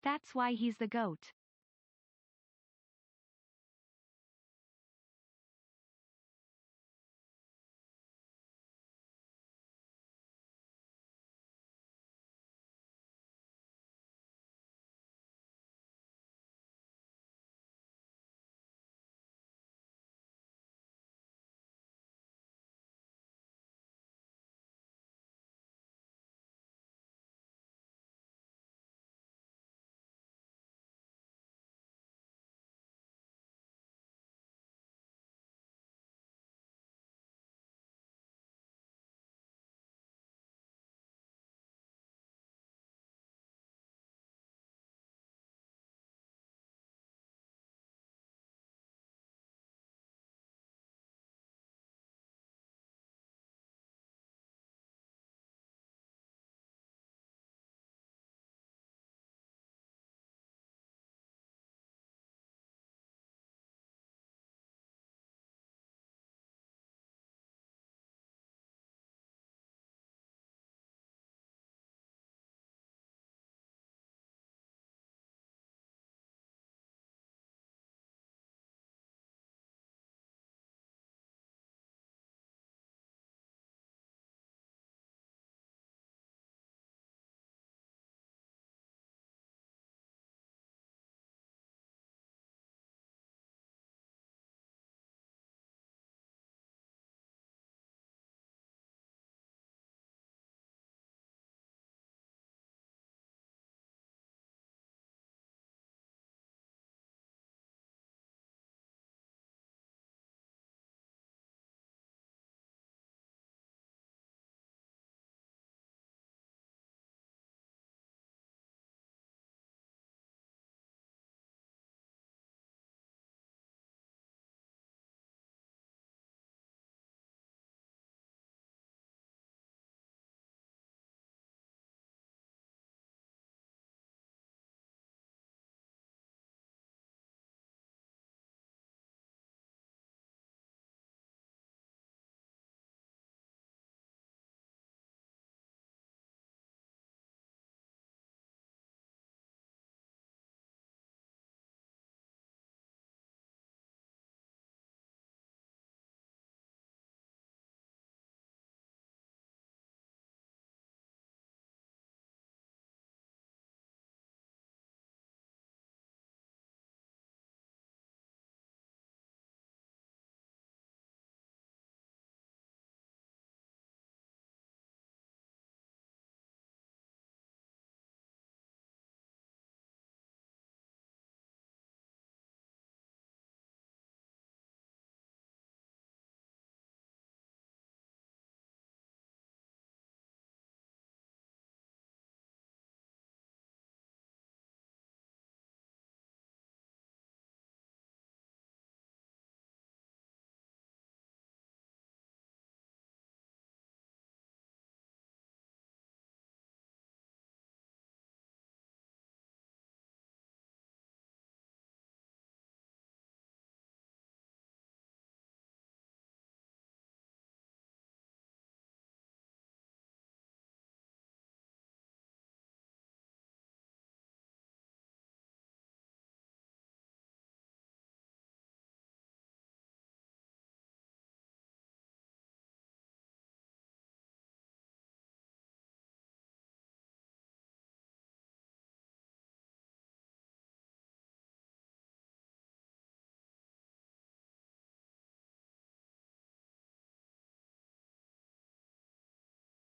That's why he's the GOAT.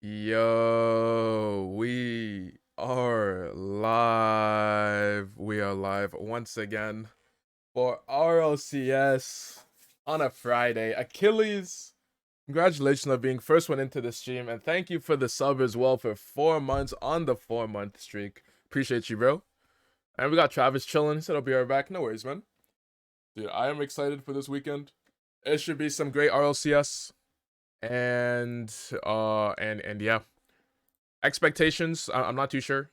Yo, we are live. We are live once again for RLCS on a Friday. Achilles, congratulations on being first one into the stream, and thank you for the sub as well for 4 months on the 4 month streak. Appreciate you, bro. And we got Travis chilling. He said I'll be right back. No worries, man. Dude, I am excited for this weekend. It should be some great RLCS, and yeah. Expectations, I'm not too sure.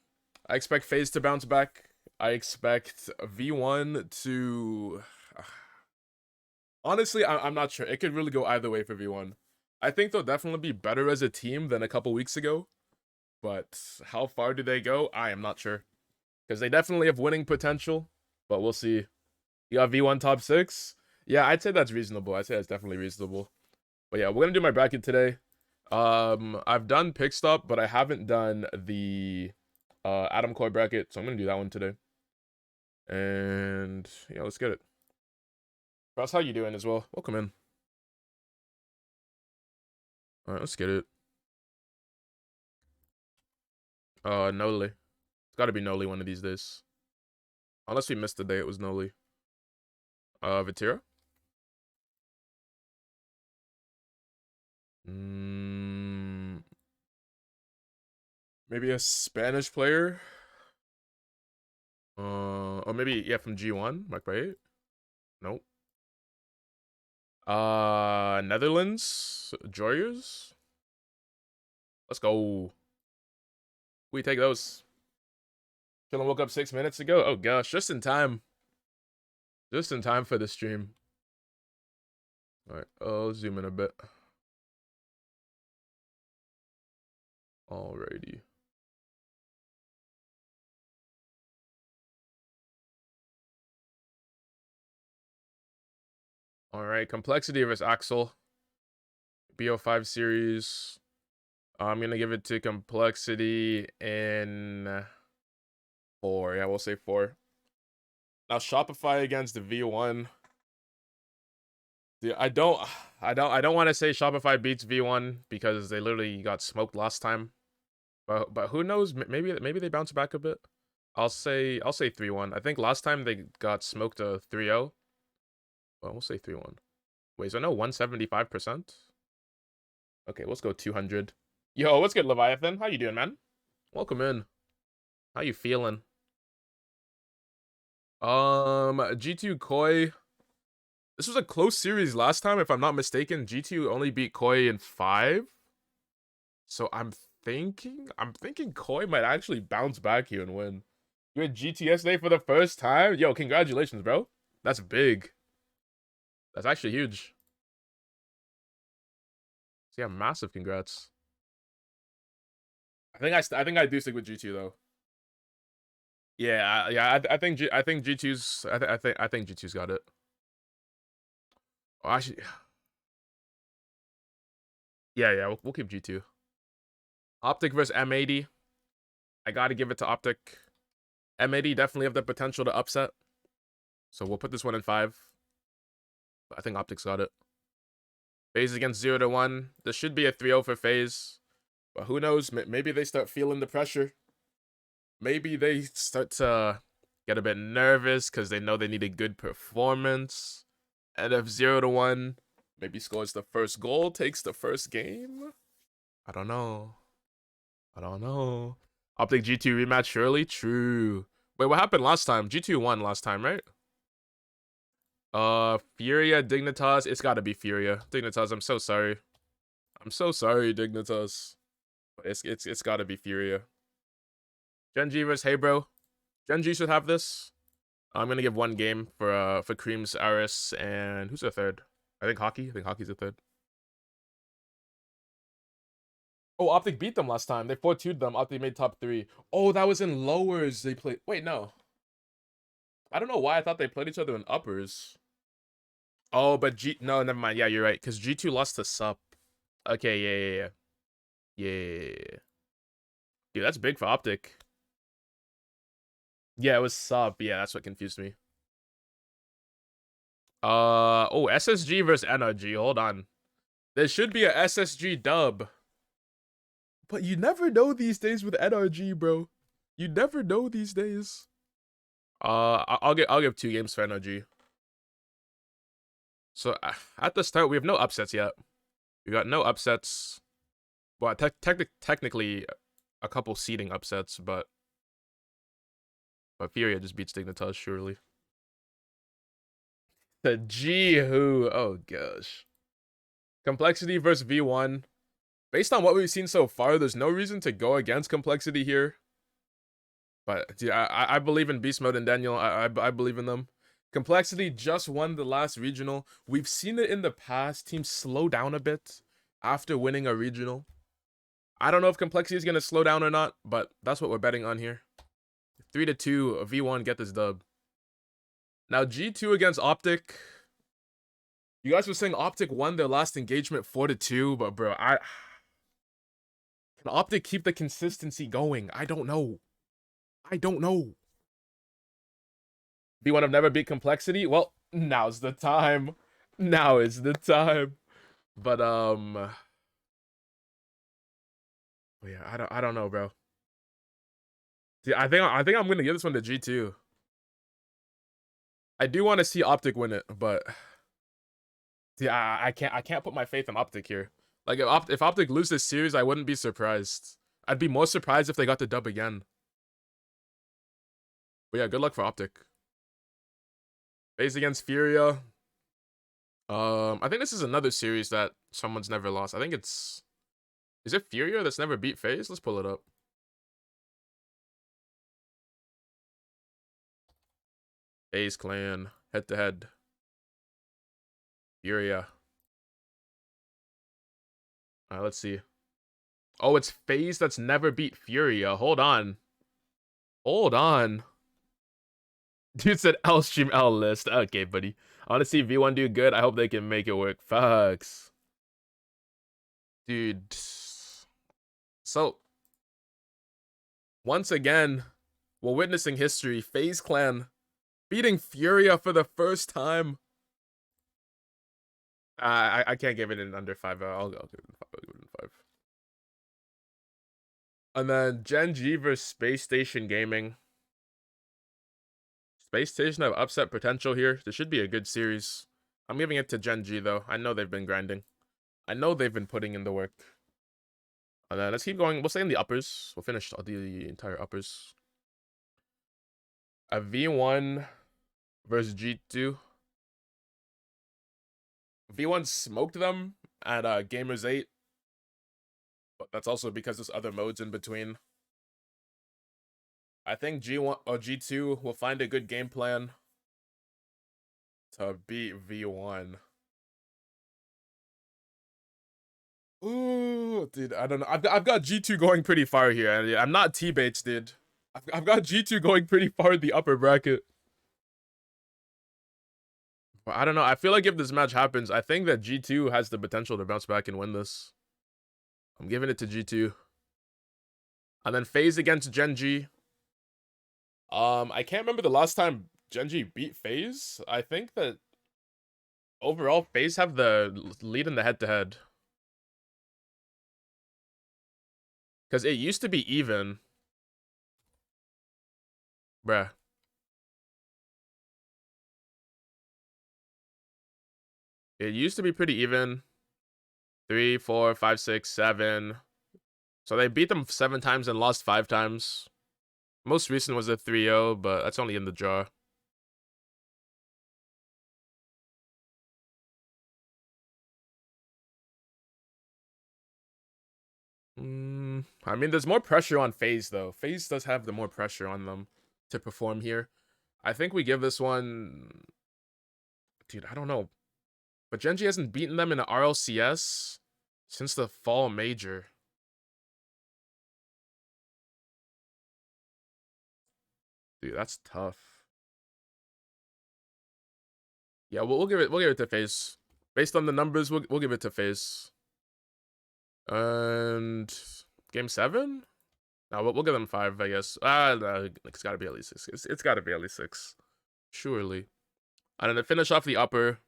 I expect FaZe to bounce back. I expect V1 to. Honestly, I'm not sure. It could really go either way for V1. I think they'll definitely be better as a team than a couple weeks ago. But how far do they go? I am not sure. because they definitely have winning potential, but we'll see. You got V1 top 6? Yeah, I'd say that's reasonable. I'd say that's definitely reasonable. But yeah, we're gonna do my bracket today. I've done pick stop, but I haven't done the Adam Coy bracket, so I'm gonna do that one today. And yeah, let's get it. Ross, how you doing as well? Welcome in. All right, let's get it. Noli. It's got to be Noli one of these days. Unless we missed the day it was Noli. Vatira. Maybe a Spanish player. Or maybe yeah from G1, Mark by 8. Nope. Netherlands, Joyers. Let's go. We take those. Chillin' woke up 6 minutes ago. Oh gosh, just in time. Just in time for the stream. All right, I'll zoom in a bit. Alrighty. All right, Complexity versus Axel. BO5 series. I'm gonna give it to Complexity in 4. Yeah, we'll say 4. Now Shopify against the V1. Yeah, I don't want to say Shopify beats V1 because they literally got smoked last time. But who knows? Maybe they bounce back a bit. I'll say 3-1. I think last time they got smoked a 3-0. Well, we'll say 3-1. Wait, so no 175%? Okay, let's go 200. Yo, what's good, Leviathan? How you doing, man? Welcome in. How you feeling? G2 Koi. This was a close series last time, if I'm not mistaken. G2 only beat Koi in 5. So I'm thinking Koi might actually bounce back here and win. You had GTS Day for the first time? Yo, congratulations, bro. That's big. That's actually huge. So yeah, massive congrats. I think I do stick with G2 though. Yeah. I think G2's I think G2's got it. Oh, actually, yeah, we'll keep G2. Optic versus M80. I gotta give it to Optic. M80 definitely have the potential to upset. So we'll put this one in 5. But I think Optic's got it. FaZe against 0-1. This should be a 3-0 for FaZe. But who knows? Maybe they start feeling the pressure. Maybe they start to get a bit nervous because they know they need a good performance. And if 0-1 maybe scores the first goal, takes the first game. I don't know. Optic G2 rematch, surely? True. Wait, what happened last time? G2 won last time, right? Furia, Dignitas. It's gotta be Furia. Dignitas, I'm so sorry. I'm so sorry, Dignitas. It's gotta be Furia. Genji versus Hey Bro. Genji should have this. I'm gonna give 1 game for Creams, Aris, and who's the third? I think Hockey. I think Hockey's the third. Oh, Optic beat them last time. They 4-2'd them. Optic made top 3. Oh, that was in lowers. They played. Wait, no. I don't know why I thought they played each other in uppers. Oh, but no, never mind. Yeah, you're right. Because G2 lost to Sup. Okay, yeah. Dude, that's big for Optic. Yeah, it was Sup. Yeah, that's what confused me. Oh, SSG versus NRG. Hold on. There should be a SSG dub. But you never know these days with NRG, bro. You never know these days. I'll give 2 games for NRG. So at the start, we have no upsets yet. We got no upsets. Well, technically, a couple seeding upsets, but Furia just beats Dignitas surely. The G who? Oh gosh. Complexity versus V1. Based on what we've seen so far, there's no reason to go against Complexity here. But dude, I believe in Beast Mode and Daniel. I believe in them. Complexity just won the last regional. We've seen it in the past. Teams slow down a bit after winning a regional. I don't know if Complexity is going to slow down or not, but that's what we're betting on here. 3-2, V1, get this dub. Now, G2 against Optic. You guys were saying Optic won their last engagement 4-2, but bro, can Optic keep the consistency going? I don't know. I don't know. V1 have never beat Complexity? Well, now's the time. Now is the time. But yeah, I don't know, bro. See, I think I'm gonna give this one to G2. I do want to see Optic win it, but yeah, I can't put my faith in Optic here. Like if Optic lose this series, I wouldn't be surprised. I'd be more surprised if they got the dub again. But yeah, good luck for Optic. FaZe against Furia. I think this is another series that someone's never lost. I think is it Furia that's never beat FaZe? Let's pull it up. FaZe clan head to head. Furia. Alright, let's see. Oh, it's FaZe that's never beat Furia. Hold on. Hold on. Dude said L stream L list. Okay, buddy. I want to see V1 do good. I hope they can make it work. Facts. Dude. So, once again, we're witnessing history. FaZe clan beating Furia for the first time. I can't give it in under 5. I'll give it in 5. And then Gen G versus Space Station Gaming. Space Station have upset potential here. This should be a good series. I'm giving it to Gen G, though. I know they've been grinding. I know they've been putting in the work. And then let's keep going. We'll stay in the uppers. We'll finish the entire uppers. A V1 versus G2. V1 smoked them at Gamers 8. But that's also because there's other modes in between. I think G1 or G2 will find a good game plan to beat V1. Ooh, dude, I don't know. I've got G2 going pretty far here. I'm not T-Bates, dude. I've got G2 going pretty far in the upper bracket. But I don't know. I feel like if this match happens, I think that G2 has the potential to bounce back and win this. I'm giving it to G2. And then FaZe against Gen G. I can't remember the last time Gen G beat FaZe. I think that overall FaZe have the lead in the head-to-head. Because it used to be even. Bruh. It used to be pretty even. 3, 4, 5, 6, 7. So they beat them 7 times and lost 5 times. Most recent was a 3-0, but that's only in the draw. I mean, there's more pressure on FaZe, though. FaZe does have the more pressure on them to perform here. I think we give this one... Dude, I don't know. But Gen G hasn't beaten them in an RLCS since the fall major. Dude, that's tough. Yeah, we'll give it to FaZe. Based on the numbers, we'll give it to FaZe. And game 7? No, we'll give them 5, I guess. No, it's gotta be at least 6. It's gotta be at least 6. Surely. And then to finish off the upper,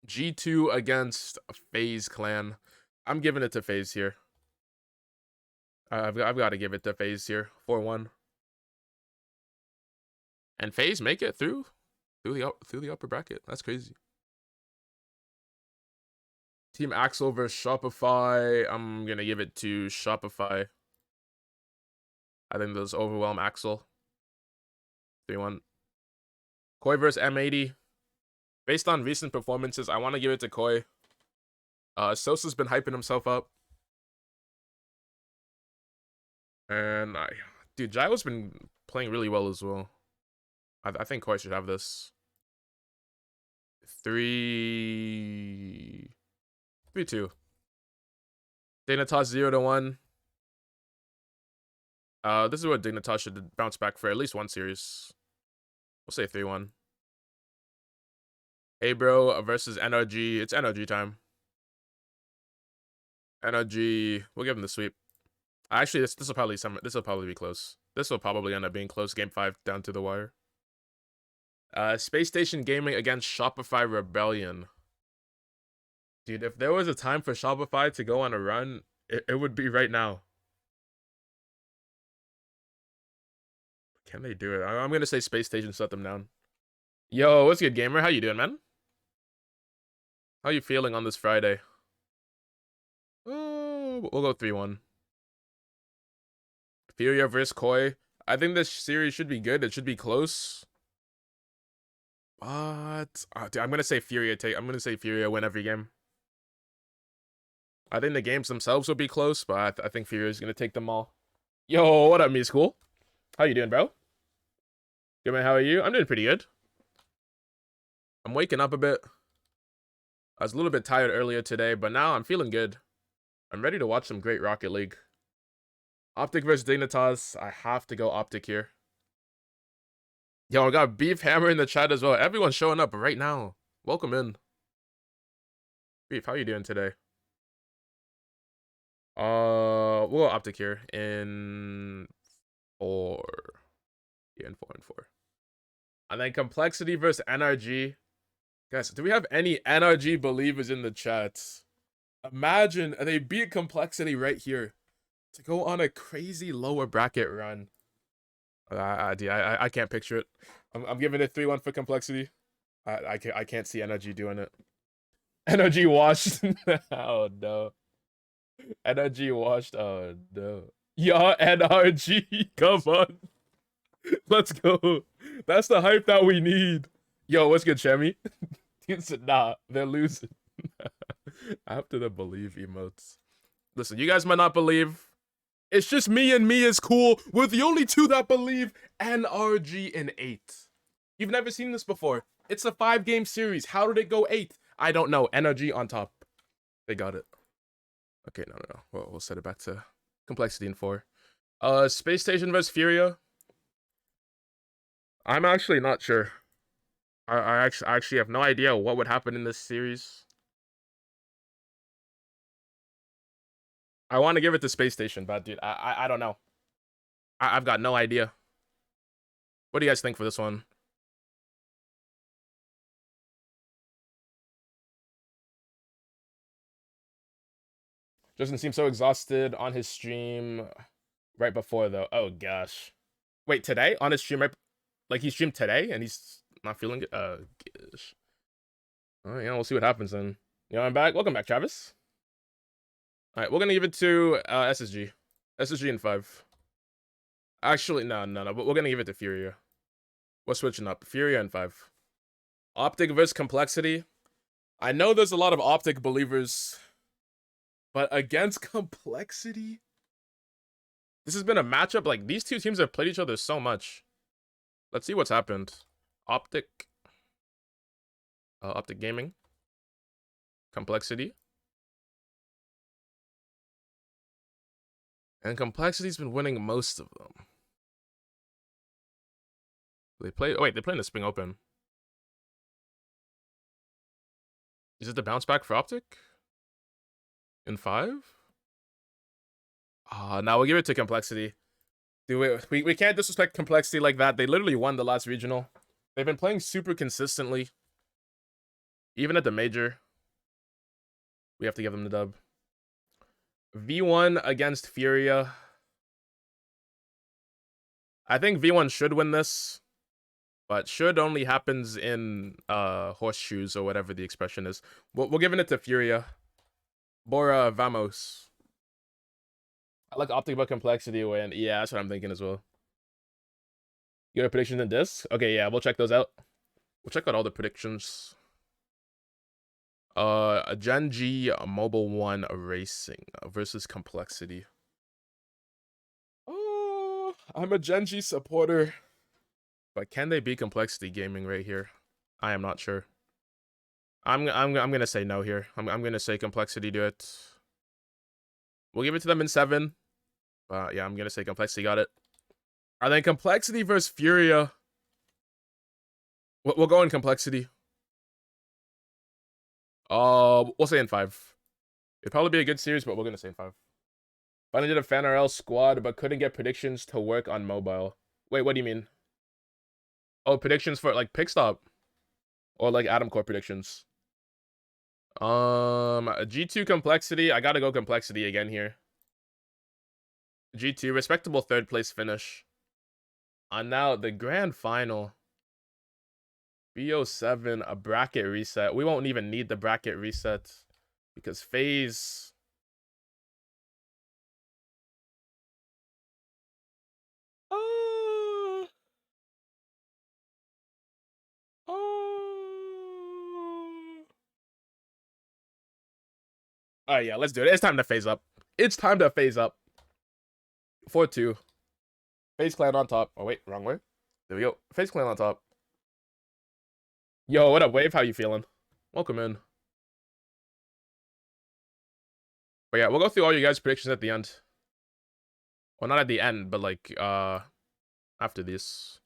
G2 against FaZe clan. I'm giving it to FaZe here. I've got to give it to FaZe here. 4-1. And FaZe make it through the upper bracket. That's crazy. Team Axel versus Shopify. I'm gonna give it to Shopify. I think those overwhelm Axel. 3-1. Koi versus M80. Based on recent performances, I want to give it to Koi. Sosa's been hyping himself up. And dude, Gyro's been playing really well as well. I think Koi should have this. 3-2. Dana toss 0-1. This is what Dignitas should bounce back for at least one series. We'll say 3-1. Hey bro versus NRG. It's NRG time. NRG. We'll give him the sweep. Actually, this will probably be close. This will probably end up being close. Game 5 down to the wire. Space Station Gaming against Shopify Rebellion. Dude, if there was a time for Shopify to go on a run, it would be right now. Can they do it? I'm gonna say Space Station shut them down. Yo, what's good, gamer? How you doing, man? How you feeling on this Friday? Oh, we'll go 3-1. Furia versus Koi. I think this series should be good. It should be close. But dude, I'm gonna say Furia win every game. I think the games themselves will be close, but I think Furia's gonna take them all. Yo, what up, me school? How you doing, bro? Good man, how are you? I'm doing pretty good. I'm waking up a bit. I was a little bit tired earlier today, but now I'm feeling good. I'm ready to watch some great Rocket League. Optic versus Dignitas. I have to go Optic here. Yo, I got Beef Hammer in the chat as well. Everyone's showing up right now. Welcome in. Beef, how you doing today? We'll go Optic here in 4. Yeah, in 4 and 4. And then Complexity versus NRG. Guys, do we have any NRG believers in the chat? Imagine they beat Complexity right here to go on a crazy lower bracket run. I can't picture it. I'm giving it 3-1 for Complexity. I can't see NRG doing it. NRG washed. Oh no. NRG washed. Oh no. Yeah, NRG. Come on. Let's go. That's the hype that we need. Yo, what's good, Chemi? He said, nah, they're losing. After the believe emotes. Listen, you guys might not believe. It's just me and me is cool. We're the only two that believe NRG in 8. You've never seen this before. It's a 5-game series. How did it go 8? I don't know. NRG on top. They got it. Okay, no. Well, we'll set it back to Complexity in 4. Space Station versus Furia. I'm actually not sure. I actually have no idea what would happen in this series. I want to give it to Space Station, but dude, I don't know. I've got no idea. What do you guys think for this one? Justin seems so exhausted on his stream right before, though. Oh, gosh. Wait, today? On his stream, right? Like, he streamed today, and he's not feeling it? Gosh. All right, we'll see what happens then. I'm back. Welcome back, Travis. All right, we're going to give it to SSG. SSG in 5. Actually, no. But we're going to give it to Furia. We're switching up. Furia in 5. Optic versus Complexity. I know there's a lot of Optic believers, but against Complexity, this has been a matchup. Like, these two teams have played each other so much. Let's see what's happened. Optic Gaming. Complexity. And Complexity's been winning most of them. They play in the Spring Open. Is it the bounce back for Optic? In 5? Now we'll give it to Complexity. Dude, we can't disrespect Complexity like that. They literally won the last regional. They've been playing super consistently. Even at the major. We have to give them the dub. V1 against Furia. I think V1 should win this. But should only happens in horseshoes or whatever the expression is. We're giving it to Furia. Bora vamos. I like Optic but Complexity win. Yeah, that's what I'm thinking as well. You got a prediction in this? Okay, yeah, we'll check those out. We'll check out all the predictions. Gen G Mobile 1 Racing versus Complexity. Oh, I'm a Gen G supporter. But can they beat Complexity Gaming right here? I am not sure. I'm gonna say no here. I'm gonna say Complexity do it. We'll give it to them in 7. Yeah, I'm gonna say Complexity got it. And then Complexity versus Furia. We'll go in Complexity. We'll say in 5. It'd probably be a good series, but we're gonna say in 5. Finally did a fan RL squad, but couldn't get predictions to work on mobile. Wait, what do you mean? Oh, predictions for like pick stop or like Atom Core predictions. G2 Complexity. I gotta go Complexity again here. G2 respectable 3rd place finish. And now the grand final. BO7 a bracket reset. We won't even need the bracket reset because FaZe. Oh yeah, let's do it. It's time to phase up. It's time to phase up. 4-2. FaZe Clan on top. Oh wait, wrong way. There we go. FaZe Clan on top. Yo, what up, Wave? How you feeling? Welcome in. But yeah, we'll go through all you guys' predictions at the end. Well, not at the end, but like after this.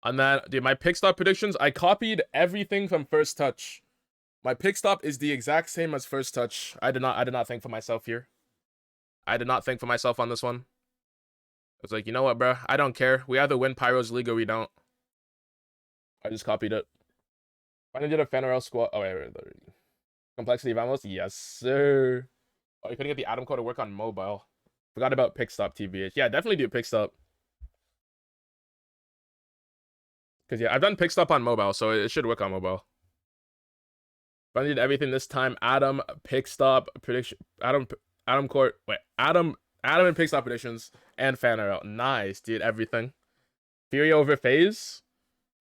And then, dude, my pick stop predictions, I copied everything from First Touch. My pick stop is the exact same as First Touch. I did not think for myself here. I did not think for myself on this one. I was like, you know what, bro? I don't care. We either win Pyro's League or we don't. I just copied it. Finally did a fan RL squad. Oh, wait. Complexity Vamos? Yes, sir. Oh, you couldn't get the Atom Code to work on mobile. Forgot about pick stop, TBH. Yeah, definitely do pick stop. Because, yeah, I've done pick stop on mobile, so it should work on mobile. Finally did everything this time. Atom, pick stop, prediction. Atom Court. Wait, Atom and pick stop predictions and fan RL. Nice, dude. Everything. Fury over FaZe.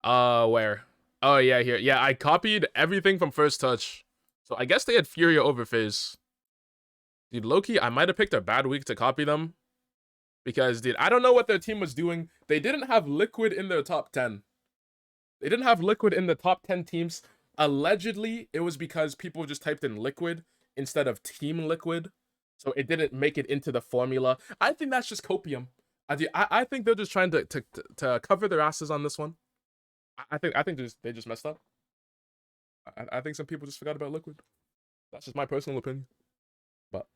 Where? Oh yeah, here. Yeah, I copied everything from First Touch. So I guess they had Fury over FaZe. Dude, Loki, I might have picked a bad week to copy them. Because, dude, I don't know what their team was doing. They didn't have Liquid in their top 10. They didn't have Liquid in the top 10 teams. Allegedly, it was because people just typed in Liquid instead of Team Liquid. So it didn't make it into the formula. I think that's just copium. I think they're just trying to cover their asses on this one. I think they just messed up. I think some people just forgot about Liquid. That's just my personal opinion. But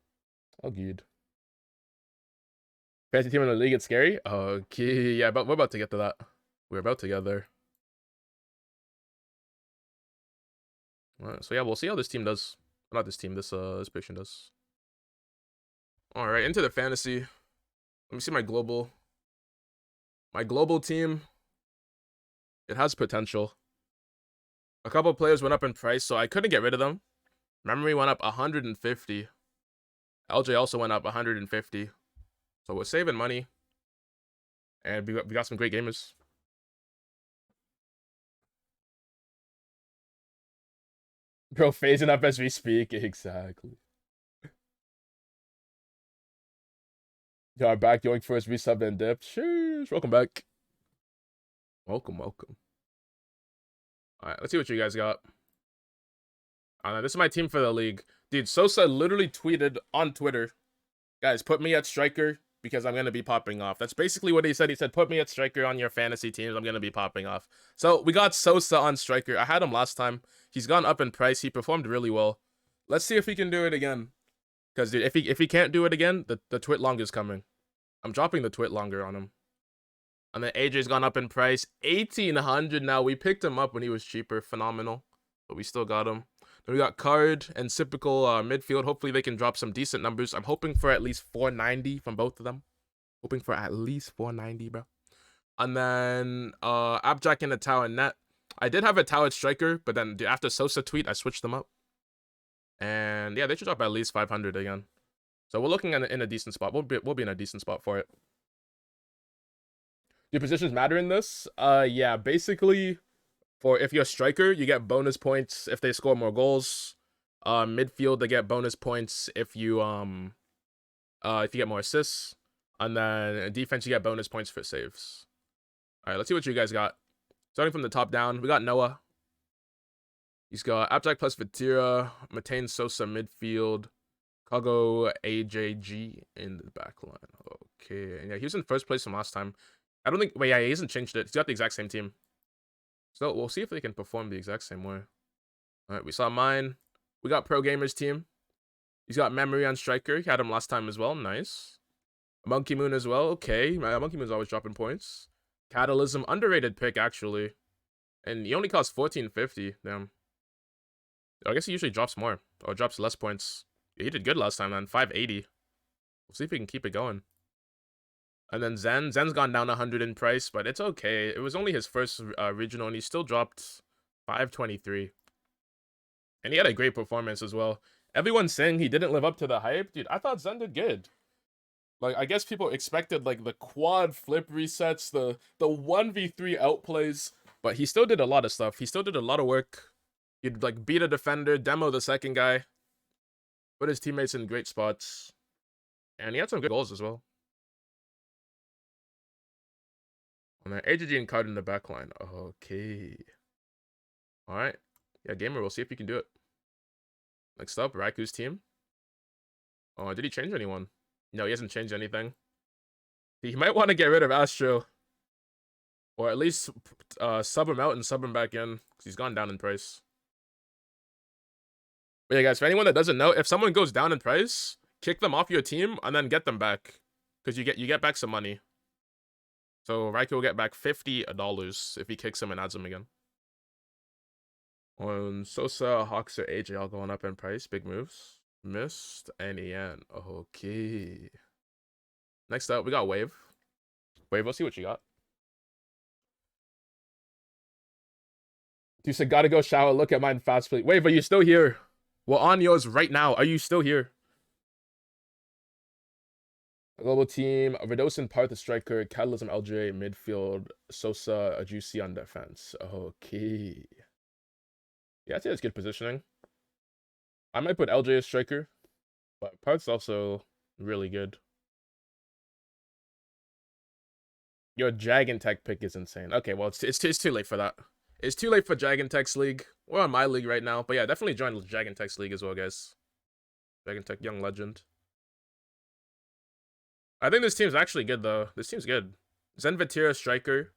oh good. Fantasy team in the league, it's scary. Okay, yeah, but we're about to get to that. We're about to get there. Alright, so yeah, we'll see how this team does. Not this team, this patient does. Alright, into the fantasy. Let me see my global. My global team. It has potential. A couple players went up in price, so I couldn't get rid of them. Memory went up 150. LJ also went up 150. So we're saving money. And we got some great gamers. Bro, phasing up as we speak. Exactly. Y'all back going first resub and dip. Sheesh. Welcome back. Welcome. Alright, let's see what you guys got. This is my team for the league. Dude, Sosa literally tweeted on Twitter, guys, put me at striker because I'm going to be popping off. That's basically what he said. He said, put me at striker on your fantasy teams. I'm going to be popping off. So we got Sosa on striker. I had him last time. He's gone up in price. He performed really well. Let's see if he can do it again. Because, dude, if he can't do it again, the twit long is coming. I'm dropping the twit longer on him. And then AJ's gone up in price. 1,800 now. We picked him up when he was cheaper. Phenomenal. But we still got him. Then we got Card and Cypical midfield. Hopefully they can drop some decent numbers. I'm hoping for at least 490 from both of them. Hoping for at least 490, bro. And then Abjack and a Tau and Net. I did have a Tau at striker, but then after Sosa tweet, I switched them up. And yeah, they should drop at least 500 again. So we're looking in a decent spot. We'll be in a decent spot for it. Do positions matter in this? Yeah, basically, for if you're a striker, you get bonus points if they score more goals. Midfield, they get bonus points if you get more assists. And then defense, you get bonus points for saves. All right, let's see what you guys got. Starting from the top down, we got Noah. He's got Abjack plus Vatira, Matane Sosa midfield, Kago AJG in the back line. Okay. Yeah, he was in first place from last time. I don't think... Wait, yeah, he hasn't changed it. He's got the exact same team. So we'll see if they can perform the exact same way. Alright, we saw mine. We got Pro Gamer's team. He's got Memory on Striker. He had him last time as well. Nice. Monkey Moon as well. Okay. Monkey Moon's always dropping points. Catalysm. Underrated pick, actually. And he only costs 1450. Damn. I guess he usually drops more. Or drops less points. He did good last time, man. 580. We'll see if we can keep it going. And then Zen. Zen's gone down 100 in price, but it's okay. It was only his first regional, and he still dropped 523. And he had a great performance as well. Everyone's saying he didn't live up to the hype. Dude, I thought Zen did good. Like, I guess people expected, like, the quad flip resets, the 1v3 outplays. But he still did a lot of stuff. He still did a lot of work. He'd, like, beat a defender, demo the second guy. Put his teammates in great spots. And he had some good goals as well. And then AGG and Card in the backline. Okay. Alright. Yeah, Gamer, we'll see if he can do it. Next up, Raiku's team. Oh, did he change anyone? No, he hasn't changed anything. He might want to get rid of Astro. Or at least sub him out and sub him back in. Because he's gone down in price. But yeah, guys, for anyone that doesn't know, if someone goes down in price, kick them off your team and then get them back. Because you get back some money. So Raikou will get back $50 if he kicks him and adds him again. On Sosa, Hawks, or AJ all going up in price. Big moves. Missed and EN. Okay. Next up, we got Wave. Wave, we'll see what you got. You said, gotta go shower. Look at mine fast, please. Wave, are you still here? We're on yours right now. Are you still here? Global team, Redosin, Parth, the striker, Catalysm, LJ, midfield, Sosa, a Juicy on defense. Okay. Yeah, I'd say that's good positioning. I might put LJ as striker, but Parth's also really good. Your Dragon Tech pick is insane. Okay, well, it's too late for that. It's too late for Dragon Tech's league. We're on my league right now, but yeah, definitely join Dragon Tech's league as well, guys. Dragon Tech, young legend. I think this team's actually good, though. This team's good. Zen Vatira, striker.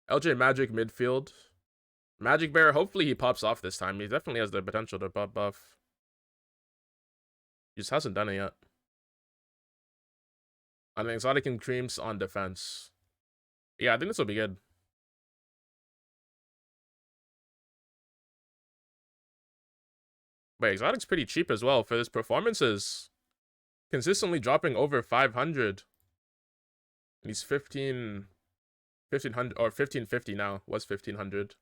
LJ Magic, midfield. Magic Bear, hopefully he pops off this time. He definitely has the potential to pop off. He just hasn't done it yet. I think Exotic and Creams on defense. Yeah, I think this will be good. Wait, Exotic's pretty cheap as well for his performances. Consistently dropping over 500. And he's 1500 or 1550 now. Was 1500.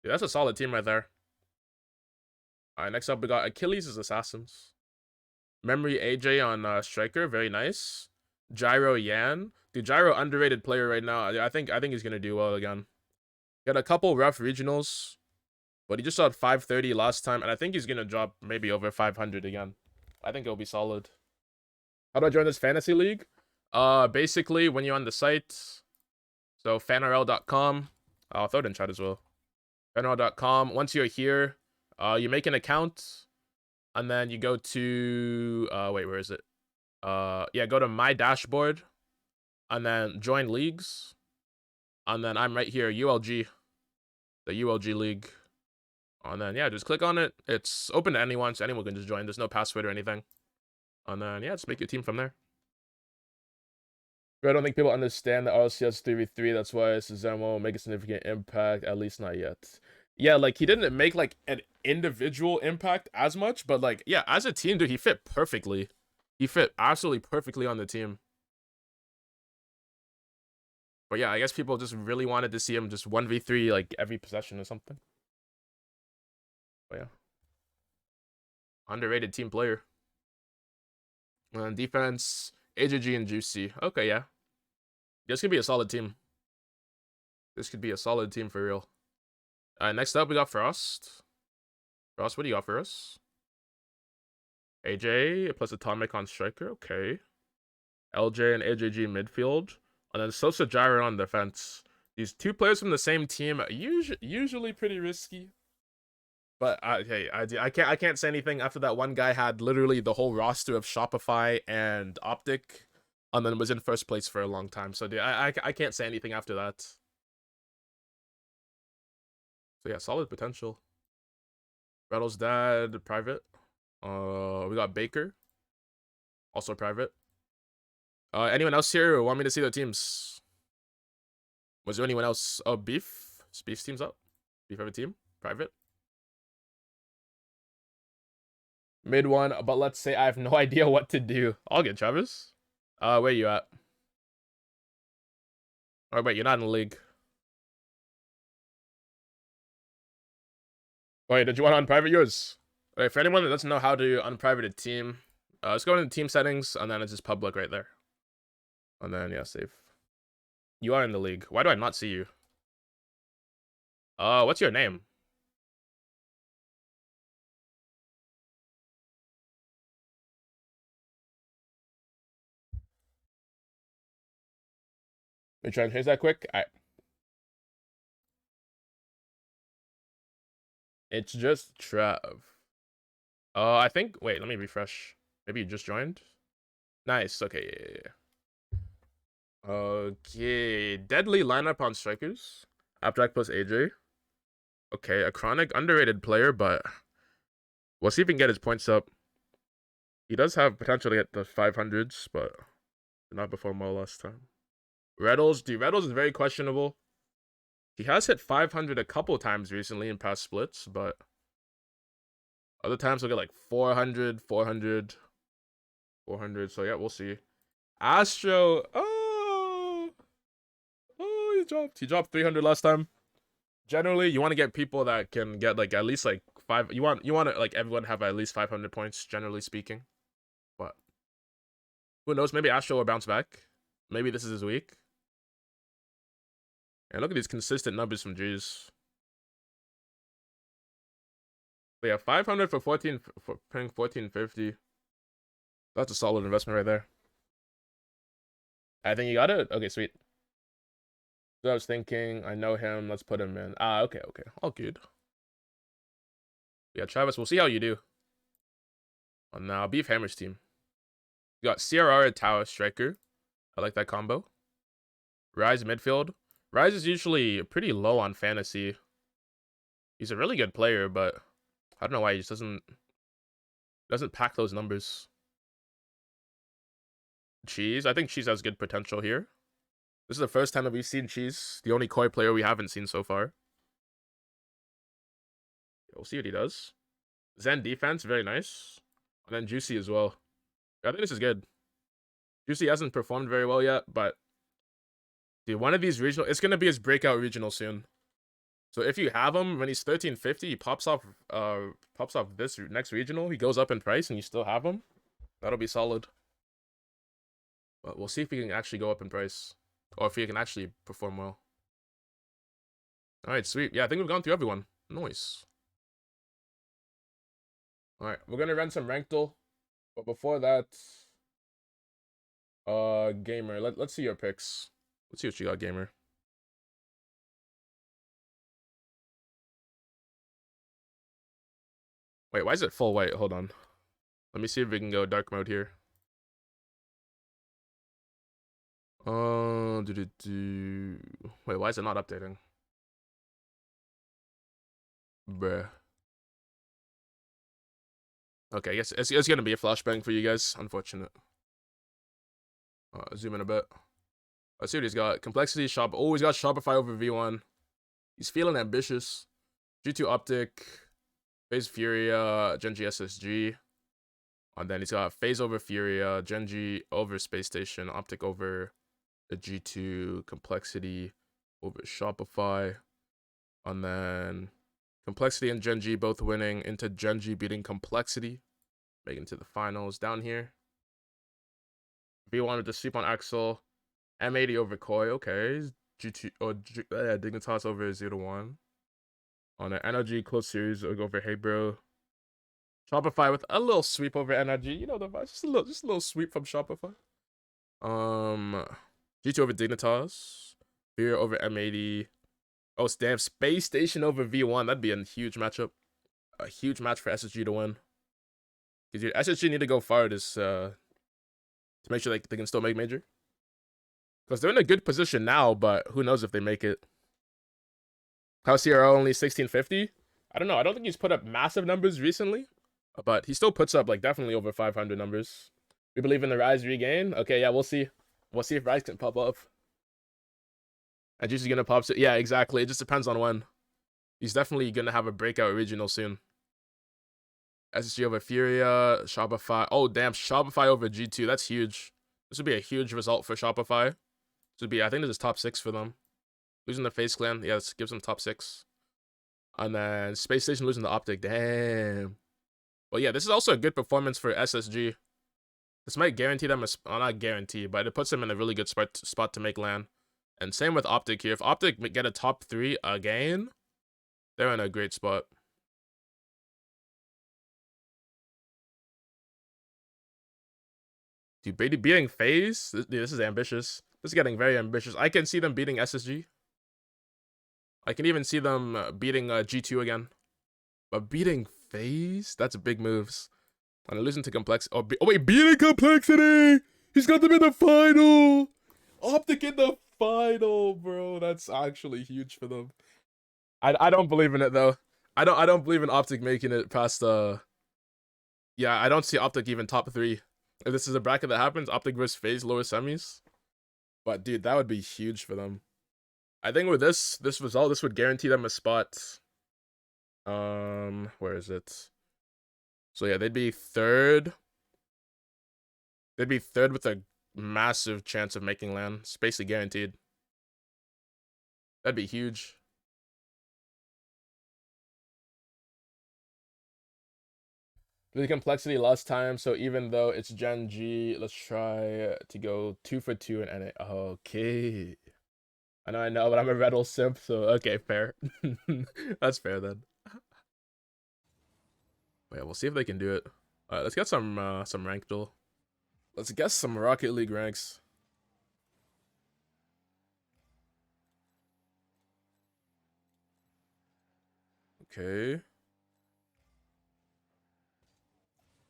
Yeah, that's a solid team right there. Alright, next up we got Achilles' Assassins. Memory AJ on striker, very nice. Gyro Yan. Dude, Gyro underrated player right now. I think he's gonna do well again. He had a couple rough regionals, but he just shot 530 last time, and I think he's gonna drop maybe over 500 again. I think it'll be solid. How do I join this fantasy league? Basically, when you're on the site, so fanrl.com, I'll throw it in chat as well. fanrl.com. Once you're here, you make an account, and then you go to wait, where is it? Yeah, go to my dashboard, and then join leagues, and then I'm right here, ULG, the ULG league, and then yeah, just click on it. It's open to anyone, so anyone can just join. There's no password or anything. And then, yeah, just make your team from there. But I don't think people understand the RLCS 3v3. That's why Zen won't make a significant impact, at least not yet. Yeah, like, he didn't make, like, an individual impact as much. But, like, yeah, as a team, dude, he fit perfectly. He fit absolutely perfectly on the team. But, yeah, I guess people just really wanted to see him just 1v3, like, every possession or something. But, yeah. Underrated team player. And defense, AJG and Juicy. Okay, yeah. This could be a solid team. This could be a solid team for real. Next up, we got Frost. Frost, what do you got for us? AJ plus Atomic on striker. Okay. LJ and AJG midfield. And then Sosa Gyro on defense. These two players from the same team, usually pretty risky. But hey, I can't say anything after that one guy had literally the whole roster of Shopify and Optic and then was in first place for a long time. So I can't say anything after that. So yeah, solid potential. Reddle's dad, private. We got Baker, also private. Anyone else here want me to see the teams? Was there anyone else? Oh, Beef. Beef's team's up. Beef have a team, private. Mid one, but let's say I have no idea what to do. All good, Travis. Where you at? Oh, wait, you're not in the league. Wait, did you want to unprivate yours? Okay, for anyone that doesn't know how to unprivate a team, let's go into team settings, and then it's just public right there. And then, yeah, save. You are in the league. Why do I not see you? What's your name? Let me try and change that quick. Alright. It's just Trav. I think, wait, let me refresh. Maybe you just joined? Nice, okay, yeah. Okay, deadly lineup on strikers. Abstract plus AJ. Okay, a chronic, underrated player, but we'll see if we can get his points up. He does have potential to get the 500s, but did not perform well last time. Reddles, dude, Reddles is very questionable. He has hit 500 a couple times recently in past splits, but other times he'll get like 400, 400, 400. So yeah, we'll see. Astro, oh, he dropped. He dropped 300 last time. Generally, you want to get people that can get like at least like 5. You want to like everyone have at least 500 points, generally speaking. But who knows? Maybe Astro will bounce back. Maybe this is his week. And look at these consistent numbers from G's. But yeah, 500 for 14 for paying 1450. That's a solid investment right there. I think you got it. Okay, sweet. So I was thinking, I know him. Let's put him in. Okay. All good. Yeah, Travis, we'll see how you do. And now, Beef Hammer's team. You got CRR at Tower Striker. I like that combo. Rise midfield. Rise is usually pretty low on fantasy. He's a really good player, but I don't know why he just doesn't pack those numbers. Cheese. I think Cheese has good potential here. This is the first time that we've seen Cheese. The only Koi player we haven't seen so far. We'll see what he does. Zen defense, very nice. And then Juicy as well. I think this is good. Juicy hasn't performed very well yet, but dude, one of these regional, it's gonna be his breakout regional soon. So if you have him when he's 1350, he pops off this next regional. He goes up in price, and you still have him. That'll be solid. But we'll see if he can actually go up in price, or if he can actually perform well. All right, sweet. Yeah, I think we've gone through everyone. Nice. All right, we're gonna run some Ranked, but before that, Gamer, let's see your picks. Let's see what you got, Gamer. Wait, why is it full white? Hold on. Let me see if we can go dark mode here. Wait, why is it not updating? Bruh. Okay, I guess it's gonna be a flashbang for you guys. Unfortunate. Zoom in a bit. Let's see what he's got. Complexity, shop. Oh, he's got Shopify over V1. He's feeling ambitious. G2 Optic. FaZe Furia, Genji SSG. And then he's got FaZe over Furia, Genji over Space Station, Optic over the G2, Complexity over Shopify. And then Complexity and Genji both winning into Genji beating Complexity. Making it to the finals down here. V1 with the sweep on Axel. M80 over Koi, okay. G2 or Dignitas over 0-1. On an Energy close series over Hey Bro. Shopify with a little sweep over Energy. You know the vibes. Just a little sweep from Shopify. G2 over Dignitas. Fear over M80. Oh, damn. Space Station over V1. That'd be a huge matchup. A huge match for SSG to win. Because your SSG need to go far this to make sure they can still make major. Because they're in a good position now, but who knows if they make it. How's CRO only 1650? I don't know. I don't think he's put up massive numbers recently, but he still puts up like definitely over 500 numbers. We believe in the Rise regain. Okay, yeah, we'll see. We'll see if Rise can pop up. And Juicy's gonna pop. Yeah, exactly. It just depends on when. He's definitely gonna have a breakout regional soon. SSG over Furia, Shopify. Oh damn, Shopify over G2. That's huge. This would be a huge result for Shopify. This would be, I think this is top 6 for them. Losing the FaZe clan, yeah, this gives them top 6. And then Space Station losing the Optic. Damn. Well, yeah, this is also a good performance for SSG. This might guarantee them well, not guarantee, but it puts them in a really good spot to make LAN. And same with Optic here. If Optic get a top 3 again, they're in a great spot. Dude, beating FaZe? This is ambitious. This is getting very ambitious. I can see them beating SSG. I can even see them beating G2 again. But beating FaZe? That's big moves. And losing to Complexity. Oh, wait, beating Complexity! He's got them in the final! Optic in the final, bro. That's actually huge for them. I don't believe in it, though. I don't believe in Optic making it past, yeah, I don't see Optic even top 3. If this is a bracket that happens, Optic versus FaZe lower semis. But, dude, that would be huge for them. I think with this result, this would guarantee them a spot. Where is it? So yeah, they'd be third. They'd be third with a massive chance of making LAN. It's basically guaranteed. That'd be huge. The Complexity lost time, so even though it's Gen G, let's try to go 2 for 2 in NA. Okay. I know, but I'm a Redall simp, so okay, fair. That's fair then. Yeah, we'll see if they can do it. Alright, let's get some ranked duel. Let's guess some Rocket League ranks. Okay.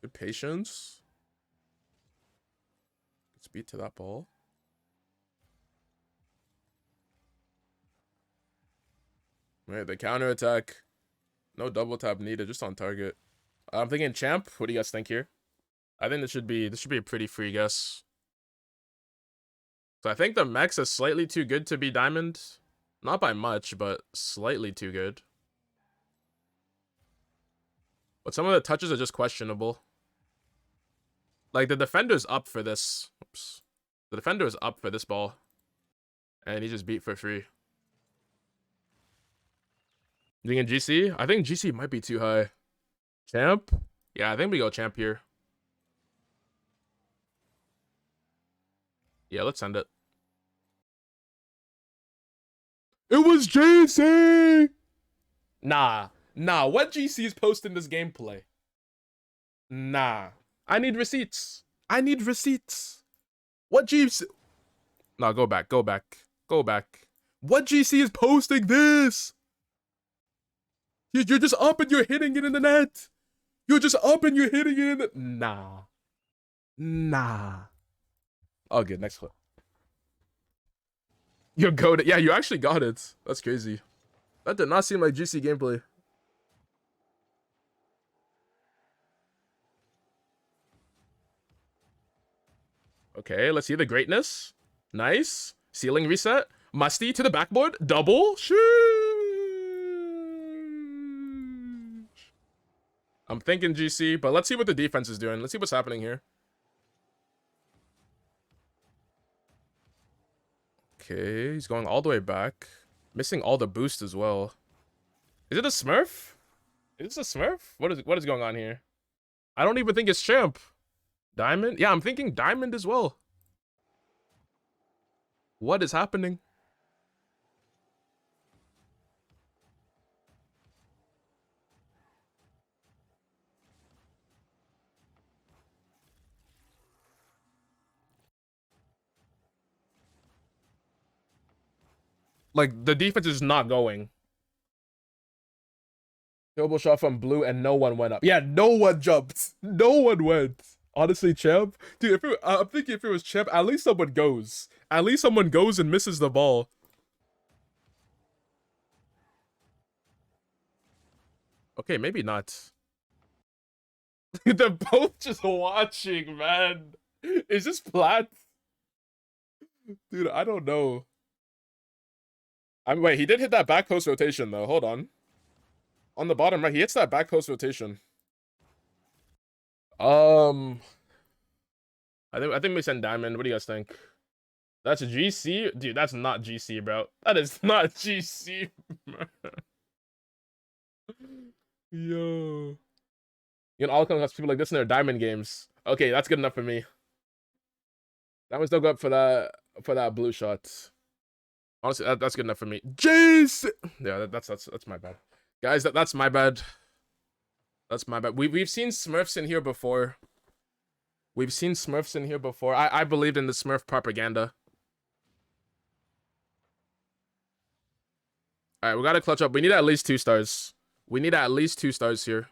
Good patience. Good speed to that ball. Wait, the counter attack. No double tap needed, just on target. I'm thinking champ. What do you guys think here? I think this should be a pretty free guess. So I think the Mex is slightly too good to be diamond. Not by much, but slightly too good. But some of the touches are just questionable. Like the defender's up for this. Oops. The defender is up for this ball. And he just beat for free. You thinking GC? I think GC might be too high. Champ? Yeah, I think we go champ here. Yeah, let's send it. It was GC! Nah. What GC is posting this gameplay? Nah. I need receipts. What GC? Nah, go back. What GC is posting this? You're just up and you're hitting it in the net. Nah. Oh, good. Next clip. You're goated. Yeah, you actually got it. That's crazy. That did not seem like GC gameplay. Okay, let's see the greatness. Nice. Ceiling reset. Musty to the backboard. Double. Sheesh. I'm thinking GC, but let's see what the defense is doing. Let's see what's happening here. Okay, he's going all the way back. Missing all the boost as well. Is it a Smurf? Is this a Smurf? What is going on here? I don't even think it's champ. Diamond? Yeah, I'm thinking diamond as well. What is happening? Like, the defense is not going. Double shot from blue and no one went up. Yeah, no one jumped. No one went. Honestly, champ, dude. I'm thinking if it was champ, at least someone goes. At least someone goes and misses the ball. Okay, maybe not. They're both just watching, man. Is this plat? Dude, I don't know. Wait, he did hit that back post rotation though. Hold on. On the bottom right, he hits that back post rotation. I think we send Diamond. What do you guys think? That's a GC? Dude, that's not GC, bro. That is not GC. Yo. You know, all comes people like this in their Diamond games. Okay, that's good enough for me. Diamond's still go up for that blue shot. Honestly, that's good enough for me. Jeez. Yeah, that's my bad, guys. That's my bad. That's my bad. We've seen Smurfs in here before. We've seen Smurfs in here before. I believed in the Smurf propaganda. All right, we gotta clutch up. We need at least 2 stars. We need at least 2 stars here.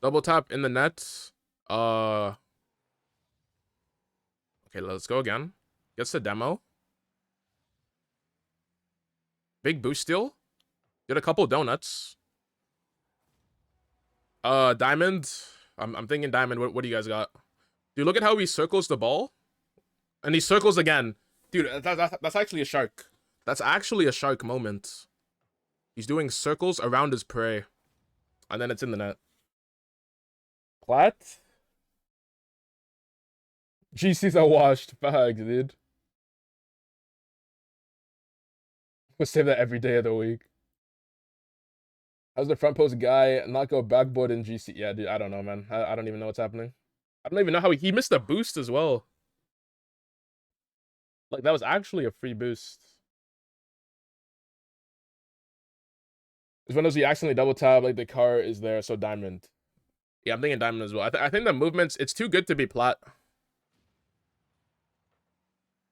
Double tap in the net. Okay, let's go again. Gets the demo. Big boost steal. Did a couple donuts. Diamond. I'm thinking diamond. What do you guys got? Dude, look at how he circles the ball. And he circles again. Dude, that's actually a shark. That's actually a shark moment. He's doing circles around his prey. And then it's in the net. Plat? GC's a washed bag, dude. We'll save that every day of the week. How's the front post guy not go backboard in GC? Yeah, dude, I don't know, man. I don't even know what's happening. I don't even know how he missed a boost as well. Like, that was actually a free boost. It's one of those you accidentally double tap, like the car is there, so diamond. Yeah, I'm thinking diamond as well. I think the movements, it's too good to be plat.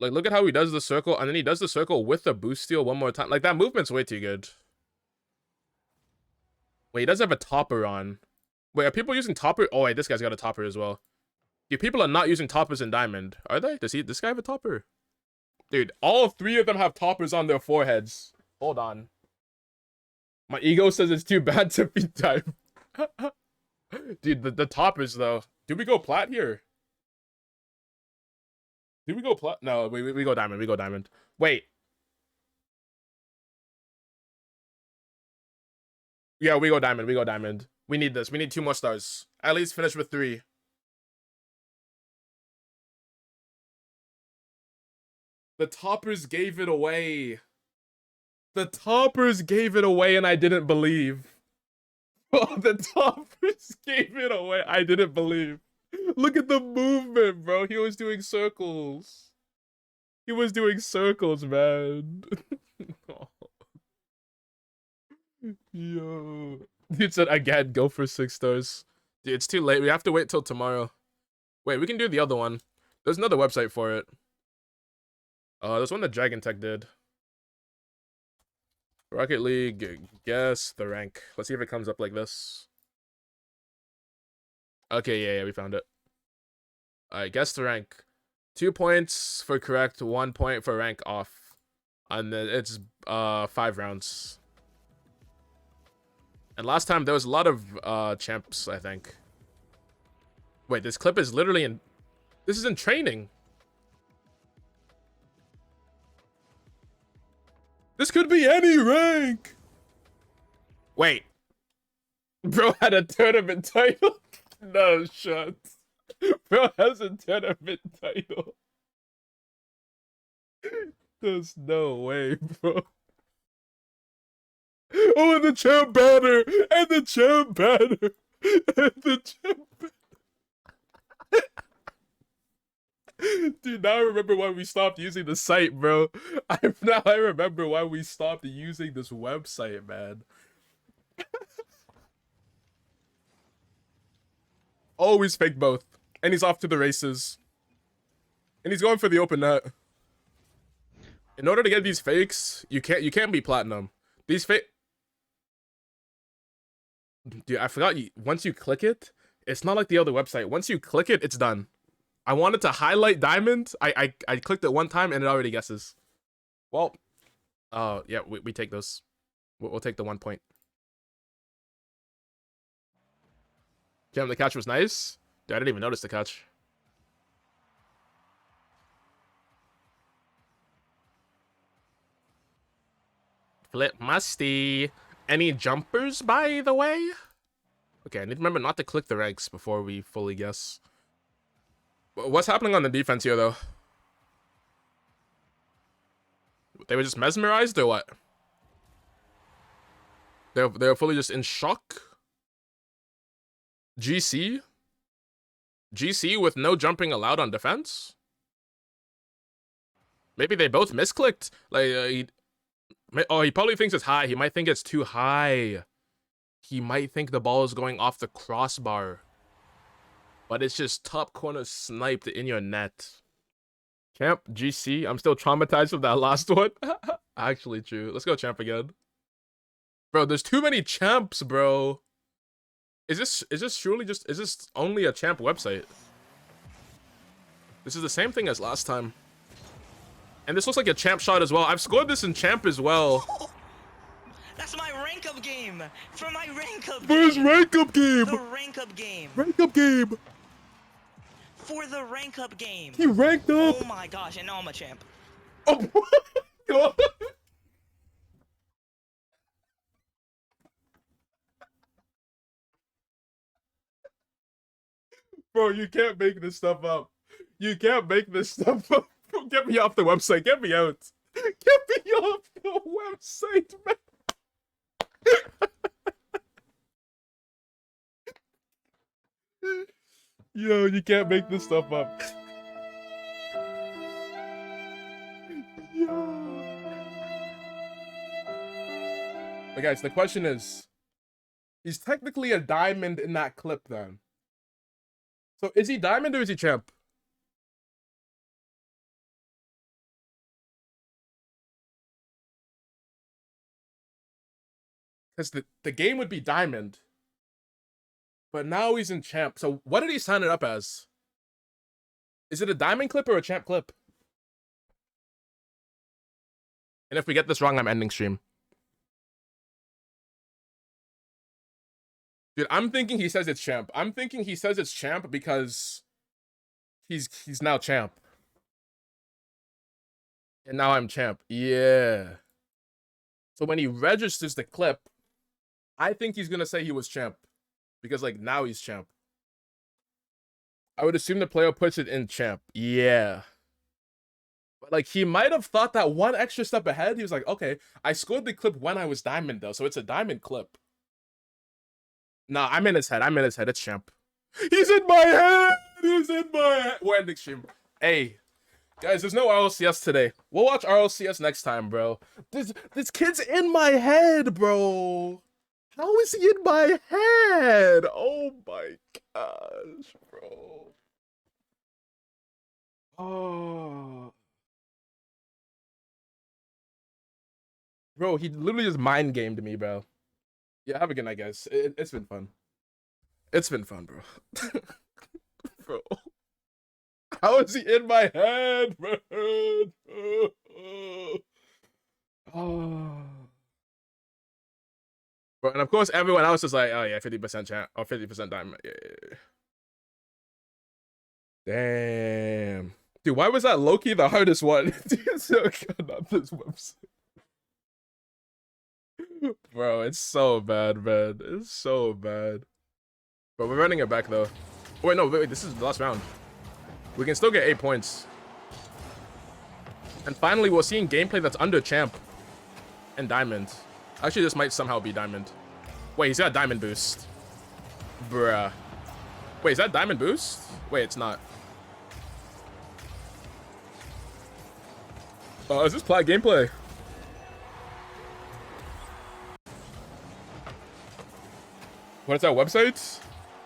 Like, look at how he does the circle, and then he does the circle with the boost steal one more time. Like, that movement's way too good. Wait, he does have a topper on. Wait, are people using topper? Oh, wait, this guy's got a topper as well. Dude, people are not using toppers in diamond. Are they? Does this guy have a topper? Dude, all 3 of them have toppers on their foreheads. Hold on. My ego says it's too bad to be diamond. Dude, the toppers, though. Do we go plat here? Did we go plat? No, we go diamond. We go diamond. Wait. Yeah, we go diamond. We go diamond. We need this. We need 2 more stars. At least finish with 3. The toppers gave it away. The toppers gave it away and I didn't believe. Oh, the toppers gave it away. I didn't believe. Look at the movement, bro. He was doing circles. He was doing circles, man. Oh. Yo. Dude said again, go for 6 stars. Dude, it's too late. We have to wait till tomorrow. Wait, we can do the other one. There's another website for it. There's one that Dragon Tech did. Rocket League, guess the rank. Let's see if it comes up like this. Okay, yeah, we found it. Alright, guess the rank. 2 points for correct, 1 point for rank off. And then it's 5 rounds. And last time there was a lot of champs, I think. Wait, this clip is literally in... This is in training. This could be any rank. Wait. Bro had a tournament title? No shot. Bro has a tournament title. There's no way, bro. Oh, and the champ banner! And the champ banner! And the champ banner! Dude, now I remember why we stopped using the site, bro. Now I remember why we stopped using this website, man. Always fake both. And he's off to the races. And he's going for the open net. In order to get these fakes, you can't be platinum. These fake... Dude, I forgot, once you click it, It's not like the other website. Once you click it, it's done. I wanted to highlight diamond. I clicked it one time and it already guesses. Well, yeah, we take those. We'll take the 1 point. Damn, the catch was nice. Dude, I didn't even notice the catch. Flip musty. Any jumpers, by the way? Okay, I need to remember not to click the ranks before we fully guess. What's happening on the defense here, though? They were just mesmerized, or what? They're fully just in shock? GC? GC with no jumping allowed on defense? Maybe they both misclicked. Like, he probably thinks it's high. He might think it's too high. He might think the ball is going off the crossbar. But it's just top corner sniped in your net. Champ, GC. I'm still traumatized from that last one. Actually true. Let's go champ again. Bro, there's too many champs, bro. Is this surely just, is this only a champ website? This is the same thing as last time. And this looks like a champ shot as well. I've scored this in champ as well. That's my rank up game. For my rank up game. For his rank up game. The rank up game. Rank up game. For the rank up game. He ranked up. Oh my gosh, and now I'm a champ. Oh my god. Bro, you can't make this stuff up. You can't make this stuff up. Get me off the website. Get me out. Get me off the website, man. Yo, you can't make this stuff up. Yo. But guys, the question is, he's technically a diamond in that clip then. So is he diamond or is he champ? Because the game would be diamond. But now he's in champ. So what did he sign it up as? Is it a diamond clip or a champ clip? And if we get this wrong, I'm ending stream. Dude, I'm thinking he says it's champ. I'm thinking he says it's champ because he's now champ. And now I'm champ. Yeah. So when he registers the clip, I think he's going to say he was champ. Because, like, now he's champ. I would assume the player puts it in champ. Yeah. But, like, he might have thought that one extra step ahead. He was like, okay, I scored the clip when I was diamond, though. So it's a diamond clip. Nah, I'm in his head. I'm in his head. It's champ. He's in my head. He's in my head. We're ending stream. Hey. Guys, there's no RLCS today. We'll watch RLCS next time, bro. This kid's in my head, bro. How is he in my head? Oh my gosh, bro. Oh. Bro, he literally just mind gamed me, bro. Yeah, have a good night, guys. It's been fun. It's been fun, bro. Bro. How is he in my head, man? Oh. Bro, and of course, everyone else is like, oh yeah, 50% chance or 50% diamond. Yeah. Damn. Dude, why was that low-key the hardest one? So good on this website. Bro, it's so bad, man. It's so bad. But we're running it back, though. Oh, wait, no, wait, this is the last round. We can still get 8 points. And finally, we're seeing gameplay that's under champ and diamond. Actually, this might somehow be diamond. Wait, he's got diamond boost. Bruh. Wait, is that diamond boost? Wait, it's not. Oh, is this plat gameplay? What is that website?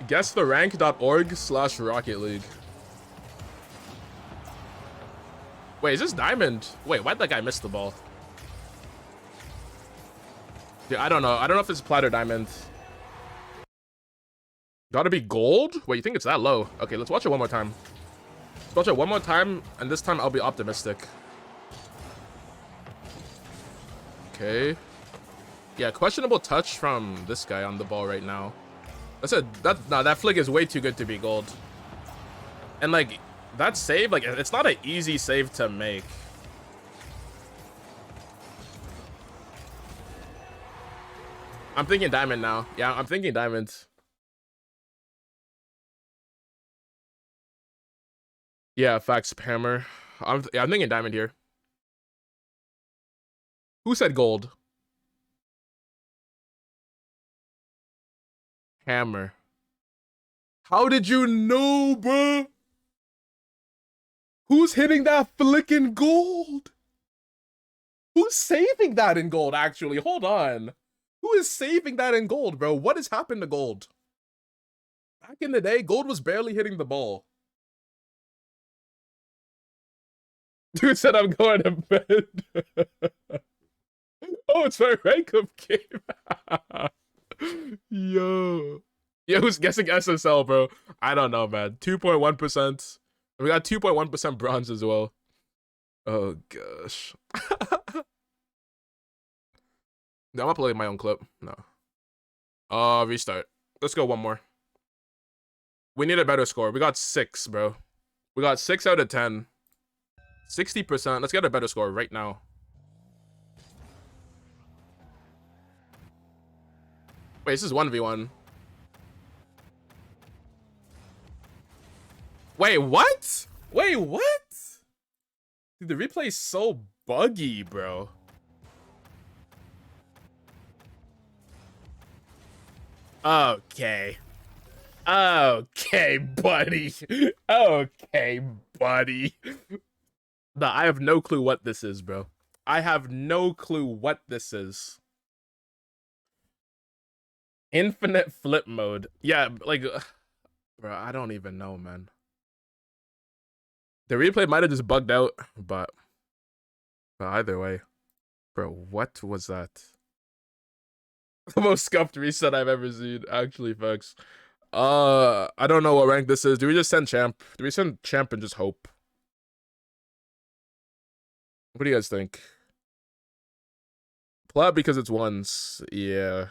Guesstherank.org/Rocket League. Wait, is this diamond? Wait, why'd that guy miss the ball? Dude, I don't know. I don't know if it's plat or diamond. Gotta be gold? Wait, you think it's that low? Okay, let's watch it one more time. Let's watch it one more time, and this time I'll be optimistic. Okay. Yeah, questionable touch from this guy on the ball right now. That flick is way too good to be gold. And like, that save, like, it's not an easy save to make. I'm thinking diamond now. Yeah, I'm thinking diamond. Yeah, facts, hammer. I'm thinking diamond here. Who said gold? Hammer. How did you know, bro? Who's hitting that flicking gold? Who's saving that in gold, actually? Hold on. Who is saving that in gold, bro? What has happened to gold? Back in the day, gold was barely hitting the ball. Dude said I'm going to bed. Oh, it's my rank up game. Yo. Yeah, who's guessing SSL, bro? I don't know, man. 2.1%. We got 2.1% bronze as well. Oh, gosh. No, I'm uploading my own clip. No. Restart. Let's go one more. We need a better score. We got 6, bro. We got 6 out of 10. 60%. Let's get a better score right now. Wait, this is 1v1. Wait, what? Wait, what? Dude, the replay is so buggy, bro. Okay. Okay, buddy. Okay, buddy. No, I have no clue what this is, bro. I have no clue what this is. Infinite flip mode. Yeah, like, bro, I don't even know, man. The replay might have just bugged out, but either way. Bro, what was that? The most scuffed reset I've ever seen, actually, folks. I don't know what rank this is. Do we just send champ? Do we send champ and just hope? What do you guys think? Plat because it's ones. Yeah.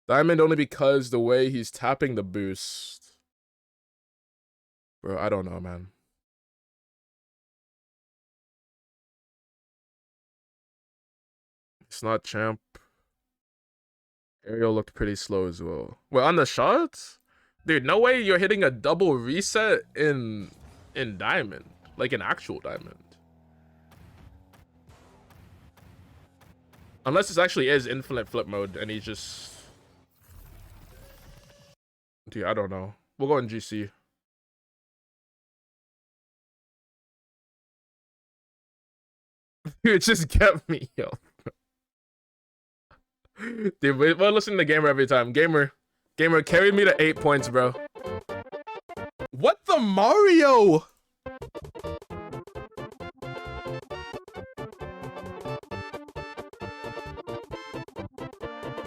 Diamond only because the way he's tapping the boost. Bro, I don't know, man. It's not champ. Ariel looked pretty slow as well. Well, on the shots? Dude, no way you're hitting a double reset in diamond. Like an actual diamond. Unless this actually is infinite flip mode and he's just... Dude, I don't know. We'll go in GC. Dude, just get me, yo. Dude, we're listening to Gamer every time. Gamer carried me to 8 points, bro. What the Mario?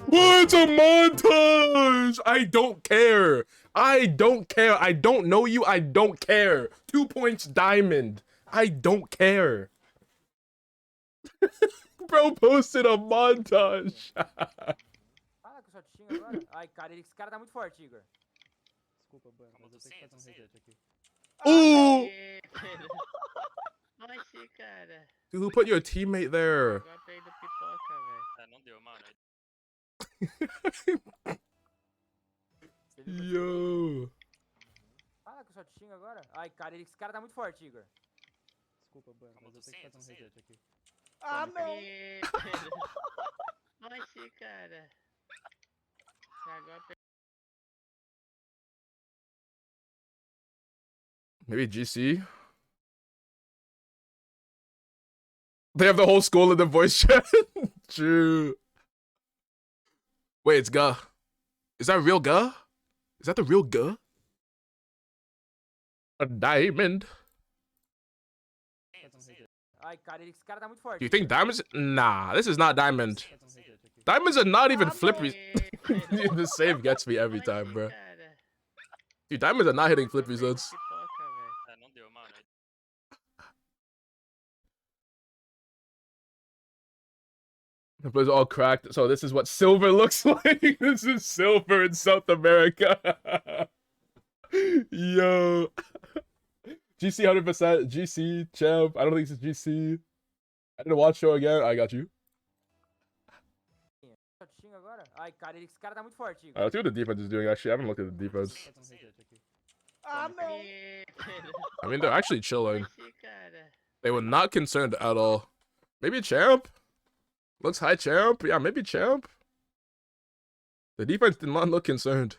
What's a montage? I don't care. I don't care. I don't know you. I don't care. 2 points diamond. I don't care. Bro posted a montage. Fala que eu só te xingo agora. Ai, cara, esse cara tá muito forte, Igor. Desculpa, Ban, mas eu tenho que fazer um reset aqui. Ooh! Oxi, cara. Dude, who put your teammate there? Golpe do pipoca, velho. Não deu, mano. Yo. Fala que eu só te xingo agora. Ai, cara, esse cara tá muito forte, Igor. Desculpa, Ban, mas eu tenho que fazer um reset aqui. Ah, não! Oxi, cara. Maybe GC? They have the whole school in the voice chat? True. Wait, it's Guh. Is that real Guh? Is that the real Guh? A diamond. Ai, cara, esse cara tá muito forte. Do you think diamonds? Nah, this is not diamond. Diamonds are not even flippery. The save gets me every time, bro. Dude, diamonds are not hitting flippy zones. Pipoca, velho. Não deu, mano. The place all cracked. So this is what silver looks like. This is silver in South America. Yo. GC 100%. GC, champ. I don't think it's GC. I didn't watch show again. I got you. Shotzinho agora. Ai, cara, esse cara tá muito forte, Igor. Let's see what the defense is doing, actually. I haven't looked at the defense. Ah, não. I mean, they're actually chilling. Oxi, cara. They were not concerned at all. Maybe champ? Looks high champ? Yeah, maybe champ. The defense did not look concerned.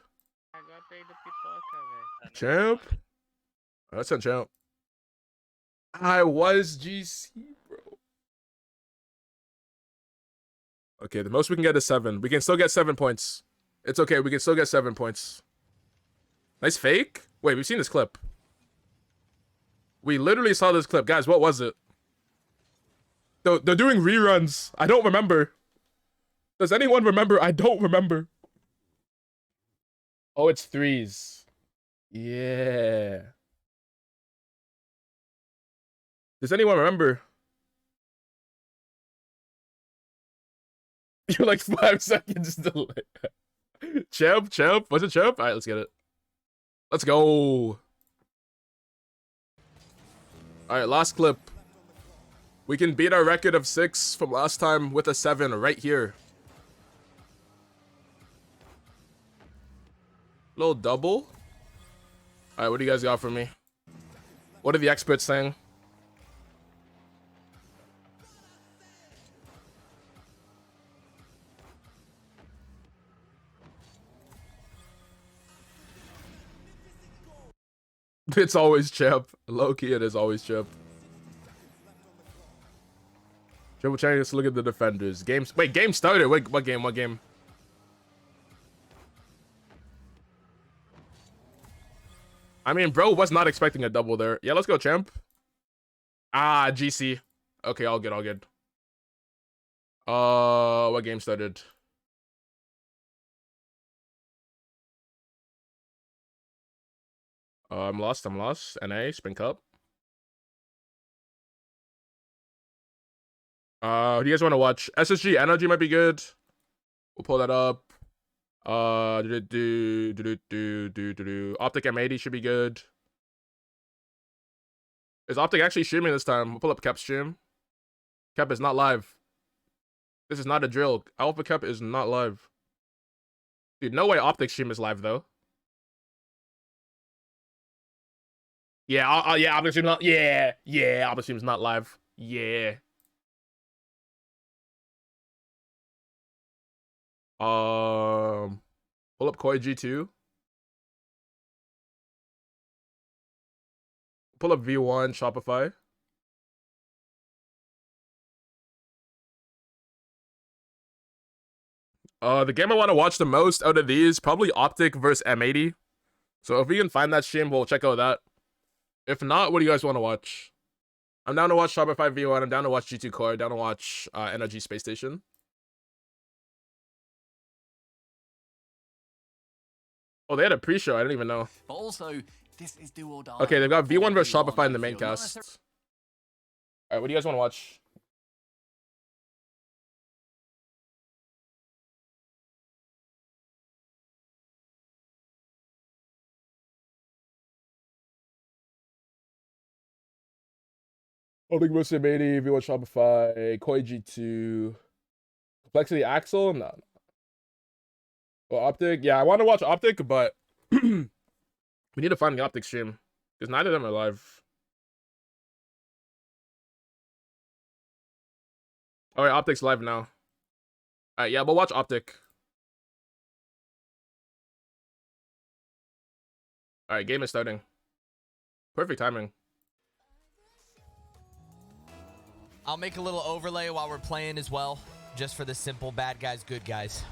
Agora pra ir do pipoca, velho. Champ? That's a champ. I was GC, bro. Okay, the most we can get is 7. We can still get 7 points. It's okay, we can still get 7 points. Nice fake? Wait, we've seen this clip. We literally saw this clip. Guys, what was it? They're doing reruns. I don't remember. Does anyone remember? I don't remember. Oh, it's 3s. Yeah. Does anyone remember? You're like 5 seconds delay. Champ, champ. Was it champ? Alright, let's get it. Let's go. Alright, last clip. We can beat our record of 6 from last time with a 7 right here. Little double. Alright, what do you guys got for me? What are the experts saying? It's always champ. Low-key, it is always champ. Triple check, let's look at the defenders. Games. Wait, game started. Wait, what game? What game? I mean, bro was not expecting a double there. Yeah, let's go, champ. Ah, GC. Okay, all good, all good. What game started? I'm lost. NA, Spring Cup. Who do you guys want to watch? SSG Energy might be good. We'll pull that up. Optic M80 should be good. Is Optic actually streaming this time? We'll pull up Kep's stream. Kep is not live. This is not a drill. Alpha Kep is not live. Dude, no way Optic stream is live though. Yeah, yeah, Optic stream's not. Yeah, Optic stream's not live. Yeah. Pull up Koi G2. Pull up V1 Shopify. The game I want to watch the most out of these, probably Optic versus M80. So if we can find that stream, we'll check out that. If not, what do you guys want to watch? I'm down to watch Shopify V1. I'm down to watch G2 Core. Down to watch Energy Space Station. Oh, they had a pre-show. I didn't even know. But also, this is do or die. Okay, they've got V1 versus Shopify in the main cast. Alright, what do you guys want to watch? Optic versus M80, V1 Shopify, Koi G2, Complexity Axel? No. Well, Optic, yeah, I want to watch Optic, but we need to find the Optic stream because neither of them are live. All right, Optic's live now. All right, yeah, we'll watch Optic. All right, game is starting. Perfect timing. I'll make a little overlay while we're playing as well, just for the simple bad guys, good guys.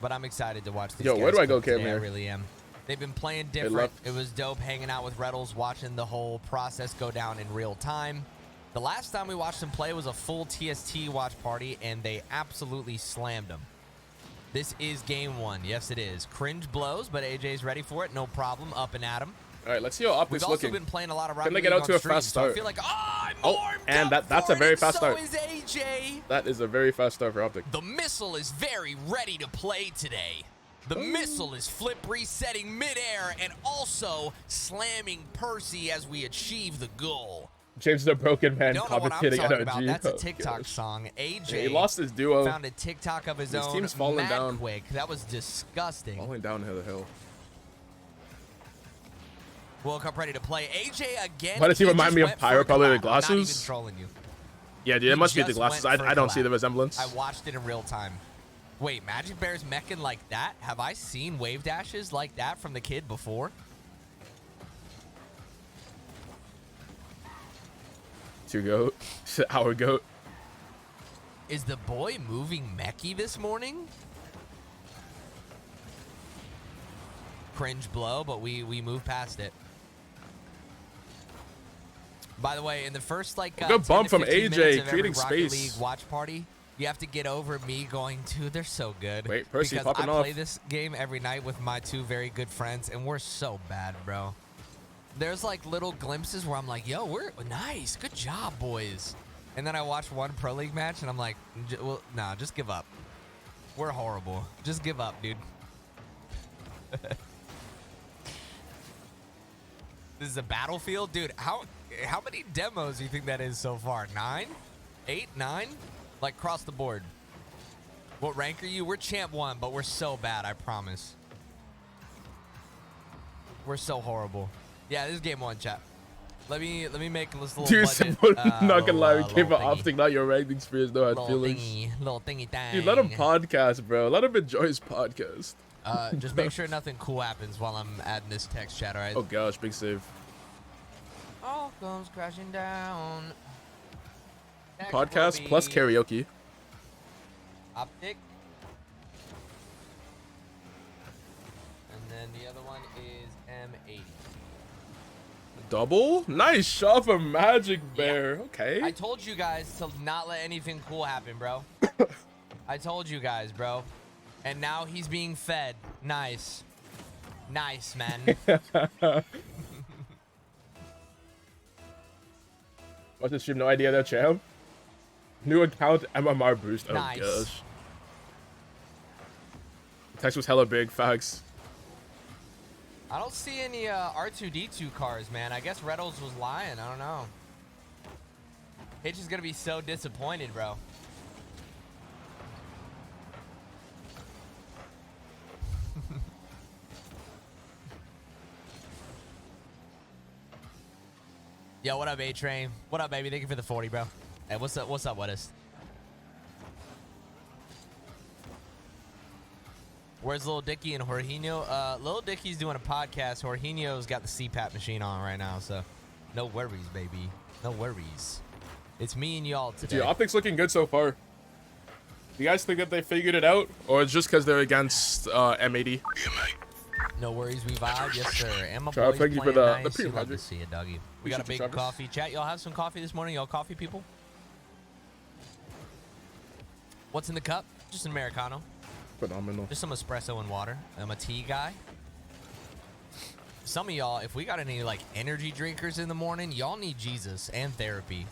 But I'm excited to watch these guys. Yo, where do I go, today. Cam, here? I really am. They've been playing different. It was dope hanging out with Reddles, watching the whole process go down in real time. The last time we watched them play was a full TST watch party, and they absolutely slammed them. This is game one. Yes, it is. Cringe blows, but AJ's ready for it. No problem. Up and at him. All right, let's see how Optic's We've also looking. been playing a lot of Rocket Can they League get out on to a stream, fast so I start? feel like, I'm Oh, warmed and up that's for a very it, fast so start. is AJ. That is a very fast start for Optic. The missile is very ready to play today. The missile is flip resetting midair and also slamming Percy as we achieve the goal. James the Broken Man You don't know what I'm commentating talking about. NRG. That's a Oh, TikTok gosh. song. AJ Yeah, he lost his duo. found a TikTok of his His own. team's falling mad down. quick. That was disgusting. Falling downhill the hill. Woke up ready to play. AJ again. Why does he remind just me of went Pyro? for a Probably the collab. I'm not even glasses? trolling you. Yeah, dude, it He must be the just glasses. went for a I don't see collab. the resemblance. I watched it in real time. Wait, Magic Bear's mecking like that? Have I seen wave dashes like that from the kid before? Two goat. Our goat. Is the boy moving mechy this morning? Cringe blow, but we move past it. By the way, in the first like Good 10 bump to from 15 AJ, minutes of every creating Rocket space. League watch party, you have to get over me going, dude, they're so good. Wait, Percy because popping I play off. this game every night with my two very good friends, and we're so bad, bro. There's like little glimpses where I'm like, yo, we're nice, good job, boys. And then I watch one Pro League match, and I'm like, well, nah, just give up. We're horrible. Just give up, dude. This is a battlefield, dude. How many demos do you think that is so far? 9, 8, 9, like across the board. What rank are you? We're champ 1, but we're so bad. I promise. We're so horrible. Yeah, this is game 1, chat. Let me make this little Dude, budget. not gonna lie, we little came out thingy. Optic, not your rank experience, no hard feelings. Little thingy thing. Dude, let him podcast, bro. Let him enjoy his podcast. Just make sure nothing cool happens while I'm adding this text chat, alright? Oh gosh, big save. All comes crashing down. Text Podcast will plus be karaoke. Optic. And then the other one is M80. Double? Nice shot from Magic Bear. Okay. I told you guys to not let anything cool happen, bro. I told you guys, bro. And now he's being fed. Nice. Nice, man. Watch the stream, no idea they're champ. New account, MMR boost. Oh Nice. gosh. Text was hella big, facts. I don't see any R2D2 cars, man. I guess Reynolds was lying. I don't know. Hitch is gonna be so disappointed, bro. Yo, what up, A-Train? What up, baby? Thank you for the 40, bro. Hey, what's up? What's up, Wettest? Where's Lil Dicky and Jorginho? Lil Dicky's doing a podcast. Jorginho's got the CPAP machine on right now, so no worries, baby. No worries. It's me and y'all today. Dude, Optic's looking good so far. You guys think that they figured it out? Or it's just because they're against M80? No worries, we vibe. Yes, sir. And my Sure, boys thank you for playing the nice. You love to pre-project. see it, doggy. We got a Appreciate you, big Travis. coffee. Chat, y'all have some coffee this morning? Y'all coffee people? What's in the cup? Just an Americano. Phenomenal. Just some espresso and water. I'm a tea guy. Some of y'all, if we got any like energy drinkers in the morning, y'all need Jesus and therapy.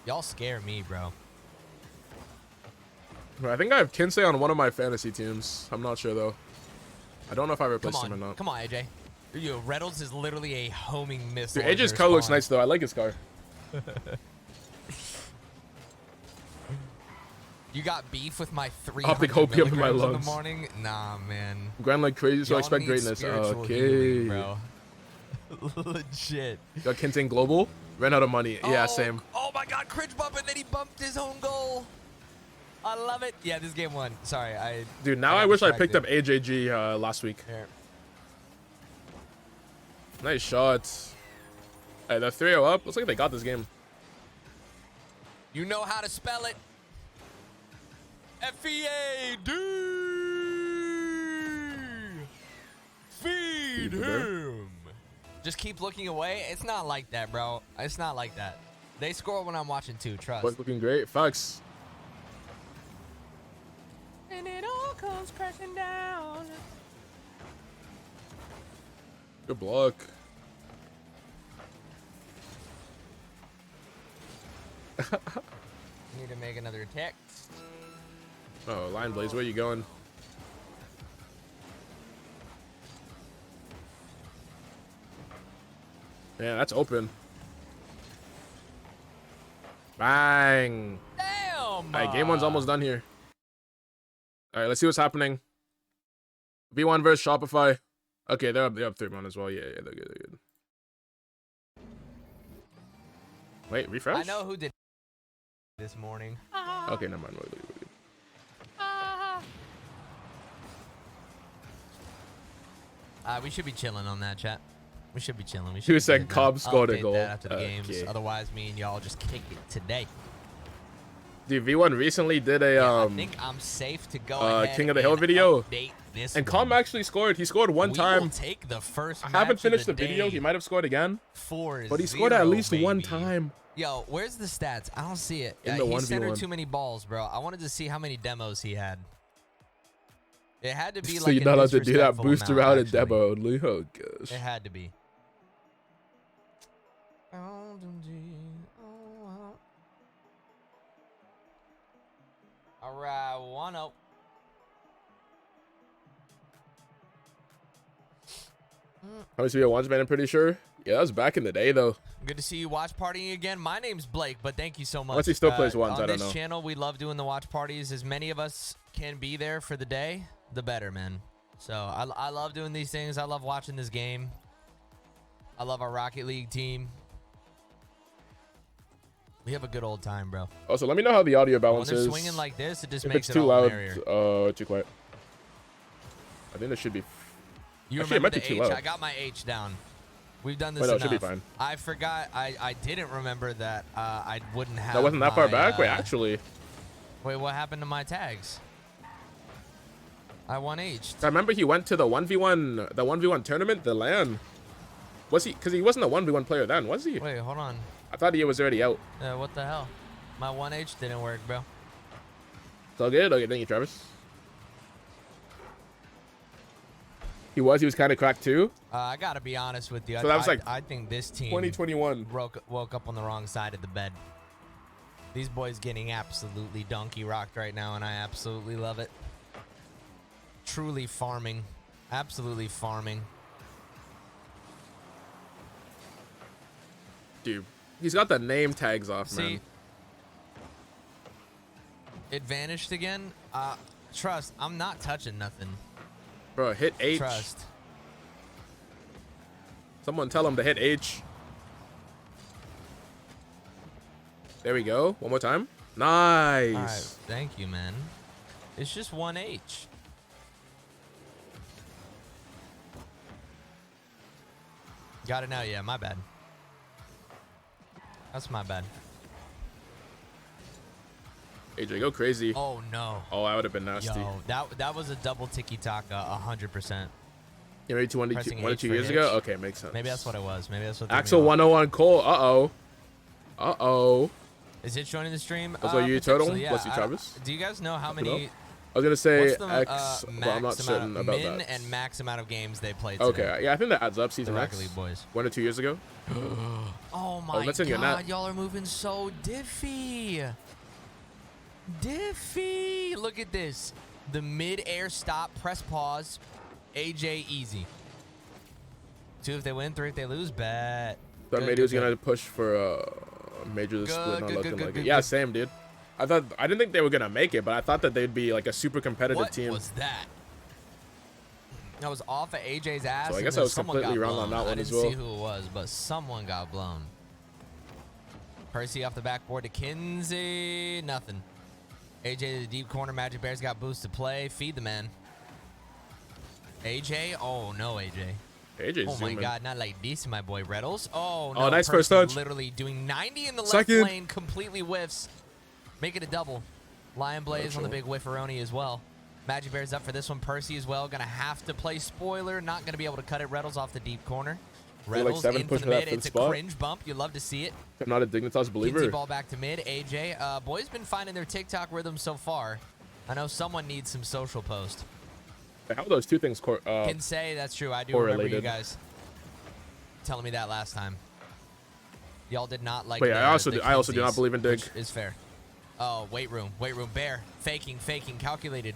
Y'all scare me, bro. I think I have Kinsey on one of my fantasy teams. I'm not sure though. I don't know if I Come replaced him or on, not. come on, AJ. Yo, Reynolds is literally a homing missile. Dude, in AJ's their car looks spawn. nice though. I like his car. You got beef with my 300 Optic opium in my milligrams in lungs. the morning? Nah, man. Grind like crazy, so I Y'all expect need greatness. spiritual Okay. healing, bro. Legit. Got Kinsey Global. Ran out of money. Yeah, same. Oh my God, cringe bump, and then he bumped his own goal. I love it. Yeah, this game won. Sorry, Dude, now got I wish I picked up distracted. AJG last week. Here. Nice shots. Hey, they're 3-0 up. Looks like they got this game. You know how to spell it. F-E-A-D. Feed Feed her. him. Just keep looking away. It's not like that, bro. It's not like that. They score when I'm watching too, trust. Boys looking great. Facts. comes crashing down. Good block. Need to make another text. Oh, Line Blaze, where you going? Yeah, that's open. Bang. Damn. All right, game one's almost done here. All right, let's see what's happening. V1 versus Shopify. Okay, they're up 3-1 as well. Yeah, they're good. They're good. Wait, refresh? I know who did this morning. Okay, never mind. We're good. We should be chilling on that, chat. We should be chilling. We should He be was saying good now. Cobb scored a Update goal. that after the games. Okay. Otherwise, me and y'all just kick it today. Dude, V1 recently did a I think I'm safe to go ahead King of the Hill and video. update this And one. Calm actually scored. He scored one We time. will take the first I haven't match finished of the video. day. He might have scored again. 4-0, But he scored at least one baby. time. Yo, where's the stats? I don't see it. In the He centered 1v1. too many balls, bro. I wanted to see how many demos he had. It had to be So like you're a not allowed to do that disrespectful boost amount, around a actually. demo only. Oh gosh. It had to be. All right, 1-0. How much we once, man? I'm pretty sure. Yeah, that was back in the day though. Good to see you watch partying again. My name's Blake, but thank you so much. Unless he still plays ones, on I don't this know. channel, we love doing the watch parties. As many of us can be there for the day, the better, man. So I love doing these things. I love watching this game. I love our Rocket League team. We have a good old time, bro. Also, let me know how the audio When balance they're is. swinging like this, it just If makes it's it too all loud, merrier. too quiet. I think it should be. You Actually, it remember might be the too H? loud. I got my H down. We've done this Wait, no, it enough. should be fine. I forgot. I didn't remember that I wouldn't have. That wasn't that far my, back. Wait, actually, Wait, what happened to my tags? I 1H'd. I remember he went to the 1v1 tournament, the LAN. Was he? Because he wasn't a 1v1 player then, was he? Wait, hold on. I thought he was already out. What the hell? My 1H didn't work, bro. It's all good. Okay, thank you, Travis. He was kind of cracked too. I gotta be honest with you. So that was like I think this team 2021. woke up on the wrong side of the bed. These boys getting absolutely donkey rocked right now, and I absolutely love it. Truly farming. Absolutely farming. Dude, he's got the name tags off, See, man. it vanished again. Trust, I'm not touching nothing. Bro, hit H. Trust. Someone tell him to hit H. There we go. One more time. Nice. All right, thank you, man. It's just 1H. Got it now? Yeah, my bad. That's my bad. AJ, go crazy. Oh no. Oh, that would have been nasty. Yo, that was a double tiki-taka, 100%. Yeah, maybe 1 Pressing or H 2 for years H. ago? Okay, makes sense. Maybe that's what it was. Maybe that's what threw me Axel off. 101 Cole. Uh-oh. Uh-oh. Is it joining the stream? Also, you total? potentially, yeah. Plus you, Travis? Do you guys know how Look it many? up. I was going to say What's the X. max Well, I'm not certain amount, about min that. and max amount of games they played today? Okay, yeah, I think that adds up. The Season Rocket X. League boys. 1 or 2 years ago. Oh my that's in your god, net. y'all are moving so diffy. Diffy. Look at this. The mid-air stop, press pause. AJ easy. 2 if they win, 3 if they lose. Bet. Thought Good, maybe he was good, going to push for major Good, split. Not good, looking good, like good, it. Yeah, good. same, dude. I didn't think they were going to make it, but I thought that they'd be like a super competitive What team. was that? That was off of AJ's ass. So I and guess then I was someone completely got wrong on blown. that one I as didn't well. see who it was, but someone got blown. Percy off the backboard to Kinsey. Nothing. AJ to the deep corner. Magic Bears got boost to play. Feed the man. AJ? Oh, no, AJ. AJ's Oh, my zooming. God. Not like this, my boy Reddles. Oh, no. Oh, nice Percy first touch. Literally doing 90 in the left Second. lane. Completely whiffs. Make it a double. Lion Blaze on the big whifferoni as well. Magic Bears up for this one. Percy as well. Gonna have to play spoiler. Not gonna be able to cut it. Reddles off the deep corner. Feel like Reddles 7 in for the pushing that mid. fifth It's a spot. cringe bump. You love to see it. I'm not a Dignitas Kinsey believer. ball back to mid. AJ. Boys been finding their TikTok rhythm so far. I know someone needs some social post. How are those two things Can say that's true. I do remember you correlated? guys telling me that last time. Y'all did not like. Wait, I also the do not Kinseys, believe in dig. which is fair. Oh, weight room, bear, faking, calculated.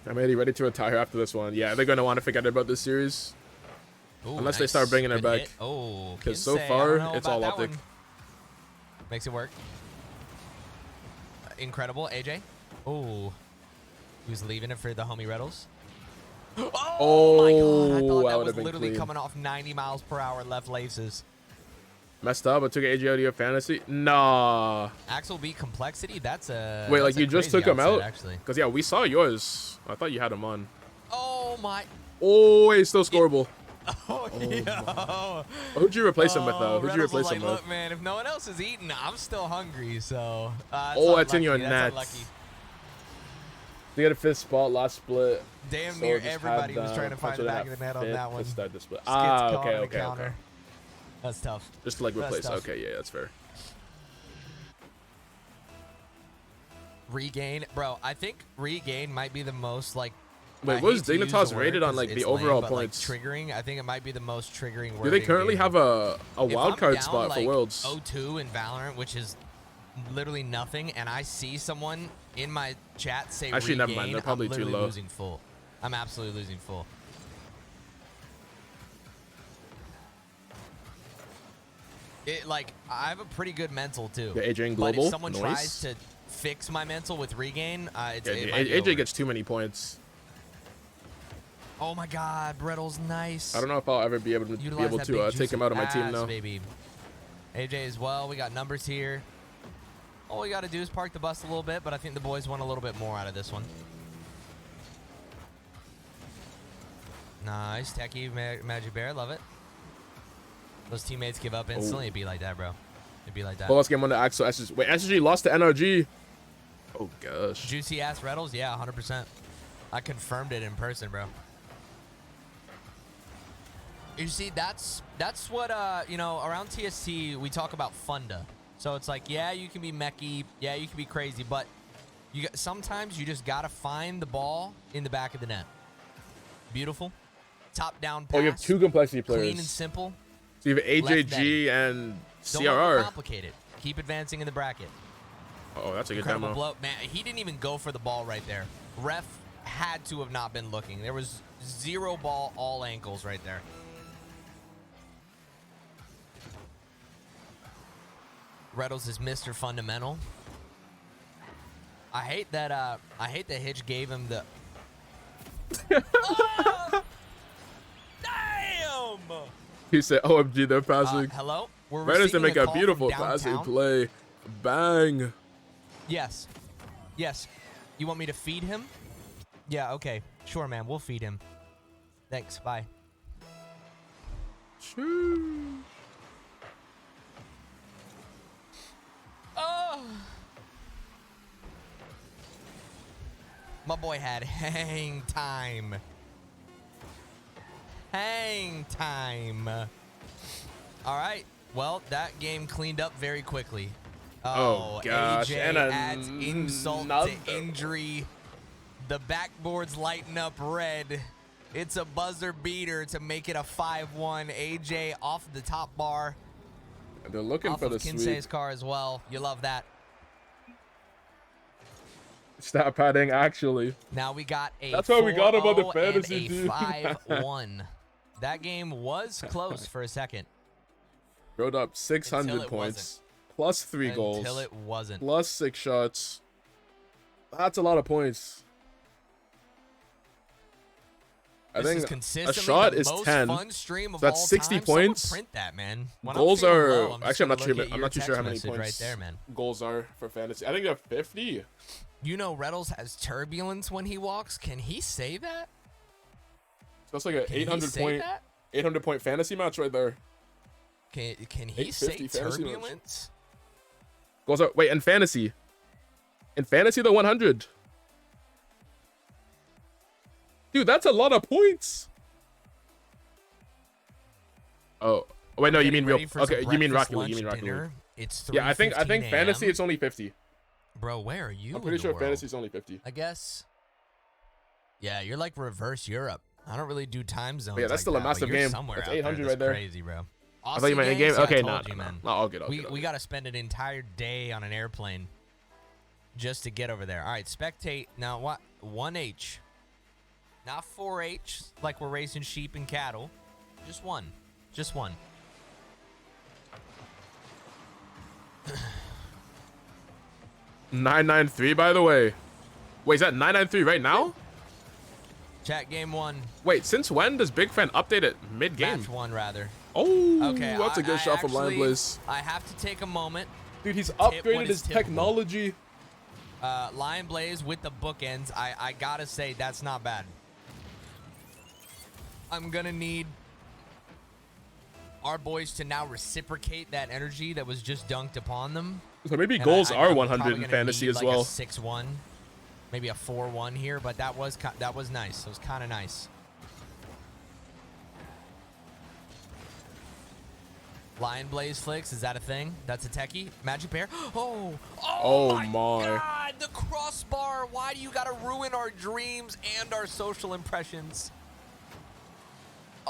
I'm ready to retire after this one. Yeah, they're gonna want to forget about this series. Ooh, Unless they start bringing it Good back. hit. Oh, Because so Kinsey, I far, don't know it's about all that optic. one. Makes it work. Incredible, AJ. Oh, he was leaving it for the homie Reddles. Oh my god! I thought that that would've was been literally clean. coming off 90 miles per hour left laces. Messed up. I took AJ out of your fantasy. Nah. Axel beat complexity. That's a Wait, that's like a you just crazy took him outset, out? actually. Because yeah, we saw yours. I thought you had him on. Oh my! Oh, he's still scoreable. Oh, yo! Who'd you replace him with though? Who'd you Reynolds was replace him like, with? Look, man, if no one else is eating, I'm still hungry. So. Oh, that's in your unlucky, net. that's unlucky. They got a fifth spot, last split. Damn So near just everybody had, was trying to find the Punch back it of the net at on fifth that one. to start the split. Skits caught on Okay. the counter. That's tough. Just to like That's replace. tough. Okay, yeah, that's fair. Regain, bro. I think regain might be the most like. Wait, I what was hate to use Dignitas the word rated on 'cause like the it's overall lame, but, points? Like, triggering. I think it might be the most triggering word. Do they currently have a If wild I'm card down, spot for like, Worlds? 0-2 in Valorant, which is literally nothing, and I see someone in my chat say Actually, regain, never mind, they're probably I'm too literally low. losing full. I'm absolutely losing full. Like I have a pretty good mental too. Yeah, AJ in But global. if someone Nice. tries to fix my mental with regain, it Yeah, might be AJ over. gets too many points. Oh my God, Brittle's nice. I don't know if I'll ever be able to Utilize that big take him juicy out of my team pass, now. baby. AJ as well. We got numbers here. All we got to do is park the bus a little bit, but I think the boys want a little bit more out of this one. Nice. Techie, Magic Bear. Love it. Those teammates give up instantly. It'd be like that, bro. It'd be like that. Well, let's game on the Axel. Wait, SSG lost to NRG. Oh, gosh. Juicy ass Reddles? Yeah, 100%. I confirmed it in person, bro. You see, that's what, around TST, we talk about funda. So it's like, yeah, you can be mechy. Yeah, you can be crazy. But sometimes you just got to find the ball in the back of the net. Beautiful. Top down pass. Oh, you have two complexity players. Clean and simple. So you have Left AJG and Don't CRR. complicate it. Keep advancing in the bracket. Oh, that's a good Incredible demo. blow. Man, he didn't even go for the ball right there. Ref had to have not been looking. There was zero ball, all ankles right there. Reddles is Mr. Fundamental. I hate that Hitch gave him the Oh! Damn! He said, OMG, they're passing. Hello? We're Raiders to receiving make a a call beautiful from passing downtown. play. Bang. Yes. Yes. You want me to feed him? Yeah, okay. Sure, man. We'll feed him. Thanks. Bye. Choo. Oh! My boy had hang time. Hang time. All right. Well, that game cleaned up very quickly. Oh, gosh. AJ And adds insult another to injury. The backboard's lighting up red. It's a buzzer beater to make it a 5-1. AJ off the top bar. They're looking Off for of the Kinsey's sweep. car as well. You love that. Stat padding, actually. Now we got a That's why we got him on the 4-0 fantasy and team. a 5-1. That game was close for a second. Rode up Until 600 it points. Plus 3 goals. Until it wasn't. Plus 6 shots. That's a lot of points. I This think is a consistently shot the is most 10. fun stream of So that's all 60 time. Someone points. print that, man. When I'm Goals feeling are low, I'm just actually gonna I'm look not too at sure your how many text points message right there, man. goals are for fantasy. I think they're 50. You know Reddles has turbulence when he walks. Can he say that? So that's like an Can he 800 say point that? 800 point fantasy match right there. Can he say 850 fantasy match. turbulence? Goals are wait, in fantasy. In fantasy they're 100. Dude, that's a lot of points. Oh, wait, no, you mean real? Ready for Okay, some you mean breakfast, Rocket League. You lunch, mean Rocket League. dinner. It's 3:15 Yeah, I think fantasy a.m. it's only 50. Bro, where are you? I'm pretty in the sure world? fantasy's only 50. I guess. Yeah, you're like reverse Europe. I don't really do time zones. But yeah, that's like still a that, but massive you're game. somewhere That's out there 800 that's right there. Crazy, bro. I thought you meant in Aussie game. games? Yeah, Okay, I no, told you, man. no, I'll get it. We got to spend an entire day on an airplane just to get over there. All right, spectate. Now, what? 1H. Not 4H, like we're racing sheep and cattle. Just one. Just one. 993, by the way. Wait, is that 993 right now? Chat game 1. Wait, since when does Big Fan update it mid-game? Match 1, rather. Oh, Okay, that's a good shot from Lion actually- Blaze. I have to take a moment. Dude, he's tip what upgraded is his typical. technology. Lion Blaze with the bookends. I gotta say, that's not bad. I'm gonna need our boys to now reciprocate that energy that was just dunked upon them. So maybe And goals are I'm 100 probably in gonna fantasy need as like well. A 6-1, maybe a 4-1 here, but that was nice. It was kind of nice. Lion Blaze flicks, is that a thing? That's a techie. Magic Bear. Oh my God! The crossbar. Why do you gotta ruin our dreams and our social impressions?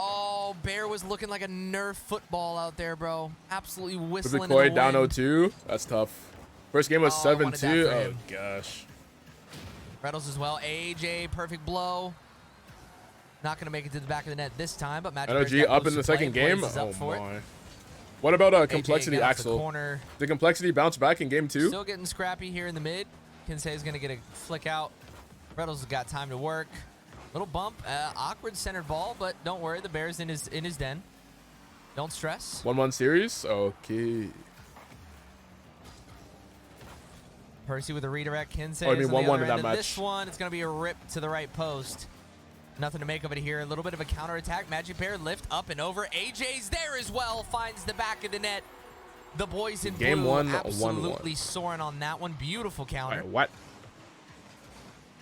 Oh, Bear was looking like a Nerf football out there, bro. Absolutely whistling in the Koi down wind. 0-2. That's tough. First game was Oh, I wanted that 7-2. for Oh, him. gosh. Reynolds as well. AJ, perfect blow. Not going to make it to the back of the net this time, but Magic Bear's NOG got up moves in the to play. second game. Blaze is up Oh, for it. my. What about AJ Complexity again off the Axel? corner. Did Complexity bounce back in game 2? Still getting scrappy here in the mid. Kinsey is going to get a flick out. Reynolds has got time to work. Little bump. Awkward centered ball, but don't worry. The Bear's in his den. Don't stress. 1-1 series? Okay. Percy with a redirect. Kinsey Oh, I mean, is on the 1-1 other in end that of match. this one. It's going to be a rip to the right post. Nothing to make of it here. A little bit of a counterattack. Magic Bear lift up and over. AJ's there as well. Finds the back of the net. The boys in Game blue 1, absolutely 1-1. soaring on that one. Beautiful All counter. right, what?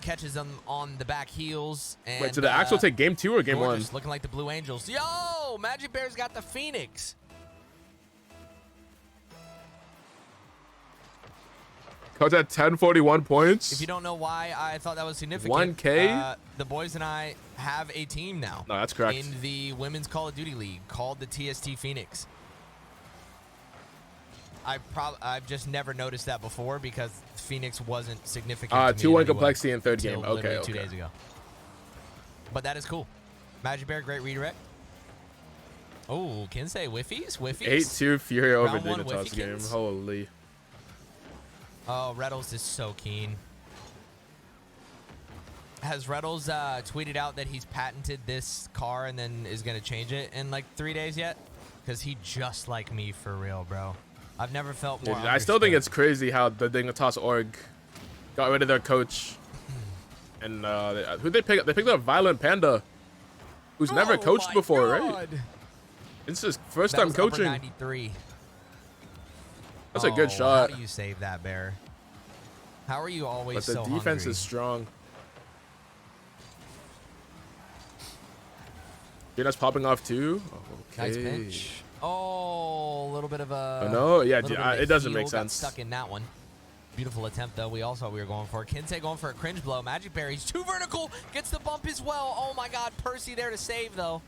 Catches them on the back heels. And, Wait, so the Axel take game 2 or game 1? Gorgeous, looking like the Blue Angels. Yo, Magic Bear's got the Phoenix. Coach at 1041 points. If you don't know why I thought that was significant, 1K? The boys and I have a team now. No, that's correct. In the Women's Call of Duty League called the TST Phoenix. I've just never noticed that before because Phoenix wasn't significant. to me in 2-1 any way complexity in third until game. Okay, literally okay. 2 days ago. But that is cool. Magic Bear, great redirect. Oh, Kinsey, whiffies? 8-2 Fury over Round one, Dignitas game. Whiffykins. Holy. Oh, Reynolds is so keen. Has Reynolds tweeted out that he's patented this car and then is going to change it in like 3 days yet? Because he just like me for real, bro. I've never felt more Dude, I still think understood. it's crazy how the Dignitas org got rid of their coach. And who they pick up? They picked up Violent Panda, who's never Oh coached my before, right? God. It's his first That time was upper coaching. 93. That's a good Oh, shot. How do you save that, Bear? How are you always But the so defense hungry? is strong. That's popping off too. Okay. Nice pinch. Oh, a little bit of a. Oh, no? Yeah, little bit of it a doesn't heel make got sense. Stuck in that one. Beautiful attempt though. We all saw we were going for. Kinsey going for a cringe blow. Magic Bear, he's too vertical. Gets the bump as well. Oh my God, Percy there to save though.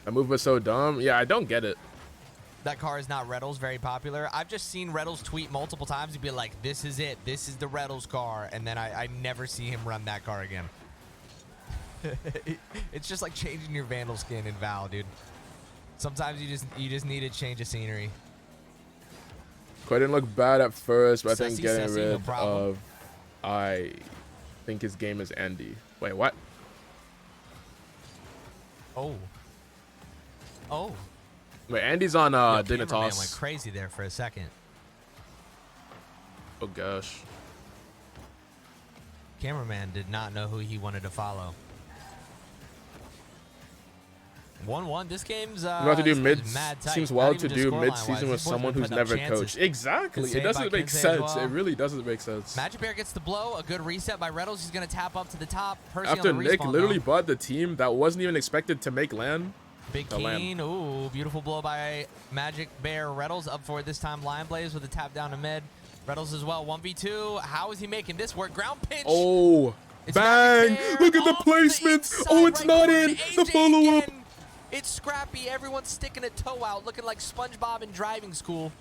That move was so dumb. Yeah, I don't get it. That car is not Reddles, very popular. I've just seen Reddles tweet multiple times and be like, this is it. This is the Reddles car. And then I never see him run that car again. It's just like changing your Vandal skin in Val, dude. Sometimes you just need a change of scenery. Quite didn't look bad at first, but I think Sussy, getting sussy, no rid problem. of I think his game is Andy. Wait, what? Oh. Oh. Wait, Andy's on Yo, cameraman went Dignitas. crazy there for a second. Oh gosh. Cameraman did not know who he wanted to follow. 1-1. This game's You have to do this mid. game's mad tight. Seems Not wild even to just do scoreline mid-season wise. with These boys someone been who's putting up never chances. coached. Exactly. Insane It doesn't by make Kinsey as sense. well. It really doesn't make sense. Magic Bear gets the blow. A good reset by Reynolds. He's going to tap up to the top. Percy After on the Nick respawn, literally though. bought the team that wasn't even expected to make land. Big the land. Keen. Ooh, beautiful blow by Magic Bear. Reynolds up for it this time. Lion Blaze with a tap down to mid. Reynolds as well, 1v2. How is he making this work? Ground pinch. Oh, It's back bang. there Look at the off placements. inside Oh, it's right not corner. in. The AJ follow-up. again. It's scrappy. Everyone's sticking a toe out, looking like SpongeBob in driving school.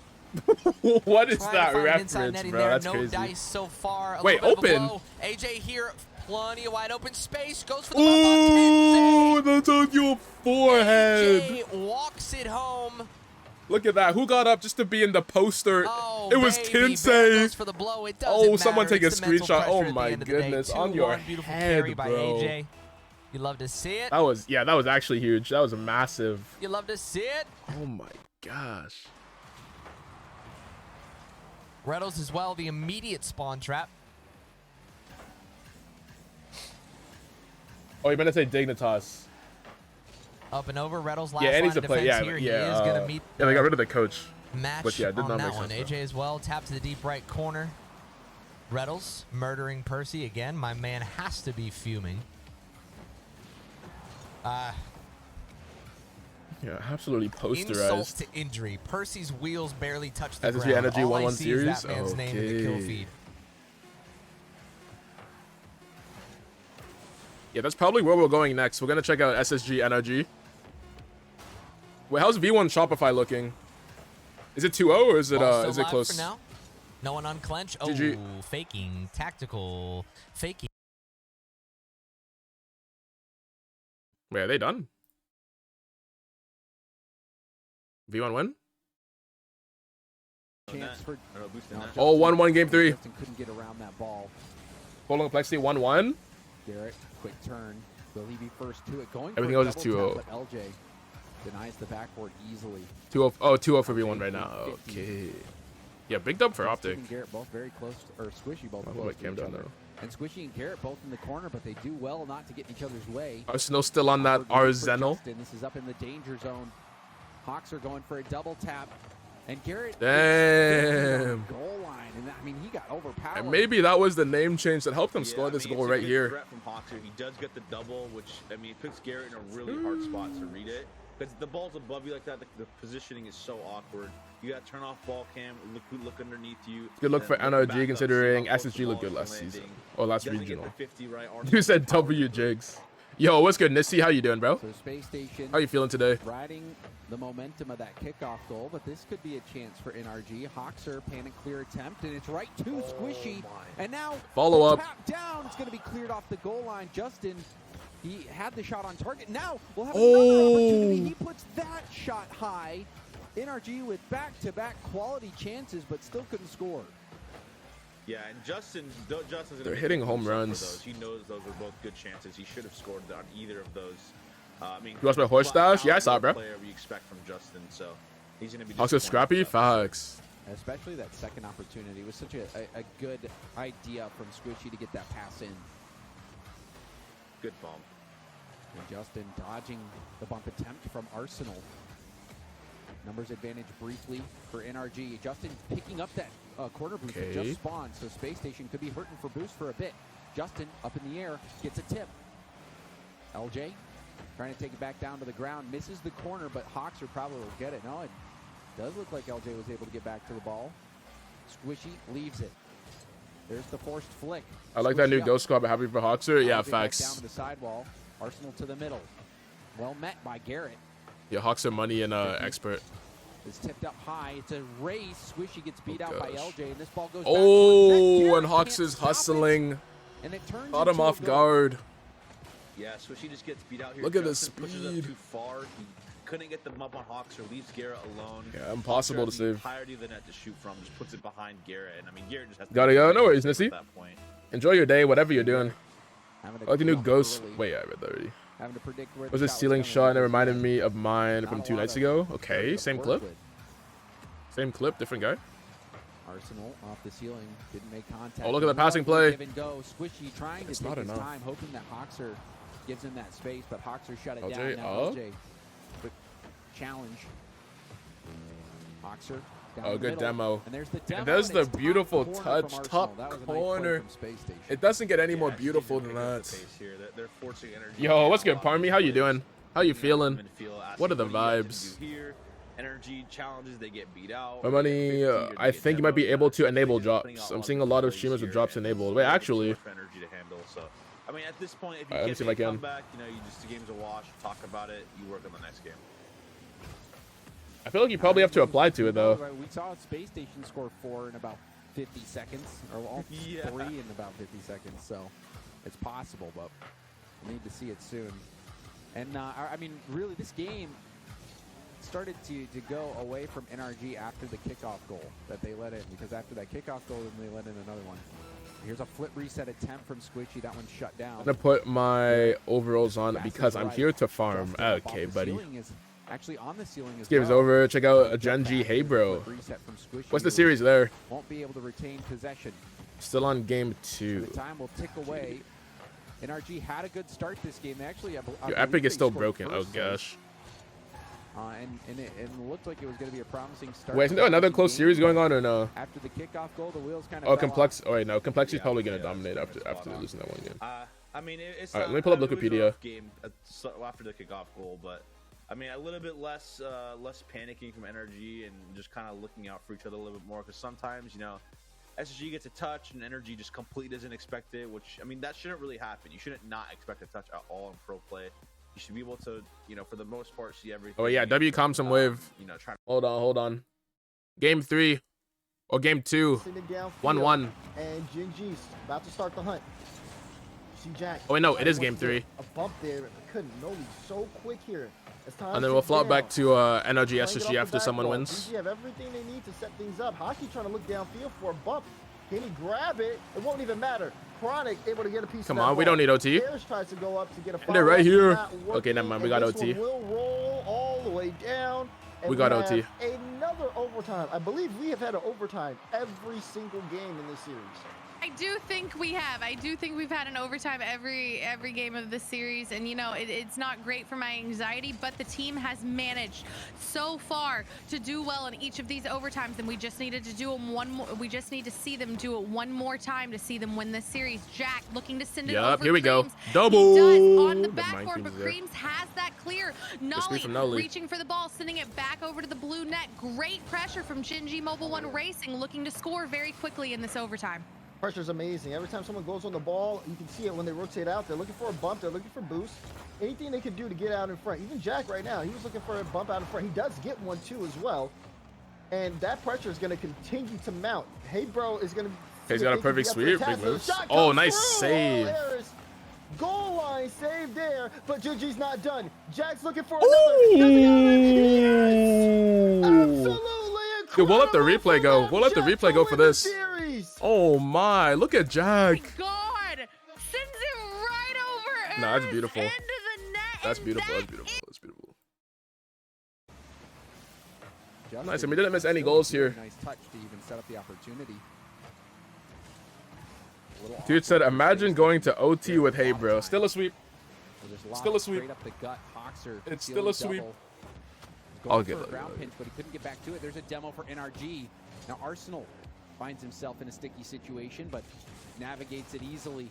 What is Trying that to find an inside reference, netting bro? there. That's No crazy. dice so far. A Wait, little bit of a open? blow. AJ here, plenty of wide open space. Goes for the bump on Kinsey. Oh, that's on your forehead. AJ walks it home. Look at that. Who got up just to be in the poster? Oh, It was baby, Bear Kinsey. goes for the blow. It doesn't Oh, matter. someone take a It's the mental screenshot. pressure Oh at the my end of the day. goodness, on your 2-1, beautiful head, carry by bro. AJ. You love to see it. That was actually huge. That was massive. You love to see it. Oh my gosh. Reynolds as well, the immediate spawn trap. Oh, you meant to say Dignitas. Up and over. Reynolds last Yeah, and line he's of a player. defense Yeah, here. yeah. He is going to meet Yeah, they got rid of the coach. match But yeah, it did on not that make one. sense, AJ as well. Tap to the deep right corner. Reynolds murdering Percy again. My man has to be fuming. Yeah, absolutely Insult posterized. to injury. Percy's wheels barely touch the SSG ground. Energy All I 1-1 see is that series? man's name in the kill Okay. feed. Yeah, that's probably where we're going next. We're gonna check out SSG Energy. Wait, how's V1 Shopify looking? Is it 2-0 or is it Ball still is it live close? For now. No one unclench. Oh, GG. faking. Tactical. Faking. Wait, are they done? V1 win? Chance for Oh, 1-1 game 3. Justin couldn't get around that ball. Full complexity 1-1. Garrett, quick turn. Will he be first to it? Going Everything for a else is double 2-0. tap, but LJ denies the backboard easily. 2-0. Oh, 2-0 for V1 right now. Okay. Yeah, big dub for Justin Optic. and Garrett both very close, or Squishy both I'll close put my to cam each down other. now. And Squishy and Garrett both in the corner, but they do well not to get in each other's way. Arsenal still on that Awkward move for Arsenal. Justin. This is up in the danger zone. Hawks are going for a double tap. And Garrett is Damn. goal line. And I mean, he got overpowered. And maybe that was the name change that helped him score I this mean, goal it's a right good here. threat from Hawkser. He does get the double, which, I mean, it puts Garrett in a really hard spot to read it. Because the ball's above you like that, the positioning is so awkward. You got to turn off ball cam, look underneath you. Good look for and look back NRG up, considering see how close the SSG looked ball good is last landing. season. Or last Doesn't get regional. the 50 right. You said W, Jigs. Yo, what's good, Nissy? How you doing, bro? So Space Station How you feeling today? riding the momentum of that kickoff goal, but this could be a chance for NRG. Hawkser panic clear attempt, and it's right to Squishy. And now Follow the up. tap down. It's going to be cleared off the goal line. Justin, he had the shot on target. Now we'll have another opportunity. He puts that shot high. NRG with back-to-back quality chances, but still couldn't score. Yeah, and Justin's gonna They're make hitting a home crucial for runs. those. He knows those were both good chances. He should have scored on either of those. I mean, You watched my horse stash? Yeah, I saw it, bro. Player we expect from Justin, so he's gonna be. Hawks are scrappy? Facts. Especially that second opportunity. It was such a good idea from Squishy to get that pass in. Good bump. And Justin dodging the bump attempt from Arsenal. Numbers advantage briefly for NRG. Justin picking up that corner boost that Okay. just spawned, so Space Station could be hurting for boost for a bit. Justin up in the air, gets a tip. LJ trying to take it back down to the ground, misses the corner, but Hawkser probably will get it. No, it does look like LJ was able to get back to the ball. Squishy leaves it. There's the forced flick. I like that Squishy new up. Ghost Squad, but happy for Hawkser. Yeah, Bouncing back down facts. to the sidewall. Arsenal to the middle. Well met by Garrett. Yeah, Hawkser money and expert. It's tipped up high. It's a race. Squishy gets beat Oh, out by gosh. LJ, and this ball goes Oh, and back. Hawks is hustling. And it turns Caught him into a off goal. guard. Yeah, so she just gets beat out here. Look at the Justin pushes up speed. too far. He couldn't get the bump on Hawks or leaves Garrett alone. Yeah, impossible to Hawks has save. The entirety of the net to shoot from, just puts it behind Garrett, and I mean Garrett just has to Gotta go. No worries, at Nissy. that point. Enjoy your day, whatever you're doing. Having to I like the new jump Ghost. early, Wait, I read that already. having to predict where the Was this shot ceiling coming. shot and it There's reminded me of mine not from a 2 lot nights of ago? area Okay, to same work clip. with. Same clip, different guy. Arsenal off the ceiling, didn't make contact. Oh, look at the Lovely passing play. Give and go. Squishy trying It's to not take his enough. time, hoping that Hawkser gives him that space, but Hawkser shut it LJ down. Now up. LJ, quick challenge. Hawkser down Oh, the good middle. demo. And there's the demo. And there's and the it's top beautiful corner from touch, Arsenal. top That was a nice play corner. from Space Station. It doesn't get any more Yeah, she's beautiful gonna than pick up that. the pace here. They're forcing energy Yo, down what's a good, lot of Parmy? these How you players. doing? How you feeling? Midfield, asking, What are the "What do you guys vibes?" gonna do here?" Energy NRG challenges, they get beat out. My money, I think you might be able to enable drops. I'm seeing a lot of streamers with drops enabled. Wait, actually. For NRG to handle, so I mean, at this point, if you Alright, let me can't see if I make a can. comeback, you know, you just the game's a wash. Talk about it. You work on the next game. I feel like you probably have to apply to it though. We saw Space Station score 4 in about 50 seconds, or well, Yeah. 3 in about 50 seconds. So it's possible, but we need to see it soon. And I mean, really, this game started to go away from NRG after the kickoff goal that they let in, because after that kickoff goal, then they let in another one. Here's a flip reset attempt from Squishy. That one shut down. I'm gonna put my overalls on because I'm here to farm. Justin up Okay, off the buddy. ceiling is actually on the ceiling as This game's well. over. Check out a Genji. Hey, bro. Flip reset from Squishy, What's the who series there? won't be able to retain possession. Still on game The 2. time will tick away. NRG had a good start this game. They actually, I Your believe Epic they is still scored broken. Oh first place. gosh. And it looked like it was going to be a promising start. Wait, isn't there another close series going on or no? After the kickoff goal, the wheels kind of Oh, Complex. Oh wait, no. Complexity's Yeah, probably gonna yeah, dominate that's after spot on. losing that one game. I mean, it's Alright, not, let me pull up I mean, it was a Wikipedia. rough game after the kickoff goal, but I mean, a little bit less panicking from NRG and just kind of looking out for each other a little bit more, because sometimes, you know, SSG gets a touch and NRG just completely doesn't expect it, which, I mean, that shouldn't really happen. You shouldn't not expect a touch at all in pro play. You should be able to, you know, for the most part, see everything. Oh yeah, W comms some wave. You know, trying Hold on. Game 3 or game 2. Sending down 1-1. and Jinji's about to start the hunt. See Jack. Oh wait, no, it is wants game to get 3. A bump there, but couldn't. No, he's so quick here. As time And then we'll ticks flop down, back to NRG trying to get SSG off the after back someone wall. wins. GG have everything they need to set things up. Hockey trying to look downfield for a bump. Can he grab it? It won't even matter. Chronic able to get a piece Come of that on, we ball. don't need OT. Bears tries to go up to get a And they're right follow-up. here. Not Okay, never working, mind, we and got this OT. one will roll all the way down. And We got have OT. Another overtime. I believe we have had an overtime every single game in this series. I do think we have. I do think we've had an overtime every game of this series, and you know it's not great for my anxiety, but the team has managed so far to do well in each of these overtimes, and we just needed to do them one more. We just need to see them do it one more time to see them win this series. Jack looking to send it over. Yup, here we go. Creams. Double. He does on the Never mind, backboard, Creams but is there. Creams has that clear. speed from Nolly Nolly. reaching for the ball, sending it back over to the blue net. Great pressure from Gingy Mobile One Racing, looking to score very quickly in this overtime. Pressure's amazing. Every time someone goes on the ball, you can see it when they rotate out. They're looking for a bump. They're looking for boost. Anything they can do to get out in front. Even Jack right now, he was looking for a bump out in front. He does get one too as well. And that pressure is going to continue to mount. Hey, bro is going to... He's got a perfect sweep. Big moves. Oh, nice save. Goal line save there, but Gingy's not done. Jack's looking for another. Yes! Absolutely incredible. Dude, we'll let the replay go. We'll let the Jack replay go to for win the this. series. Oh my, look at Jack. God, sends it right over. Nah, that's Earth's beautiful. End of the net, That's and beautiful. That's that beautiful. That's beautiful. Justin, Nice, and we didn't miss any goals here. Nice touch to even set up the opportunity. Dude said, imagine going to OT with Hey Bro. Still a sweep. Still a sweep. Straight up the gut. Hoxer It's stealing still a sweep. double. I'll Going get for a it. ground pinch, but he couldn't get back to it. There's a demo for NRG. Now Arsenal finds himself in a sticky situation, but navigates it easily.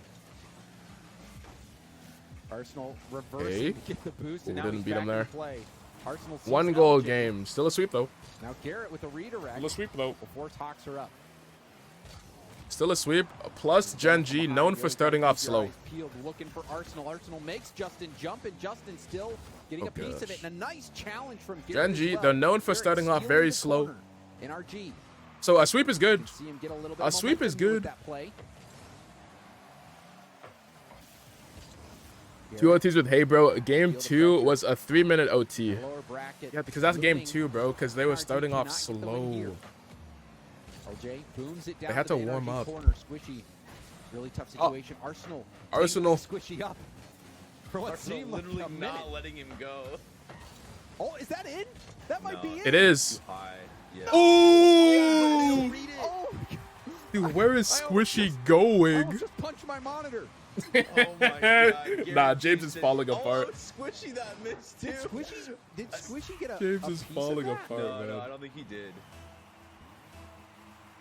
Arsenal reversing Hey. to get the boost, Ooh, and now didn't he's beat back him in there. play. Arsenal sees One goal LJ. game. Still a sweep though. Now Garrett with a redirect. Still a sweep though. Will force Hoxer up. Still a sweep. Plus Gen G, known for starting off slow. Peeled looking for Arsenal. Arsenal makes Justin jump, and Justin still getting a piece of it. And a nice challenge from Garrett Gen as G, well. they're known for Garrett starting off stealing very the slow. corner. NRG. So a sweep is good. See him get a little bit A of sweep is momentum with good. that play. 2 OTs with Hey Bro. Game 2 was a 3-minute OT. Lower bracket. Yeah, because that's game looming. 2, bro. Because they were NRG starting off cannot get the win here. slow. LJ booms it down had to to the warm NRG up. corner. Squishy. Really tough situation. Arsenal. taking Arsenal. Squishy up. For what Arsenal seemed like literally a minute. not letting him go. Oh, is that in? That might be No, in. It is. Too high. Yeah. Oh! Read it. Oh, Dude, where is I almost Squishy I going? almost just punched my monitor. Oh my God. Nah, Garrett James is Jason. falling Oh, apart. Squishy that missed too. Did Squishy get a James a is piece of falling that? apart. No, man. I don't think he did.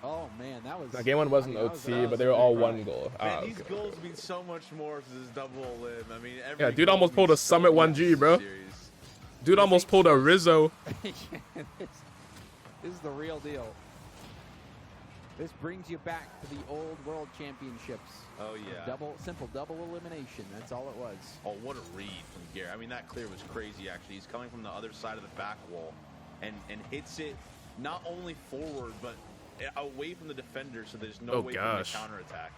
Oh man, that was. That game 1 wasn't I mean, that was- OT, that but was they were a all big 1 run. goal. Man, Ah, these okay. goals mean so much more to this double limb. I mean, every Yeah, dude goal almost pulled means a so Summit much 1G, in bro. this series. Dude almost pulled a Rizzo. Yeah, this is the real deal. This brings you back to the old World Championships. Oh yeah. Simple double elimination. That's all it was. Oh, what a read from Garrett. I mean, that clear was crazy, actually. He's coming from the other side of the back wall and hits it not only forward, but away from the defender, so there's no way for him to counterattack.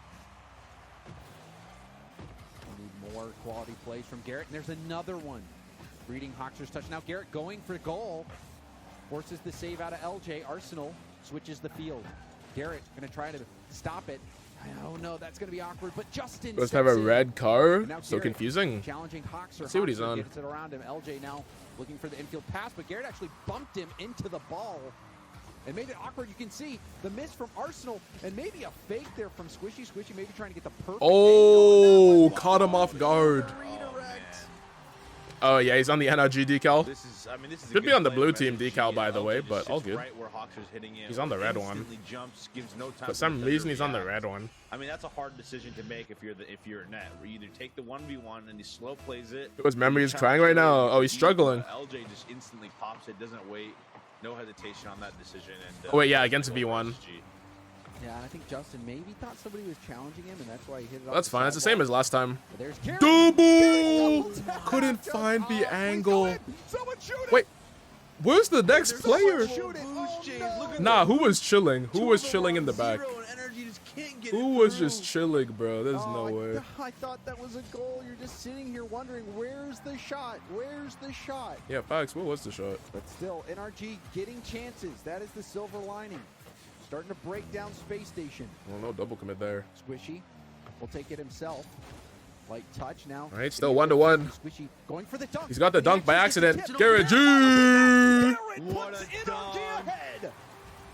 We need more quality plays from Garrett, and there's another one. Reading Hoxer's touch. Now Garrett going for goal. Forces the save out of LJ. Arsenal switches the field. Garrett going to try to stop it. Oh no, that's going to be awkward. But Justin Supposed to have a red car. So Garrett confusing. Challenging Hoxer. Let's see what he's on. Gets it around him. LJ now looking for the infield pass, but Garrett actually bumped him into the ball and made it awkward. You can see the miss from Arsenal and maybe a fake there from Squishy. Squishy maybe trying to get the perfect. Oh, caught him off guard. Oh yeah, he's on the NRG decal. This is, I mean, this is Should be on the blue team decal, by the way, but all good. Right where Hoxer's hitting him. He's on the red one. Jumps, gives no time For some reason, he's on the red one. I mean, that's a hard decision to make if you're net. Where you either take the 1v1 and he slow plays it. His memory is crying right now. Oh, he's struggling. LJ just instantly pops it, doesn't wait, no hesitation on that decision. And oh wait, yeah, against V1. Yeah, I think Justin maybe thought somebody was challenging him, and that's why he hit it off. That's fine. It's the same as last time. There's Garrett. Double! Couldn't find the angle. Wait, where's the next player? Nah, who was chilling? Who was chilling in the back? Who was just chilling, bro? There's no way. I thought that was a goal. You're just sitting here wondering, where's the shot? Where's the shot? Yeah, facts. What was the shot? But still, NRG getting chances. That is the silver lining. Starting to break down Space Station. Well, no double commit there. Squishy will take it himself. Light touch now. All right, still 1-1. Squishy going for the dunk. He's got the dunk by accident. Garrett G! What a dunk!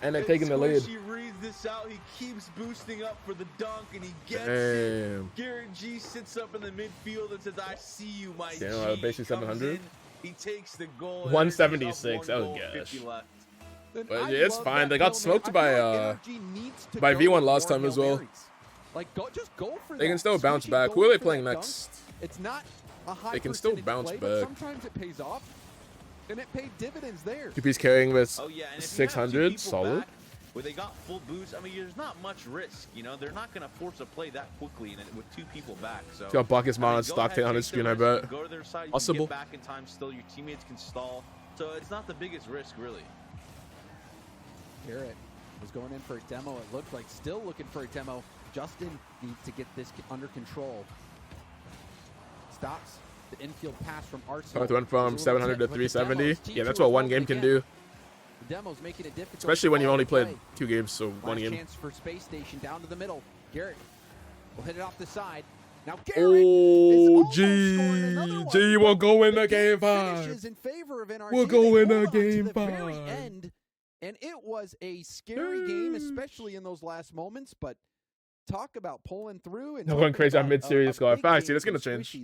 And they're taking the lead. Squishy reads this out. He keeps boosting up for the dunk, and he gets it. Garrett G sits up in the midfield and says, "I see you, my G." Basically 700. He takes the goal. 176. Oh gosh. But yeah, it's fine. They got smoked by V1 last time as well. Like, just go for they can still bounce back. Who are they playing next? It's not a high they can still bounce play, back. Sometimes it pays off, and it paid dividends there. QP's carrying with Oh yeah, and 600. Solid. Back, where they got full boost, I mean, there's not much risk. You know, they're not going to force a play that quickly with two people back. So got Bucket's Mon on stock 10 screen, I bet. Go to their side. You Possible. can get back in time still. Your teammates can stall. So it's not the biggest risk, really. Garrett was going in for a demo. It looked like still looking for a demo. Justin needs to get this under control. Stops the infield pass from Arsenal. Both went from 700 to 370. Yeah, that's what one game can do. The demo's making it difficult. Especially when you only played 2 games, so one game. Chance for Space Station down to the middle. Garrett will hit it off the side. Now Garrett oh, G will go in the game 5. We'll go in a game 5. And it was a scary game, especially in those last moments. But talk about pulling through and going crazy on mid-series score. Facts, that's gonna change.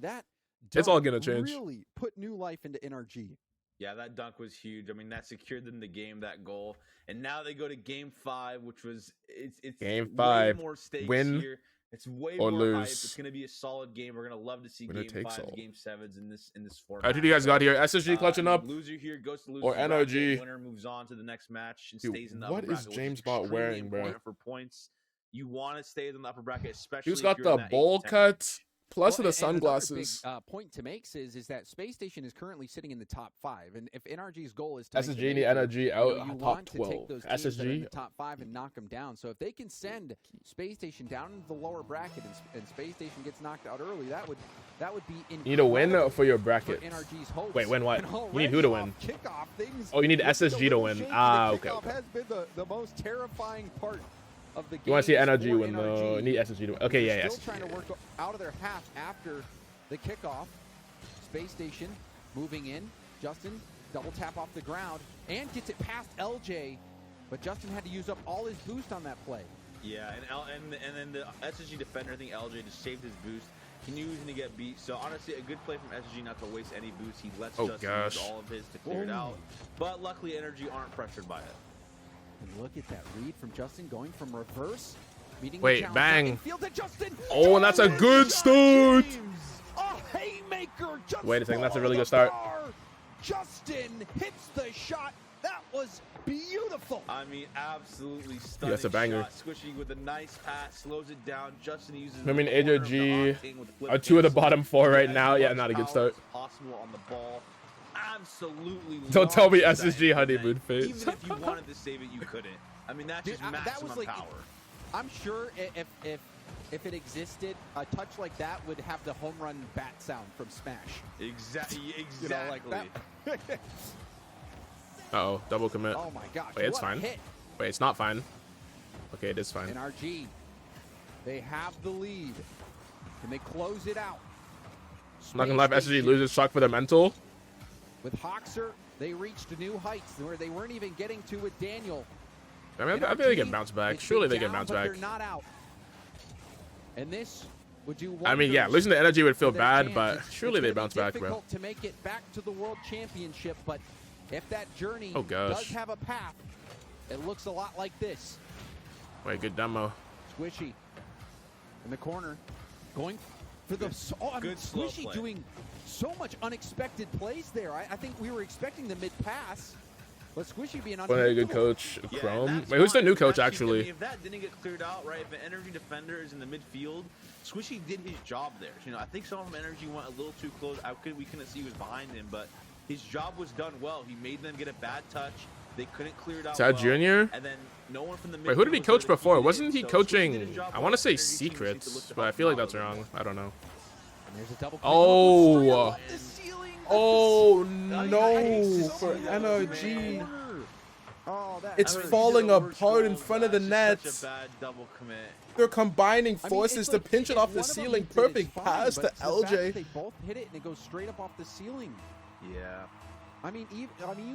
It's all gonna change. Really put new life into NRG. Yeah, that dunk was huge. I mean, that secured them the game, that goal. And now they go to game 5, which was it's game 5. Way more stakes Win here. It's way or more lose. hype. It's going to be a solid game. We're going to love to see game 5s, game 7s in this format. Alright, who do you guys got here? SSG clutching up? Loser here goes to lose or NRG? Winner moves on to the next match and Dude, stays in the what upper is bracket, James Bot wearing, bro? For points, you want to stay in the upper bracket, especially Who's if got you're in the that bowl 8 to 10 cut? Plus of the Well, sunglasses. Another big point to make is that Space Station is currently sitting in the top 5, and if NRG's goal is to make SSG the and major, NRG out you top want to 12. take those teams that are in SSG the top 5 and knock them down. So if they can send Space Station down into the lower bracket and Space Station gets knocked out early, that would be incredible. You need a win for your bracket. For NRG's hopes. Wait, win what? And You need who to win? Kickoff, things Oh, you need looked a SSG to little win. shaky. Ah, The okay. kickoff has been the most terrifying part of the game. You want to see NRG for win though? You need SSG to win. Okay, yeah, Still yeah. trying to work out of their half after the kickoff. Space Station moving in. Justin double tap off the ground and gets it past LJ, but Justin had to use up all his boost on that play. Yeah, and then the SSG defender, I think LJ just saved his boost. He knew he was going to get beat, so honestly, a good play from SSG not to waste any boost. He lets Justin use all of his to clear it out, but luckily NRG aren't pressured by it. And look at that read from Justin going from reverse. Wait, bang. Justin. Oh, and that's a good start. A haymaker. Wait a second, that's a really good start. Justin hits the shot. That was beautiful. I mean, absolutely stunning. That's a banger. Shot. Squishy with a nice pass, slows it down. Justin uses. I mean, the AJ corner of the G octane with the flip are two of the cancel. bottom 4 right As now. Yeah, much not a good power start. as possible on the ball. Absolutely. Don't tell me launched that SSG event. honeymoon phase. Even if you wanted to save it, you couldn't. I mean, that's Dude, just maximum that was like, power. I'm sure if it existed, a touch like that would have the home run bat sound from Smash. Exactly. You know, like that. Uh-oh, double commit. Oh my gosh. Wait, it's what a fine. hit. Wait, it's not fine. Okay, it is fine. NRG, they have the lead. Can they close it out? I'm not gonna lie, if SSG loses, shock for the mental. With Hoxer, they reached new heights where they weren't even getting to with Daniel. I mean, I think they can bounce back. It's Surely been they can down, bounce but back. They're not out. And this would do I mean, yeah, wonders losing to energy would feel for their bad, chance. but It's surely they gonna be bounce back, bro. difficult to make it back to the World Championship, but if that journey Oh, gosh. does have a path, it looks a lot like this. Wait, good demo. Squishy in the corner, going for the. I mean, good slow Squishy play. doing so much unexpected plays there. I think we were expecting the mid pass, but Squishy being What a good unpredictable. coach, Yeah, Chrome. and that's Wait, who's the fine. new coach, I mean, actually? if that didn't get cleared out, right? If an energy defender is in the midfield, Squishy did his job there. You know, I think someone from energy went a little too close. We couldn't see who was behind him, but his job was done well. He made them get a bad touch. They couldn't clear it out. Sad well, Junior? And then no one from the Wait, who did he midfield was there coach to before? keep it Wasn't in, he so Squishy did coaching? his job I well. want to say Energy teams need to look Secrets, to but I help feel like him out that's a little wrong. bit. I don't know. And there's a double. Oh. Straight up the ceiling. Oh, I no, hate for to see NRG. that. Oh, that It's hurts. falling These are the worst apart in goals. front of the That's nets. Such a bad double commit. They're combining I mean, forces it's to like, pinch it if off the one of them ceiling. hits it, Perfect it's fine, pass but to it's the fact that LJ. They both hit it and it goes straight up off the ceiling. Yeah. I mean, you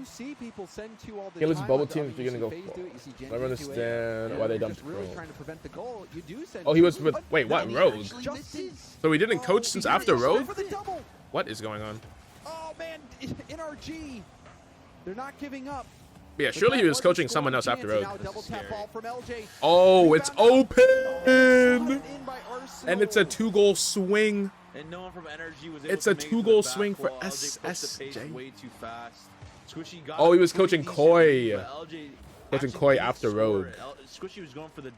see people send two all the Yeah, let's time. bubble I team mean, if you're you gonna see go FaZe for do it. it, you see I Gen don't Z do it. understand Yeah, why they they're dumped just really Chrome. trying to prevent the goal. You do send. Oh, he was two, with. but Wait, what? no, Rogue? Justin. So he didn't coach Oh, since he after did it Rogue? for the double. What is going on? Oh man, NRG. They're not giving up. Yeah, But surely that he was was a coaching scoring someone else after chance, and Rogue. now double tap ball from LJ. Oh, it's Rebound. open! Slotted in by Arsenal. And it's a 2-goal swing. And no one from energy was able It's to a make it to 2-goal the back swing for wall. LJ pushed the pace SSJ. way too fast. Squishy got Oh, he was pretty coaching decent Koi. lead, but LJ Coaching actually Koi didn't after score Rogue. it. Squishy was going for the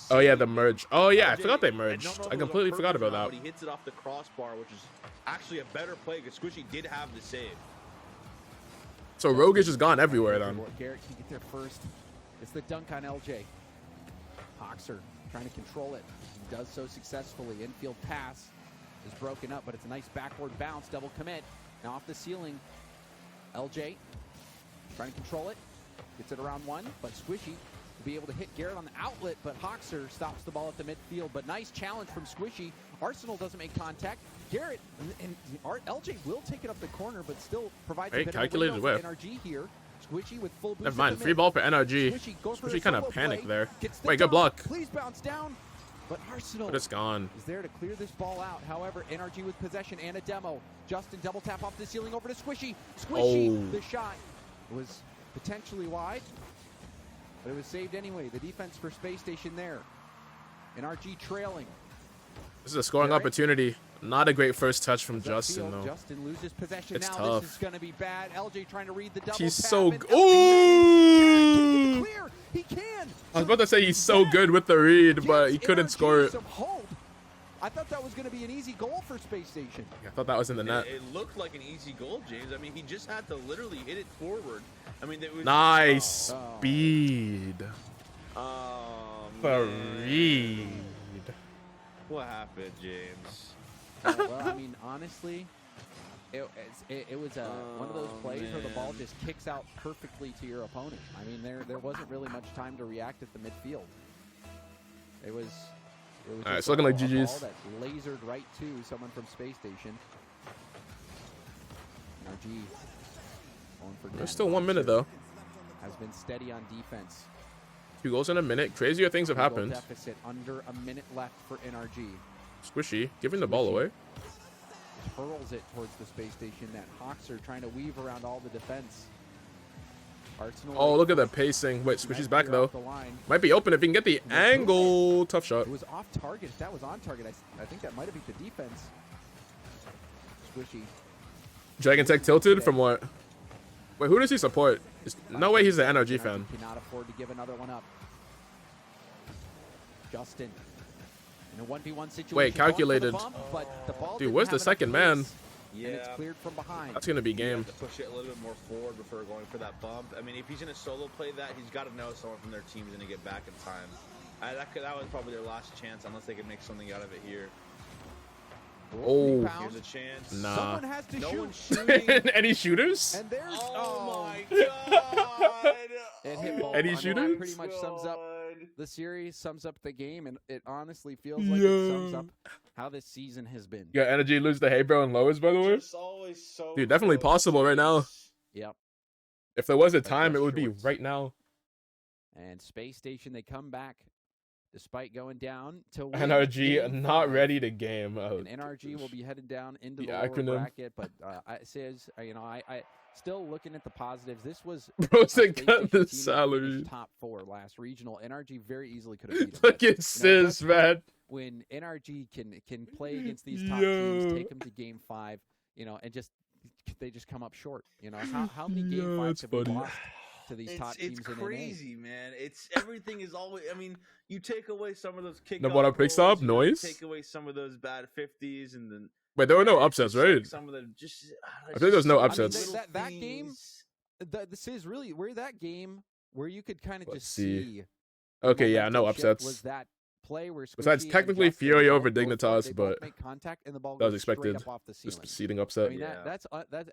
Oh yeah, save. the merge. Oh yeah, I LJ forgot they I don't know merged. if it I was on completely forgot purpose or about not, that. But he hits it off the crossbar, which is actually a better play because Squishy did have the save. So Rogue is just gone everywhere then. Garrett can get there first. It's the dunk on LJ. Hoxer trying to control it. He does so successfully. Infield pass is broken up, but it's a nice backward bounce. Double commit. Now off the ceiling. LJ trying to control it. Gets it around one, but Squishy will be able to hit Garrett on the outlet, but Hoxer stops the ball at the midfield. But nice challenge from Squishy. Arsenal doesn't make contact. Garrett and LJ will take it up the corner, but still provides Hey, a bit calculated of a window whip. for NRG here. Squishy with full boost. Never at mind, the free mid. ball for NRG. Squishy goes for Squishy the kind of solo panicked play. there. Gets the Wait, good dunk. block. Please bounce down. But Arsenal But it's gone. is there to clear this ball out. However, NRG with possession and a demo. Justin double tap off the ceiling over to Squishy. Squishy, Oh. the shot was potentially wide, but it was saved anyway. The defense for Space Station there. NRG trailing. This is a scoring Garrett. opportunity. Not a great first touch from That Justin field, though. Justin loses possession It's now. tough. This is going to be bad. LJ trying to read the double He's tap, so and good. LJ can he get the Ooh! clear? He can. I was about to say he's so good with the read, but he Gives couldn't NRG score it. some hope. I thought that was going to be an easy goal for Space Station. I thought that was in the net. It looked like an easy goal, James. I mean, he just had to literally hit it forward. I mean, it was Nice Oh. speed. man. Reed. What happened, James? Well, I mean, honestly, it was one of those plays where the ball man. just kicks out perfectly to your opponent. I mean, there wasn't really much time to react at the midfield. It was All right, just it's looking like a ball GG's. that lasered right to someone from Space Station. NRG going for There's net. still 1 minute though. Has been steady on defense. 2 goals in a minute. Crazier things have Goal happened. Deficit under a minute left for NRG. Squishy giving the ball away. Just hurls it towards the Space Station. That Hoxer trying to weave around all the defense. Arsenal. Oh, look at the pacing. Wait, Nice Squishy's back clear though. off the line. Might be open if he can get the angle. Tough shot. It was off target. If that was on target, I think that might have beat the defense. Squishy Dragon Tech tilted from what? Wait, who does he support? No way he's an NRG fan. Cannot afford to give another one up. Justin in a 1v1 situation. Wait, calculated. Bump, but the ball Dude, didn't where's the have enough second man? pace, and it's cleared from behind. That's gonna be You game. have to push it a little bit more forward before going for that bump. I mean, if he's gonna solo play that, he's got to know someone from their team's gonna get back in time. That was probably their last chance, unless they could make something out of it here. Oh. Here's a chance. Nah. Someone has to No shoot. one's shooting. Any shooters? And there's Oh my god! And hit ball. Any I mean, that shooters? pretty much sums up the series, sums up the game, and it honestly feels like it sums up how this season has been. Your energy lose to Hey Bro and Lowers, by the way. Just always so Dude, definitely close. possible right now. Yep. If there was a Like time, it those would be shorts. right now. And Space Station, they come back despite going down to win NRG game not 5. ready to game. Oh, And NRG will be headed down into The the lower acronym. bracket, but it says, I still looking at the positives. This was Bro a said Space cut Station the team that salary. finished top 4 last regional. NRG very easily could have beat them. Look but, at Sis, man. when NRG can play against these top teams, Yo. take them to game 5, and they just come up short. How many game Yo, 5s it's have we funny. lost to these top teams It's in crazy, man. It's everything is always. I mean, you take away some of those kickoff Number one picks up, goals, you noise. Take away some of those bad 50s, and then Wait, there were no it's upsets, just like right? some of the just. I think there's no I mean, upsets. that game, this is really where that game where you could kind of Let's just see. see. Okay, yeah, no momentum shift upsets. Was that play where Besides Squishy and technically Justin Fury both over go for it, Dignitas, they both but make contact and the ball that was goes straight expected. up off the ceiling. Just seating I upset. mean, Yeah. that's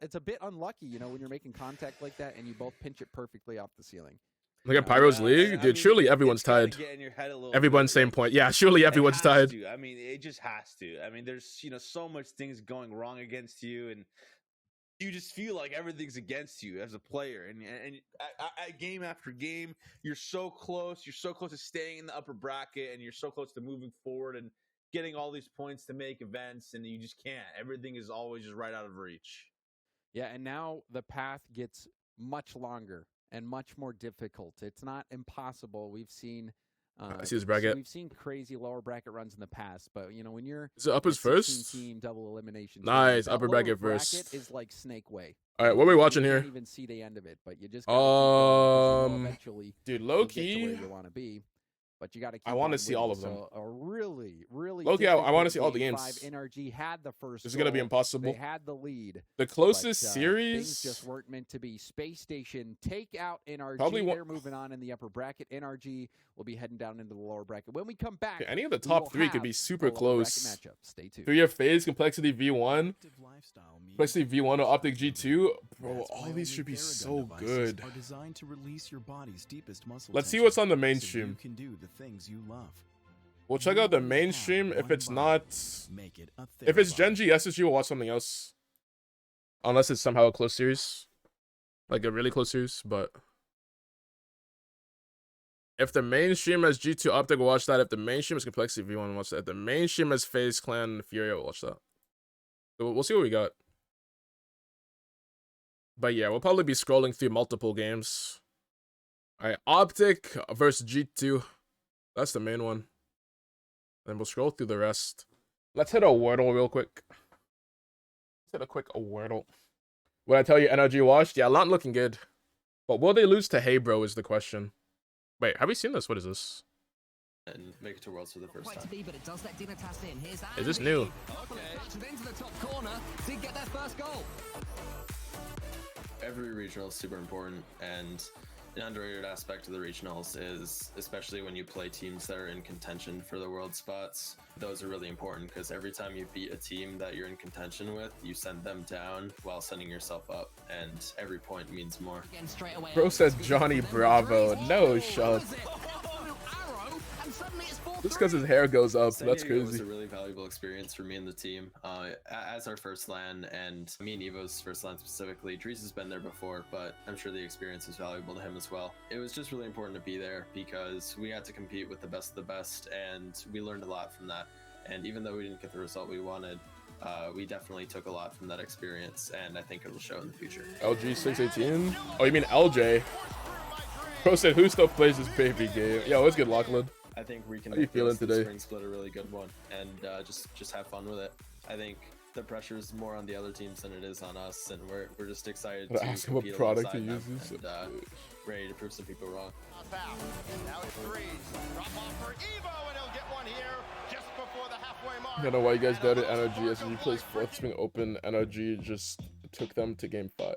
it's a bit unlucky, when you're making contact like that and you both pinch it perfectly off the ceiling. Look at Pyro's Yeah, league, I dude. mean, Surely everyone's it's gotta tied. get in your head a little Everyone's bit, same like, point. Yeah, surely everyone's has tied. to. I mean, it just has to. I mean, there's so much things going wrong against you, and you just feel like everything's against you as a player. And at game after game, you're so close. You're so close to staying in the upper bracket, and you're so close to moving forward and getting all these points to make events, and you just can't. Everything is always just right out of reach. Yeah, and now the path gets much longer and much more difficult. It's not impossible. We've seen I see his bracket. We've seen crazy lower bracket runs in the past, but when you're Is it uppers a 16 first? team double elimination, Nice, that upper lower bracket first. is like Snake Way. All right, what are we watching You here? can't even see the end of it, but you just gotta keep going 'cause you know eventually Dude, you'll low get to key. where you want to be. But you got to. I wanna see all of them. So a really, really. Low-key, I wanna difficult see all the game games. 5. NRG had the first. This is gonna be goal. impossible. They had the lead. The closest But, series. things just weren't meant to be. Space Station take out NRG. Probably They're moving on in the upper bracket. NRG will be heading down into the lower bracket. When we come back, Any of the we will top 3 could be have super a lower bracket close. matchup. Stay tuned. 3-year phase, complexity V1, complexity V1 or optic G2. Bro, all these should be so good. Are designed to release your body's deepest muscle Let's see tension what's on the so mainstream. you can do the things you love. We'll check out the mainstream. If it's not, Make it a if it's Therabody. Gen G SSG, we'll watch something else. Unless it's somehow a close series, like a really close series. But if the mainstream has G2 optic, we'll watch that. If the mainstream is complexity V1, we'll watch that. If the mainstream has FaZe Clan Fury, we'll watch that. So we'll see what we got. But yeah, we'll probably be scrolling through multiple games. All right, optic versus G2. That's the main one. Then we'll scroll through the rest. Let's hit a Wordle real quick. Let's hit a quick Wordle. When I tell you NRG washed, yeah, not looking good. But will they lose to Hey Bro is the question. Wait, have we seen this? What is this? And make it to Worlds for the first time. Is this new? Every regional is super important, and an underrated aspect of the regionals is, especially when you play teams that are in contention for the world spots, those are really important because every time you beat a team that you're in contention with, you send them down while sending yourself up, and every point means more. Bro said Johnny Bravo. No shot. Just because his hair goes up, San that's Diego was crazy. a really valuable experience for me and the team. As our first LAN, and me and Evo's first LAN specifically, Dries has been there before, but I'm sure the experience was valuable to him as well. It was just really important to be there because we had to compete with the best of the best, and we learned a lot from that. And even though we didn't get the result we wanted, we definitely took a lot from that experience, and I think it will show in the future. LG 618? Oh, you mean LJ? Bro said, who still plays this baby game? Yo, what's good, Lachlan? I think we can How you make feeling this today? spring split a really good one, and just have fun with it. I think the pressure is more on the other teams than it is on us, and we're just excited Gotta to ask him what compete product he alongside them uses. and ready to prove some people wrong. Now it's threes. Drop off for Evo, and he'll get one here just before the halfway mark. I don't know why you guys doubted NRG. As he plays fourth swing open, NRG just took them to game 5.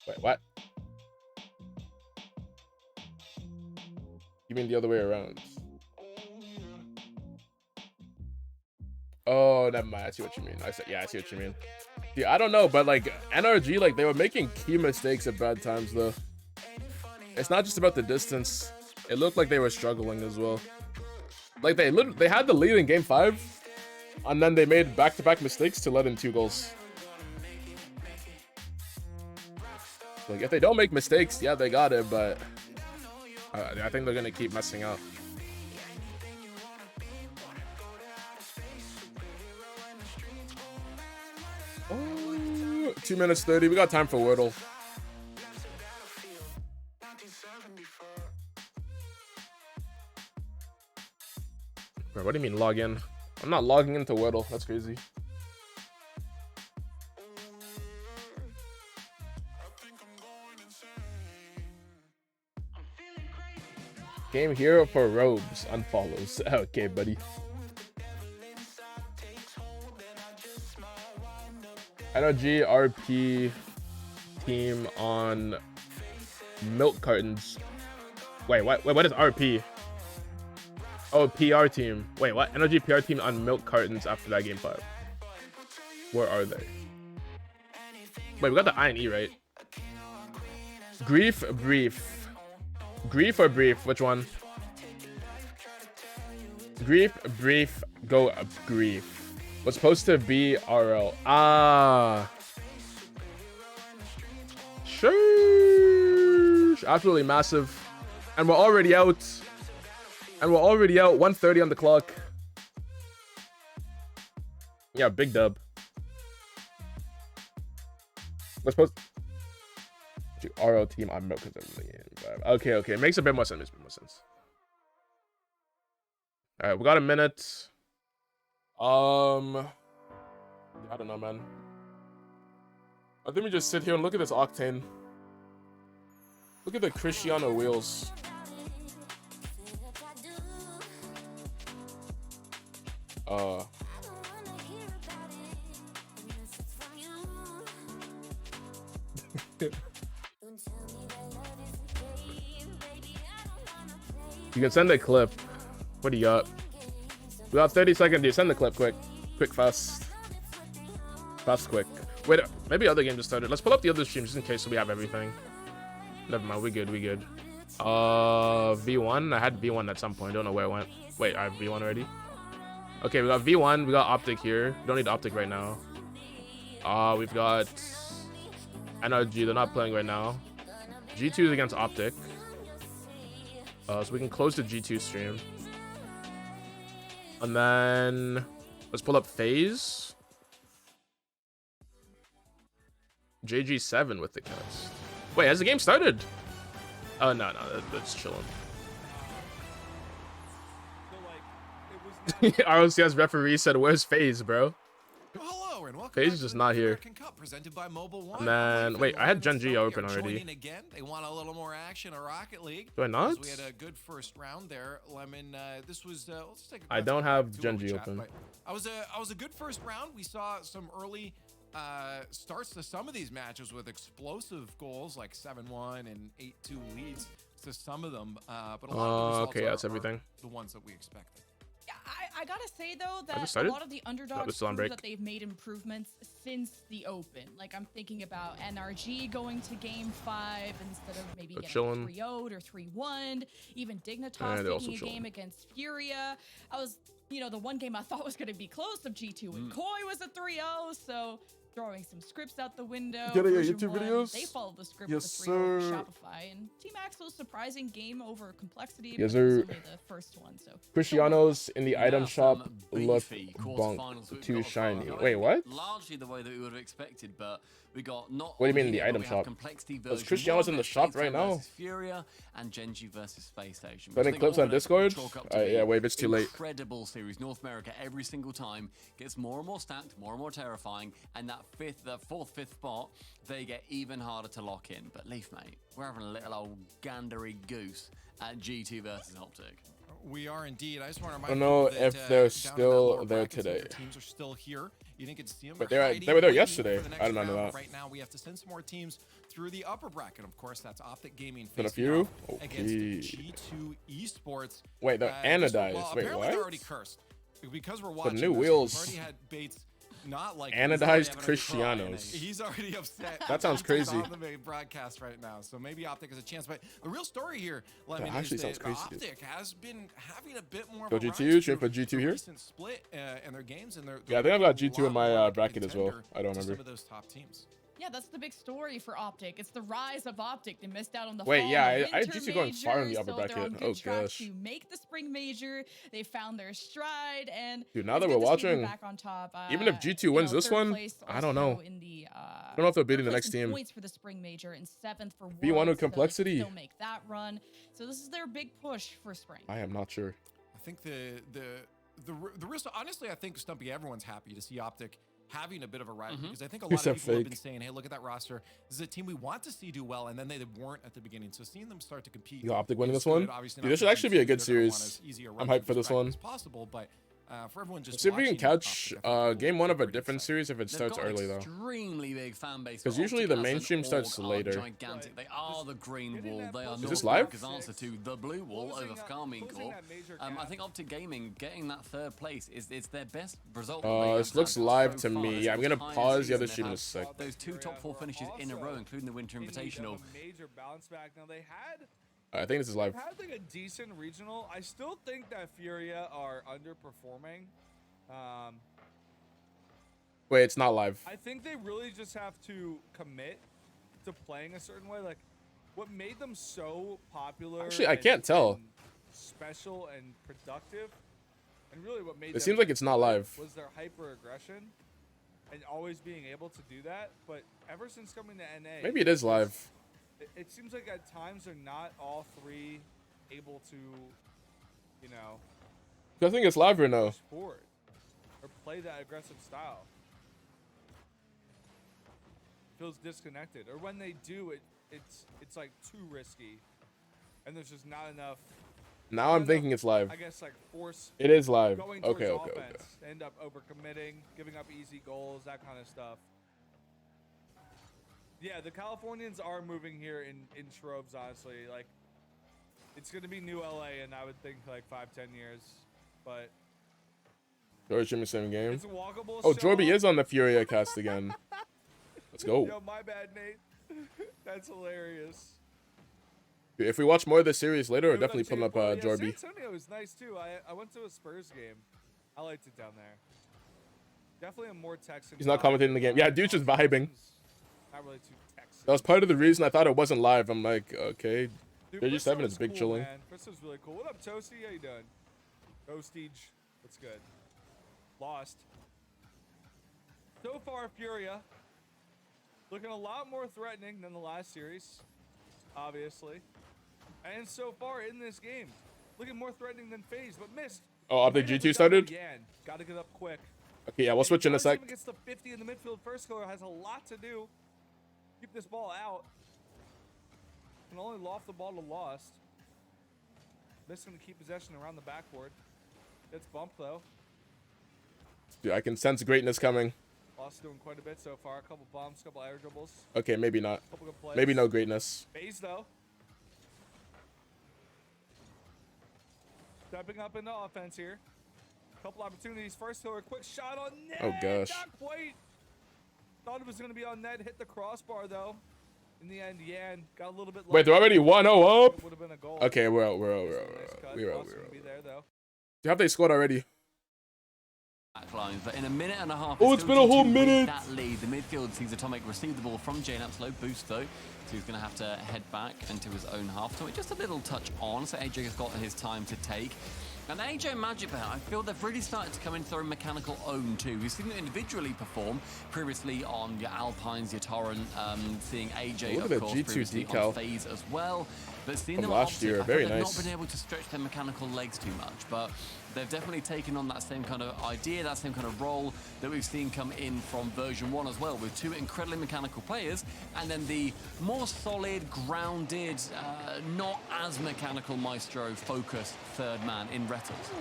Wait, what? You mean the other way around? Oh, never mind. I see what you mean. I see what you mean. Yeah, I don't know, but like NRG, like they were making key mistakes at bad times though. It's not just about the distance. It looked like they were struggling as well. Like they had the lead in game 5, and then they made back-to-back mistakes to let in 2 goals. Like if they don't make mistakes, yeah, they got it, but I think they're gonna keep messing up. Oh, 2 minutes 30. We got time for Wordle. Bro, what do you mean log in? I'm not logging into Wordle. That's crazy. Game hero for robes unfollows. Okay, buddy. NRG RP team on milk cartons. Wait, what? Wait, what is RP? Oh, PR team. Wait, what? NRG PR team on milk cartons after that game 5. Where are they? Wait, we got the I and E, right? Grief, brief. Grief or brief? Which one? Grief, brief, go grief. Was supposed to be RL. Ah. Sheesh. Absolutely massive. And we're already out. 1:30 on the clock. Yeah, big dub. We're supposed to RL team on milk. Okay. Makes a bit more sense. All right, we got a minute. I don't know, man. I think we just sit here and look at this Octane. Look at the Cristiano wheels. You can send a clip. What do you got? We got 30 seconds. You send the clip quick. Quick, fast. Fast, quick. Wait, maybe other game just started. Let's pull up the other stream just in case so we have everything. Never mind, we good. V1. I had V1 at some point. Don't know where it went. Wait, I have V1 already. Okay, we got V1. We got Optic here. Don't need Optic right now. We've got NRG. They're not playing right now. G2 is against Optic. So we can close the G2 stream. And then let's pull up FaZe. JG7 with the cast. Wait, has the game started? Oh, no, that's chilling. RLCS referee said, where's FaZe, bro? Hello and welcome. FaZe is just not here. Presented by Mobile One. And then, wait, I had Gen G open already. Again. They want a little more action in Rocket League. Do I not? We had a good first round there. Lemon, this was, let's take a I don't have Gen G open. I was a good first round. We saw some early starts to some of these matches with explosive goals like 7-1 and 8-2 leads to some of them. But a lot of the results are everything. The ones that we expected. I gotta say though that a lot of the underdogs prove that they've made improvements since the open. Like I'm thinking about NRG going to game 5 instead of maybe getting 3-0'd or 3-1. Even Dignitas taking a game against Furia. I was, the one game I thought was gonna be close of G2 and Koi was a 3-0. So throwing some scripts out the window. Getting your Version YouTube 1, videos? They followed the script Yes, for 3 over sir. Shopify. And Team Axel's surprising game over complexity. Yes, but it was sir. only the first one, so. Cristiano's in the item shop some look beefy bunk quarterfinals we've too got to shiny. follow. Wait, what? Largely the way that we would have expected, but we got not. What do you mean in only the here, item but we have shop? Complexity Was version Cristiano's 1, in the FaZe shop right now? versus Furia and Genji versus Space Station. Sending Which I think clips all on of it Discord? chalk up to be Yeah, wait, it's too late. Incredible series. North America every single time gets more and more stacked, more and more terrifying, and that fourth, fifth spot, they get even harder to lock in. But Leaf, mate, we're having a little old gandery goose at G2 versus Optic. We are indeed. I just want to I remind don't know people that, if they're down in that still lower there bracket, some of today. the teams are still here. You didn't get to see them. But They're they hiding, were there waiting yesterday. for the next I didn't know round. that. Right now, we have to send some more teams through the upper bracket. Of course, that's Optic Gaming Been a facing few? off Okay. against G2 Esports. Wait, they're anodized. Well, Wait, apparently what? they're already cursed. Because we're The watching new this, wheels. we've already had baits not like Anodized Cristianos. He's already upset. That sounds He's crazy. on the main broadcast right now, so maybe Optic has a chance. But the real story here, Lemon, That actually is sounds that crazy. Optic has been having a bit more. Go of a G2, rise straight for through G2 here? recent split in their games, and they're Yeah, I think I've got a G2 in lot my more like a bracket as well. contender I don't to remember. Some of those top teams. Yeah, that's the big story for Optic. It's the rise of Optic. They missed out on the Wait, fall yeah, and I had winter G2 going far in the major, upper so they're on bracket. good Oh, track gosh. to make the spring major. They found their stride, and Dude, now it's that good we're to see them watching, back on top. even if G2 wins this third one, place I don't also know. in the, I don't know if they're beating third the place next in team. points for the spring major and 7th for B1 with Worlds, so they can Complexity. still make that run. So this is their big push for spring. I am not sure. I think the real, honestly, I think Stumpy, everyone's happy to see Optic having a bit of a ride because I think a You lot said of people have been fake. saying, "Hey, look at that roster. This is a team we want to see do well," and then they weren't at the beginning. So seeing them start to compete, You got Optic winning is this one? good. Obviously Dude, not this should for actually be a G2, good they're gonna want series. as easy a I'm run hyped through for this bracket one. as possible, but for everyone just Let's see if we can watching catch Optic, I think game one of a pretty different excited. series if it They've starts got early though. Extremely big fan base. 'Cause but usually Optic the as an mainstream org starts are later. Gigantic. They are the green wall. They are Is North this live? America's answer to the blue wall over Karmine Corp. I think Optic Gaming getting that third place it's their best result. that they have This looks had live so to far me. this Yeah, I'm gonna entire pause the other season. stream in a They've sec. had those 2 top 4 finishes in a row, including the Winter Invitational. Major bounce back. Now they had I think this is live. had like a decent regional. I still think that Furia are underperforming. Wait, it's not live. I think they really just have to commit to playing a certain way. Like, what made them so popular? Actually, I can't tell. and special and productive, and really what made It them seems like it's not good live. was their hyper aggression and always being able to do that. But ever since coming to NA, Maybe it is live. It seems like at times they're not all three able to, you know, I think it's live right now. sport or play that aggressive style. Feels disconnected, or when they do it's like too risky, and there's just not enough. Now I'm thinking it's live. I guess like force. It is live. Going Okay, towards okay, okay. offense, end up overcommitting, giving up easy goals, that kind of stuff. Yeah, the Californians are moving here in troves, honestly. Like, it's gonna be new LA, and I would think like 5-10 years, but. George in the same game. It's a walkable Oh, show. Jorby is on the Furia cast again. Let's go. Yo, my bad, Nate. That's hilarious. Dude, if we watch more of this series later, we're Dude, definitely I'm pulling up San Jorby. Antonio is nice too. I went to a Spurs game. I liked it down there. Definitely a more Texan. He's not vibe. commentating the game. Yeah, dude's just vibing. Not really too Texan. That was part of the reason I thought it wasn't live. I'm like, okay. Dude, JG7 Bristol is big cool, chilling. Man. Bristol's really cool. What up, Toasty? How you doing? Toastige. What's good? Lost. So far, Furia looking a lot more threatening than the last series, obviously. And so far in this game, looking more threatening than FaZe, but missed. Oh, Optic G2 started? Yeah, got to get up quick. Okay, yeah, we'll switch in a sec. Even gets the 50 in the midfield. First color has a lot to do. Keep this ball out. Can only loft the ball to Lost. Missing to keep possession around the backboard. Gets bumped though. Dude, I can sense greatness coming. Lost doing quite a bit so far. A couple bombs, couple air dribbles. Okay, maybe not. Couple good plays. Maybe no greatness. FaZe though. Stepping up into offense here. Couple opportunities. First color, quick shot on net. Oh, gosh. Not quite. Thought it was going to be on net. Hit the crossbar though. In the end, Yan got a little bit. Wait, they're already 1-0 up? It would have been a goal. Okay, we're out. Nice cut. We're out. Lost gonna be there though. Have they scored already? lines, but in a minute and a half, Oh, it's been a whole with minute. That lead, the midfield sees Atomic receive the ball from JNAP's low boost though, so he's going to have to head back into his own half. So just a little touch on, so AJ has got his time to take. And AJ and Magic Bear, I feel they've really started to come into their own mechanical own too. We've seen them individually perform previously on your Alpines, your Torrent, seeing AJ, Look of at course, the G2 previously decal on FaZe as well. But seeing from them last year, very they've nice. not been able to stretch their mechanical legs too much, but they've definitely taken on that same kind of idea, that same kind of role that we've seen come in from version 1 as well, with 2 incredibly mechanical players, and then the more solid, grounded, not as mechanical Maestro-focused third man in Rettles.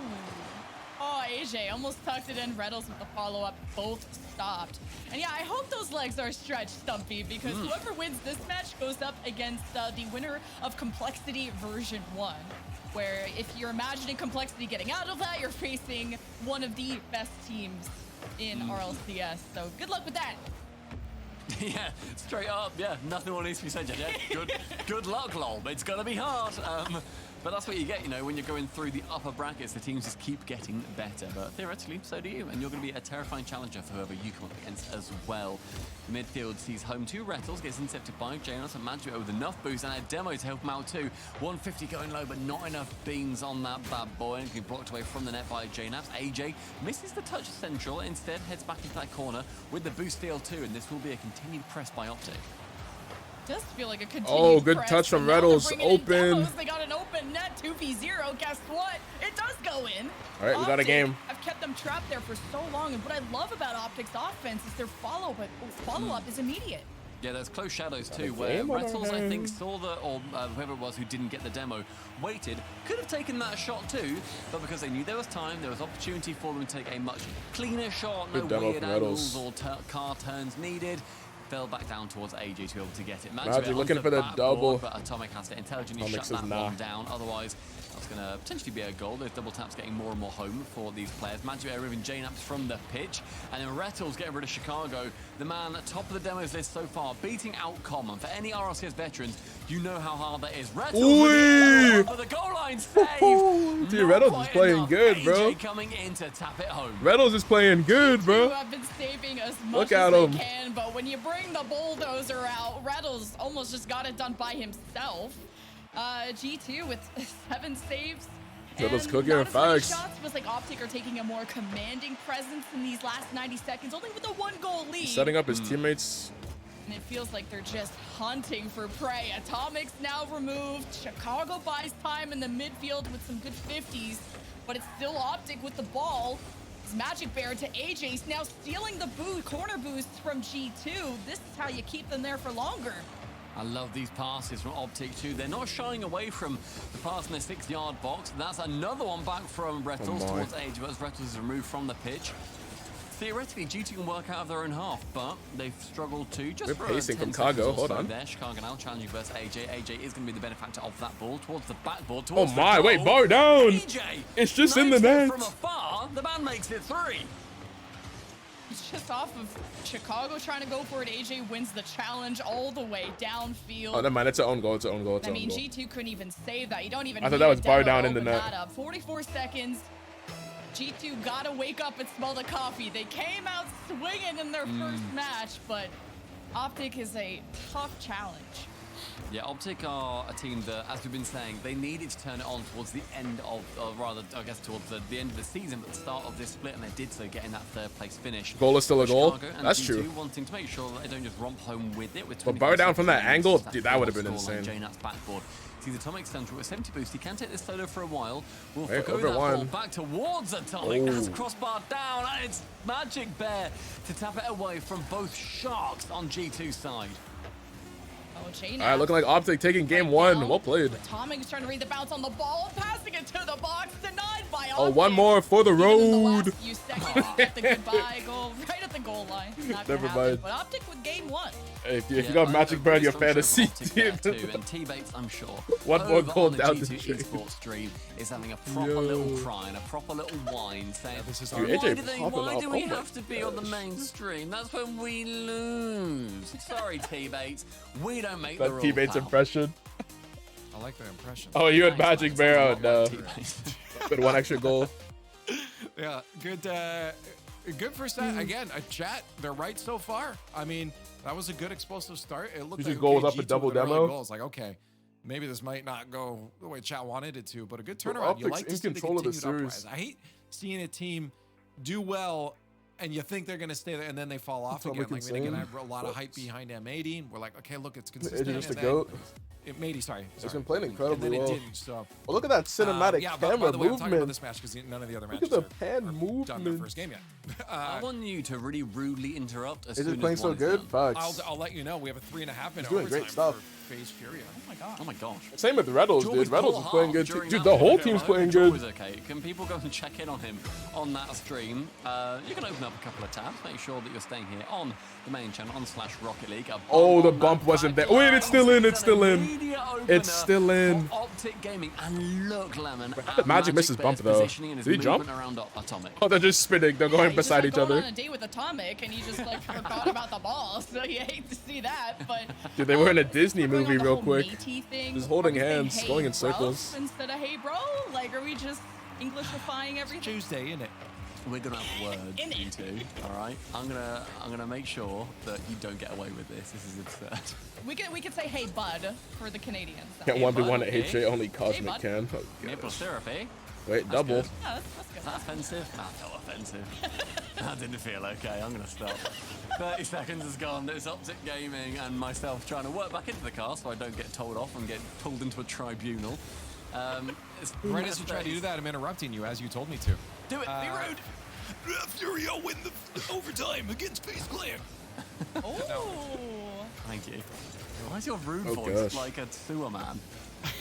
Oh, AJ almost tucked it in. Rettles with the follow-up. Both stopped. And yeah, I hope those legs are stretched, Stumpy, because whoever wins this match goes up against the winner of Complexity version 1. Where if you're imagining Complexity getting out of that, you're facing one of the best teams in RLCS. So good luck with that. Yeah, straight up. Yeah, nothing more needs to be said, JJ. Good luck, lol. It's gonna be hard. But that's what you get, you know, when you're going through the upper brackets. The teams just keep getting better. But theoretically, so do you. And you're going to be a terrifying challenger for whoever you come up against as well. The midfield sees home 2 Rettles, gets intercepted by Janos and Magic with enough boost and a demo to help him out too. 150 going low, but not enough beams on that bad boy. And can be blocked away from the net by JNaps. AJ misses the touch central, instead heads back into that corner with the boost steal too. And this will be a continued press by Optic. Does feel like a continued Oh, good press, touch from but now they're Rettles. bringing in Open. demos. They got an open net, 2v0. Guess what? It does go in. All right, we got a Optic, game. I've kept them trapped there for so long, and what I love about Optic's offense is their follow-up is immediate. Yeah, there's close shadows too, Got a where game on our Rettles, I think, hands. saw the, or whoever it was who didn't get the demo, waited, could have taken that shot too, but because they knew there was time, there was opportunity for them to take a much cleaner shot, no Good demo weird from angles Rettles. or car turns needed. Fell back down towards AJ to be able to get it. Magic looking onto for the backboard, double. But Atomic has to intelligently Atomic shut says that nah. one down. Otherwise, that's going to potentially be a goal. Those double taps getting more and more home for these players. Magic are removing JNaps from the pitch. And then Rettles getting rid of Chicago. The man at top of the demos list so far, beating out Common. For any RLCS veterans, you know how hard that is. Rettles Ooh. for the goal line save. Dude, Not Rettles quite is playing enough. good, AJ bro. coming in to tap it home. Rettles is playing good, Who bro. have been saving as much Look as at they him. can, but when you bring the bulldozer out, Rettles almost just got it done by himself. G2 with 7 saves. Rettles and cooking not and as many facts. shots, was like Optic are taking a more commanding presence in these last 90 seconds, only with a 1-goal lead. Setting up his teammates. And it feels like they're just hunting for prey. Atomic's now removed. Chicago buys time in the midfield with some good 50s, but it's still Optic with the ball. It's Magic Bear to AJ's now stealing the corner boosts from G2. This is how you keep them there for longer. I love these passes from Optic too. They're not shying away from the pass in the 6-yard box. That's another one back from Rettles Oh my. towards AJ, but as Rettles is removed from the pitch. Theoretically, G2 can work out of their own half, but they've struggled to. Just Good for pacing 10 from Cargo. seconds or Hold so on. there. Chicago now challenging versus AJ. AJ is going to be the benefactor of that ball towards the backboard. Oh Towards the my, wait, goal. bar down. AJ, It's just in the nice hit net. from afar. The man makes it 3. It's just off of Chicago trying to go for it. AJ wins the challenge all the way downfield. Oh, never mind. It's an own goal. It's an own goal. It's I an own mean, goal. G2 couldn't even save that. You don't even I thought need that a was bar demo down to in the open net. that up. 44 seconds. G2 gotta wake up and smell the coffee. They came out swinging in their first match, but Optic is a tough challenge. Yeah, Optic are a team that, as we've been saying, they needed to turn it on towards the end of, or rather, I guess towards the end of the season, but the start of this split, and they did so, getting that 3rd place finish. Goal is still a goal. Chicago and That's G2 true. wanting to make sure that they don't just romp home with it. With But bar down from that 24 angle, seconds, dude, that would have been scoreline, insane. JNat's backboard. Sees Atomic central with 70 boost. He can take this solo for a while. Will Hey, forgo over that one. ball back towards Atomic. Oh. Has crossbar down, and it's Magic Bear to tap it away from both Sharks on G2's side. Oh, J All right, looking like Optic taking game 1. Well played. Atomic is trying to read the bounce on the ball, passing it to the box, denied by Oh, Optic. one more for the Even in the road. last few seconds, get the goodbye goal right at the goal line. Not gonna Never happen, mind. But Optic with game 1. Hey, if you got Magic Bird, your fantasy team. Too, and T-Bates, I'm sure. One more over goal on the down the G2 drain. esports stream is having a proper Yo. little cry and a proper little whine, saying, Dude, why AJ do, popping why up. do we Oh my have to be on the main stream? That's when we lose. Sorry, T-Bates. We don't make the That rules, T-Bates pal. impression. I like that impression. Oh, you had Magic Bear. Oh, no. T-Bates. Good one extra goal. Yeah, good Good for set. Again, a chat. They're right so far. I mean, that was a good explosive start. It looked like goals up a G2 double with an early demo. goal. It's like, okay, maybe this might not go the way chat wanted it to, but a good turnaround. You Optics like to in see the control of the continued series. uprise. I hate seeing a team do well and you think they're going to stay there and then they fall off again. Like, again, I have a lot of hype behind M80. We're like, okay, look, it's consistent. Just and the then goat. M80, sorry. It's been playing incredibly and then well. It didn't, so. Well, look at that cinematic yeah, camera by the way, I'm talking about movement. this match because none of the other Look matches at the pan are done their movement. first game yet. I want you to really rudely interrupt as Is soon it playing as so one is good? done. Facts. I'll let you know. We have a 3.5 minute doing great overtime stuff. for FaZe Furia. Oh my god. Oh my gosh. Same with Reddles, dude. Jordan's Reddles poor is playing half good too. during Dude, that the whole video. team's I playing hope Joel good. is okay. Can people go and check in on him on that stream? You can open up a couple of tabs. Make sure that you're staying here on the main channel on /Rocket League. Oh, the bump wasn't there. Wait, it's still in. It's still in. It's still in. Optic Gaming. And look, Lemon. How did Magic miss his bump, though? Did he jump? Atomic. Oh, they're just spinning. They're going He's beside just, each like, going other. on a date with Atomic, and he just like forgot about the ball. So you hate to see that, but Dude, they were in a Disney we're going movie on the real whole quick. matey thing. Just holding Are we saying, hands, "Hey, going in bruv," circles. instead of hey bro. Like, are we just Englishifying everything? Tuesday, innit? We're gonna have words, you two. All right. I'm gonna make sure that you don't get away with this. This is absurd. We can say hey bud for the Canadians. Can't Hey, 1v1 bud, at okay. HJ, only Cosmic bud. can. Oh, Maple gosh. syrup, eh? Wait, That's double. good. Yeah, that's good. Is that offensive? That felt offensive. That didn't feel okay. I'm gonna stop. 30 seconds has gone. It's Optic Gaming and myself trying to work back into the car so I don't get told off and get pulled into a tribunal. Right as you try to do that, I'm interrupting you as you told me to. Do it. Be rude. Furia win the overtime against FaZe Clan. Oh. Thank you. Why is your rude Oh, voice gosh. like a sewer man?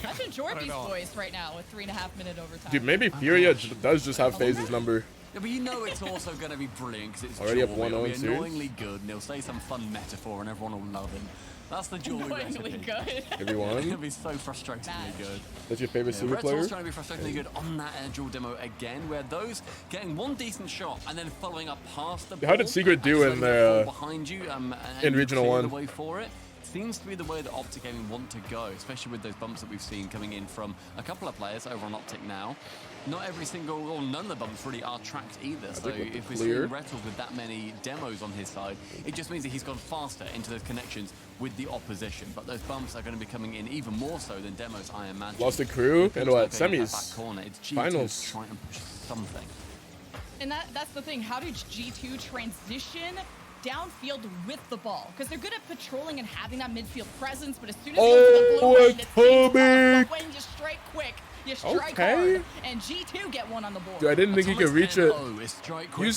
Imagine Jordy's know. voice right now with 3.5 minute overtime. Dude, maybe Furia does just have FaZe's number. Yeah, but you know it's also going to be brilliant because it's Already up Joel. 1-0 He'll be in series? annoyingly good and he'll say some fun metaphor and everyone will love him. That's the Joel Annoyingly recipe. good. Everyone? He'll be so frustratingly good. That's your favorite Yeah, super Red player? Soul's trying to be frustratingly good on that dual demo again, where those getting one decent shot and then following up past the Yeah, how did ball Secret do and in slowly the, fall behind you and in you Regional clear 1? the way for it? Seems to be the way that Optic Gaming want to go, especially with those bumps that we've seen coming in from a couple of players over on Optic now. Not every single, or none of the bumps really are tracked either. So think with the if we're clear- seeing Rettles with that many demos on his side, it just means that he's gone faster into those connections with the opposition. But those bumps are going to be coming in even more so than demos, I imagine. Lost the crew Because in what? they're getting that Semis? back corner. It's G2 Finals. trying to push something. And that's the thing. How did G2 transition downfield with the ball? Because they're good at patrolling and having that midfield presence, but as soon as you go to the blue line, it seems tough. But when you strike quick, you strike hard. And G2 get one on the board. Dude, I didn't think he could reach it. Use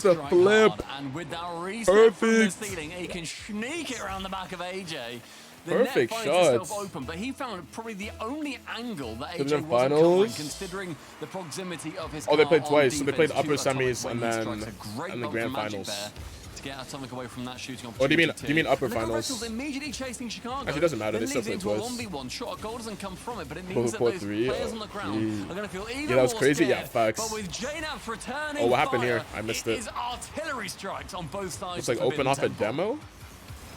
the Strike flip. hard, and with that reset from the Perfect. ceiling, he can sneak it around the back of AJ. The Perfect net finds itself shots. open, but he found probably the only angle that AJ Division wasn't covering, finals. considering the proximity of his Oh, they car played on twice. So they played defense upper to Atomic semis when and he then strikes a great the bump grand from Magic finals. Bear to get Atomic away from that shooting Or do you mean opportunity. upper And they've got finals? Rettles immediately chasing Chicago. Actually, it doesn't matter. They Then still leads played into a twice. 1v1. Sure, a goal doesn't come from it, but it Cool, means that cool, those 3. players on the ground are going to feel even that was more crazy. Yeah, scared. facts. But with JNAP returning Oh, what happened fire, here? I missed it. is artillery strikes on both sides. It's like of open Forbidden off a Temple. demo?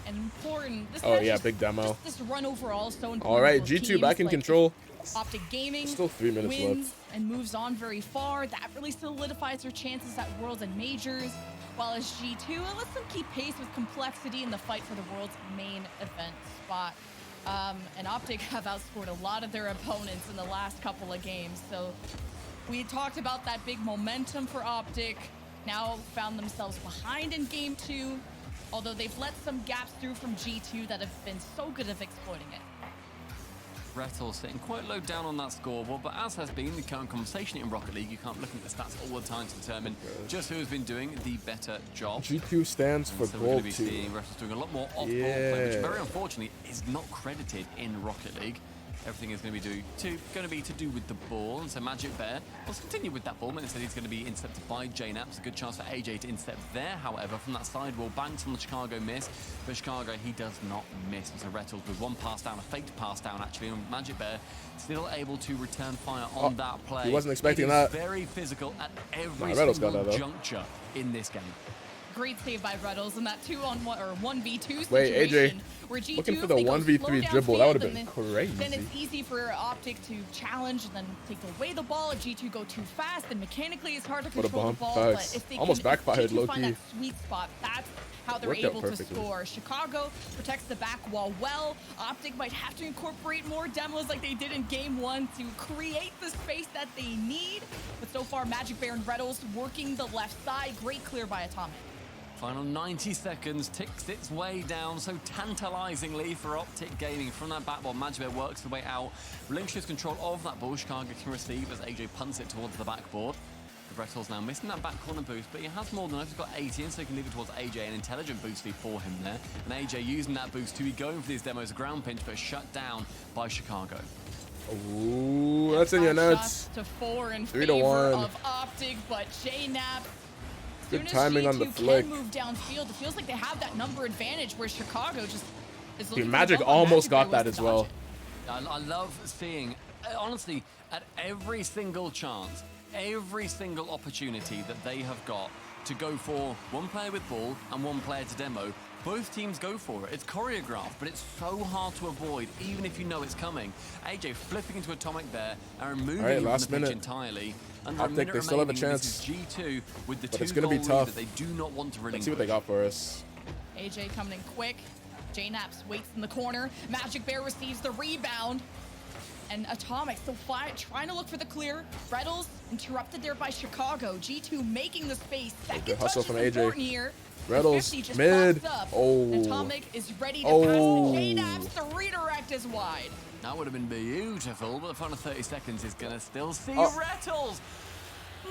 And important. This Oh, match yeah, is- big demo. This run overall is so important. All right, for G2 teams. back in Like, control. Optic Gaming Still 3 minutes wins left. and moves on very far. That really solidifies their chances at Worlds and Majors. While as G2, it lets them keep pace with complexity in the fight for the World's main event spot. And Optic have outscored a lot of their opponents in the last couple of games. So we talked about that big momentum for Optic. Now found themselves behind in game 2. Although they've let some gaps through from G2 that have been so good at exploiting it. Rettles sitting quite low down on that scoreboard, but as has been the current conversation in Rocket League, you can't look at the stats all the time to determine just who has been doing the better job. G2 stands for So we're going gold to be 2. seeing Rettles doing a lot more off-ball play, which Yeah. very unfortunately is not credited in Rocket League. Everything is going to be to do with the ball, and so Magic Bear will continue with that ball, but instead he's going to be intercepted by JNAP. It's a good chance for AJ to intercept there, however, from that sidewall. Banks on the Chicago miss, but Chicago, he does not miss. So Rettles with one pass down, a faked pass down actually, and Magic Bear still able to return fire on that play. He wasn't expecting It is that. very physical at every Rettles got single that, though. juncture in this game. Great save by Reddles in that 2-on-1 or 1v2 Wait, situation. AJ, Where G2, looking for the they go 1v3 slow dribble. That would downfield, have and been crazy. Then it's easy for Optic to challenge and then take away the ball. If G2 go too fast, and mechanically it's hard to What a control the bomb. ball. Facts. But if they Almost can, backfired, if G2 find low-key. that sweet spot, that's how they're Worked out able to perfectly. score. Chicago protects the back wall well. Optic might have to incorporate more demos like they did in game 1 to create the space that they need. But so far, Magic Bear and Reddles working the left side. Great clear by Atomic. Final 90 seconds ticks its way down so tantalizingly for Optic Gaming. From that back wall, Magic Bear works the way out, relinquishes control of that ball. Chicago can receive as AJ punts it towards the backboard. Brettles now missing that back corner boost, but he has more than enough. He's got 18, so he can leave it towards AJ. An intelligent boost lead for him there. And AJ using that boost to be going for these demos. A ground pinch, but shut down by Chicago. Ooh, that's in your notes. To 4 in 3 favor to 1. of Optic, but JNAP. Good timing on the flick. Can move downfield. It feels like they have that number advantage where Chicago just is looking. Dude, Magic almost got that as well. I love seeing, honestly, at every single chance, every single opportunity that they have got to go for one player with ball and one player to demo, both teams go for it. It's choreographed, but it's so hard to avoid, even if you know it's coming. AJ flipping into Atomic there and removing him from the pitch entirely. Under Optic, they still have a chance. This is G2 with the but it's going to be tough. that they do not want to relinquish. Let's see what they got for us. AJ coming in quick. JNaps waits in the corner. Magic Bear receives the rebound. And Atomic still trying to look for the clear. Reddles interrupted there by Chicago. G2 making the space. Second hustle touch from is AJ. important here. Reddles mid. Oh. Atomic is ready to pass to JNaps. The redirect is wide. That would have been beautiful, but the final 30 seconds is going to still see Rettles.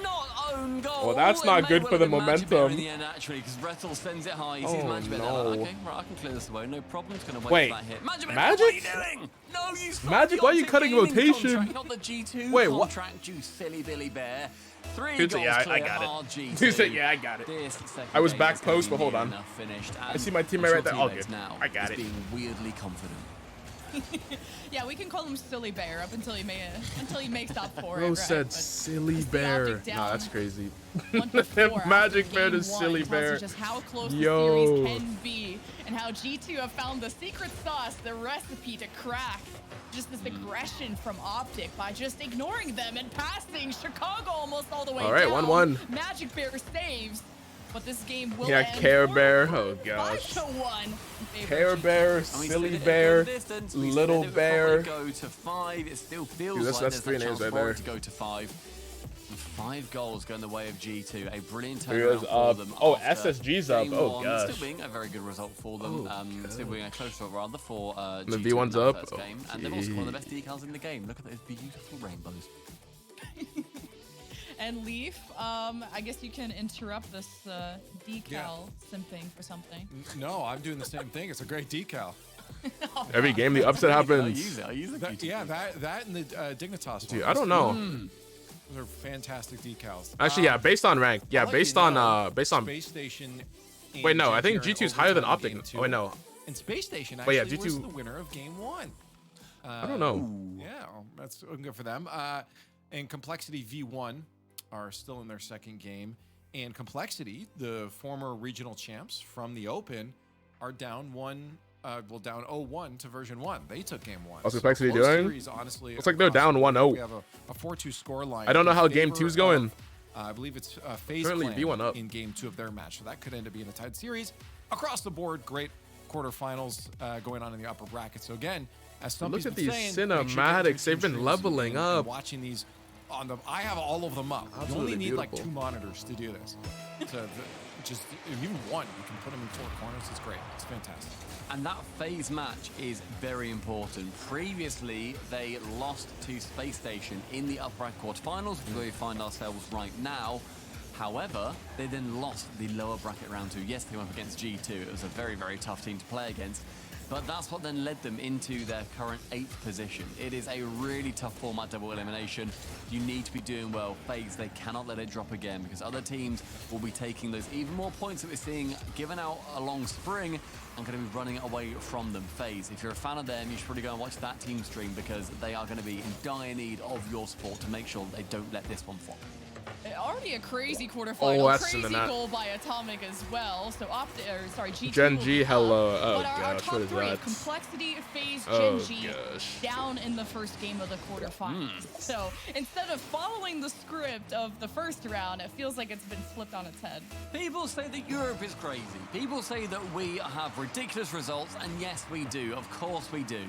Not own goal. Well, that's not good for the momentum. In the end, actually, because Rettles sends it high. He sees Magic Bear. no. Okay, right, I can clear this away. No problem's going to wait Wait, for that hit. Magic? Magic? What are you doing? No, you Magic, why are you cutting rotation? Contract, not the G2 Wait, what? contract, you silly Billy Bear. 3 Dude, goals yeah, clear, I got it. RG2. Dude said, yeah, I got it. This second I was game back is gonna post, be but hold near on. enough finished. I And see my I'm teammate sure right there. All teammates good. now I got is it. being weirdly confident. Yeah, we can call him Silly Bear up until he makes up for it. Bro right? said But silly bear. Optic down Nah, that's crazy. 1-4 Magic Bear to game silly one tells bear. you just how close Yo. the series can be, and how G2 have found the secret sauce, the recipe to crack. Just this aggression from Optic by just ignoring them and passing Chicago almost all the way All right, down. 1-1. Magic Bear saves, but this game will Yeah, end Care Bear. Oh gosh. 5-1. in favor Care of G2. Bear, silly bear, little bear. Go to 5. It still feels Dude, like that's there's 3 a names chance right for there. it to go to 5. 5 goals going the way of G2. A brilliant Here's turnaround up. for them. Oh, after SSG's up. game Oh, one. gosh. Still being a very good result for them. Still being a close result rather for G2 The V1's in that up. first game. And they've also got one of the Okay. best decals in the game. Look at those beautiful rainbows. And Leaf, I guess you can interrupt this decal simping for something. No, I'm doing the same thing. It's a great decal. Every game the upset happens. I use it. That and the Dignitas. Dude, one. I don't know. Those are fantastic decals. Actually, yeah, based on rank. Yeah, based on Space Station. Wait, no, I think G2 G2's higher than Optic. Oh, wait, no. And Space Station Wait, actually yeah, was G2 the winner of Game 1. I don't know. Yeah, that's good for them. And Complexity V1 are still in their second game. And Complexity, the former regional champs from the Open, are down 0-1 to version 1. They took game 1. What's Complexity Close doing? series, honestly, Looks like they're across down the board. 1-0. We have a 4-2 score line. I don't know how in game favor 2's going. of, I believe it's FaZe Currently Clan V1 up. in game 2 of their match. So that could end up being a tied series. Across the board, great quarterfinals going on in the upper bracket. So again, as some Look people at these saying, make sure you get cinematics. They've been streams leveling and up. Watching these on the, I have all of them up. Absolutely you only need like beautiful. 2 monitors to do this. Just even one, you can put them in 4 corners. It's great. It's fantastic. And that FaZe match is very important. Previously, they lost to Space Station in the upper bracket quarterfinals, where we find ourselves right now. However, they then lost the lower bracket round 2. Yes, they went up against G2. It was a very, very tough team to play against. But that's what then led them into their current 8th position. It is a really tough format, double elimination. You need to be doing well. FaZe, they cannot let it drop again, because other teams will be taking those even more points that we're seeing given out along spring and going to be running away from them. FaZe, if you're a fan of them, you should probably go and watch that team stream, because they are going to be in dire need of your support to make sure that they don't let this one flop. Already a crazy quarterfinal. Oh, that's crazy in the net. goal by Atomic as well. So G2 Gen will G, be hello. up. Oh But our gosh, top what is three, that? Complexity, FaZe, Oh Gen G, gosh. down in the first game of the quarterfinals. So instead of following the script of the first round, it feels like it's been flipped on its head. People say that Europe is crazy. People say that we have ridiculous results, and yes, we do. Of course we do.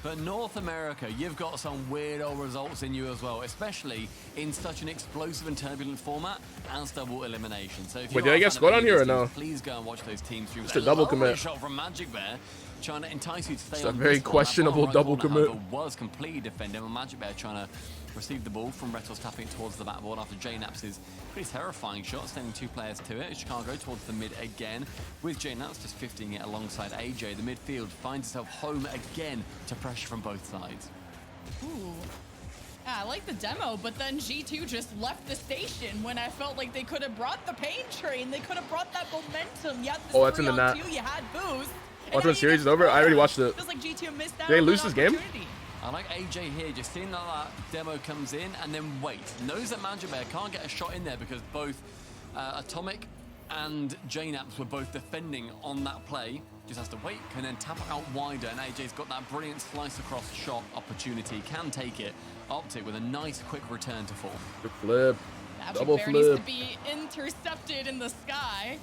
But North America, you've got some weirdo results in you as well, especially in such an explosive and turbulent format as double elimination. So if Wait, you did I get squad on here or teams, no? please go and watch those team streams. Just a double lovely commit. shot from Magic Bear, trying to entice you to stay It's a on very this one. questionable That bottom double right corner, commit. however, was completely defended. And Magic Bear trying to receive the ball from Retos, tapping it towards the backboard after JNaps' pretty terrifying shot, sending 2 players to it. Chicago towards the mid again, with JNaps just 15 it alongside AJ. The midfield finds itself home again to pressure from both sides. Ooh. Yeah, I like the demo, but then G2 just left the station when I felt like they could have brought the pain train. They could have brought that momentum. You had this Oh, that's in the 3-on-2, net. you had boost. Watch when the series is over. I already watched it. Feels like G2 missed out Did they on lose that this game? opportunity. I like AJ here, just seeing that demo comes in and then wait. Knows that Magic Bear can't get a shot in there because both Atomic and JNaps were both defending on that play. Just has to wait, can then tap it out wider, and AJ's got that brilliant slice across shot opportunity. Can take it. Optic with a nice quick return to form. Good flip. Magic Double Bear needs flip. to be intercepted in the sky.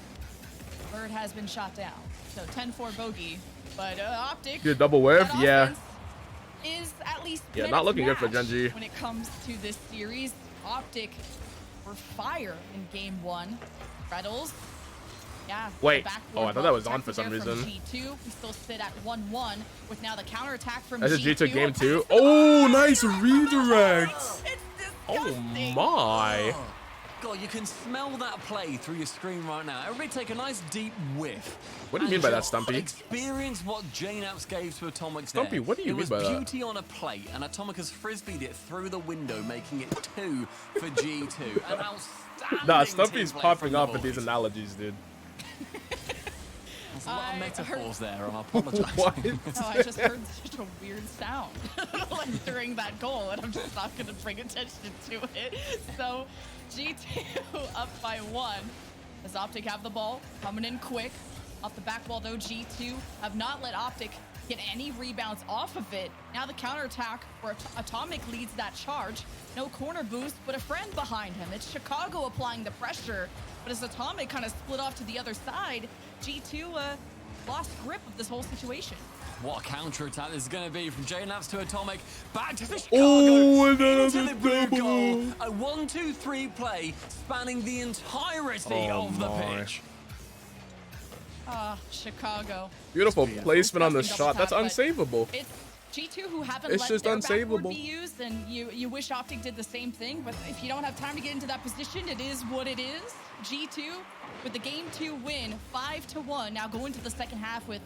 Bird has been shot down. So 10-4 bogey. But Optic. Good double whiff. that Yeah. offense is at least Yeah, been not its looking good for match Gen G. when it comes to this series. Optic were fire in game 1. Rettles. Yeah. Wait. the backboard Oh, I thought that was ball on for some protected there reason. from G2. We still sit at 1-1 with now the counterattack from That's a G2. G2 game A too. pass Oh, nice redirect. It's Oh disgusting. my. God, you can smell that play through your screen right now. Everybody take a nice deep whiff. What do you mean and by that, just Stumpy? Experience what JNaps gave to Atomic Stumpy, there. what do you it mean was by that? beauty on a plate, and Atomic has frisbeed it through the window, making it 2 for G2. An outstanding Nah, team Stumpy's play popping from the off with boys. these analogies, dude. There's a lot of I metaphors there, I'm apologizing. What? Oh, I just heard such a weird sound like during that goal, and I'm just not going to bring attention to it. So G2 up by 1. Does Optic have the ball? Coming in quick. Off the back wall, though, G2 have not let Optic get any rebounds off of it. Now the counterattack where Atomic leads that charge. No corner boost, but a friend behind him. It's Chicago applying the pressure. But as Atomic kind of split off to the other side, G2 lost grip of this whole situation. What a counter-attack this is going to be from JNaps to Atomic. Back to the Chicago. Oh, into another the blue double. goal. A 1-2-3 play spanning the entirety Oh of the my. pitch. Chicago. Beautiful placement on the Disgusting shot. That's double tap, but unsavable. It's G2 who haven't It's let just their backboard unsavable. be used, and you wish Optic did the same thing, but if you don't have time to get into that position, it is what it is. G2 with the game 2 win, 5-1. Now go into the second half with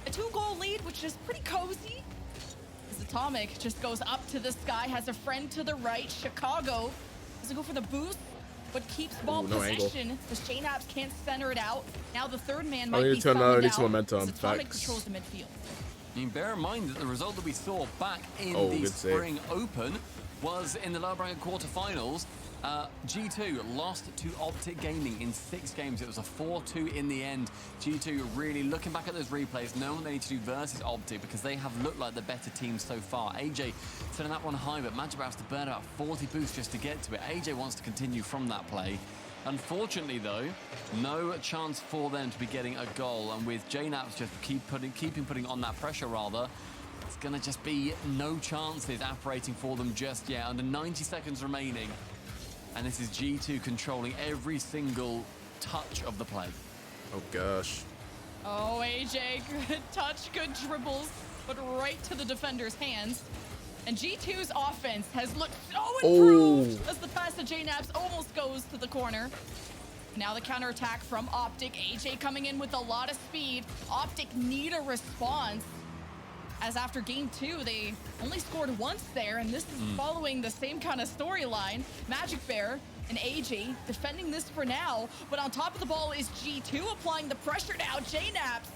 a 2-goal lead, which is pretty cozy. As Atomic just goes up to the sky, has a friend to the right. Chicago doesn't go for the boost, but keeps ball Ooh, no angle. possession. As JNaps can't center it out. Now the third man I might need be to turn summoned need some out momentum. as Atomic Facts. controls the midfield. I mean, bear in mind that the result that we saw back in Oh, the good save. Spring Open was in the lower bracket quarterfinals. G2 lost to Optic Gaming in 6 games. It was a 4-2 in the end. G2 really looking back at those replays, knowing what they need to do versus Optic because they have looked like the better team so far. AJ setting that one high, but Magic Bear has to burn about 40 boosts just to get to it. AJ wants to continue from that play. Unfortunately, though, no chance for them to be getting a goal. And with JNaps just keeping putting on that pressure, rather, it's going to just be no chances operating for them just yet. Under 90 seconds remaining. And this is G2 controlling every single touch of the play. Oh gosh. Oh, AJ, good touch, good dribbles, but right to the defender's hands. And G2's offense has looked so improved as the pass to JNaps almost goes to the corner. Now the counterattack from Optic. AJ coming in with a lot of speed. Optic need a response. As after game 2, they only scored once there, and this is following the same kind of storyline. Magic Bear and AJ defending this for now, but on top of the ball is G2 applying the pressure now. JNaps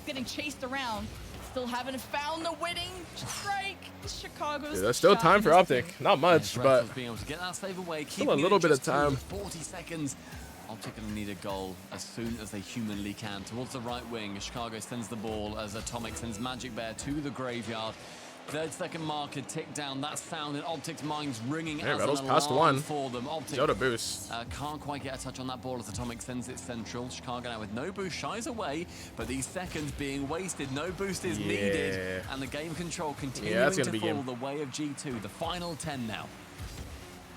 getting chased around. still haven't found the winning strike. Chicago's there's still time for Optic. Not much, but being able to get that save away, still a little bit of time. 40 seconds. Optic going to need a goal as soon as they humanly can. Towards the right wing, Chicago sends the ball as Atomic sends Magic Bear to the graveyard. 30-second marker tick down. That sound in Optic's mind's ringing as an alarm for them. Optic Showed a boost. Can't quite get a touch on that ball as Atomic sends it central. Chicago now with no boost shies away, but these seconds being wasted. No boost is needed, and the game control continuing to fall the way of G2. The final 10 now.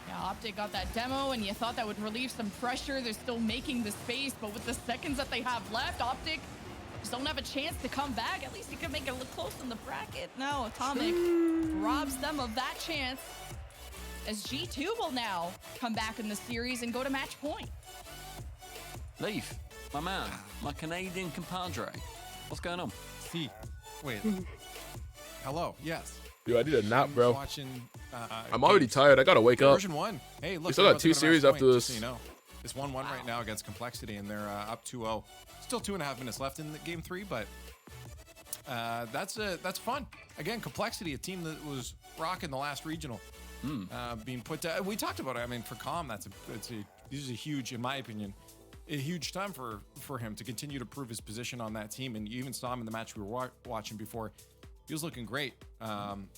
Yeah, Optic got that demo, and you thought that would relieve some pressure. They're still making the space, but with the seconds that they have left, Optic just don't have a chance to come back. At least he could make it look close in the bracket. No, Atomic robs them of that chance, as G2 will now come back in the series and go to match point. Leaf, my man, my Canadian compadre. What's going on? See, wait. Hello, yes. Dude, I need a nap, bro. Watching, I'm already tired. I gotta wake up. Version 1. Hey, look. We still got 2 series after this. So you know. It's 1-1 right now against Complexity, and they're up 2-0. Still 2.5 minutes left in the game 3, but that's fun. Again, Complexity, a team that was rocking the last regional, being put down. We talked about it. I mean, for Calm, this is a huge, in my opinion, a huge time for him to continue to prove his position on that team. And you even saw him in the match we were watching before. He was looking great,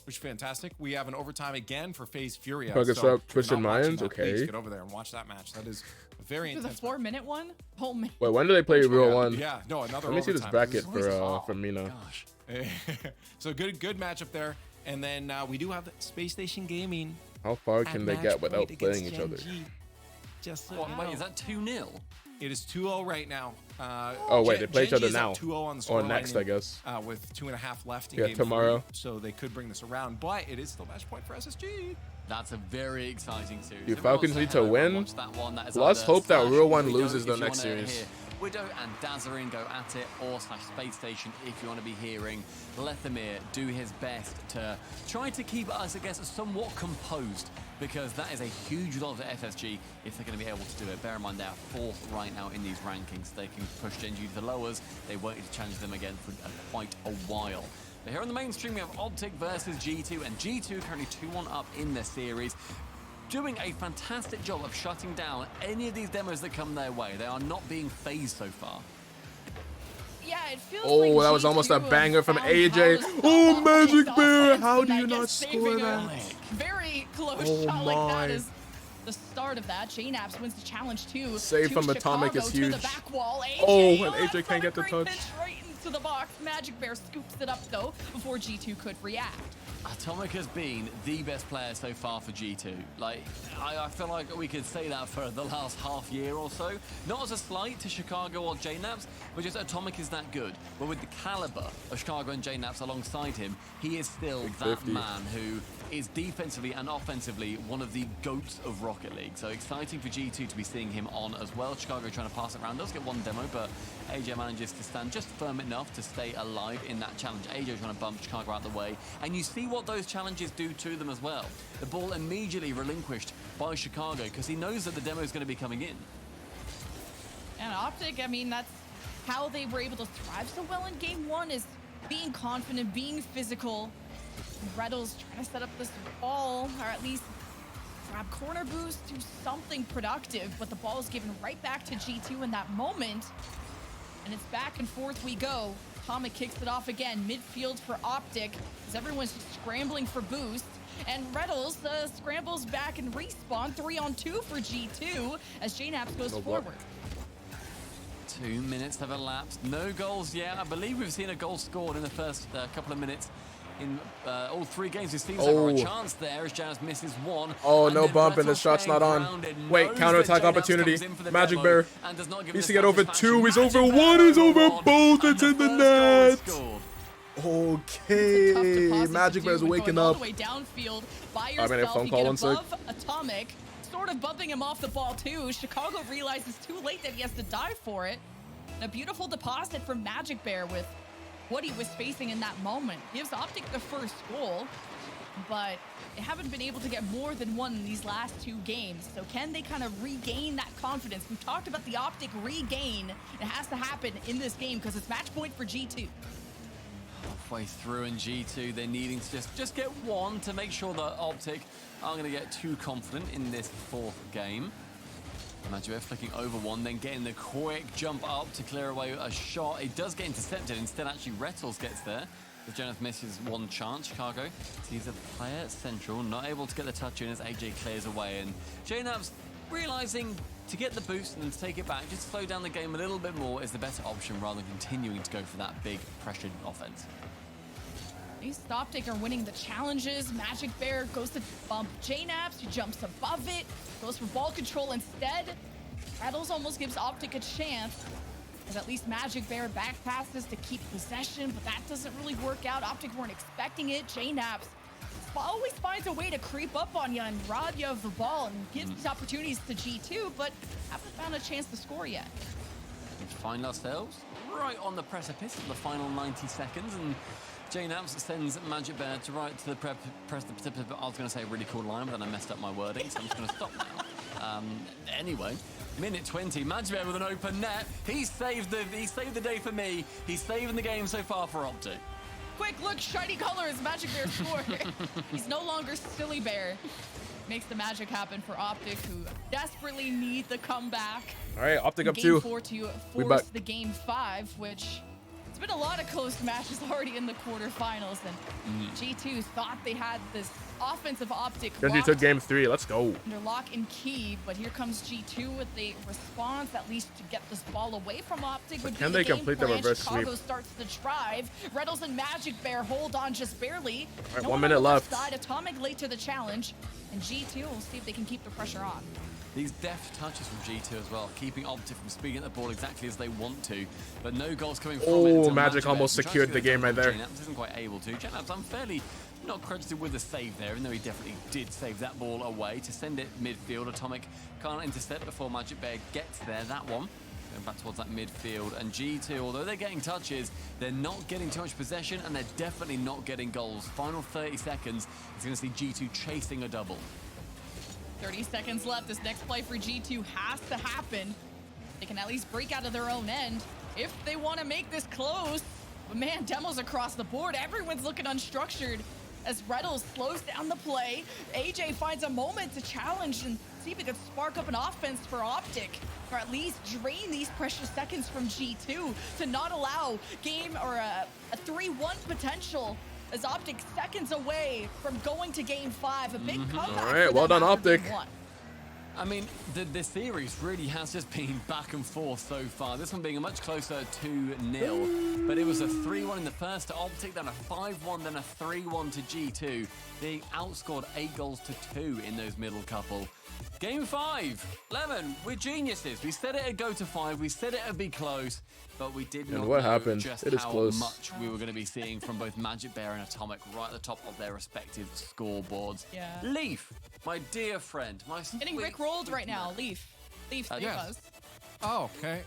which is fantastic. We have an overtime again for FaZe Furia. So Twisted Minds, okay. Please get over there and watch that match. That is a very intense. The 4-minute one? Oh man. Wait, when do they play Real One? Yeah, no, another. Let me see this bracket for Mina. Gosh. So good matchup there. And then we do have Space Station Gaming. How far can they get without playing each other? Just wait, is that 2-0? It is 2-0 right now. Oh wait, they play each other now. 2-0 on the or next, I guess. With 2.5 left in game tomorrow. 3, so they could bring this around, but it is still match point for SSG. That's a very exciting series. You Falcons need to win. Let's hope that Real One loses the next series. Widow and Dazarin go at it, or Space Station if you want to be hearing Lethamir do his best to try to keep us, I guess, somewhat composed, because that is a huge lot of FSG if they're going to be able to do it. Bear in mind, they're 4th right now in these rankings. They can push Gen G to the lowers. They won't need to challenge them again for quite a while. But here on the mainstream, we have Optic versus G2, and G2 currently 2-1 up in their series, doing a fantastic job of shutting down any of these demos that come their way. They are not being phased so far. Yeah, it feels like that was almost a banger from AJ. Oh, Magic Bear! How do you not score that? Very close shot like that is the start of that. JNaps wins the challenge too. Save from Atomic is huge. To the back wall. AJ, and AJ can't get the touch. Right into the box. Magic Bear scoops it up though before G2 could react. Atomic has been the best player so far for G2. Like, I feel like we could say that for the last half year or so. Not as a slight to Chicago or JNaps, but just Atomic is that good. But with the caliber of Chicago and JNaps alongside him, he is still that man who is defensively and offensively one of the GOATs of Rocket League. So exciting for G2 to be seeing him on as well. Chicago trying to pass it around, does get one demo, but AJ manages to stand just firm enough to stay alive in that challenge. AJ trying to bump Chicago out the way, and you see what those challenges do to them as well. The ball immediately relinquished by Chicago because he knows that the demo is going to be coming in. And Optic, I mean, that's how they were able to thrive so well in game 1, is being confident, being physical. Reddle's trying to set up this ball, or at least grab corner boost, do something productive, but the ball is given right back to G2 in that moment. And it's back and forth we go. Atomic kicks it off again, midfield for Optic, as everyone's scrambling for boost. And Reddles scrambles back and respawn, 3-on-2 for G2, as JNaps goes forward. 2 minutes have elapsed, no goals yet. I believe we've seen a goal scored in the first couple of minutes. In all 3 games this season, so a chance there as Jazz misses one. Oh, no bump and the shot's not on. Wait, counterattack opportunity. Magic Bear needs to get over 2. He's over 1. He's over both. It's in the net. Okay, Magic Bear's waking up. All the way downfield by I made a phone call one sec. Atomic, sort of bumping him off the ball too. Chicago realizes too late that he has to dive for it. And a beautiful deposit from Magic Bear with what he was facing in that moment. Gives Optic the first goal, but they haven't been able to get more than one in these last 2 games. So can they kind of regain that confidence? We talked about the Optic regain. It has to happen in this game because it's match point for G2. halfway through, and G2, they're needing to just get one to make sure that Optic aren't going to get too confident in this fourth game. Magicbear flicking over one, then getting the quick jump up to clear away a shot. It does get intercepted. Instead, actually, Rettles gets there. If Jonathan misses one chance, Chicago sees a player central, not able to get the touch in as AJ clears away. And JNAV's realizing to get the boost and then to take it back, just slow down the game a little bit more is the better option rather than continuing to go for that big pressured offense. These Optic are winning the challenges. Magicbear goes to bump JNAVs, who jumps above it, goes for ball control instead. Rattles almost gives Optic a chance, as at least Magicbear back passes to keep possession, but that doesn't really work out. Optic weren't expecting it. JNAVs always finds a way to creep up on you and rob you of the ball and gives these opportunities to G2, but haven't found a chance to score yet. We find ourselves right on the precipice of the final 90 seconds, and JNAVs sends Magicbear to right to the precipice. I was going to say a really cool line, but then I messed up my wording, so I'm just going to stop now. Anyway, minute 20, Magicbear with an open net. He saved the day for me. He's saving the game so far for Optic. Quick look, shiny colors, Magicbear scored. He's no longer Silly Bear. Makes the magic happen for Optic, who desperately need the comeback. All right, Optic up game 2. 4 to force the game 5, which it's been a lot of close matches already in the quarterfinals, and G2 thought they had this offensive Optic Genji took game 3. Let's go. under lock and key, but here comes G2 with a response, at least to get this ball away from Optic. But can they complete the reverse Chicago sweep? starts the drive. Rettles and Magicbear hold on just barely. All right, No 1 one minute on the left. Side. Atomic late to the challenge, and G2 will see if they can keep the pressure on. These deft touches from G2 as well, keeping Optic from speeding at the ball exactly as they want to, but no goals coming from it. Oh, until Magic Magicbear almost tries to secured get the it game done, right there. JNAVs isn't quite able to. JNAVs unfairly not credited with the save there, even though he definitely did save that ball away to send it midfield. Atomic can't intercept before Magicbear gets there. That one going back towards that midfield, and G2, although they're getting touches, they're not getting too much possession, and they're definitely not getting goals. Final 30 seconds is going to see G2 chasing a double. 30 seconds left. This next play for G2 has to happen. They can at least break out of their own end if they want to make this close. But man, demos across the board. Everyone's looking unstructured as Rettles slows down the play. AJ finds a moment to challenge and see if he could spark up an offense for Optic, or at least drain these precious seconds from G2 to not allow game or a 3-1 potential, as Optic seconds away from going to game 5. A big comeback. All right, well done, Optic. I mean, the series really has just been back and forth so far. This one being a much closer 2-0, but it was a 3-1 in the first to Optic, then a 5-1, then a 3-1 to G2. They outscored 8 goals to 2 in those middle couple. Game 5, Lemon, we're geniuses. We said it'd go to 5. We said it'd be close, but we did not what know happened? just It is how close. much we were going to be seeing from both Magicbear and Atomic right at the top of their respective scoreboards. Yeah. Leaf, my dear friend, my Getting Rick rolled right now. Leaf, save yes. us. Oh, okay.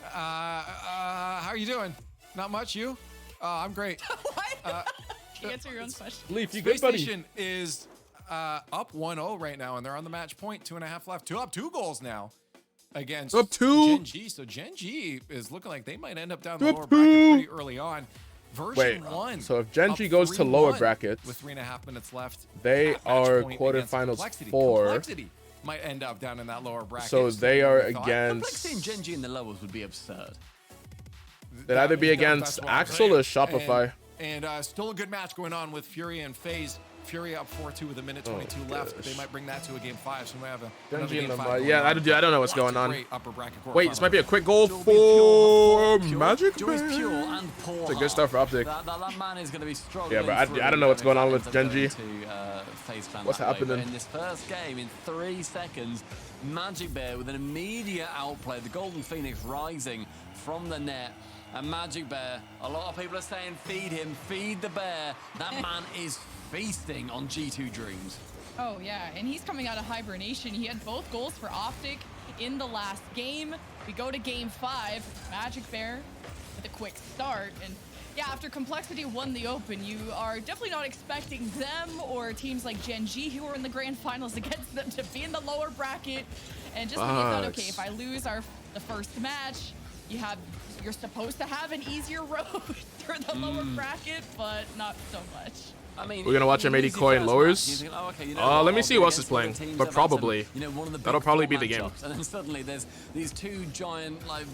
How are you doing? Not much, you? I'm great. What? You answer your own question. Leaf, you Space good, buddy? Station is up 1-0 right now, and they're on the match point. 2.5 left. Up 2 goals now against Up 2. Gen G. So Gen G is looking like they might end up down the lower bracket pretty early on. Version 1. So if Gen G up goes to lower 3-1 brackets, with 3.5 minutes left, they at match are point against quarterfinals Complexity. 4. Complexity might end up down in that lower bracket. So they are we thought. against. Complexity and Gen G in the levels would be absurd. They'd either be against That's what I'm Axel or saying. Shopify. And still a good match going on with Fury and FaZe. Fury up 4-2 with a minute 22 left. They might bring that to a game 5, so we have another Genji in game the 5 mud. going Yeah, on. I don't know what's Lots going of on. great upper bracket Wait, this might be a quarterfinals. quick goal for Magic. Joy's pure and poor. It's a good stuff for Optic. That man is going to be struggling. Yeah, but I don't know what's going on with Genji. What's happening? But in this first game, in 3 seconds, Magicbear with an immediate outplay. The Golden Phoenix rising from the net. And Magicbear, a lot of people are saying, feed him, feed the bear. That man is feasting on G2 Dreams. Oh yeah, and he's coming out of hibernation. He had both goals for Optic in the last game. We go to game 5. Magicbear with a quick start, and yeah, after Complexity won the Open, you are definitely not expecting them or teams like Gen G, who are in the grand finals against them, to be in the lower bracket. And just when you thought, okay, if I lose the first match, you have you're supposed to have an easier road for the lower bracket, but not so much. I mean, We're gonna watch him 80 coin lowers. Let me see who else is playing, but probably that'll probably be the game. And then suddenly there's these two giant like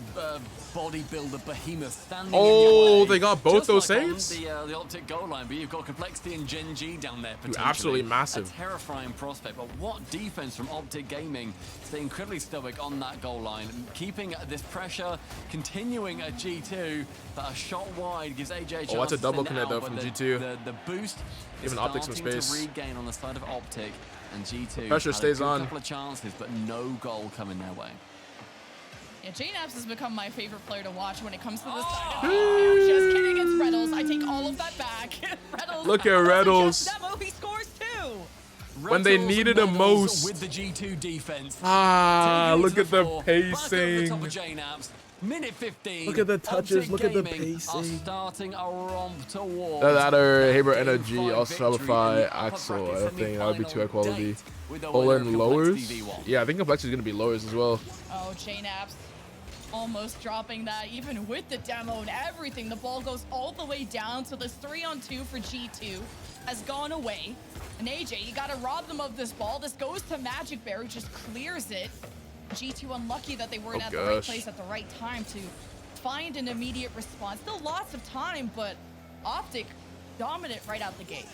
bodybuilder behemoths standing. Oh, in the they got both just those like on saves. The Optic goal line, but you've got Complexity and Gen G down there. Dude, absolutely massive. A terrifying prospect, but what defense from Optic Gaming, staying incredibly stoic on that goal line, keeping this pressure, continuing at G2, but a shot wide gives AJ a chance. Oh, that's a to double send it commit out, though but from G2. The boost is Giving Optic some starting space. to regain on the side of Optic, and G2 Pressure had a stays good on. couple of chances, but no goal coming their way. Yeah, JNAPS has become my favorite player to watch when it comes to this side of it. Just kidding, it's Reddles. I take all of that back. Reddles. Look at Reddles. Demo, he scores too. When they needed him most. With the G2 defense. Look at the pacing. Minute 15. Look at the touches. Optic Look at the Gaming are pacing. starting a romp towards That or Haber Energy, G5 also victory in Shopify, the upper Axel. bracket I think that would be too high semi-final quality. date with the winner Poland of lowers. Complexity V1. Yeah, I think Complexity is gonna be lowers as well. Oh, JNAPS almost dropping that, even with the demo and everything. The ball goes all the way down, so this 3-on-2 for G2 has gone away. And AJ, you gotta rob them of this ball. This goes to Magic Bear, who just clears it. G2 unlucky that they weren't at the right place at the right time to find an immediate response. Still lots of time, but Optic dominant right out the gate.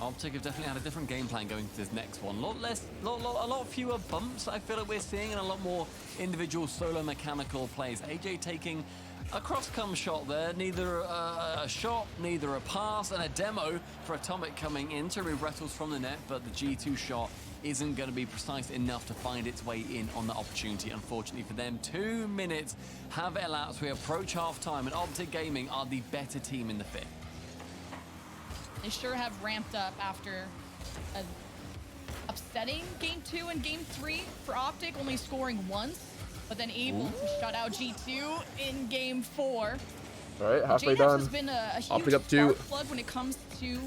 Optic have definitely had a different game plan going to this next one. A lot fewer bumps I feel like we're seeing, and a lot more individual solo mechanical plays. AJ taking a cross-come shot there, neither a shot, neither a pass, and a demo for Atomic coming in to remove Rettles from the net, but the G2 shot isn't going to be precise enough to find its way in on the opportunity, unfortunately for them. 2 minutes have elapsed. We approach half-time, and Optic Gaming are the better team in the fifth. They sure have ramped up after a upsetting game 2 and game 3 for Optic, only scoring once, but then able to shut out G2 in game 4. All right, halfway JNAPS done. has been a Optic huge up 2. spark plug when it comes to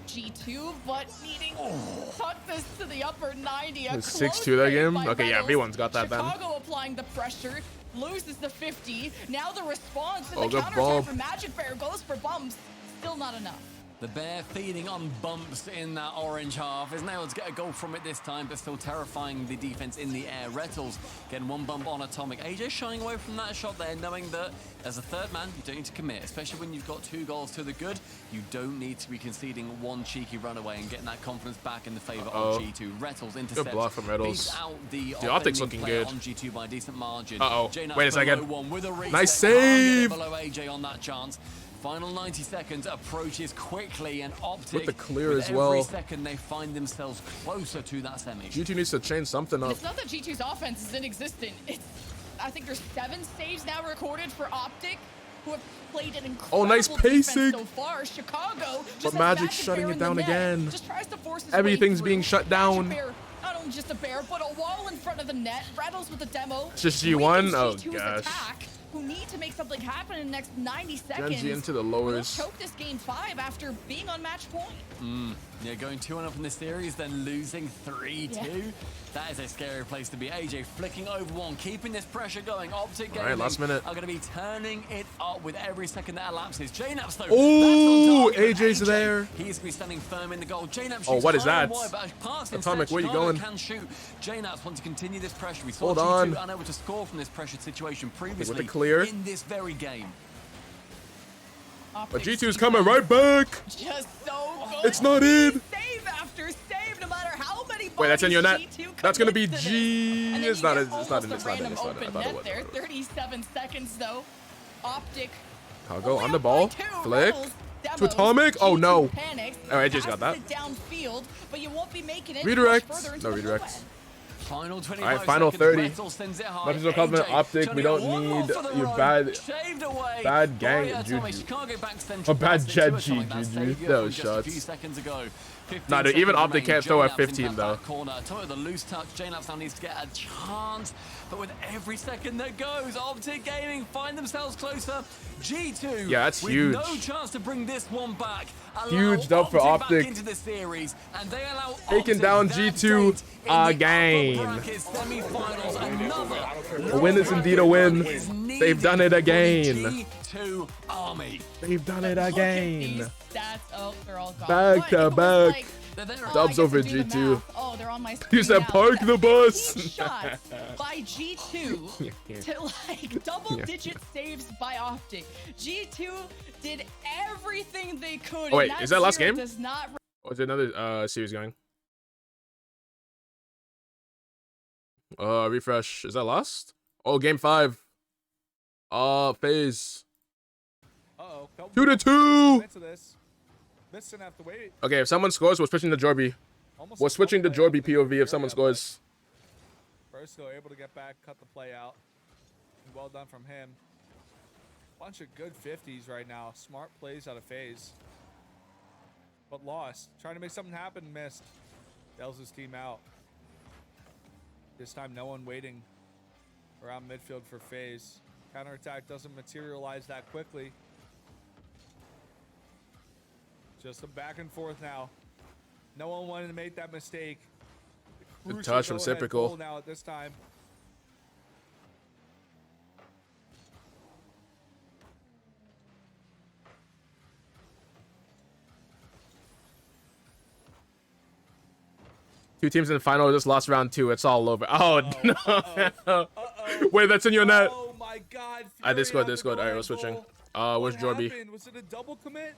G2, but needing to tuck this to the upper 90. 6-2 that game? Okay, yeah, V1's got that then. Chicago applying the pressure, loses the 50. Now the response and Oh, the good counter ball. attack for Magic Bear goes for bumps. Still not enough. The Bear feeding on bumps in that orange half. Isn't able to get a goal from it this time, but still terrifying the defense in the air. Rettles getting one bump on Atomic. AJ shying away from that shot there, knowing that as a third man, you don't need to commit, especially when you've got 2 goals to the good. You don't need to be conceding one cheeky runaway and getting that confidence back in the favor of G2. Rettles intercepts. Good block from Rettles. Beats out the Optic's looking player good. on G2 by a decent margin. Wait a second. With a reset. Nice save. Below AJ on that chance. Final 90 seconds approaches quickly, and Optic With the clear as every well. second they find themselves closer to that semi. G2 needs to change something up. It's not that G2's offense is inexistent. I think there's 7 saves now recorded for Optic, who have played an incredible nice pacing. defense so far. Chicago just But has Magic Magic shutting Bear it in the down net. again. Just tries to force his way Everything's through. being shut down. Magic Bear, not only just a bear, but a wall in front of the net. Rattles with the demo. It's just G1? Weakens Oh, G2's gosh. attack, who need to make something happen in the next 90 seconds. Genji into the We'll lowers. choke this game 5 after being on match point. Yeah, going 2-1 in the series, then losing 3-2. Yeah. That is a scary place to be. AJ flicking over one, keeping this pressure going. Optic All right, Gaming last minute. are going to be turning it up with every second that elapses. JNAPS though. Ooh, that's on target. AJ's there. He's going to be standing firm in the goal. JNAPS Oh, shoots what is high and that? wide, but a pass Atomic, instead. where you Chicago going? Can shoot. JNAPS want to continue this pressure. We saw Hold G2 on. unable to score from this pressure situation previously the clear. in this very game. But G2's coming right back. Just so good. It's not in. Save after save, no matter how many. Wait, that's in your net. G2 That's gonna be commits to this. G. And then It's you not. get It's not. almost It's a not. random It's not. I open thought it net was. there. 37 seconds though. Optic. I'll go only on the up by ball. 2. Flick. Rebels, To demos, Atomic. Oh G2 no. panics, Oh, AJ's got that. passes it downfield, but you won't be making it Redirect. much further into No the redirects. blue end. Final 25 All right, final seconds. 30. Rettles sends it high. Much as a compliment, AJ Optic, trying we to don't get one more need for the your run. bad- Shaved away bad gang by Atomic. juju. Chicago back central A bad pass into jet Atomic. That juju. saved you Those from just a shots. few seconds ago. 15 Nah, dude, even seconds Optic remaining. can't throw at JNAPS 15 in that though. back corner. Atomic with a loose touch. JNAPS now needs to get a chance, but with every second that goes, Optic Gaming find themselves closer. G2. Yeah, that's with huge. no chance to bring this one back. Huge dub for Optic Optic. back into the series, and they allow Taking Optic down that G2 date in the upper again. again. A win is indeed a win. They've done it again. They've done it again. They're all gone. Back to back. Dubs over G2. Oh, they're on my screen. You said now. park the bus. Shot by G2 to like double-digit saves by Optic. G2 did everything they could. Oh, wait, and is that last zero game? Does not Or is there another series going? Refresh. Is that last? Oh, game 5. FaZe. Uh-oh. 2-2. Missing have to wait. Okay, if someone scores, we're switching to Jorby. We're switching to Jorby POV if someone scores. First, go able to get back, cut the play out. Well done from him. Bunch of good 50s right now. Smart plays out of FaZe. But lost. Trying to make something happen, missed. Bails his team out. This time, no one waiting around midfield for FaZe. Counterattack doesn't materialize that quickly. Just a back and forth now. No one wanted to make that mistake. Good touch from Typical. Now at this time. Two teams in the final just lost round 2. It's all over. Oh, no. Wait, that's in your net. Oh my God. I Discord. All right, we're switching. Where's Jorby? Was it a double commit?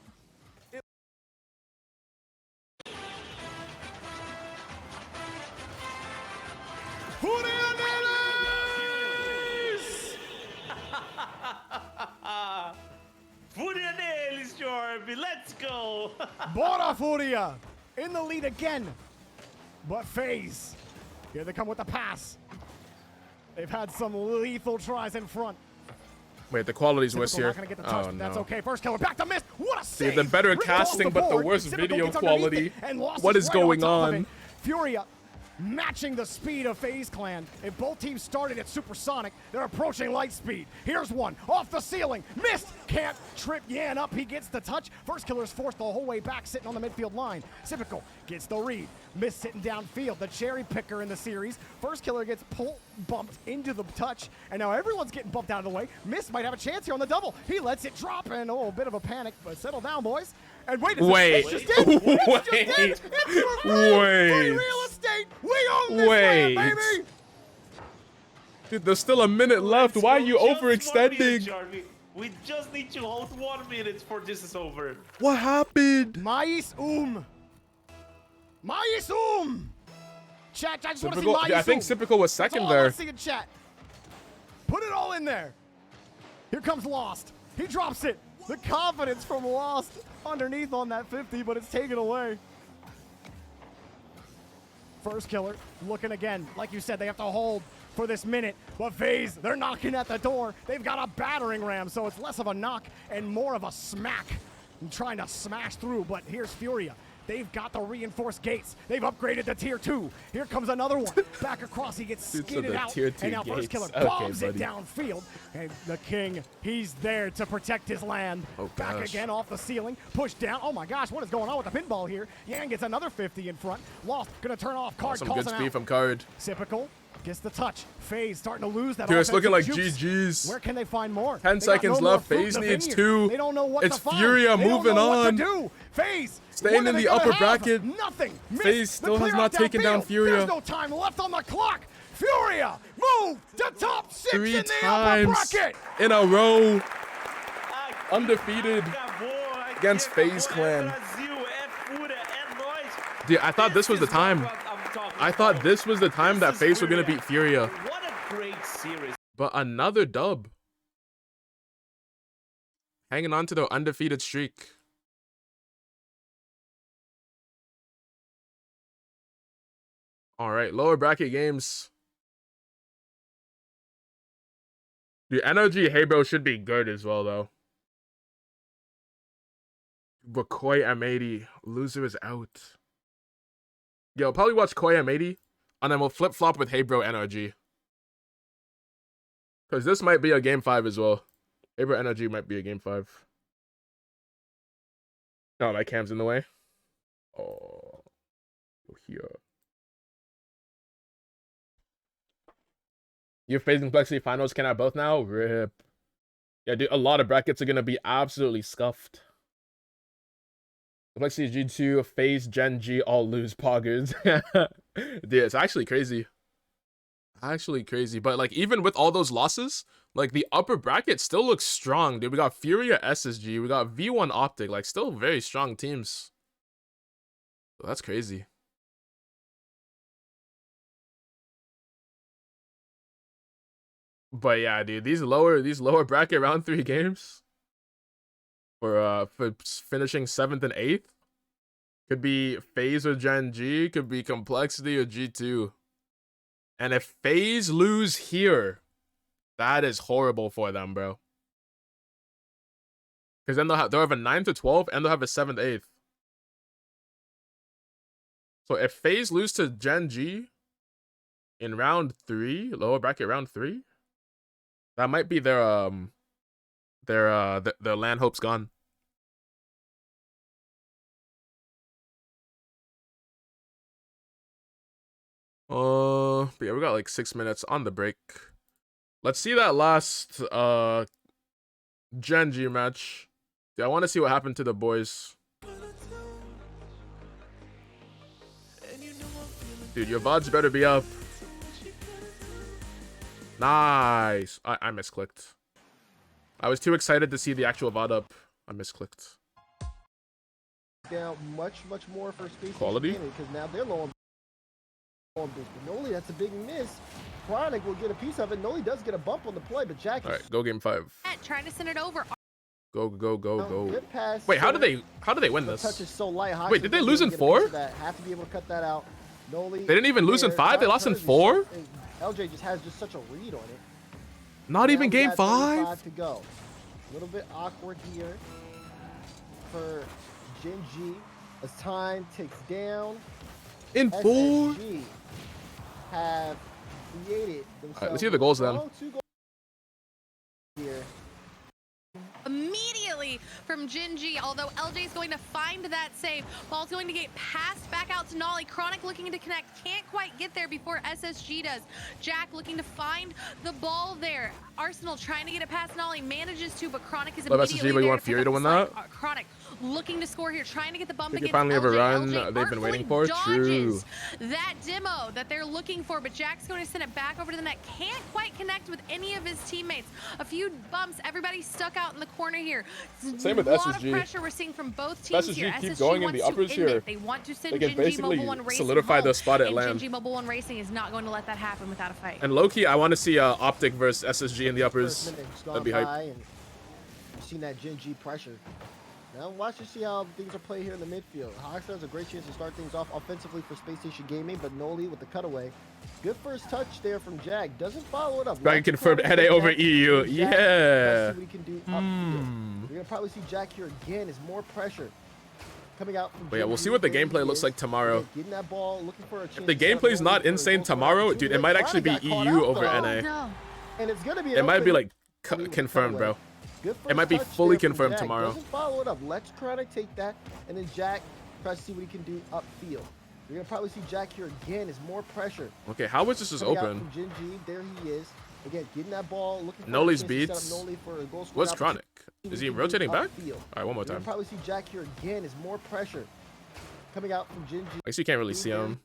Fúria neles, Jorby. Let's go. Bora Fúria in the lead again. But FaZe, here they come with the pass. They've had some lethal tries in front. Wait, the quality's worse here. Not gonna get the touch, Oh, but that's no. okay. First killer back to miss. What a See, save! the better Ripped casting, off the but the board. worst Typical video gets underneath quality. it and lost What his is right on going top of on? it. Furia matching the speed of FaZe Clan. If both teams started at supersonic, they're approaching light speed. Here's one off the ceiling, missed. Can't trip Yan up. He gets the touch. First killer's forced the whole way back, sitting on the midfield line. Typical gets the read. Miss sitting downfield, the cherry picker in the series. First killer gets bumped into the touch, and now everyone's getting bumped out of the way. Miss might have a chance here on the double. He lets it drop, and a bit of a panic, but settle down, boys. And wait, Wait. it's just in. It's just in. It's for free real estate. We own this land, baby. Dude, there's still a minute left. Why are you Just 1 minute, overextending? Jorby. We just need to hold 1 minute for this is over. What happened? Mais Chat, I just want to see Typical- Mais I think Typical was That's second all I there. want to see in chat. Put it all in there. Here comes Lost. He drops it. The confidence from Lost underneath on that 50, but it's taken away. First killer looking again. Like you said, they have to hold for this minute. But FaZe, they're knocking at the door. They've got a battering ram, so it's less of a knock and more of a smack. And trying to smash through, but here's Furia. They've got the reinforced gates. They've upgraded to tier 2. Here comes another one. Back across, he gets Dude, so skidded the out. tier 2 And now First gates. Killer Okay, bombs it buddy. downfield. And the King, he's there to protect his land. Oh, Back gosh. again off the ceiling. Pushed down. Oh my gosh, what is going on with the pinball here? Yang gets another 50 in front. Lost, gonna turn off. Card Some calls good him speed out. from Card. Typical gets the touch. FaZe starting to lose that Dude, it's looking like offensive juice. GG's. Where can they find more? 10 They got seconds no more left. fruit in FaZe the needs vineyard. 2. They don't know what It's to find. Furia They don't moving know what on. to do. FaZe Staying what are in they the gonna upper have? bracket. Nothing. Missed. FaZe The still has clear not out taken down downfield. Furia. There's no time left on the clock. Furia move to top 6 in 3 the upper times bracket. in a row. Undefeated against FaZe Clan. Dude, I thought this was the time. I thought this was the time that FaZe were going to beat Furia. What a great series. But another dub. Hanging on to their undefeated streak. All right, lower bracket games. The NRG Hebro should be good as well, though. But Koi M80, loser is out. Yo, probably watch Koi M80, and then we'll flip-flop with Hebro NRG. Because this might be a game 5 as well. Hebro NRG might be a game 5. Oh, my cam's in the way. Oh, here. Your FaZe and Complexity finals can have both now? Rip. Yeah, dude, a lot of brackets are going to be absolutely scuffed. Complexity G2, FaZe, Gen G, all lose poggers. Dude, it's actually crazy. Actually crazy. But, like, even with all those losses, like, the upper bracket still looks strong, dude. We got Furia, SSG. We got V1 Optic. Like, still very strong teams. So that's crazy. But yeah, dude, these lower bracket round 3 games for finishing 7th and 8th could be FaZe or Gen G, could be Complexity or G2. And if FaZe lose here, that is horrible for them, bro. Because then they'll have a 9th to 12th and they'll have a 7th, 8th. So if FaZe lose to Gen G in round 3, lower bracket round 3, that might be their land hopes gone. But yeah, we got like 6 minutes on the break. Let's see that last Gen G match. Yeah, I want to see what happened to the boys. Dude, your VODs better be up. Nice. I misclicked. I was too excited to see the actual VOD up. I misclicked. Down much more for space quality because now they're low on boost. But Noli, that's a big miss. Chronic will get a piece of it. Noli does get a bump on the play, but Jack. All right, go game 5. Trying to send it over. Go. Good pass. Wait, how do they win this? Touch is so light. Wait, did they lose in 4? Have to be able to cut that out. Noli. They didn't even lose in 5. They lost in 4. LJ just has just such a read on it. Not even game 5. To go. A little bit awkward here for Gen G as time ticks down. In 4. SSG have created themselves. All right, let's see the goals then. Here. Immediately from Gen G, although LJ is going to find that save. Ball's going to get passed back out to Nolly. Chronic looking to connect, can't quite get there before SSG does. Jack looking to find the ball there. Arsenal trying to get it past Nolly, manages to, but Chronic is immediately SSG, but you want Fury to win that? Chronic looking to score here, trying to get the bump They against finally have a LJ. run LJ they've been waiting for. Dodges True. that demo that they're looking for, but Jack's going to send it back over to the net. Can't quite connect with any of his teammates. A few bumps, everybody's stuck out in the corner here. Same with SSG. A lot SSG. of pressure we're seeing from both teams here. SSG keep SSG going in the uppers here. They want to send They can Gen G basically Mobile One Racing solidify home, the spot at and land. Gen G Mobile One Racing is not going to let that happen without a fight. And low-key, I want to see Optic versus SSG in the uppers. That'd be hype. You've seen that Gen G pressure. Now watch to see how things are played here in the midfield. Hawks has a great chance to start things off offensively for Space Station Gaming, but Noli with the cutaway. Good first touch there from Jack. Doesn't follow it up. Dragon confirmed NA over EU. Jack, Yeah. let's see what he can do upfield. We're gonna probably see Jack here again. Is more pressure coming out from. But yeah, we'll see what the gameplay looks like tomorrow. Getting that ball, looking for a chance. If the gameplay's not insane tomorrow, dude, it might actually be EU over NA. No. And it's gonna be. It might be like confirmed, bro. It might be fully confirmed tomorrow. Doesn't follow it up. Let's Chronic take that, and then Jack tries to see what he can do upfield. You're gonna probably see Jack here again. Is more pressure. Okay, how is this is Coming out open? from Gen G, there he is. Again, getting that ball, looking for Noli's a chance to set beats. up Noli for a goal scoring What's opportunity. Chronic? Is he rotating back? Upfield. All right, one more You're gonna time. probably see Jack here again. Is more pressure coming out from Gen G. I guess you can't really see him.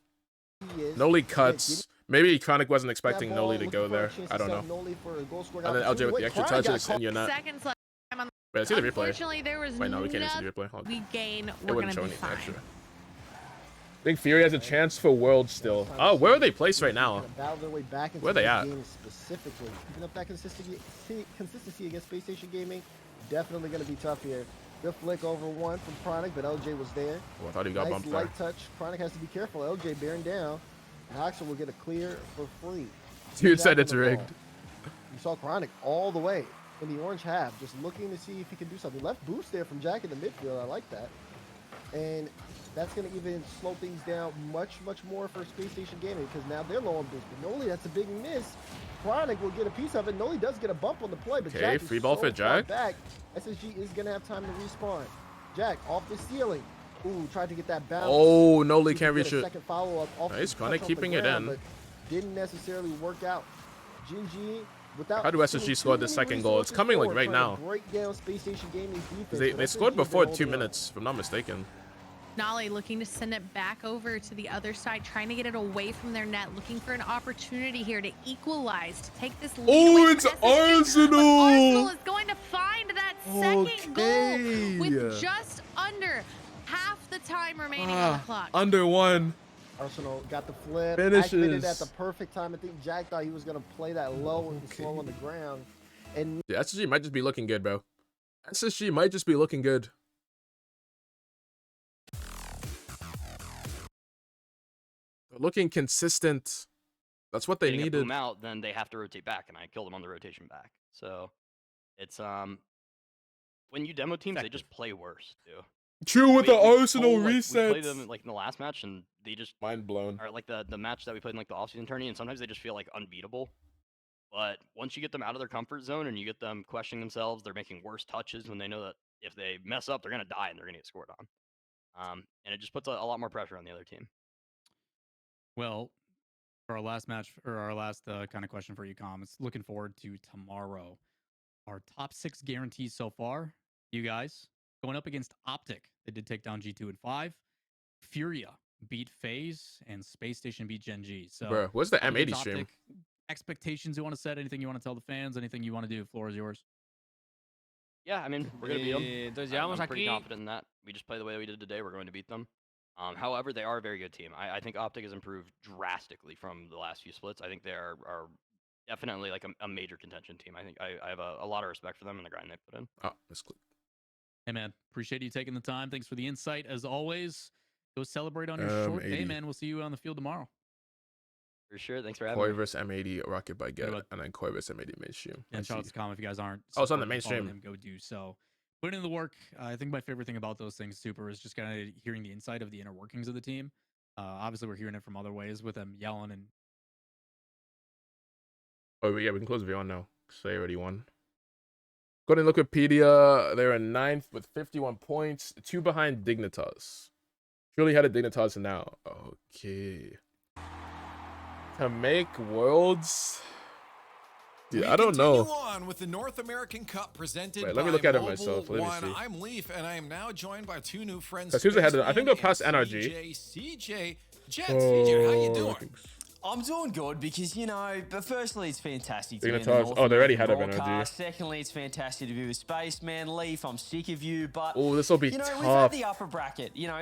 He is. Noli Again, cuts. Maybe Chronic wasn't expecting that ball, Noli to go looking for a there. chance to I don't set know. up Noli for a goal scoring And then LJ with opportunity. the extra Chronic got touches caught. and you're not. Seconds left. Wait, let's see the replay. Unfortunately, there was Wait, no, we can't even see the replay. we gain. It We're wouldn't gonna show be anything fine. extra. I think Fury has a chance for World still. Oh, where are they placed right now? Battle their way back into Where are they the at? game specifically. Keeping up that consistency against Space Station Gaming, definitely going to be tough here. Good flick over one from Chronic, but LJ was there. Oh, I thought he got nice bumped there. light touch. Chronic has to be careful. LJ bearing down. And Oxford will get a clear for free. Dude said Jack it's on the ball. rigged. You saw Chronic all the way in the orange half, just looking to see if he can do something. Left boost there from Jack in the midfield. I like that. And that's going to even slow things down much more for Space Station Gaming because now they're low on boost. But Noli, that's a big miss. Chronic will get a piece of it. Noli does get a bump on the play, but Okay, Jack is free ball so for far Jack. back. SSG is going to have time to respawn. Jack off the ceiling. Ooh, tried to get that bounce. Oh, Noli See if can't he reach get a it. second follow-up off Nice, the Chronic touch off the keeping it ground, in. but didn't necessarily work out. Gingy, without How do SSG score the second goal? It's coming like right now. Break down Space Station Gaming's defense. They scored before 2 minutes, if I'm not mistaken. Nolly looking to send it back over to the other side, trying to get it away from their net, looking for an opportunity here to equalize, to take this lead away it's from SSG. Arsenal! But Arsenal is going to find that second goal with just under half the time remaining on the clock. Under 1. Arsenal got the flip. Finishes. Activated at the perfect time. I think Jack thought he was going to play that low and slow on the ground. And Yeah, SSG might just be looking good, bro. SSG might just be looking good. They're looking consistent. That's what they Getting a needed. boom out, then they have to rotate back, and I killed them on the rotation back. So it's when you demo teams, they just play worse too. True with the Arsenal We resets. played them like in the last match, and they just mind blown. Or like the match that we played in like the offseason tourney, and sometimes they just feel like unbeatable. But once you get them out of their comfort zone and you get them questioning themselves, they're making worse touches when they know that if they mess up, they're gonna die and they're gonna get scored on. And it just puts a lot more pressure on the other team. Well, for our last match, or our last kind of question for you, Com, it's looking forward to tomorrow. Our top 6 guarantees so far, you guys, going up against Optic. They did take down G2 and 5. Furia beat FaZe, and Space Station beat Gen G. So, Bro, what's the up against M80 stream? Optic, expectations you want to set? Anything you want to tell the fans? Anything you want to do? Floor is yours. Yeah, I mean, we're gonna beat them. Entonces, I'm llevamos pretty aquí. confident in that. We just play the way we did today. We're going to beat them. However, they are a very good team. I think Optic has improved drastically from the last few splits. I think they are definitely like a major contention team. I think I have a lot of respect for them and the grind they put in. Oh, that's cool. Hey, man, appreciate you taking the time. Thanks for the insight. As always, go celebrate on your short day, 80. man. We'll see you on the field tomorrow. For sure. Thanks for having Koi me. vs M80 Rocket by Get, and then Koi vs M80 mainstream. And shout out to Com if you guys aren't. Oh, it's on the supporting, following mainstream. him, go do so. Put in the work. I think my favorite thing about those things, Super, is just kind of hearing the insight of the inner workings of the team. Obviously, we're hearing it from other ways with them yelling and. Oh, yeah, we can close the video now. Because they already won. According to Wikipedia, they're in 9th with 51 points, 2 behind Dignitas. Truly had a Dignitas now. Okay. To make Worlds? Dude, I don't know. On with the North American Cup presented Wait, let me by look at it Mobile myself. Let me One. see. I'm Leaf, and I am now joined by 2 new friends. Because who's ahead of them? I think they'll Spaceman pass and NRG. CJ. Jet, CJ, how you doing? I'm doing good because, you know, but firstly, it's fantastic to They're be gonna in the charge- North oh, they're already American ahead of NRG. broadcast. Secondly, it's fantastic to be with Spaceman. Leaf, I'm sick of you, but Oh, this will be you know, tough. we've had the upper bracket. You know,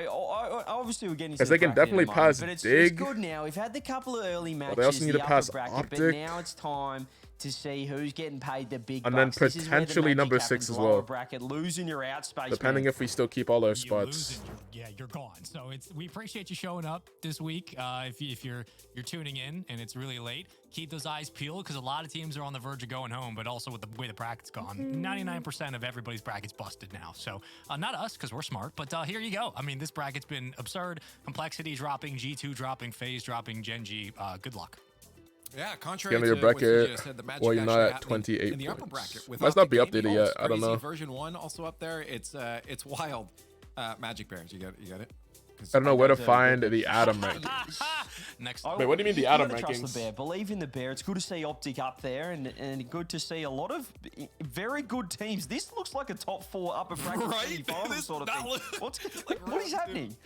obviously we're getting to 'Cause the they can bracket in a definitely moment, pass but it's Dig. good now. We've had the couple of early matches, they also need the to upper pass bracket, Optic. but now it's time to see who's getting paid the big And then bucks. This is where the potentially magic number happens, 6 as lower well. bracket, losing your out space. Depending if we still keep all our spots. You're gone. So we appreciate you showing up this week. If you're tuning in and it's really late, keep those eyes peeled because a lot of teams are on the verge of going home. But also with the way the bracket's gone, 99% of everybody's bracket's busted now. So not us because we're smart, but here you go. I mean, this bracket's been absurd. Complexity dropping, G2 dropping, FaZe dropping, Gen G. Good luck. Yeah, contrary Get to your what you bracket, just said, the magic well, you're actually not at happening 28 in the upper points. bracket with Must not be Optic updated Gaming. yet. Oh, I don't it's crazy. know. Version 1 also up there. It's wild. Magic Bears, you got it. I don't know where to find the Atom rank. Next. Wait, what do you mean the Atom Trust rankings? the Bear. Believe in the Bear. It's good to see Optic up there, and good to see a lot of very good teams. This looks like a top 4 upper bracket Right? semifinal sort of thing. What is happening?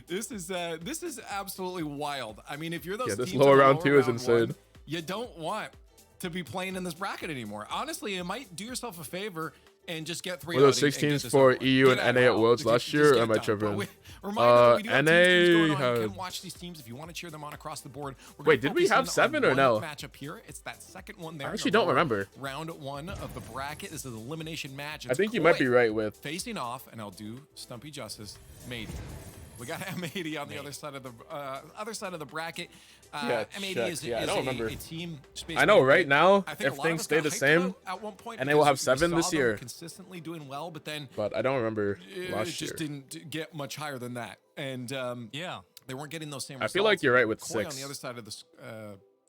This is absolutely wild. I mean, if you're those Yeah, this teams lower in the round lower 2 is round insane. one, you don't want to be playing in this bracket anymore. Honestly, it might do yourself a favor and just get 3 Were those out and 16s get this for over with. EU Get and out of NA it at all. Worlds Just last get year? Or it am I done. But tripping? reminder that we do have NA teams going on. You had- can watch these teams if you want to cheer them on across the board. We're Wait, gonna did we focus have in on 7 or one no? matchup here. It's that second one there. I in actually the don't lower remember. Round 1 of the bracket. This is an elimination match. I It's think you might be Koi right with. facing off, and I'll do Stumpy justice. Made. We got M80 on the other side of the bracket. Yeah, M80 check. is, Yeah, I is don't a, remember. a team. Space I know Marine right that now, I think if a lot of things us stay got the hyped same, about at one point and they will have because we 7 saw this them year. consistently doing well, but then But I don't remember it last just year. didn't get much higher than that. And yeah, they weren't getting those same I results. feel like you're right with Koi 6. on the other side of the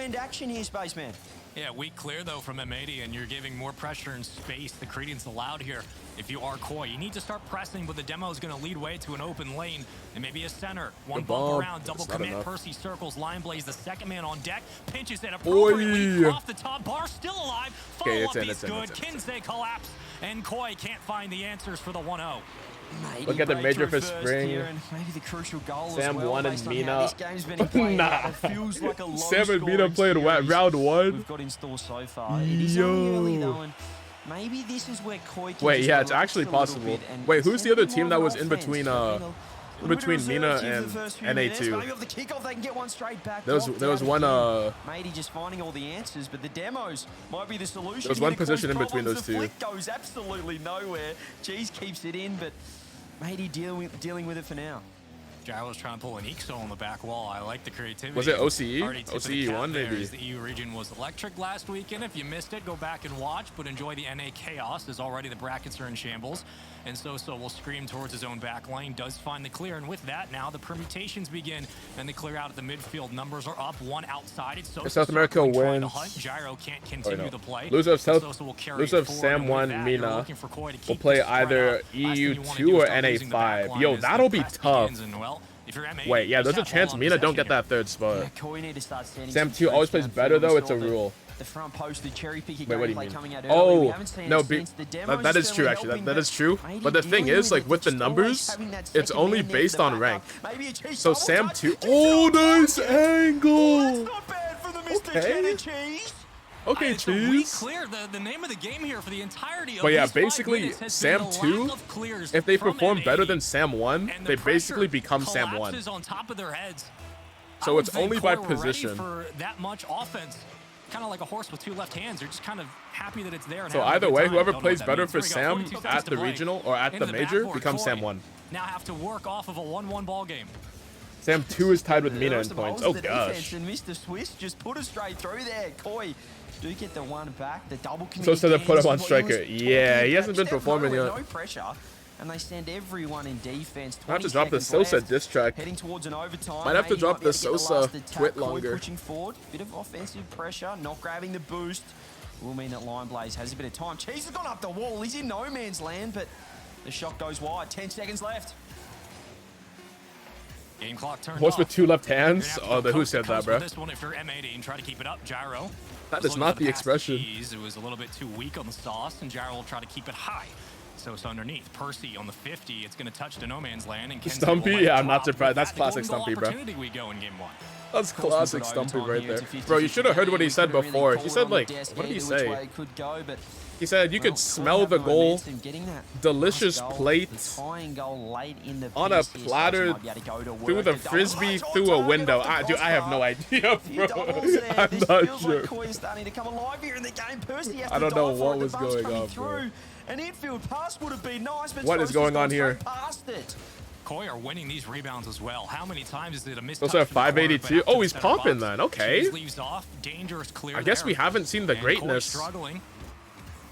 end-to-end action here, Spaceman. Yeah, weak clear though from M80, and you're giving more pressure and space. The credence allowed here. If you are Koi, you need to start pressing, but the demo is going to lead way to an open lane and maybe a center. One bump around, double commit. Percy circles, Line Blaze, the second man on deck, pinches it appropriately off the top bar, still alive. Follow up is good. Kinsey collapse, and Koi can't find the answers for the 1-0. Look at the major for spring. Maybe the crucial goal Sam as well, 1 and based on how Mina. this game's been played. Nah. It feels like a low Sam and Mina played round 1. We've got in store so far. It is only early though, and maybe this is where Koi can Wait, yeah, it's actually possible. Wait, who's the other team that was in between Mina and NA2? There was one Matey just finding all the answers, but the demos might be the solution. There was one position in between those two. The flick goes absolutely nowhere. Cheese keeps it in, but Matey dealing with it for now. Gyro's trying to pull an EXO on the back wall. I like the creativity. Was it OCE? OCE 1 maybe? The EU region was electric last weekend. If you missed it, go back and watch, but enjoy the NA chaos as already the brackets are in shambles. And Sosa will scream towards his own back lane, does find the clear, and with that, now the permutations begin, and the clear out at the midfield. Numbers are up, one outside. It's Sosa South America wins. Gyro can't continue the play. Loser of Sam 1, Mina will play either EU2 or NA5. Yo, that'll be tough. Wait, yeah, there's a chance Mina don't get that third spot. Sam 2 always plays better though, it's a rule. The front post, the cherry picking gameplay coming out early. We haven't seen No, that is true actually. That is true. But the thing is, like with the numbers, it's only based on rank. So Sam 2. Oh, nice angle. Okay. Okay, Cheese. Clear. The name of the game here for the entirety of but yeah, basically Sam 2, if they perform better than Sam 1, they basically become Sam 1. On top of their heads. So it's only by position. For that much offense. Kind of like a horse with two left hands. They're just kind of happy that it's there. And so either way, whoever plays better for Sam at the regional or at the major becomes Sam 1. Now have to work off of a 1-1 ball game. Sam 2 is tied with Mina in points. Oh gosh. And Mr. Swiss just put it straight through there. Koi do get the one back. The double so to put him on striker. Yeah, he hasn't been performing yet. No pressure. And they send everyone in defense. I have to drop the Sosa diss track. Heading towards an overtime. Might have to drop the Sosa twit longer. Pushing forward, bit of offensive pressure, not grabbing the boost. Will mean that Line Blaze has a bit of time. Cheese has gone up the wall. He's in no man's land, but the shot goes wide. 10 seconds left. Game clock turned Horse off. with 2 left hands. Oh, who said that, bro? This one, if you're M80 and try to keep it up, Gyro. That is not the expression. It was a little bit too weak on the sauce, and Gyro will try to keep it high. So it's underneath. Percy on the 50. It's going to touch the no man's land. And Stumpy? Yeah, I'm not surprised. That's classic Stumpy, bro. We go in game 1. That's classic Stumpy right there. Bro, you should have heard what he said before. He said, like, what did he say? He said you could smell the goal, delicious plate, on a platter, through the frisbee, through a window. Dude, I have no idea, bro. I'm not sure. I don't know what was going on, bro. An infield pass would have been nice, but what is going on here? Koi are winning these rebounds as well. How many times is it a missed? Those are 582. Oh, he's pumping then. Okay. Leaves off. Dangerous clear. I guess we haven't seen the greatness. Struggling.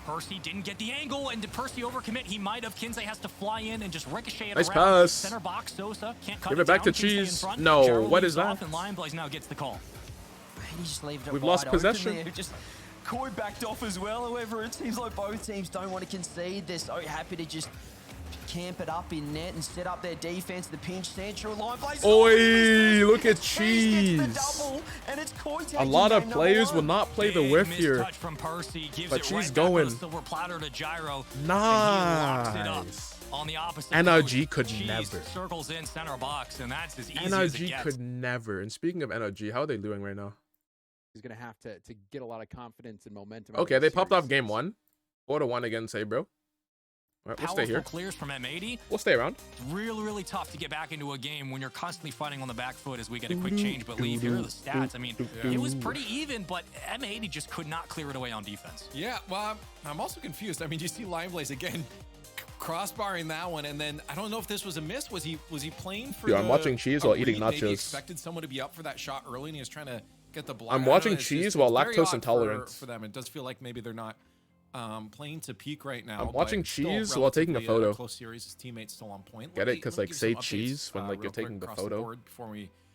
Percy didn't get the angle, and did Percy overcommit? He might have. Kinsey has to fly in and just ricochet it nice around. Pass. Center box. Sosa can't cut Give it back to Cheese. No, what is that? And Lion Blaze now gets the call. We've lost possession. Koi backed off as well. However, it seems like both teams don't want to concede. They're so happy to just camp it up in net and set up their defense. The pinch central line plays. Oi, look at Cheese. A lot of players will not play the whiff here. But she's going. Nice. On the opposite NRG could never. Circles in center box, and that's as easy NRG as it gets. could never. And speaking of NRG, how are they doing right now? He's going to have to get a lot of confidence and momentum. Okay, they popped off game 1. 4-1 against Sabro. All right, we'll stay here. Clears from M80. We'll stay around. Really, really tough to get back into a game when you're constantly fighting on the back foot as we get a quick change. But Leave, here are the stats. I mean, it was pretty even, but M80 just could not clear it away on defense. Yeah, well, I'm also confused. I mean, you see Lion Blaze again crossbarring that one, and then I don't know if this was a miss. Was he playing for? I'm watching Cheese while eating nachos. Maybe expected someone to be up for that shot early, and he was trying to get the block. I'm watching Cheese while lactose intolerant. For them, it does feel like maybe they're not playing to peak right now. I'm watching Cheese while taking a photo. Close series, his teammates still on point. Get it? Because like say cheese when like you're taking the photo. Before we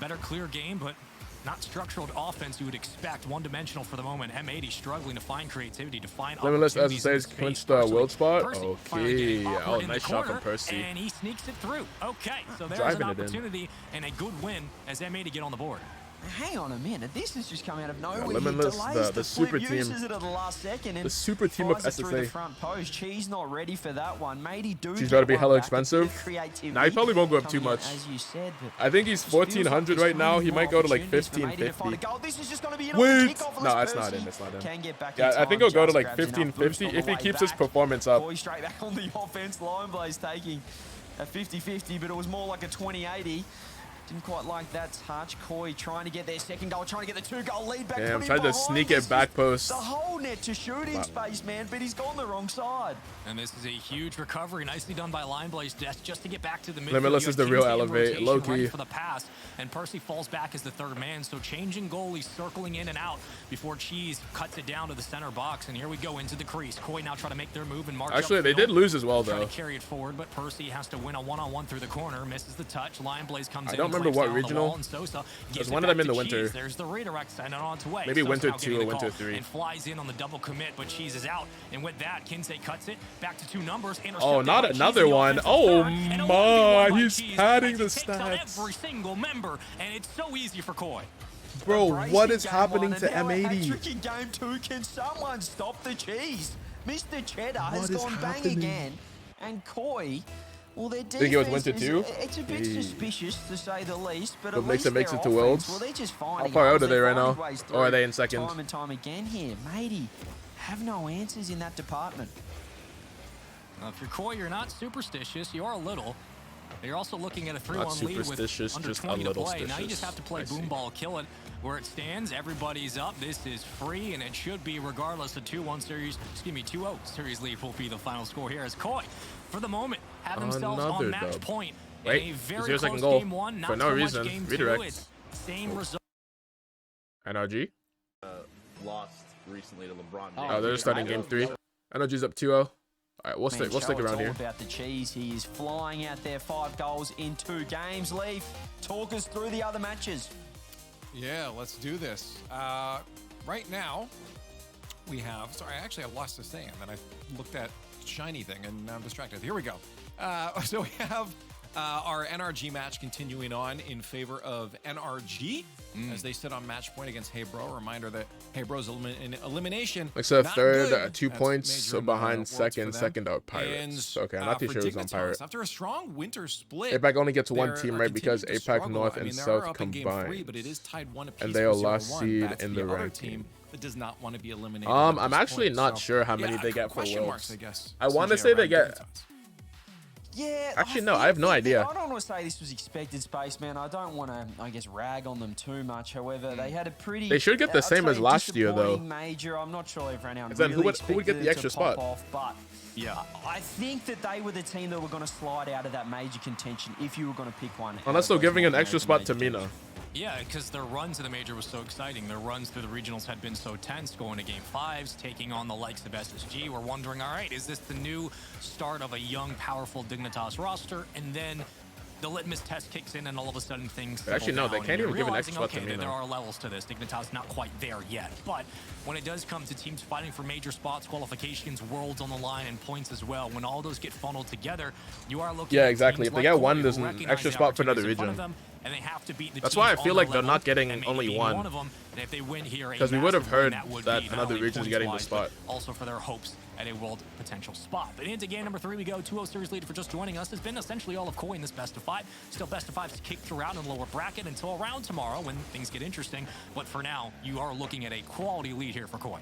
better clear game, but not structural offense you would expect. One-dimensional for the moment. M80 struggling to find creativity, to find Limitless, as it opportunities in says, space. clinched the world spot. Percy finally getting Okay. awkward Oh, in the nice shot from corner, Percy. and he sneaks it through. Okay, so there's Driving an it in. opportunity and a good win as M80 get on the board. Hang on a minute, this has just come out of nowhere. Yeah, He Limitless, delays the the super flip, team. uses it at the last second, and The super team of fires it through the SSA. front post. Cheese not ready for that one. Matey do She's get got to be one hella back, a bit of expensive. creativity Nah, he probably won't go up too coming out, much. as you said, but I think he's just feels like 1400 there's right now. really He more might go to like opportunities for Matey to find a 1550. goal. This is just going to be Wait, another kickoff. no, it's not in. It's not in. Can get back Yeah, in I think time, he'll go to just like grabs enough boost 1550 on the if he way keeps his back. performance up. Boy, straight back on the offense. Lion Blaze taking a 50-50, but it was more like a 20-80. Didn't quite like that touch. Koi trying to get their second goal, trying to get the 2-goal lead back. Damn, put him tried to behind. sneak This it back is post. The whole net to shooting space, man, but he's gone the wrong side. And this is a huge recovery, nicely done by Lion Blaze just to get back to the midfield. Limitless You is have the real Kingston in elevate, rotation, low-key. ready for the pass, and Percy falls back as the third man. So changing goalies, circling in and out before Cheese cuts it down to the center box. And here we go into the crease. Koi now try to make their move and march. Actually, they upfield. did lose as well, Try though. to carry it forward, but Percy has to win a one-on-one through the corner. Misses the touch. Lion Blaze comes in. I don't and remember clamps what down on the regional. wall, and Sosa gives There's it one of back them in to the winter. Cheese. There's the redirect, sending it on to way. Maybe Sosa winter now 2 getting or the winter call 3. and flies in on the double commit, but Cheese is out. And with that, Kinsey cuts it back to 2 numbers. Oh, not by Cheese another in the one. offensive Oh third, and a 1v1 my, by he's Cheese padding as the he takes on stats. every single member, and it's so easy for Koi. Bro, what is Game happening one, to and now a M80? hat-trick in game 2. Can someone stop the Cheese? Mr. Cheddar has What is gone bang happening? again, and Koi, well, their defense Think it was winter is, too? it's a bit Hey. suspicious to say the least, but What at makes least it makes their it to offense, Worlds? well, they're just How finding far out holes, are they they're right finding now? ways Or are through they in second? Time and time again here. Matey, have no answers in that department. If you're Koi, you're not superstitious. You are a little. You're also looking at a 3-1 Not lead with superstitious, under just a 20 to little play. Now you just stitious. have to play I see. boom ball, kill it where it stands. Everybody's up. This is free, and it should be regardless. The 2-1 series, 2-0 series lead will be the final score here as Koi, for the see have themselves Another on match dub. point. Wait, in a very 0 second close goal game 1, not for no so much reason. game 2. Redirect. It's same result. NRG? Lost recently to LeBron James. Oh, they're starting game 3. NRG's up 2-0. All right, we'll stick around here. It's all about the Cheese. He is flying out there. 5 goals in 2 games. Leaf, talk us through the other matches. Yeah, let's do this. Right now, we have... Sorry, actually, I lost this thing, and then I looked at shiny thing, and now I'm distracted. Here we go. So we have our NRG match continuing on in favor of NRG as they sit on match point against Hey Bro. A reminder that Hey Bro's in elimination. Looks like not third, good. 2 That's points major, behind Worlds for second. them. Second out Pirates. And, Okay, I'm not too for sure who's on Dignitas, Pirate. After a strong winter split, APAC only gets one they're team, right? Because continuing to APAC struggle. North I mean, and they are South up in game combined. 3, but it is tied 1 apiece And they are for last 0-1. seed That's in the other ranking. team that does not want to be eliminated. I'm at this actually point. not So, sure how many yeah, they get for question Worlds. marks, I guess. I want to CJ say they around get... Dignitas. Yeah. Actually, no, I have no idea. I don't want to say this was expected, Spaceman. I don't want to, I guess, rag on them too much. However, they had a pretty... They should get the I'd same say as last year, though. disappointing major. I'm not sure if anyone Then really who would get the expected it extra to pop spot? off, but yeah, I think that they were the team that were going to slide out of that major contention if you were going to pick one. Unless they're giving an extra spot to Mina. Yeah, because their run to the major was so exciting. Their runs through the regionals had been so tense, going to game 5s, taking on the likes of SSG. We're wondering, all right, is this the new start of a young, powerful Dignitas roster? And then the litmus test kicks in, and all of a sudden things Actually, no, they down, can't and you're even give an extra realizing, spot to okay, Mina. there are levels to this. Dignitas not quite there yet. But when it does come to teams fighting for major spots, qualifications, worlds on the line, and points as well, when all those get funneled together, you are looking Yeah, at exactly. teams If they like get one, Koi there's who an recognize extra the spot for another opportunities in front of region. them, and they have to beat the That's teams why I on feel their like they're level, not getting and maybe only being one. of them, and if they win here, a Because we would have massive win, heard would that be not another only region's getting the points-wise, spot. but also for their hopes at a world potential spot. But into game number 3 we go. 2-0 series lead for just joining us. Has been essentially all of Koi in this best of 5. Still best of 5s to kick throughout in the lower bracket until around tomorrow when things get interesting. But for now, you are looking at a quality lead here for Koi.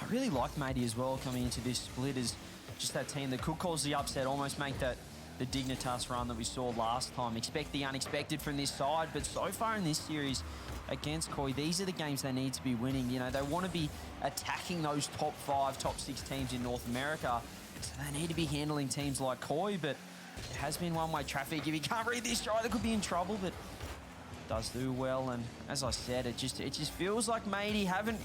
I really like Matey as well coming into this split as just that team that could cause the upset, almost make that the Dignitas run that we saw last time. Expect the unexpected from this side, but so far in this series against Koi, these are the games they need to be winning. You know, they want to be attacking those top 5, top 6 teams in North America, so they need to be handling teams like Koi, but it has been one-way traffic. If you can't read this try, they could be in trouble, but does do well, and as I said, it just feels like Matey haven't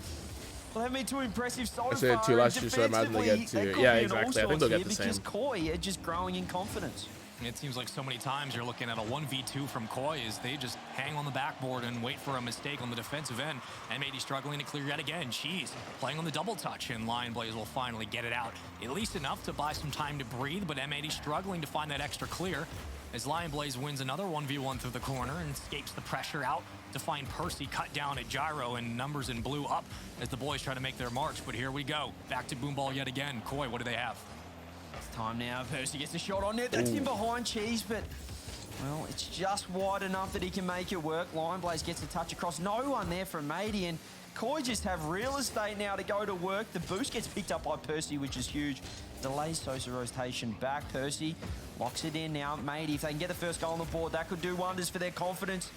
been too impressive so far. I said 2 last year, so I imagine they get 2. Yeah, exactly. I think they'll get the same. Because Koi are just growing in confidence. It seems like so many times you're looking at a 1v2 from Koi as they just hang on the backboard and wait for a mistake on the defensive end. M80 struggling to clear yet again. Cheese playing on the double touch, and Lion Blaze will finally get it out. At least enough to buy some time to breathe, but M80 struggling to find that extra clear as Lion Blaze wins another 1v1 through the corner and escapes the pressure out to find Percy cut down at Gyro, and numbers in blue up as the boys try to make their march. But here we go. Back to Boomball yet again. Koi, what do they have? It's time now. Percy gets a shot on net. That's in behind Cheese, but, well, it's just wide enough that he can make it work. Lion Blaze gets a touch across. No one there from Matey, and Koi just have real estate now to go to work. The boost gets picked up by Percy, which is huge. Delays Sosa rotation back. Percy locks it in now. Matey, if they can get the first goal on the board, that could do wonders for their confidence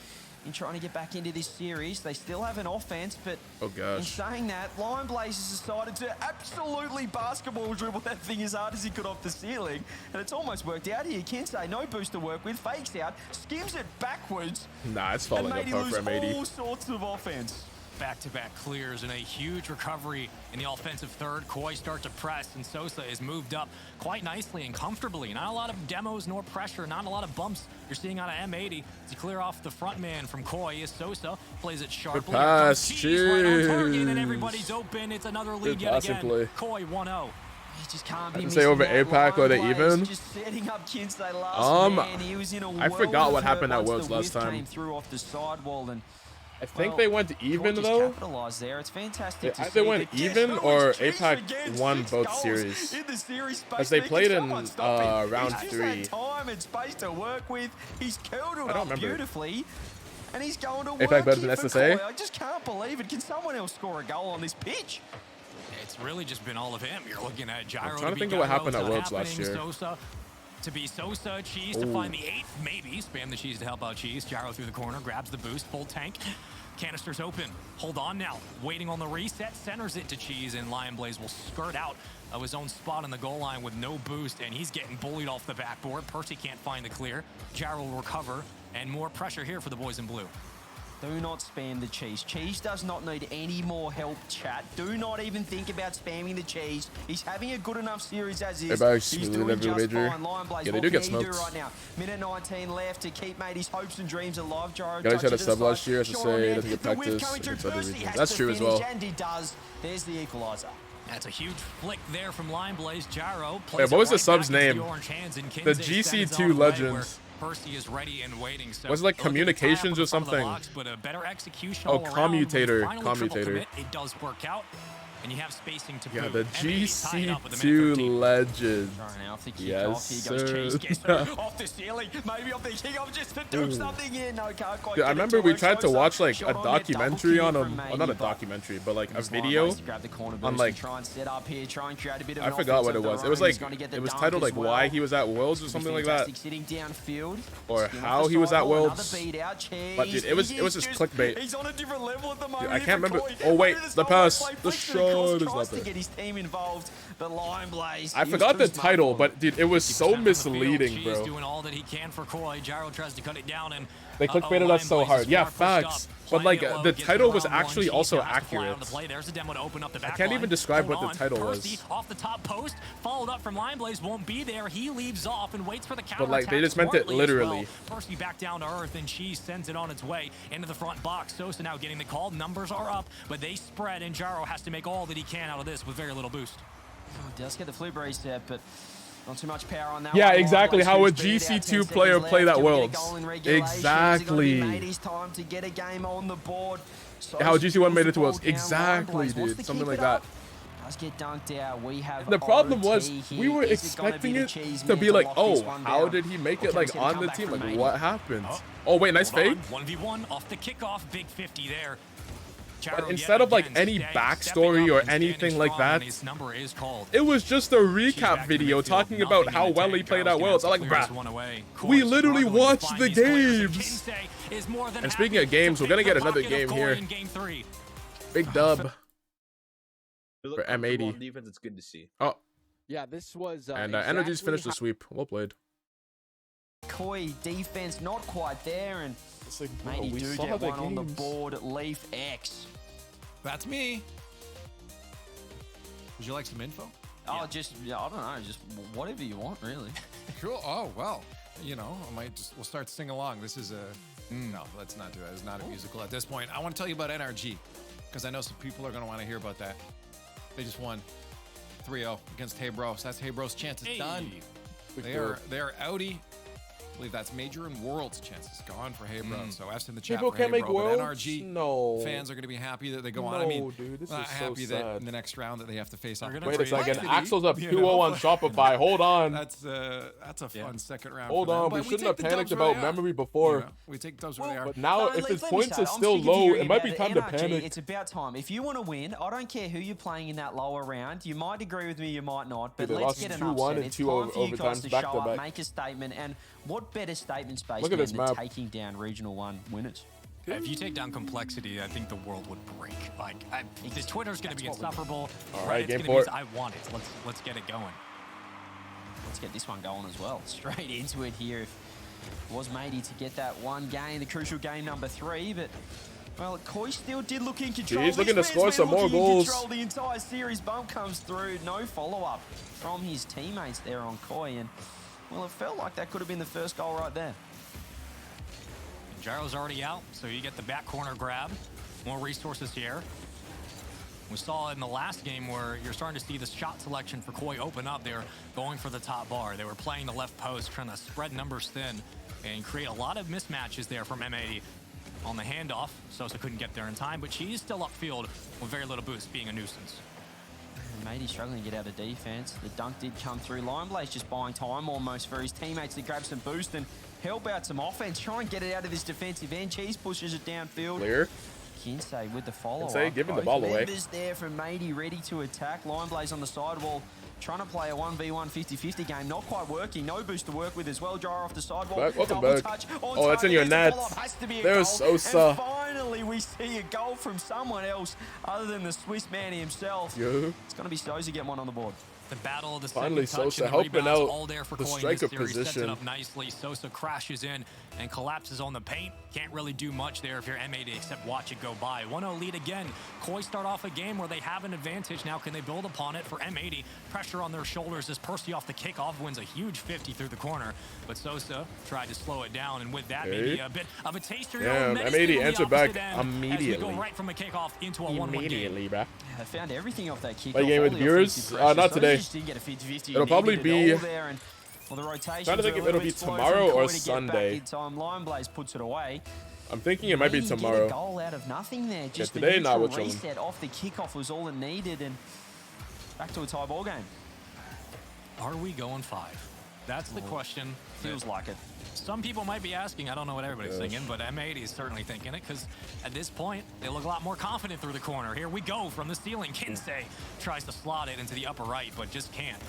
in trying to get back into this series. They still have an offense, but in saying that, Lion Blaze has decided to absolutely basketball dribble that thing as hard as he could off the ceiling, and it's almost worked out here. Kinsey, no boost to work with, fakes out, skims it backwards. Nah, it's falling apart for M80. All sorts of offense. Back-to-back clears and a huge recovery in the offensive third. Koi start to press, and Sosa is moved up quite nicely and comfortably. Not a lot of demos nor pressure, not a lot of bumps you're seeing out of M80 to clear off the front man from Koi as Sosa plays it sharply. Good pass, Cheese right on target, and everybody's open. It's another lead yet again. Koi 1-0. He just can't be I say over APAC or they even. Just setting up Kinsey last man. He was in a I forgot what happened at Worlds last time. Came through off the sidewall, and I think they went even though. There. It's fantastic to either went even or APAC won both series. As they played in round 3. Time and space to work with. He's curled it up beautifully, and he's going to APAC better than SSA. I just can't believe it. Can someone else score a goal on this pitch? It's really just been all of him. You're looking at Gyro. I'm trying to think of what happened at Worlds last year. Sosa to be Sosa, Cheese to find the 8th, maybe. Spam the Cheese to help out Cheese. Gyro through the corner, grabs the boost, full tank. Canister's open. Hold on now. Waiting on the reset, centers it to Cheese, and Lion Blaze will skirt out of his own spot on the goal line with no boost, and he's getting bullied off the backboard. Percy can't find the clear. Gyro will recover, and more pressure here for the boys in blue. Do not spam the Cheese. Cheese does not need any more help, chat. Do not even think about spamming the Cheese. He's having a good enough series as is. He's doing just fine. Lion Blaze, yeah, they do get smoked. Right now. Minute 19 left to keep Matey's hopes and dreams alive. Gyro guys had a sub last year, as to say, doesn't get practice. That's true as well. And he does. There's the equalizer. That's a huge flick there from Lion Blaze. Gyro. Wait, what was the sub's name? The GC2 Legends. Percy is ready and waiting. So was it like communications or something? But a better execution oh, commutator. Commutator. It does work out. And you have spacing to the GC2 Legends. Yes, sir. Off the ceiling, maybe off the kickoff just to do something here. No, can't quite. Dude, I remember we tried to watch like a documentary on him. Well, not a documentary, but like a video on like. I forgot what it was. It was like it was titled like why he was at Worlds or something like that, or how he was at Worlds. But dude, it was just clickbait. He's on a different level at the moment. I can't remember. Oh wait, the pass, the shot. Tries to get his team involved, but Lion Blaze. I forgot the title, but dude, it was so misleading, bro. Doing all that he can for Koi. Gyro tries to cut it down, and they clickbaited us so hard. Yeah, facts. But like the title was actually also accurate. I can't even describe what the title was. Off the top post, followed up from Lion Blaze, won't be there. He leaves off and waits for the counter. But like they just meant it literally. Percy back down to earth, and Cheese sends it on its way into the front box. Sosa now getting the call. Numbers are up, but they spread, and Gyro has to make all that he can out of this with very little boost. Oh, does get the flip reset, but not too much power on that. Yeah, exactly. How would GC2 player play that Worlds? Exactly. Time to get a game on the board. How GC1 made it to Worlds? Exactly, dude. Something like that. Does get dunked out. We have the problem was we were expecting it to be like, oh, how did he make it like on the team? Like, what happened? Oh wait, nice fake. 1v1 off the kickoff. Big 50 there. But instead of like any backstory or anything like that, it was just a recap video talking about how well he played at Worlds. I'm like, bruh, we literally watched the games. And speaking of games, we're gonna get another game here. Big dub for M80. Defense, it's good to see. Oh, yeah, this was and Energies finished the sweep. Well played. Koi defense not quite there, and like, maybe do get one on the board. Leaf X. That's me. Would you like some info? Oh, just I don't know, just whatever you want, really. Cool. Oh well. you know, we'll start sing along. This is a no, let's not do it. It's not a musical at this point. I want to tell you about NRG because I know some people are going to want to hear about that. They just won 3-0 against Hey Bros. That's Hey Bros' chance is done. They are outie. I believe that's Major and World's chances gone for Hey Bros. So F's in the chat People for can't Hey make Bro, but Worlds? NRG No. fans are going to be happy that they go No, on. I mean, dude, this not is so happy that sad. in the next round that they have to face off. Wait a second. Axel's up 2-0 on Shopify. Hold on. That's a fun second round. Hold for them. on. But We shouldn't have take the panicked dubs where about they are. memory before. You know, we take dubs where they are. But now, if his let me points say, is I'm still sick of low, hearing it might be about time to NRG. panic. It's about time. If you want to win, I don't care who you're playing in that lower round. You might agree with me, you might not, but Dude, they let's lost get an 2-1 upset. and It's 2 time for you guys overtimes to back show to up, back. make a statement, and what better statement space Look at this than map. taking down Regional 1 winners? If you take down complexity, I think the world would break. Like, the Twitter's going to be insufferable. All right, Reddit's game gonna be, four. I want it. Let's get it going. Let's get this one going as well. Straight into it here. If it was Matey to get that one game, the crucial game number 3, but well, Koi still did look in control. He's looking to This score man's some been more looking in goals. control the entire series. Bump comes through. No follow-up from his teammates there on Koi, and well, it felt like that could have been the first goal right there. Gyro's already out, so you get the back corner grab. More resources here. We saw in the last game where you're starting to see the shot selection for Koi open up. They're going for the top bar. They were playing the left post, trying to spread numbers thin and create a lot of mismatches there from M80 on the handoff. Sosa couldn't get there in time, but she's still upfield with very little boost, being a nuisance. Matey struggling to get out of defense. The dunk did come through. Lionblaze just buying time almost for his teammates to grab some boost and help out some offense. Try and get it out of this defensive end. Cheese pushes it downfield. Clear. Kinsey with the follow-up. Kinsey giving the ball away. Members there from Matey ready to attack. Lionblaze on the sidewall trying to play a 1v1 50-50 game. Not quite working. No boost to work with as well. Jar off the sidewall. Back, welcome Double back. touch on Oh, that's in your target. net. The follow-up has to be a There's goal. Sosa. And finally, we see a goal from someone else other than the Swiss man himself. Yo. It's going to be Sosa getting one on the board. The battle of the Finally, second touch Sosa and the helping rebounds out all there for the Koi in striker this series. Sets it position. up nicely. Sosa crashes in and collapses on the paint. Can't really do much there if you're M80 except watch it go by. 1-0 lead again. Koi start off a game where they have an advantage. Now can they build upon it for M80? Pressure on their shoulders as Percy off the kickoff wins a huge 50 through the corner. But Sosa tried to slow it down, and with that, maybe a bit of a taster. Damn, M80 answered back immediately. As we go right from a kickoff into a 1-1 game. Immediately, bruh. They found everything off that kick. Play game with viewers? Not today. It'll probably be. Well, the rotation Trying to think if it'll be tomorrow or Sunday. Lionblaze puts it away. I'm thinking it might be Get a tomorrow. goal out of nothing there. Just today, the nah, neutral we're chilling. reset off the kickoff was all it needed, and back to a tie ball game. Are we going 5? That's the question. Feels like it. Some people might be asking. I don't know what everybody's thinking, but M80 is certainly thinking it because at this point, they look a lot more confident through the corner. Here we go from the ceiling. Kinsey tries to slot it into the upper right, but just can't.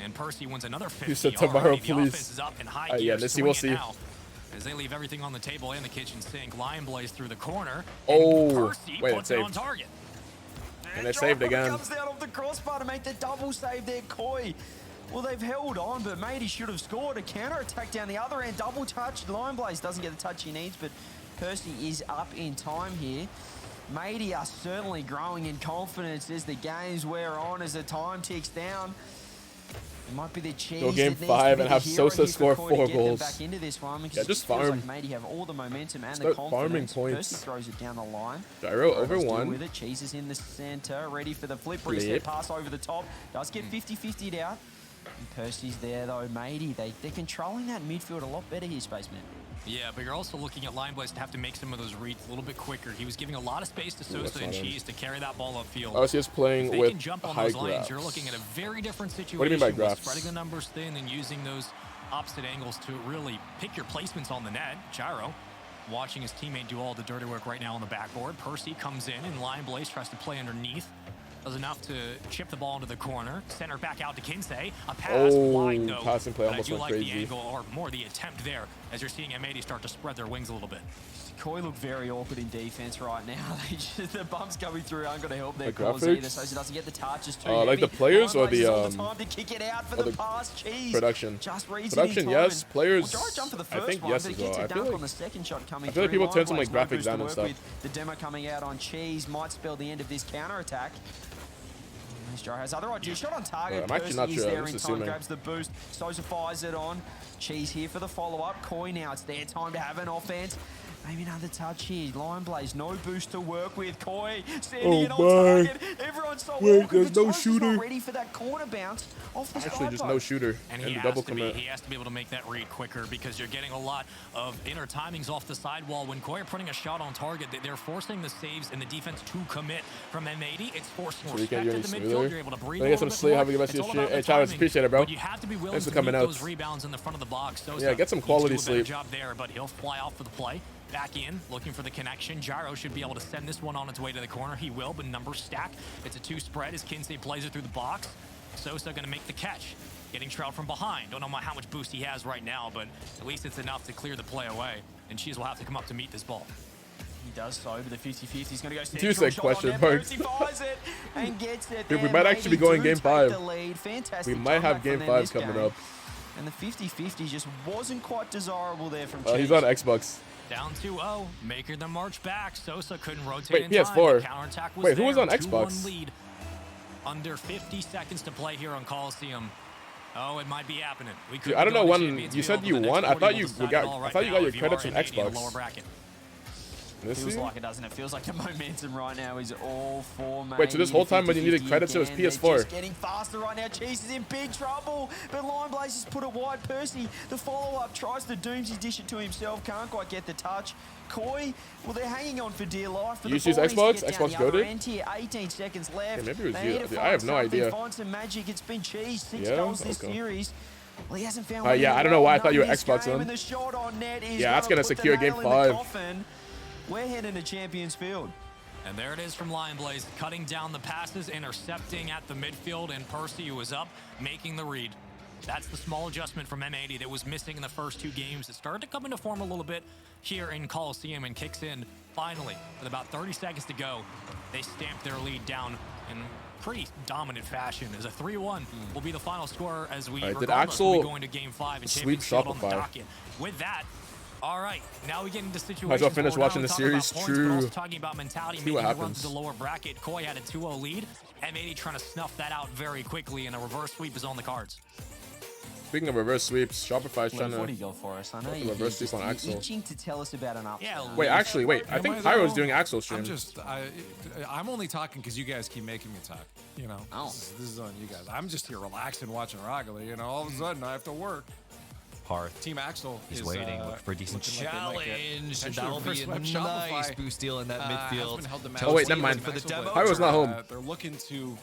And Percy wins another 50. You said tomorrow, Already, the please. offense is up in high gear. Yeah, Missy, we'll see. Now, as they leave everything on the table and the kitchen sink. Lionblaze through the corner. Oh, Percy wait, puts it it on saved. target. And they saved again. Comes out of the crossbar to make the double save there, Koi. Well, they've held on, but Matey should have scored. A counter-attack down the other end. Double touch. Lionblaze doesn't get the touch he needs, but Percy is up in time here. Matey are certainly growing in confidence as the games wear on, as the time ticks down. It might be the cheese. Go game 5 and have Sosa score 4 goals. Back into this one, Yeah, just it feels farm. like Matey have all the momentum and Start the farming confidence. points. Percy throws it down the line. Gyro over Gyro's deal 1. with it. Cheese is in the center, ready for the flip. Flip. Reset pass over the top. Does get 50-50'd out. And Percy's there though. Matey, they're controlling that midfield a lot better here, Spaceman. Yeah, but you're also looking at Lionblaze to have to make some of those reads a little bit quicker. He was giving a lot of space to that's Sosa and not in. Cheese to carry that ball upfield. RLCS playing If they with can jump on high those lanes, graphs. you're looking at a very different situation. What do you mean by with graphs? spreading the numbers thin and using those opposite angles to really pick your placements on the net. Gyro watching his teammate do all the dirty work right now on the backboard. Percy comes in and Lionblaze tries to play underneath. Does enough to chip the ball into the corner. Center back out to Kinsey. A pass wide though. Passing play But almost I do went like crazy. the angle, or more the attempt there, as you're seeing M80 start to spread their wings a little bit. Koi look very awkward in defense right now. The bumps coming through aren't going to help their The cause either. graphics? Sosa doesn't get the touches too Like the heavy. players or Lionblaze the is all time to kick it out for or the the pass. Cheese production? just reads Production, it in time. yes. Players, Well, Gyro jumped for the I first think one, yes but as he gets well. a dunk on the second shot coming I feel like through. people turn some Lionblaze, like no graphics boost to down and work stuff. with. The demo coming out on Cheese might spell the end of this counter attack. Joe has other ideas. Shot on target. I'm actually not Percy is sure. there I'm in just time, assuming. grabs the boost. Sosa fires it on. Cheese here for the follow-up. Koi now. It's their time to have an offense. Maybe another touch here. Lion Blaze, no boost to work with. Koi sending it on target. Everyone's so Wait, awkward. there's no shooter. Not ready for that corner bounce off the Actually, just side no post. shooter. And the he has, double to be, commit. he has to be able to make that read quicker because you're getting a lot of inner timings off the sidewall. When Koi are putting a shot on target, they're forcing the saves and the defense to commit from M80. It's forcing So we can't respect do at any the midfield. smoother. You're able to breathe I a guess little I'm bit sleep. more. Have a good rest It's of all your about shit. the Hey, Travis, timing. appreciate it, bro. But you have to be willing Thanks for to coming make out. those rebounds in the front of the box. So Yeah, get some needs to quality do a better sleep. job there, but he'll fly off for the play. Back in, looking for the connection. Gyro should be able to send this one on its way to the corner. He will, but numbers stack. It's a 2 spread as Kinsey plays it through the box. Sosa going to make the catch. Getting trailed from behind. Don't know how much boost he has right now, but at least it's enough to clear the play away. And Cheese will have to come up to meet this ball. He does so, but the 50-50, he's going to go Two sec question marks. He fires it and gets it. Dude, we there. might actually be Maybe going do game take 5. the lead. Fantastic We might job have back game from 5 them this coming game. up. And the 50-50 just wasn't quite desirable there from He's Cheese. on Xbox. Down 2-0, making the march back. Sosa couldn't rotate Wait, in PS4. time. The counterattack was Wait, who was there. on Xbox? 2-1 lead. Under 50 seconds to play here on Coliseum. Oh, it might be happening. We Dude, I don't know when you said you won. I thought you got. I thought you got your credits from Xbox. Feels like it, doesn't it? Feels like the momentum right now is all for me. Wait, so this whole time when you needed credits, it was PS4. They're just getting faster right now. Cheese is in big trouble, but Lion Blaze has put it wide. Percy, the follow-up, tries to Doomsy dish it to himself. Can't quite get the touch. Koi, well, they're hanging on for dear life. But You the use ball needs to Xbox? get down Xbox the other goated? end here. 18 seconds left. Yeah, maybe it was They you. need to I find have no something, idea. Find some magic. It's been Cheese. 6 Yeah? goals this Okay. series. Well, he hasn't found Yeah, I don't know why I thought you were Xbox on. on. And the shot on net is Yeah, that's gonna put the secure game nail in the 5. coffin. We're heading to Champions Field. And there it is from Lion Blaze, cutting down the passes, intercepting at the midfield, and Percy, who was up, making the read. That's the small adjustment from M80 that was missing in the first 2 games. It started to come into form a little bit here in Coliseum and kicks in finally. With about 30 seconds to go, they stamped their lead down in pretty dominant fashion. As a 3-1 will be the final score as we Did regardless will Axel be going to game 5 and sweep Champions Field on the Shopify? docket. With that, all right, now we get into situations Might as well finish where we're not watching only the talking about series. points, but True. also talking about mentality, See making what a run happens. to the lower bracket. Koi had a 2-0 lead. M80 trying to snuff that out very quickly, and a reverse sweep is on the cards. Speaking of reverse sweeps, Shopify's trying What do to you go for us? I know fucking you're reverse sweep on Axel. itching to tell us about an upset. Wait, actually, wait. I think Pyro's doing Axel stream. I'm only talking because you guys keep making me talk. You know, this is on you guys. I'm just here relaxing, watching Rockly. You know, all of a sudden I have to work. Hearth. Team Axel is waiting for a decent challenge. That'll be a nice boost deal in that midfield. Oh wait, never mind. For the demo. Pyro's not home. They're looking to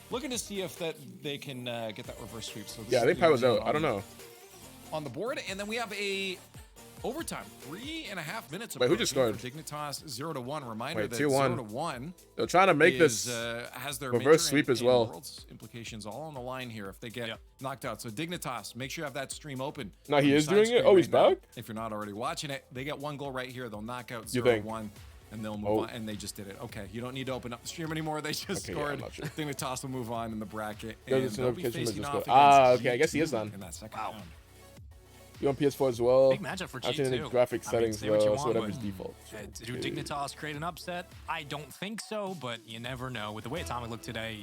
looking to see if that they can get that reverse sweep. So this Yeah, I is think the Pyro's team out. I don't know. on the board, and then we have a overtime, 3.5 minutes. Wait, who just approaching scored? for Dignitas 0-1. Reminder Wait, that 2-1. 0-1. They're trying to make is, this has their reverse major sweep and- as well. and Worlds implications all on the line here if they get knocked out. So Dignitas, make sure you have that stream open. No, he on your is side doing it? screen Oh, he's right now. back? If you're not already watching it, they get 1 goal right here. They'll knock out You think? 0-1. And they'll move on, and they just did it. Okay, you don't need to open up the stream anymore. They just Okay, yeah, scored. I'm not sure. Dignitas will move on in the bracket, Yeah, and this they'll be notification facing just off go- Ah, against okay, I guess he is G2 done. in that second round. You on PS4 as well? Big matchup for I've seen the G2. graphic I mean, settings, say what you bro. So want, whatever's but, default. Do Dignitas create an upset? I don't think so, but you never know. With the way Atomic looked today,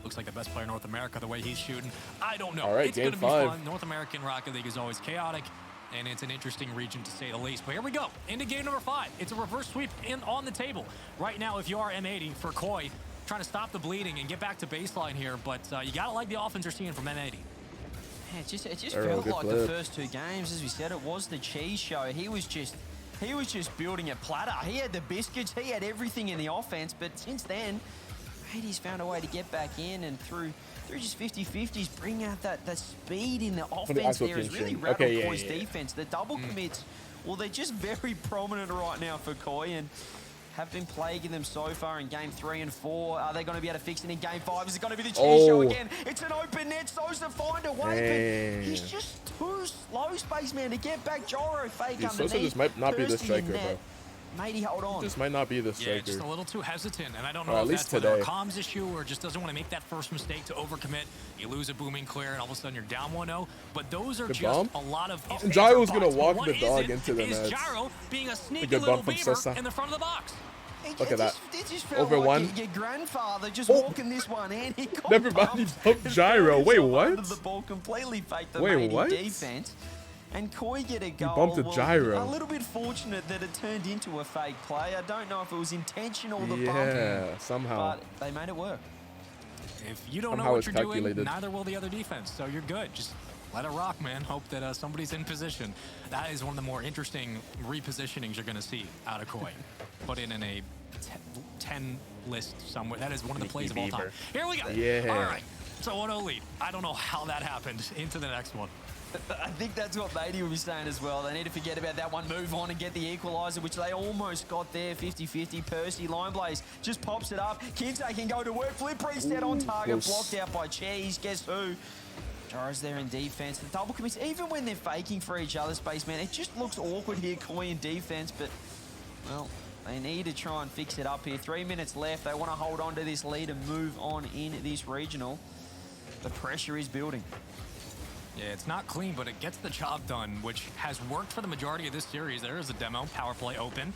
looks like the best player in North America, the way he's shooting. I don't know. All right, it's game going to be 5. fun. North American Rocket League is always chaotic, and it's an interesting region to say the least. But here we go. Into game number 5. It's a reverse sweep on the table. Right now, if you are M80 for Koi, trying to stop the bleeding and get back to baseline here, but you got to like the offense you're seeing from M80. Yeah, it just Arrow, felt good like clip. the first 2 games, as we said, it was the cheese show. He was just building a platter. He had the biscuits, he had everything in the offense, but since then, he's found a way to get back in and through just 50-50s, bring out that speed in the offense actual there has team really stream. rattled Okay, yeah, Koi's yeah. defense. The double commits, well, they're just very prominent right now for Koi and have been plaguing them so far in game 3 and 4. Are they going to be able to fix it in game 5? Is it going to be the cheese show again? It's an open net. Sosa find a way, but he's just too slow, Spaceman, to get back. Gyro fake Dude, underneath. Sosa just might not be the Percy in striker, net. bro. Matey, hold on. Just might not be the Yeah, striker. just a little too hesitant, and I don't Or know at if least that's whether a today. comms issue or just doesn't want to make that first mistake to overcommit. You lose a booming clear, and all of a sudden you're down 1-0. But those are Good just bump. a lot of ifs, And ands, Gyro's or gonna buts. walk What the is dog it into the is nets. Gyro being a sneaky good little bump from beaver Sosa. in the front of the box. Look at that. It just felt Over like one. Your grandfather just walking this one in. He got Everybody bumped. bumped gyro. Wait, what? Under the ball, completely faked the Wait, Matey what? defense. And Koi get a goal. bumped a Well, gyro. a little bit fortunate that it turned into a fake play. I don't know if it was intentional, the bump. Yeah, somehow. But they made it work. If you don't know Somehow what it's you're calculated. doing, neither will the other defense. So you're good. Just let it rock, man. Hope that somebody's in position. That is one of the more interesting repositionings you're going to see out of Koi. Put in a 10 list somewhere. That is one of the plays of all time. Here we go. Yeah. All right. So 1-0 lead. I don't know how that happened. Into the next one. I think that's what Matey will be saying as well. They need to forget about that one, move on and get the equaliser, which they almost got there, 50-50. Percy, Line Blaze just pops it up. Kinsey can go to work. Flip reset on target, blocked out by Cheese. Guess who? Gyro's there in defense. The double commits, even when they're faking for each other, Spaceman, it just looks awkward here, Koi in defense, but, well, they need to try and fix it up here. 3 minutes left. They want to hold on to this lead and move on in this regional. The pressure is building. Yeah, it's not clean, but it gets the job done, which has worked for the majority of this series. There is a demo, power play open.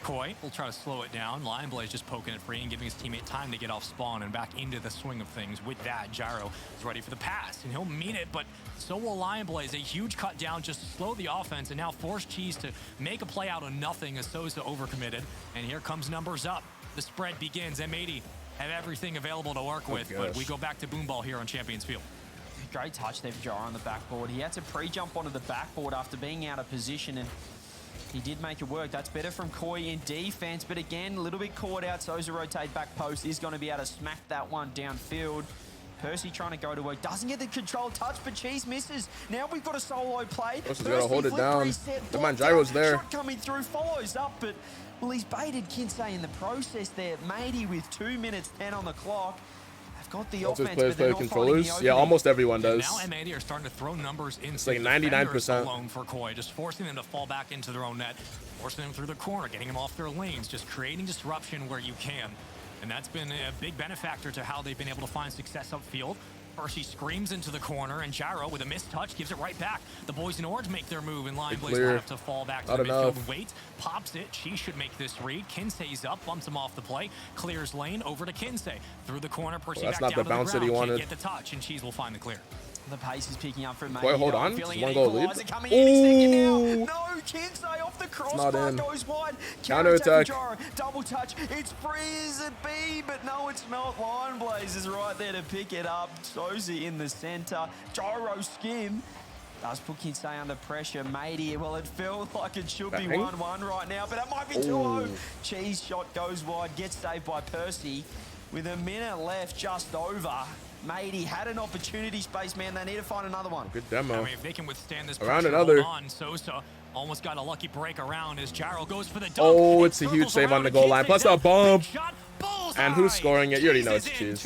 Koi will try to slow it down. Lion Blaze just poking it free and giving his teammate time to get off spawn and back into the swing of things. With that, Gyro is ready for the pass, and he'll meet it, but so will Lion Blaze. A huge cut down, just slow the offense, and now force Cheese to make a play out of nothing as Sosa overcommitted. And here comes numbers up. The spread begins. M80 have everything available to work with, but we go back to Boomball here on Champions Field. Great touch there for Gyro on the backboard. He had to pre-jump onto the backboard after being out of position, and he did make it work. That's better from Koi in defense, but again, a little bit caught out. Sosa rotate back post is going to be able to smack that one downfield. Percy trying to go to work. Doesn't get the control touch, but Cheese misses. Now we've got a solo play. Percy's got to hold it down. Come on, Gyro's there. Shot coming through, follows up, but, well, he's baited Kinsey in the process there. Matey with 2 minutes 10 on the clock. Got the offense, players play controllers. Yeah, almost everyone does. Now M80 are starting to throw numbers in. It's like 99% alone for Koi, just forcing them to fall back into their own net, forcing them through the corner, getting them off their lanes, just creating disruption where you can. And that's been a big benefactor to how they've been able to find success upfield. Percy screams into the corner, and Gyro with a missed touch gives it right back. The boys in orange make their move, and Lion Blaze will have to fall back to the midfield and wait. Pops it. She should make this read. Kinsey's up, bumps him off the play, clears lane over to Kinsey. Through the corner, Percy back down to the ground. Can't get the touch, and Cheese will find the clear. The pace is picking up for Matey. Wait, hold on. Just one goal lead. Ooh. No, Kinsey off the crossbar goes wide. Counter attack. Double touch. It's free as it be, but no, it's not. Lion Blaze is right there to pick it up. Sosa in the center. Gyro skim. Does put Kinsey under pressure. Matey, well, it felt like it should be 1-1 right now, but it might be 2-0. Cheese shot goes wide, gets saved by Percy. With a minute left, just over. Matey had an opportunity, Spaceman. They need to find another one. Good demo. I mean, if they can withstand this around pressure, another. Hold on. Sosa almost got a lucky break around as Gyro goes for the dunk. Oh, it's a huge save on the goal line. Plus a bump. And who's scoring it? You already know it's Cheese.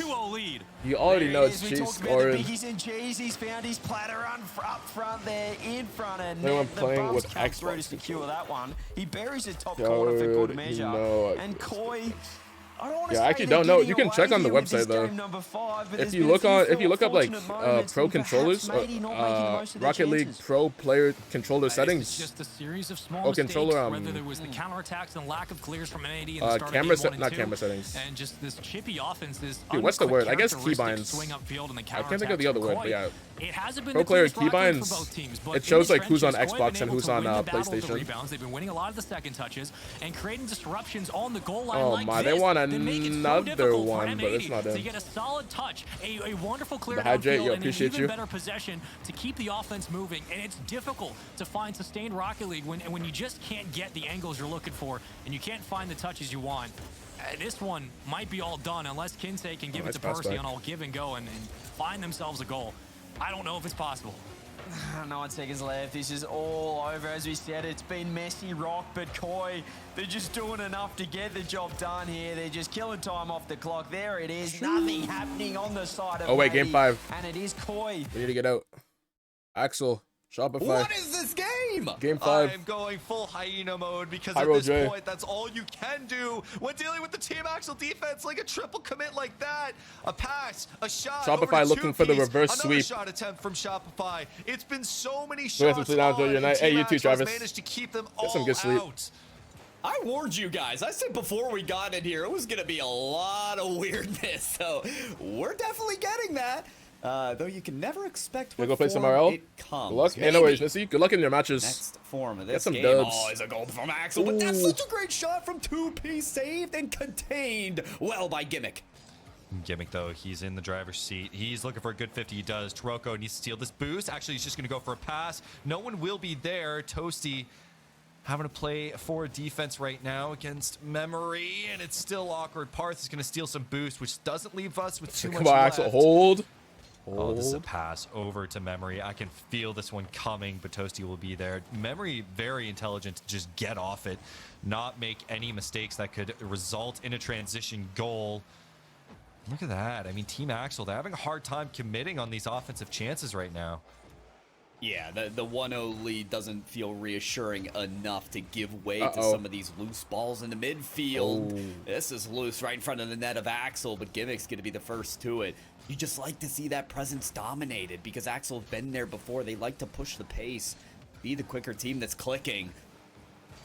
You already know it's Cheese scoring. Biggies and Cheese. He's found his platter up front there, in front of net. Anyone playing with Xbox through to secure that one. He buries the top corner for good measure. And Koi. Yeah, I actually don't know. You can check on the website though. If you look up like pro controllers, Rocket League Pro player controller settings. It's just a series of small mistakes, whether there was the counterattacks and lack of clears from M80 in the start camera of game 1 and not 2, camera settings. and just this chippy offense, this Dude, what's the word? I guess keybinds. swing upfield and the I can't think of the other word, but yeah. It hasn't been Pro the player cleanest rock league for both keybinds. teams, but It shows in the like who's on trenches, Koi have Xbox been and able who's to on win the battle of the PlayStation. rebounds. They've been winning a lot of the second touches and creating disruptions on the goal line. Oh like my, this they want that make it so another difficult for one, but it's M80 not to in. get a solid touch, a wonderful clear The hydrate, downfield, yo, and an appreciate even you. better possession to keep the offense moving. And it's difficult to find sustained Rocket League when you just can't get the angles you're looking for and you can't find the touches you want. This one might be all done unless Kinsey can give it to Percy on all give and go and find themselves a goal. I don't know if it's possible. 9 seconds left. This is all over. As we said, it's been messy rock, but Koi, they're just doing enough to get the job done here. They're just killing time off the clock. There it is. Nothing happening on the side of Oh wait, game 5. And it is Koi. We need to get out. Axel, Shopify. What is this game? Game 5. I'm going full hyena mode because Pyro at this J. point, that's all you can do when dealing with the Team Axel defense, like a triple commit like that. A pass, a shot. Shopify over to looking for the 2Ps, reverse another sweep. shot attempt from Shopify. It's been so many So we have shots to sit down, enjoy on, your and night. Hey, Team you too, Axel has Travis. managed to keep them Get some all good sleep. out. I warned you guys. I said before we got in here, it was going to be a lot of weirdness. So we're definitely getting that. Though you can never expect We'll what go play some form RL. it comes. Good luck. Maybe. Anyways, Missy, good luck in your matches. Next form of Get this some game. dubs. Oh, it's a gold from Axel, but that's such a great shot from 2P, saved and contained well by Gimmick. Gimmick, though, he's in the driver's seat. He's looking for a good 50. He does. Taroko needs to steal this boost. Actually, he's just going to go for a pass. No one will be there. Toasty having to play for defense right now against Memory, and it's still awkward. Parth is going to steal some boost, which doesn't leave us with too much Come on, left. Axel, hold. Oh, this is a pass over to Memory. I can feel this one coming, but Toasty will be there. Memory, very intelligent to just get off it, not make any mistakes that could result in a transition goal. Look at that. I mean, Team Axel, they're having a hard time committing on these offensive chances right now. Yeah, the 1-0 lead doesn't feel reassuring enough to give way to some of these loose balls in the midfield. This is loose right in front of the net of Axel, but Gimmick's going to be the first to it. You just like to see that presence dominated because Axel's been there before. They like to push the pace, be the quicker team that's clicking.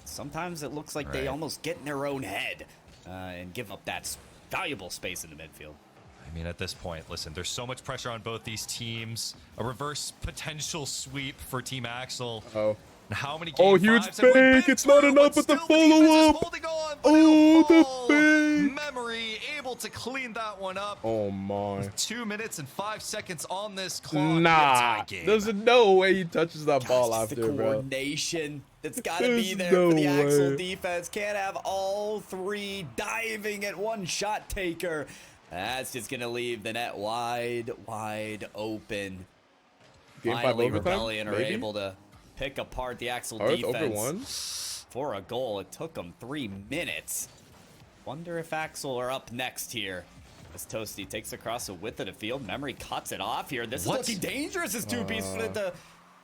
Sometimes it looks like they almost get in their own head and give up that valuable space in the midfield. I mean, at this point, listen, there's so much pressure on both these teams. A reverse potential sweep for Team Axel. How many game huge fives have we been fake. It's not through, enough with the follow-up. The fake. Memory able to clean that one up. Oh, my. 2 minutes and 5 seconds on this clock. Nah, there's no way he touches that ball The after, bro. coordination that's got to be There's there for the no Axel way. defense. Can't have all three diving at one shot taker. That's just going to leave the net wide open. Game 5 Finally, overtime, Rebellion are maybe? able to pick apart the Axel Parth defense. over 1. For a goal. It took them 3 minutes. Wonder if Axel are up next here. As Toasty takes across the width of the field. Memory cuts it off here. This is looking dangerous as 2P's to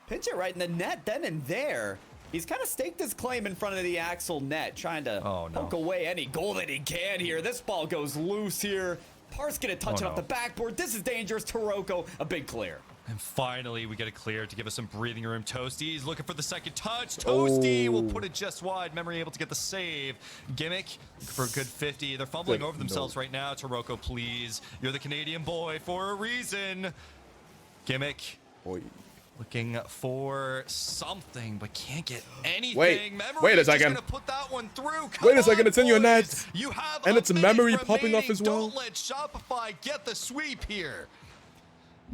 pinch it right in the net then and there. He's kind of staked his claim in front of the Axel net, trying to poke away any goal that he can here. This ball goes loose here. Parth's gonna touch it off the backboard. This is dangerous. Taroko, a big clear. And finally, we get a clear to give us some breathing room. Toasty, he's looking for the second touch. Toasty will put it just wide. Memory able to get the save. Gimmick for a good 50. They're fumbling over themselves right now. Taroko, please. You're the Canadian boy for a reason. Gimmick. Looking for something, but can't get anything. Wait a second. Put that one through. Wait a second, it's in your net. You have and it's a Memory minute popping off as remaining. well. Don't let Shopify get the sweep here.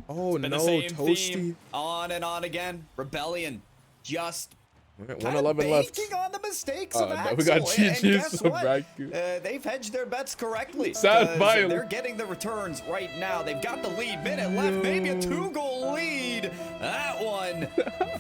Oh, Been no, the same Toasty. theme, on and on again. Rebellion just 111 left. banking on the mistakes of Axel. We got And GG's guess from what? Raku. They've hedged their bets correctly. Sad 'cause mile. They're getting the returns right now. They've got the lead. Minute left. Maybe a 2-goal lead. That one,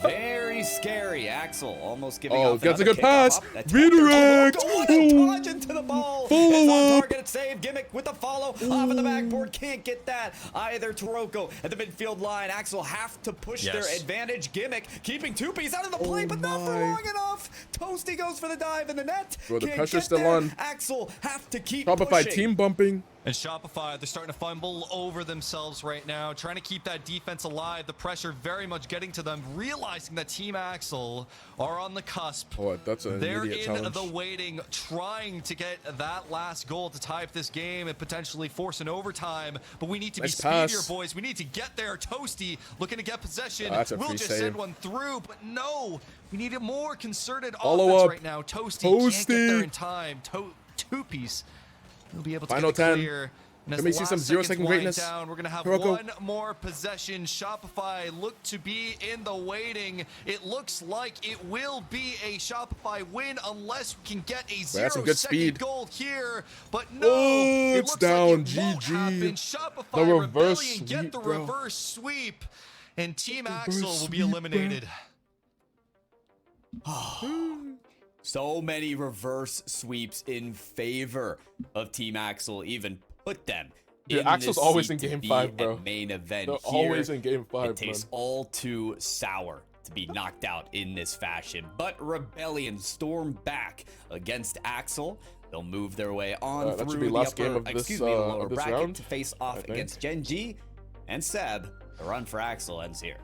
very scary. Axel almost giving up. Gets a another good pass. kickoff. Redirect. Dodge into the ball. Follow It's on up. target. Save. Gimmick with the follow. Off of the backboard. Can't get that either. Taroko at the midfield line. Axel have to push their advantage. Gimmick keeping 2Ps out of the play, but not for long enough. Toasty goes for the dive in the net. Bro, the Can't pressure's get still there. on. Axel have to keep Shopify pushing. team bumping. And Shopify, they're starting to fumble over themselves right now, trying to keep that defense alive. The pressure very much getting to them, realizing that Team Axel are on the cusp. Oh, that's an They're immediate in challenge. the waiting, trying to get that last goal to tie up this game and potentially force an overtime. But we need to Nice be pass. speedier, boys. We need to get there. Toasty looking to get possession. Oh, that's a we'll free just save. send one through, but no. We need a more concerted Follow offense up. right now. Toasty can't get there Toasty. in time. Two-piece. He'll be able to Final get it 10. clear. And as Let me the see some last 0 seconds second wind greatness. down, we're going to have Taroko. one more possession. Shopify look to be in the waiting. It looks like it will be a Shopify win unless we can get a That's some 0 good second speed. goal here. But no, Oh, it it's looks down. like it won't happen. GG. Shopify The reverse Rebellion get sweep, the bro. reverse sweep, and Team Reverse Axel will be sweep, eliminated. So many reverse sweeps in favor of Team Axel, even put them Dude, in Axel's this always seat in to game be 5, at bro. main event They're here. always in game 5, It tastes all too sour to be knocked out in this fashion. But Rebellion storm back against Axel. They'll move their way on that through should be the last upper, game of this, excuse me, the lower of this bracket round, to face I off think. against Gen G and Seb. The run for Axel ends here.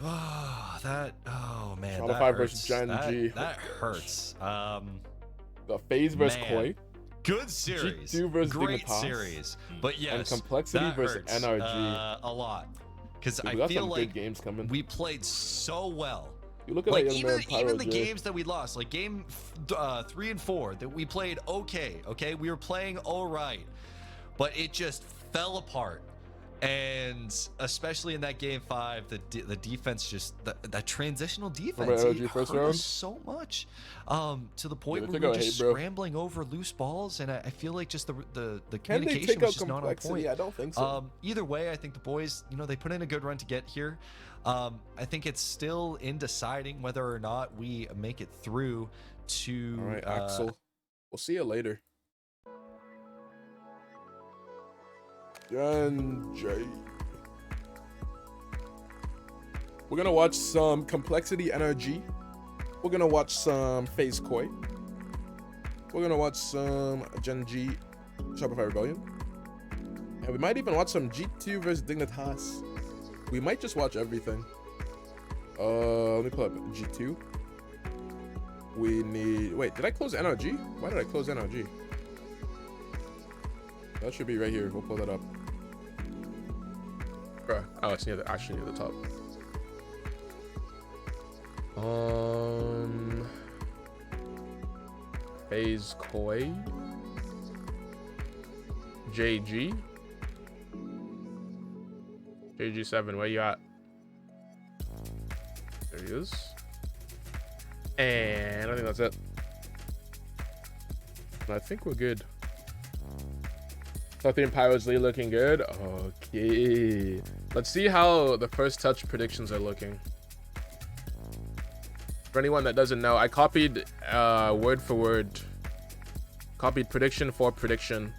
Oh, man. Shopify that versus hurts. Gen that, G. That hurts. The FaZe versus Koi. Good series. G2 versus Great Dignitas. series. But yes, And Complexity that versus hurts, NRG. a lot. Because Dude, we I got feel some like good games coming. we played so well. You look at like that young man, even the Pyro J. games that we lost, like game 3 and 4, that we played okay. We were playing all right, but it just fell apart. And especially in that game 5, the defense just that transitional defense NRG first hurt round? us so much, to the point Yeah, where they we were took out just hate, bro. scrambling over loose balls, and I feel like just the Can they communication take was out just not on Complexity? point. I don't think so. Either way, I think the boys, they put in a good run to get here. I think it's still in deciding whether or not we make it through to. All right, Axel. We'll see you later. Gen J. We're gonna watch some Complexity NRG. We're gonna watch some FaZe Koi. We're gonna watch some Gen G Shopify Rebellion. And we might even watch some G2 versus Dignitas. We might just watch everything. Let me pull up G2. We need... Wait, did I close NRG? Why did I close NRG? That should be right here. We'll pull that up. Bruh. Oh, it's actually near the top. FaZe Koi. JG. JG7, where you at? There he is. And I think that's it. I think we're good. Southern Pyro's Lee looking good. Okay. Let's see how the first touch predictions are looking. For anyone that doesn't know, I copied word for word. Copied prediction for prediction.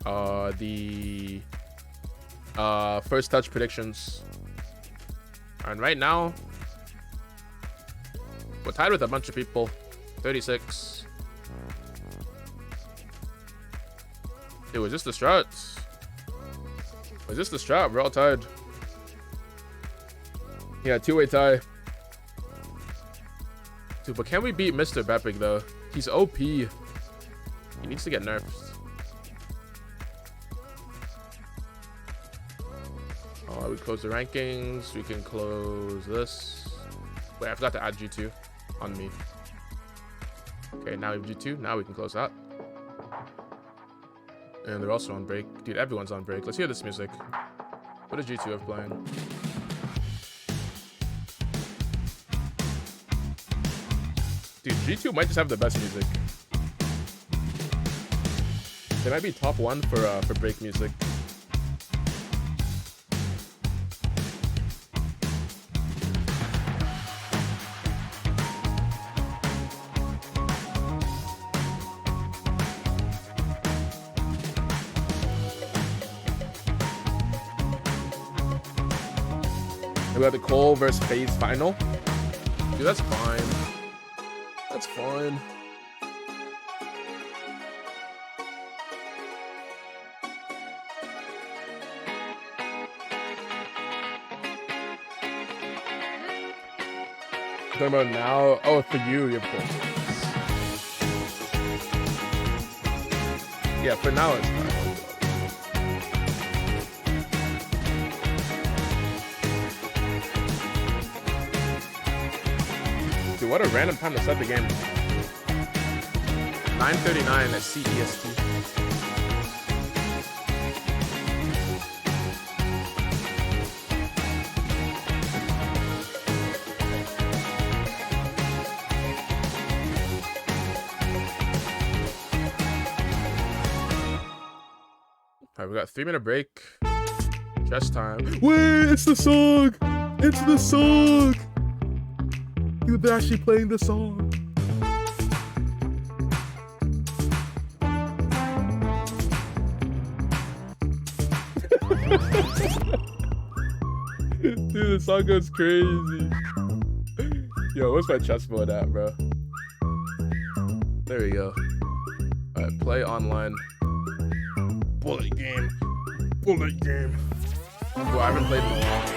The first touch predictions. And right now, we're tied with a bunch of people. 36. Dude, was this the strat? Was this the strat? We're all tied. Yeah, two-way tie. Dude, but can we beat Mr. Bepic though? He's OP. He needs to get nerfed. We close the rankings. We can close this. Wait, I forgot to add G2 on me. Okay, now we have G2. Now we can close that. And they're also on break. Dude, everyone's on break. Let's hear this music. What does G2 have playing? Dude, G2 might just have the best music. They might be top 1 for break music. We got the Cole versus FaZe final. Dude, that's fine. That's fine. Talking about now? Oh, for you, of course. Yeah, for now it's fine. Dude, what a random time to start the game. 9:39 at CEST. Alright, we got 3-minute break. Chess time. Wait, it's the song! It's the song! Dude, they're actually playing the song. Dude, the song goes crazy. Yo, where's my chessboard at, bro? There we go. Alright, play online. Bullet game. Bullet game. Well, I haven't played in a while.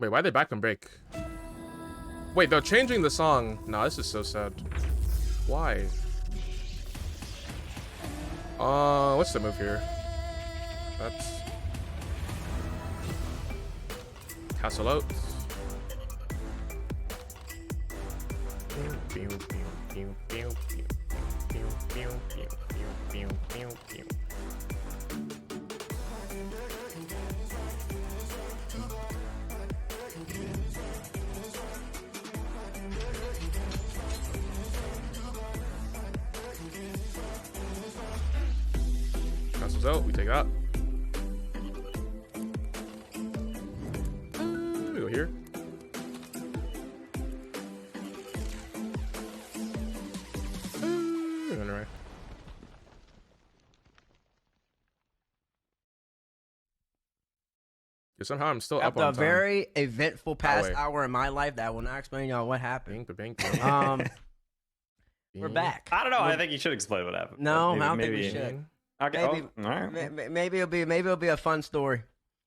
Wait, why are they back on break? Wait, they're changing the song. Nah, this is so sad. Why? What's the move here? That's castle out. Castle's out, we take that. We go here. We're going right. Somehow I'm still up on time. After a very eventful past hour in my life that will not explain y'all what happened. We're back. I don't know. I think you should explain what happened. No, I don't think we should. Okay. Maybe it'll be a fun story.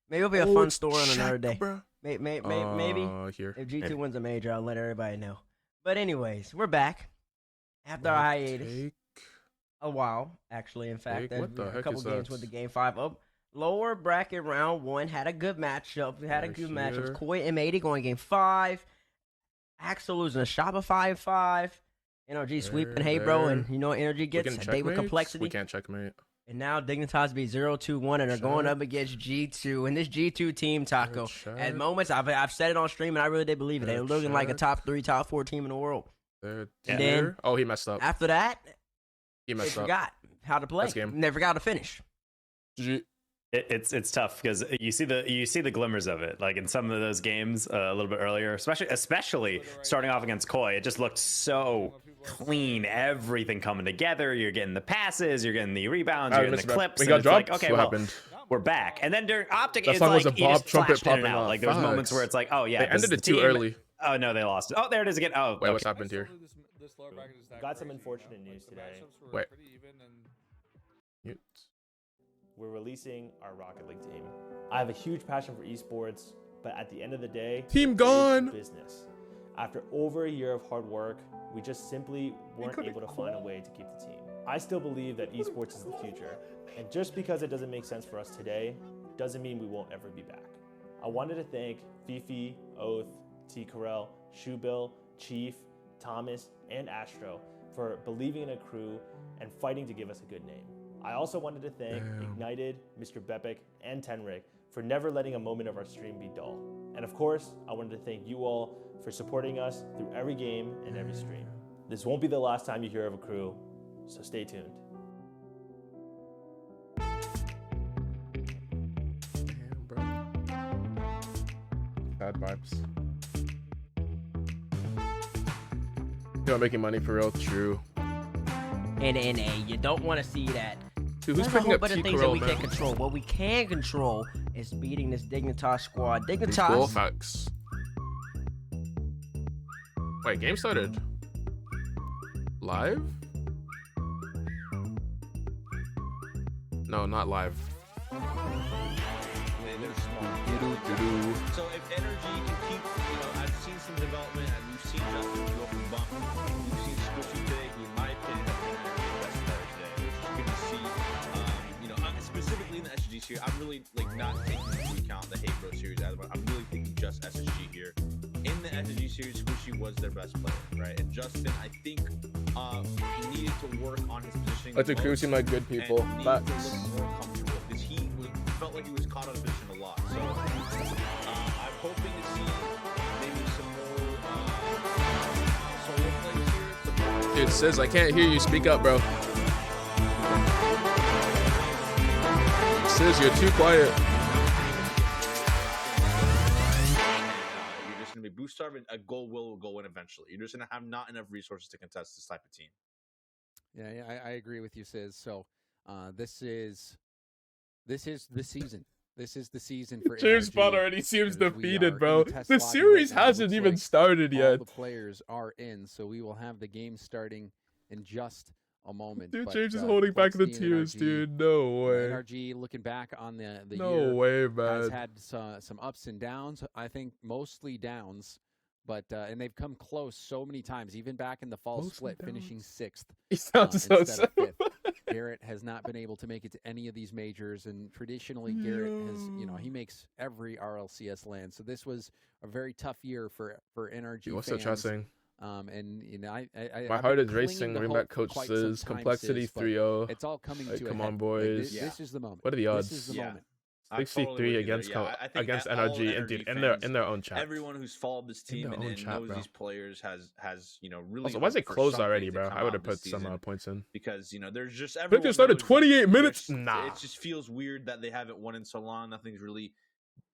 Maybe it'll be a fun story on another day. Maybe if G2 wins a major, I'll let everybody know. But anyways, we're back after our hiatus. A while, actually. In fact, there's a couple games with the game 5 up. Lower bracket round 1 had a good matchup. We had a good matchup. Koi and Mady going game 5. Axel losing a shot of 5-5. NRG sweeping Hey Bro, and you know what Energy gets? A day with complexity. We can't checkmate. And now Dignitas be 0-2-1, and they're going up against G2. And this G2 team, Taco, at moments, I've said it on stream, and I really did believe it. They're looking like a top 3, top 4 team in the world. And then, he messed up. After that, he messed they forgot how to play. And they forgot to finish. It's tough because you see the glimmers of it, like in some of those games a little bit earlier, especially starting off against Koi. It just looked so clean, everything coming together. You're getting the passes, you're getting the rebounds, you're getting the clips. We got dropped. Like, okay, what happened? We're back. And then during Optic, that it's song like was a Bob Trumpet popping out. Like there was moments where it's like, oh yeah, they ended it too early. Oh no, they lost it. Oh, there it is again. Oh, wait, what's happened here? Got some unfortunate news today. Wait. We're releasing our Rocket League team. I have a huge passion for esports, but at the end of the day, team gone. Business. After over a year of hard work, we just simply weren't able to find a way to keep the team. I still believe that esports is the future, and just because it doesn't make sense for us today, doesn't mean we won't ever be back. I wanted to thank Fifi, Oath, T. Carell, Shoebill, Chief, Thomas, and Astro for believing in a crew and fighting to give us a good name. I also wanted to thank Ignited, Mr. Bepic, and Tenric for never letting a moment of our stream be dull. And of course, I wanted to thank you all for supporting us through every game and every stream. This won't be the last time you hear of a crew, so stay tuned. Damn, bro. Bad vibes. You're not making money for real? True. And you don't want to see that. Dude, who's There's a picking whole up bunch of T. things that we Carell, can't control. What we can control is beating this Dignitas squad. Dignitas. Cool facts. Wait, game started live? No, not live. So if Energy can keep, I've seen some development, and we've seen Justin go from bump. We've seen Squishy today, who in my opinion has been the best player today. Which is good to see. Specifically in the SSG series, I'm really not taking into account the Hey Bro series as well. I'm really thinking just SSG here. In the SSG series, Squishy was their best player, right? And Justin, I think, needed to work on his positioning. Let the crew seem like good people. But to look more comfortable because he felt like he was caught out of position a lot. So I'm hoping to see maybe some more solo plays here. Dude, Sis, I can't hear you. Speak up, bro. Sis, you're too quiet. You're just going to be boost starved, and a goal will go in eventually. You're just going to have not enough resources to contest this type of team. Yeah, I agree with you, Sis. So this is the season. This is the season for James Bond already seems defeated, bro. The series hasn't even started yet. All the players are in, so we will have the game starting in just a moment. Dude, but, James is holding back the tears, dude. No way. NRG looking back on the No year way, has man. had some ups and downs. I think mostly downs, but and they've come close so many times, even back in the fall split, finishing 6th. He sounds so instead of sad. 5th. Garrett has not been able to make it to any of these majors, and traditionally Garrett has, he makes every RLCS land. So this was a very tough year for NRG Dude, what's fans. the chessing? And My heart is racing. Remember Coach says Complexity 3-0. It's all coming like, to come a on, head. boys. Like, this is the moment. What are the odds? This is the moment. 63 against against NRG, and dude, in their own chat. Everyone who's followed this team and knows these players has really. Also, why is it closed already, bro? I would have put some points in. Because there's just Everyone started 28 minutes. Nah, it just feels weird that they haven't won in so long. Nothing's really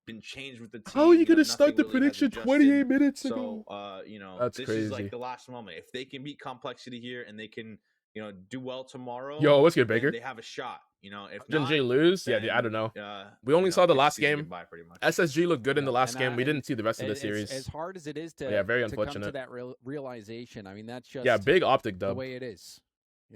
been changed with the team. How are you gonna start the prediction 28 minutes ago? So that's this crazy. is like the last moment. If they can beat Complexity here and they can do well tomorrow. Yo, what's good, Baker? They have a shot. If Didn't Jay lose? Yeah, I don't know. We only saw the last game. SSG looked good in the last game. We didn't see the rest of the series. As hard as it is to, very to come unfortunate. to that realization, I mean, that's just big optic dub. the way it is.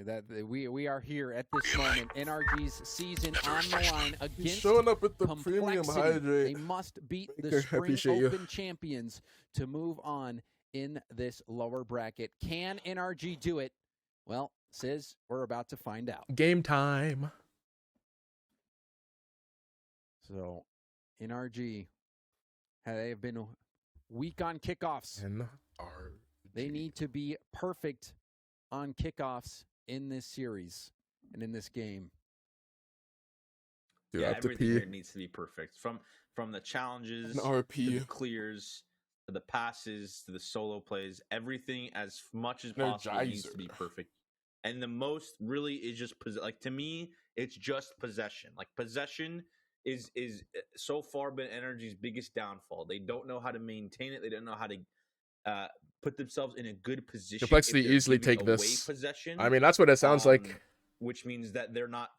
That we are here at this moment. NRG's season on the line against showing up with the Complexity. premium hydrate. They must beat the Baker, Spring Open champions to move on in this lower bracket. Can NRG do it? Well, Sis, we're about to find out. Game time. So, NRG, they have been weak on kickoffs. They need to be perfect on kickoffs in this series and in this game. Dude, everything here needs to be perfect. From the challenges, to the clears, to the passes, to the solo plays, everything as much as possible needs to be perfect. And the most really is just like, to me, it's just possession. Like, possession is so far been NRG's biggest downfall. They don't know how to maintain it. They don't know how to put themselves in a good position. Complexity easily take this. Possession, I mean, that's what it sounds like. Which means that they're not,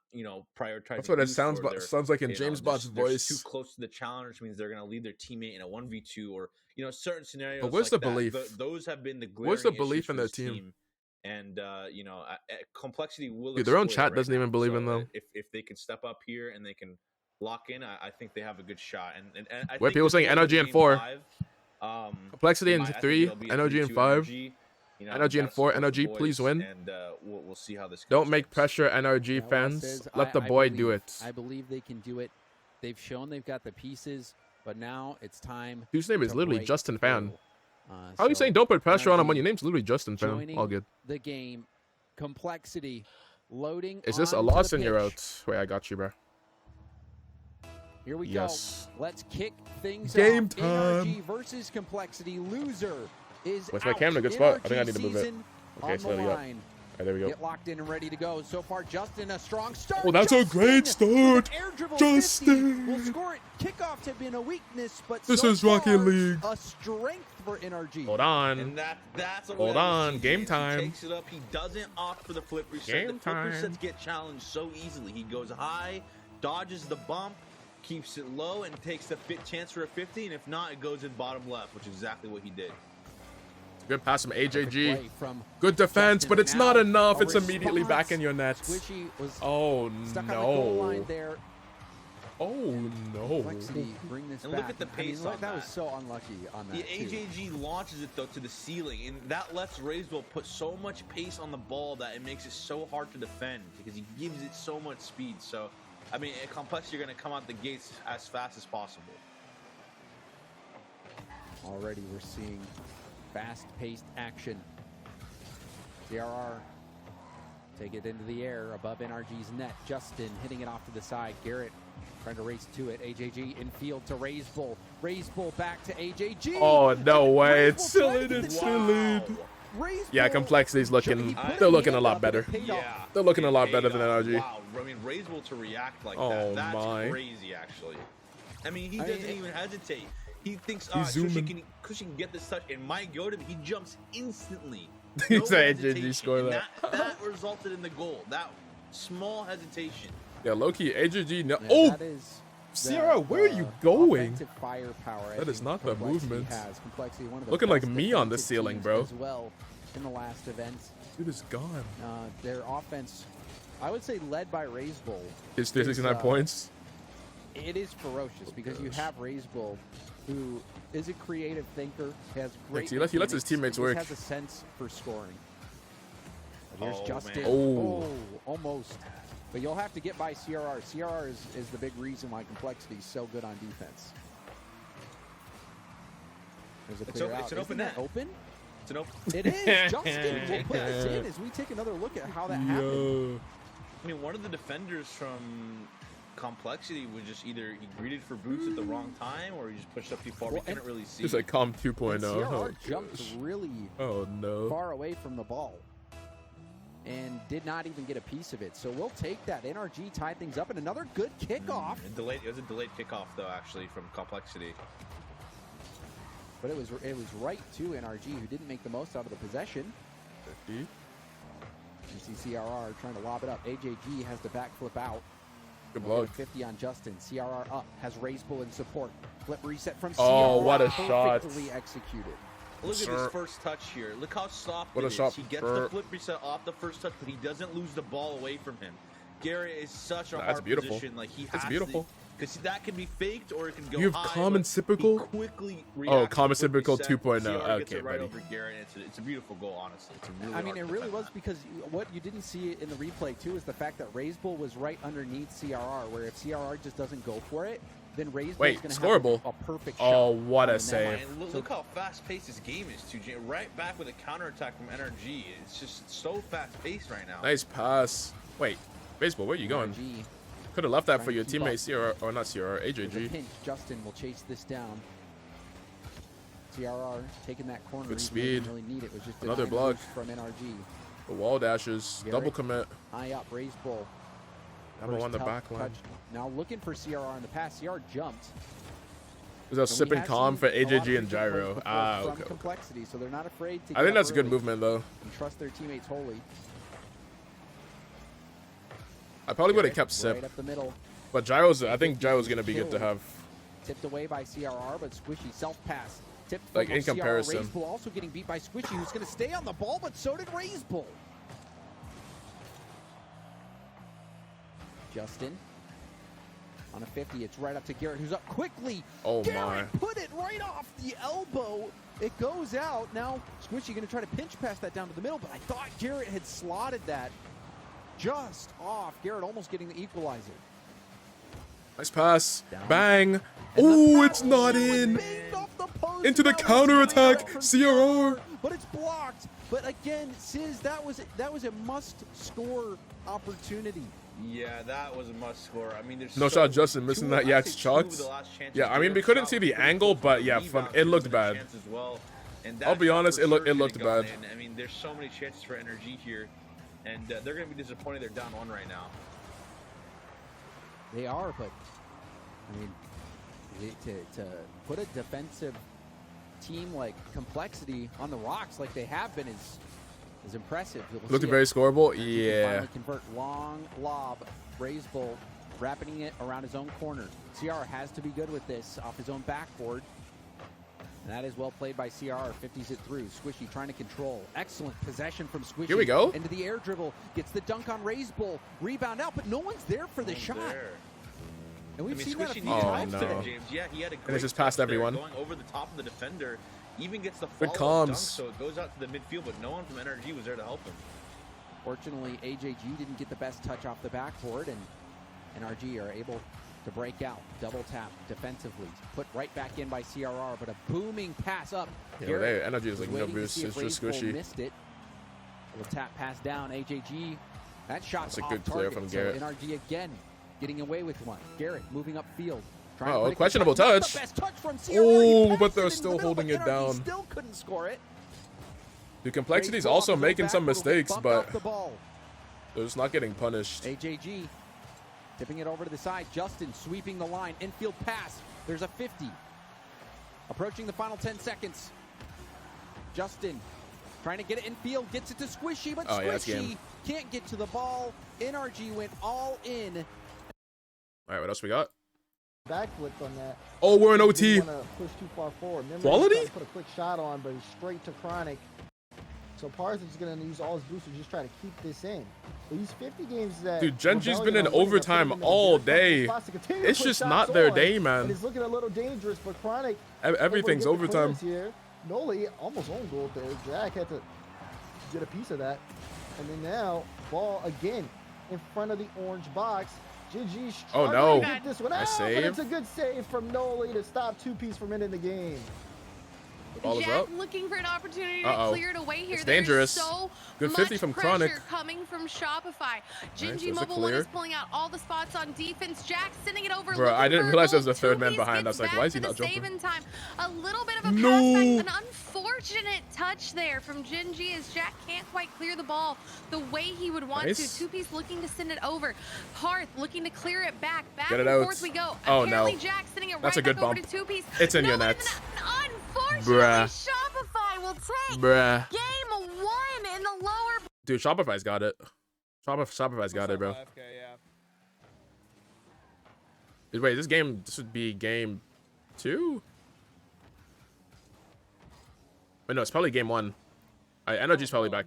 prioritizing. That's what it sounds like in James Bot's voice. Too close to the challenge, which means they're going to leave their teammate in a 1v2 or certain scenarios. But where's like the belief? Those have been the glaring where's the belief in their issues for this team? And Complexity will. Dude, their own exploit it chat doesn't even believe in them. If they can step up here and they can lock in, I think they have a good shot. And I Wait, think people saying NRG in 4, Complexity in 3, NRG in 5, NRG in 4. NRG, please win. And we'll see how this goes. Don't make pressure, NRG fans. Let the boy do it. I believe they can do it. They've shown they've got the pieces, but now it's time. Dude's name is literally break Justin Fan. through. How are you saying don't put pressure on him when NRG your name's literally Justin Fan? joining All good. The game, Complexity, loading. Is this a onto loss the in your pitch. out? Wait, I got you, bro. Here we Yes. go. Let's kick things Game off. time. NRG versus Complexity. Loser is Where's my out. camera? Good spot. I think I NRG need to move it. season Okay, on slowly the up. line. Right, there we go. Get locked in and ready to go. So far, Justin, a strong start. Oh, that's a great start. Air dribble Justin. 50 will score it. Kickoffs have been a weakness, but This so is Rocket far, League. a strength for NRG. Hold on. And that's what Hold we on. see. Game He time. takes it up. He doesn't opt for the flip reset. Game The flip time. resets get challenged so easily. He goes high, dodges the bump, keeps it low, and takes the chance for a 50. And if not, it goes in bottom left, which is exactly what he did. Good pass from AJG. Play from Good defense, Justin. but it's Now not enough. a It's immediately back response. in your net. Squishy was Oh, stuck on the goal line no. there. Oh, no. Complexity, bring this And back. look at the pace I mean, on that was that. so unlucky on that. The too. AJG launches it though to the ceiling, and that lets Raiseville put so much pace on the ball that it makes it so hard to defend because he gives it so much speed. So, I mean, at Complexity, you're going to come out the gates as fast as possible. Already we're seeing fast-paced action. JRR take it into the air above NRG's net. Justin hitting it off to the side. Garrett trying to race to it. AJG in field to Raiseville. Raiseville back to AJG. Oh, no way. It's Raiseville still trying in. to It's get still the in. Raiseville. Yeah, Complexity's looking. He put They're his looking a hand lot up and better. it paid off. They're looking a lot It better paid than off. NRG. Wow, I mean, Raiseville to react like Oh, that's my. crazy, actually. I mean, he doesn't even hesitate. He thinks, He's zooming. Kushi can get this touch, and might go to him. He jumps instantly. He No said hesitation. AJG scored And that. that resulted in the goal. That small hesitation. Yeah, low-key, AJG. No. Yeah, Oh! that is Sierra, where are you going? offensive firepower. That is not the Complexity movement. has. Complexity, one of the Looking like best me on the defensive ceiling, teams bro. As well. in the last event. Dude is gone. Their offense, I would say led by RazeBull. His 69 points. It is ferocious because you have RazeBull, who is a creative thinker, has great. He lets his teammates work. Has a sense for scoring. Here's Justin. Oh, almost. But you'll have to get by CRR. CRR is the big reason why Complexity is so good on defense. There's a clear out. It's an open net. Open? It's an open. It is. Justin will put us in as we take another look at how that happened. I mean, one of the defenders from Complexity was just either he greeted for boots at the wrong time or he just pushed up too far. We couldn't really see. It's like Calm 2.0. CRR jumped really far away from the ball and did not even get a piece of it. So we'll take that. NRG tied things up, and another good kickoff. It was a delayed kickoff, though, actually, from Complexity. But it was right to NRG, who didn't make the most out of the possession. 50. You see CRR trying to lob it up. AJG has the backflip out. Good block. 50 on Justin. CRR up. Has RazeBull in support. Flip reset from CRR. Oh, what a shot. Perfectly executed. Look at his first touch here. Look how soft what it a is. He gets the flip reset off the first touch, but he doesn't lose the ball away from him. Garrett is such a hard position. Like he has beautiful. Because that can be faked or it can go You have high. Common Typical? Quickly Common Typical 2.0. Okay, buddy. Over Garrett. It's a beautiful goal, honestly. It's a really I mean, it really was because what you didn't see in the replay, too, is the fact that RazeBull was right underneath CRR, where if CRR just doesn't go for it, then RazeBull is going to have a perfect shot. Oh, what a save. Look how fast-paced this game is, too. Right back with a counterattack from NRG. It's just so fast-paced right now. Nice pass. Wait, baseball, where are you going? Could have left that for your teammate CRR, or not CRR, AJG. Pinch. Justin will chase this down. CRR taking that corner. Good speed. Really need it. Was just another block from NRG. The wall dashes. Garrett, double commit. High up, RazeBull. Number one, the back line. Now looking for CRR in the pass. CRR jumped. There's a sipping calm for AJG and Gyro. Okay. Complexity, so they're not afraid to. I think that's a good movement, though. And trust their teammates wholly. I probably would have kept Sip. Right up the middle. But I think Gyro's going to be good to have. Tipped away by CRR, but Squishy self-pass. Tipped like in comparison. RazeBull also getting beat by Squishy, who's going to stay on the ball, but so did RazeBull. Justin. On a 50, it's right up to Garrett, who's up quickly. Oh, Garrett put it right off the elbow. It goes out. Now, Squishy going to try to pinch pass that down to the middle, but I thought Garrett had slotted that just off. Garrett almost getting the equalizer. Nice pass. Down. Bang. Oh, it's not in. Into the counterattack. CRR. But it's blocked. But again, Sizz, that was a must-score opportunity. Yeah, that was a must score. I mean, there's no shot. Justin missing that. Yeah, it's chalked. Yeah, I mean, we couldn't see the angle, but yeah, it looked bad. I'll be honest, it looked bad. I mean, there's so many chances for NRG here, and they're going to be disappointed. They're down 1 right now. They are, but I mean, to put a defensive team like Complexity on the rocks like they have been is impressive. Looking very scoreable. Yeah. Finally convert long lob. RazeBull wrapping it around his own corner. CR has to be good with this off his own backboard. And that is well played by CR. 50s it through. Squishy trying to control. Excellent possession from Squishy. Here we go. Into the air dribble. Gets the dunk on RazeBull. Rebound out, but no one's there for the shot. And we've seen that a few times today. James. Yeah, he had a great and it's just past everyone. Going over the top of the defender. Even gets the follow-up dunk, so it goes out to the midfield, but no one from NRG was there to help him. Fortunately, AJG didn't get the best touch off the backboard, and NRG are able to break out. Double tap defensively. Put right back in by CRR, but a booming pass up. Yeah, NRG is like no boost. It's just Squishy. Missed it. Little tap pass down. AJG. That shot's That's a off good target. player from Garrett. So NRG again getting away with one. Garrett moving upfield. Oh, questionable touch. Oh, but they're still holding it down. Still couldn't score it. The Complexity's also making some mistakes, but they're just not getting punished. AJG tipping it over to the side. Justin sweeping the line. Infield pass. There's a 50. Approaching the final 10 seconds. Justin trying to get it infield. Gets it to Squishy, but Squishy can't get to the ball. NRG went all in. All right, what else we got? Backflip on that. Oh, we're in OT. Push too far forward. Remember, Quality? put a quick shot on, but he's straight to Chronic. So Parth is going to use all his boosts to just try to keep this in. But these 50 games that... Dude, Genji's been in overtime all day. It's just not their day, man. And it's looking a little dangerous, but Chronic... Everything's overtime. Here. Noli almost own goal there. Jack had to get a piece of that. And then now, ball again in front of the orange box. GG struggling to get this one out, but it's a good save from Noli to stop 2-piece from ending the game. The ball is Jack up. looking for an opportunity to clear it away here. It's dangerous. So good 50 from Chronic. Coming from Shopify. Gingy Nice, Mobile One is pulling out all the spots on defense. Jack sending it over. Bro, I didn't realize there was a third man behind. I was like, why is he not jumping? In time. A little bit of a pass back. An unfortunate touch there from Gingy as Jack can't quite clear the ball the way he would want to. 2-piece looking to send it over. Parth looking to clear it back. Back Get it and out. forth we go. Oh, Apparently no. Jack sending it That's right a good back over bump. to 2-piece. It's in your nets. Unfortunately, Bruh. Shopify will take Bruh. game 1 in the lower. Dude, Shopify's got it. Shopify's got it, bro. Wait, this would be game 2? Wait, no, it's probably game 1. Energy's probably back.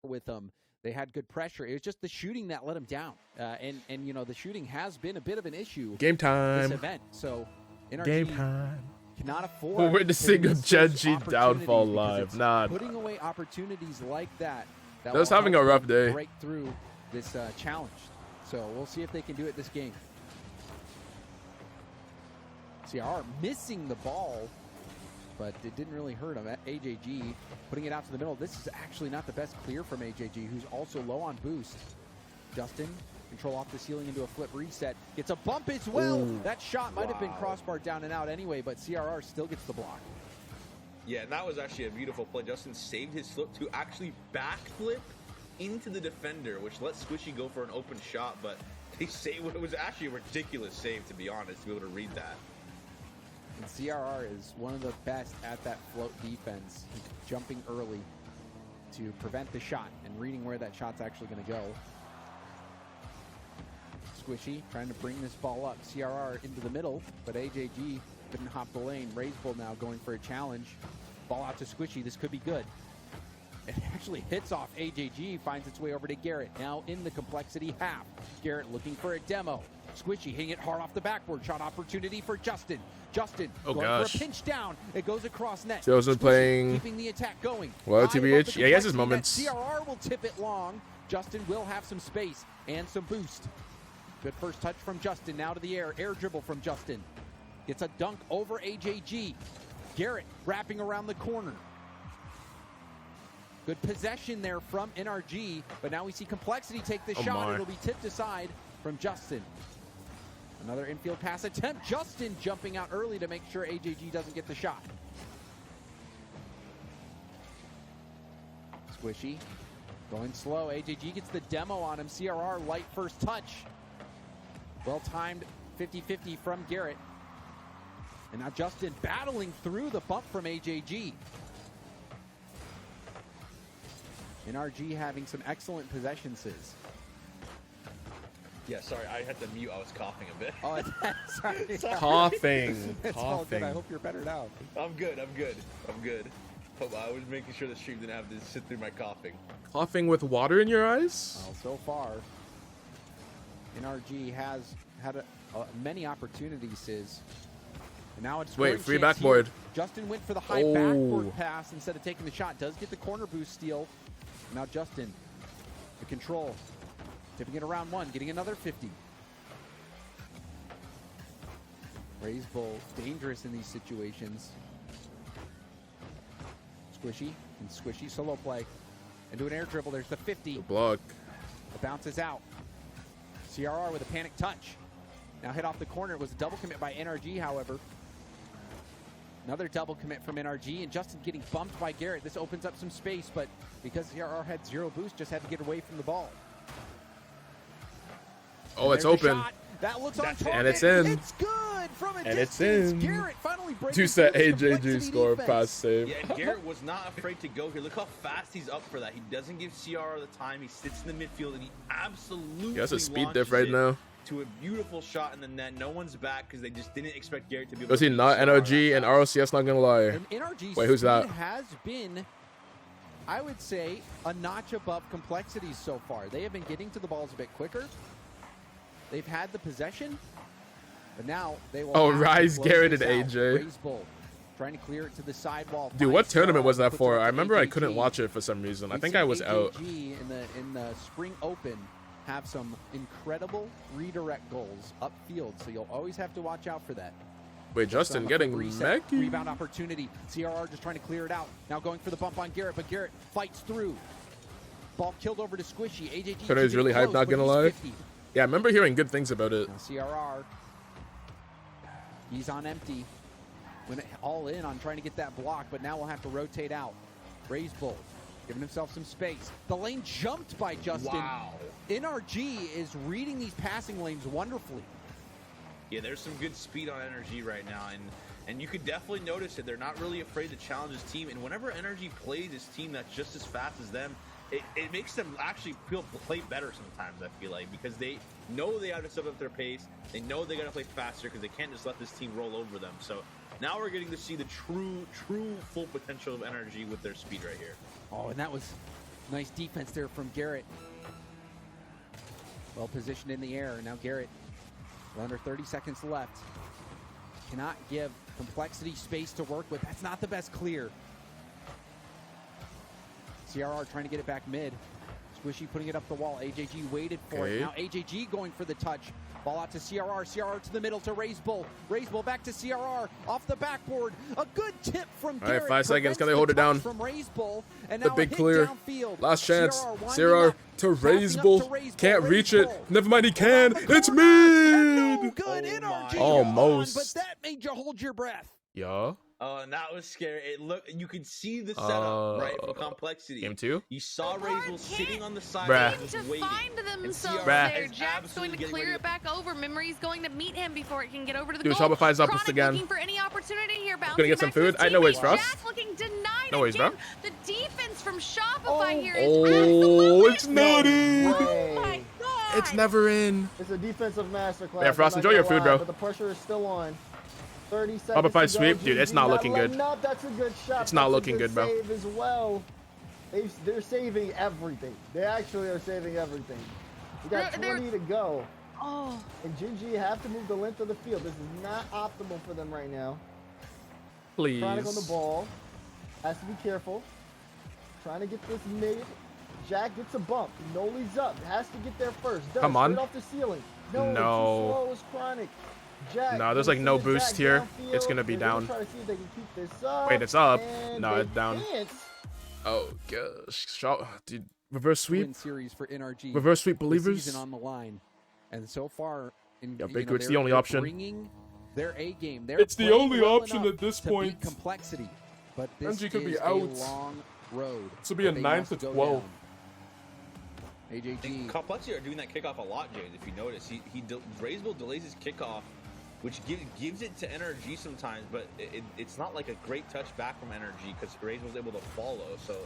With them, they had good pressure. It was just the shooting that let them down, and you know the shooting has been a bit of an issue. Game time. This event, so NRG Game time. cannot afford. We're witnessing a Genji downfall live. Nah. Putting away opportunities like that. They're just having a rough day. Break through this challenge. So we'll see if they can do it this game. CR missing the ball, but it didn't really hurt him. AJG putting it out to the middle. This is actually not the best clear from AJG, who's also low on boost. Justin, control off the ceiling into a flip reset. Gets a bump as well. Ooh. That shot might have been crossbar down and out anyway, but CRR still gets the block. Yeah, and that was actually a beautiful play. Justin saved his flip to actually backflip into the defender, which let Squishy go for an open shot, but he saved it. Was actually a ridiculous save, to be honest, to be able to read that. And CRR is one of the best at that float defense, jumping early to prevent the shot and reading where that shot's actually going to go. Squishy trying to bring this ball up. CRR into the middle, but AJG couldn't hop the lane. Razebull now going for a challenge. Ball out to Squishy. This could be good. It actually hits off AJG, finds its way over to Garrett. Now in the complexity half. Garrett looking for a demo. Squishy hitting it hard off the backboard. Shot opportunity for Justin. Justin going for a pinch down. It goes across net. Joseph playing. Keeping the attack going. Well, TBH. Yeah, he has his moments. CRR will tip it long. Justin will have some space and some boost. Good first touch from Justin. Now to the air. Air dribble from Justin. Gets a dunk over AJG. Garrett wrapping around the corner. Good possession there from NRG, but now we see Complexity take the shot. It'll be tipped aside from Justin. Another infield pass attempt. Justin jumping out early to make sure AJG doesn't get the shot. Squishy going slow. AJG gets the demo on him. CRR light first touch. Well timed 50-50 from Garrett. And now Justin battling through the bump from AJG. NRG having some excellent possession, Sis. Yeah, sorry, I had to mute. I was coughing a bit. Oh, sorry. Coughing. It's all good. I hope you're better now. I'm good. Hope I was making sure the stream didn't have to sit through my coughing. Coughing with water in your eyes? Well, so far, NRG has had many opportunities, Sis. And now it's free backboard. Here. Justin went for the high backboard pass instead of taking the shot. Does get the corner boost steal. Now Justin, the control, tipping it around one, getting another 50. Razebull, dangerous in these situations. Squishy, and Squishy solo play. Into an air dribble, there's the 50. The block. It bounces out. CRR with a panic touch. Now hit off the corner. It was a double commit by NRG, however. Another double commit from NRG, and Justin getting bumped by Garrett. This opens up some space, but because CRR had zero boost, just had to get away from the ball. Oh, it's open. That looks on target. And it's in. It's good from a and distance. It's in. Garrett finally breaks Two-set AJG score pass save. Yeah, and Garrett was not afraid to go here. Look how fast he's up for that. He doesn't give CR the time. He sits in the midfield, and he absolutely he has a speed diff right now. to a beautiful shot in the net. No one's back because they just didn't expect Garrett to be able Was to he not NRG and RLCS? Not gonna lie. And NRG's Wait, who's that? speed has been, I would say, a notch above complexities so far. They have been getting to the balls a bit quicker. They've had the possession, but now they will. Oh, have to Rise, close Garrett, this and out. AJ. Raise Bull, trying to clear it to the sidewall. Dude, what tournament was that Puts it for? up I to remember I AJG. couldn't watch it for some reason. I We've think seen I was out. AJG in the Spring Open have some incredible redirect goals upfield, so you'll always have to watch out for that. Wait, Justin getting reset. mechy. Rebound opportunity. CRR just trying to clear it out. Now going for the bump on Garrett, but Garrett fights through. Ball killed over to Squishy. AJG. Today's really hyped, not gonna lie. 50. Yeah, I remember hearing good things about it. Now CRR, he's on empty. Went all in on trying to get that block, but now we'll have to rotate out. Raise Bull, giving himself some space. The lane jumped by Justin. Wow. NRG is reading these passing lanes wonderfully. Yeah, there's some good speed on NRG right now, and you could definitely notice that they're not really afraid to challenge his team. And whenever NRG plays his team that's just as fast as them, it makes them actually play better sometimes, I feel like, because they know they have to step up their pace. They know they got to play faster because they can't just let this team roll over them. So now we're getting to see the true full potential of NRG with their speed right here. Oh, and that was nice defense there from Garrett. Well positioned in the air. Now Garrett, well under 30 seconds left. Cannot give complexity space to work with. That's not the best clear. CRR trying to get it back mid. Squishy putting it up the wall. AJG waited for it. Now AJG going for the touch. Ball out to CRR. CRR to the middle to Raise Bull. Raise Bull back to CRR. Off the backboard. A good tip from Garrett. All right, 5 seconds. Can they hold it down? From Raise Bull. And the now big a hit clear. downfield. Last chance. CRR CRR to Raise Bull. Can't reach it. Never mind, he can. It's mid. No good NRG. Almost. But that made you hold your breath. Yeah. Oh, and that was scary. You could see the setup, right, for complexity. Game 2? You saw Razel sitting on the side, just to waiting. find themselves Bruh. there. Jack's going to clear it back over. Memory's going to meet him before it can get over to the Dude, goal. Shopify's up this Chronic again. looking for any opportunity here. Gonna get some food. I know ways for us. Jack looking denied No ways, bro. again. The defense from Shopify here is Oh, it's nutty. Oh my God. It's never in. It's a defensive masterclass. Yeah, Frost, I'm enjoy not your gonna food, bro. But the pressure is still on. 30 seconds Shopify to go. sweep, dude, it's not GG looking good. letting up. That's a good shot. It's not That's a looking good, bro. Save as well. They're saving everything. They actually are saving everything. We got 20 to go. Oh. And GG have to move the length of the field. This is not optimal for them right now. Please. Chronic on the ball. Has to be careful. Trying to get this mid. Jack gets a bump. Noli's up. Has to get there first. Does. Come on. Straight off the ceiling. No. Too No. slow is Chronic. Jack, No, there's like no boost here. downfield. It's gonna be They're down. Try to see if they can keep this up. Wait, it's up. And No, they it's down. can't. Oh gosh, dude, reverse sweep. Win series for NRG. Reverse sweep The believers. season on the line, and so far, Yeah, Baker, it's the only option. Bringing their A game. It's the only option at this to point. beat complexity, but this NG could is be a out. long road. This will be a that they 9 must to go 12. down. AJG. Complexity are doing that kickoff a lot, James. If you notice, Razebull delays his kickoff, which gives it to NRG sometimes, but it's not like a great touch back from NRG because Razebull's able to follow. So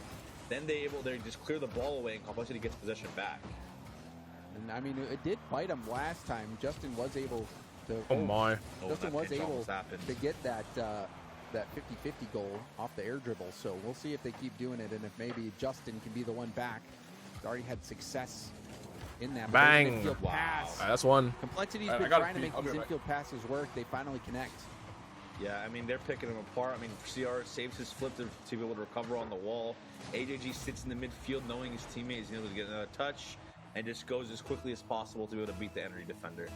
then they just clear the ball away, and Complexity gets possession back. And I mean, it did bite him last time. Justin was able to. Oh my. Justin was pitch able almost happened. to get that 50-50 goal off the air dribble. So we'll see if they keep doing it, and if maybe Justin can be the one back. He's already had success in that. Bang. Infield pass. That's one. Complexity's I been gotta trying to pee. make I'll be these right back. infield passes work. They finally connect. Yeah, I mean, they're picking them apart. I mean, CR saves his flip to be able to recover on the wall. AJG sits in the midfield knowing his teammate is able to get another touch and just goes as quickly as possible to be able to beat the NRG defender.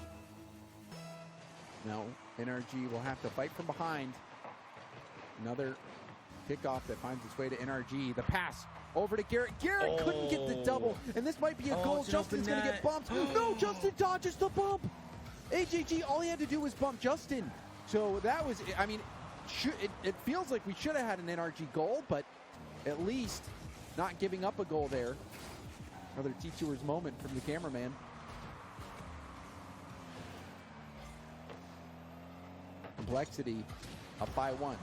Now, NRG will have to fight from behind. Another kickoff that finds its way to NRG. The pass over to Garrett. Garrett couldn't get the double, and this might be a goal. Justin's going to get bumped. No, Justin dodges the bump. AJG, all he had to do was bump Justin. So that was, I mean, it feels like we should have had an NRG goal, but at least not giving up a goal there. Another T-Tours moment from the cameraman. Complexity up by 1.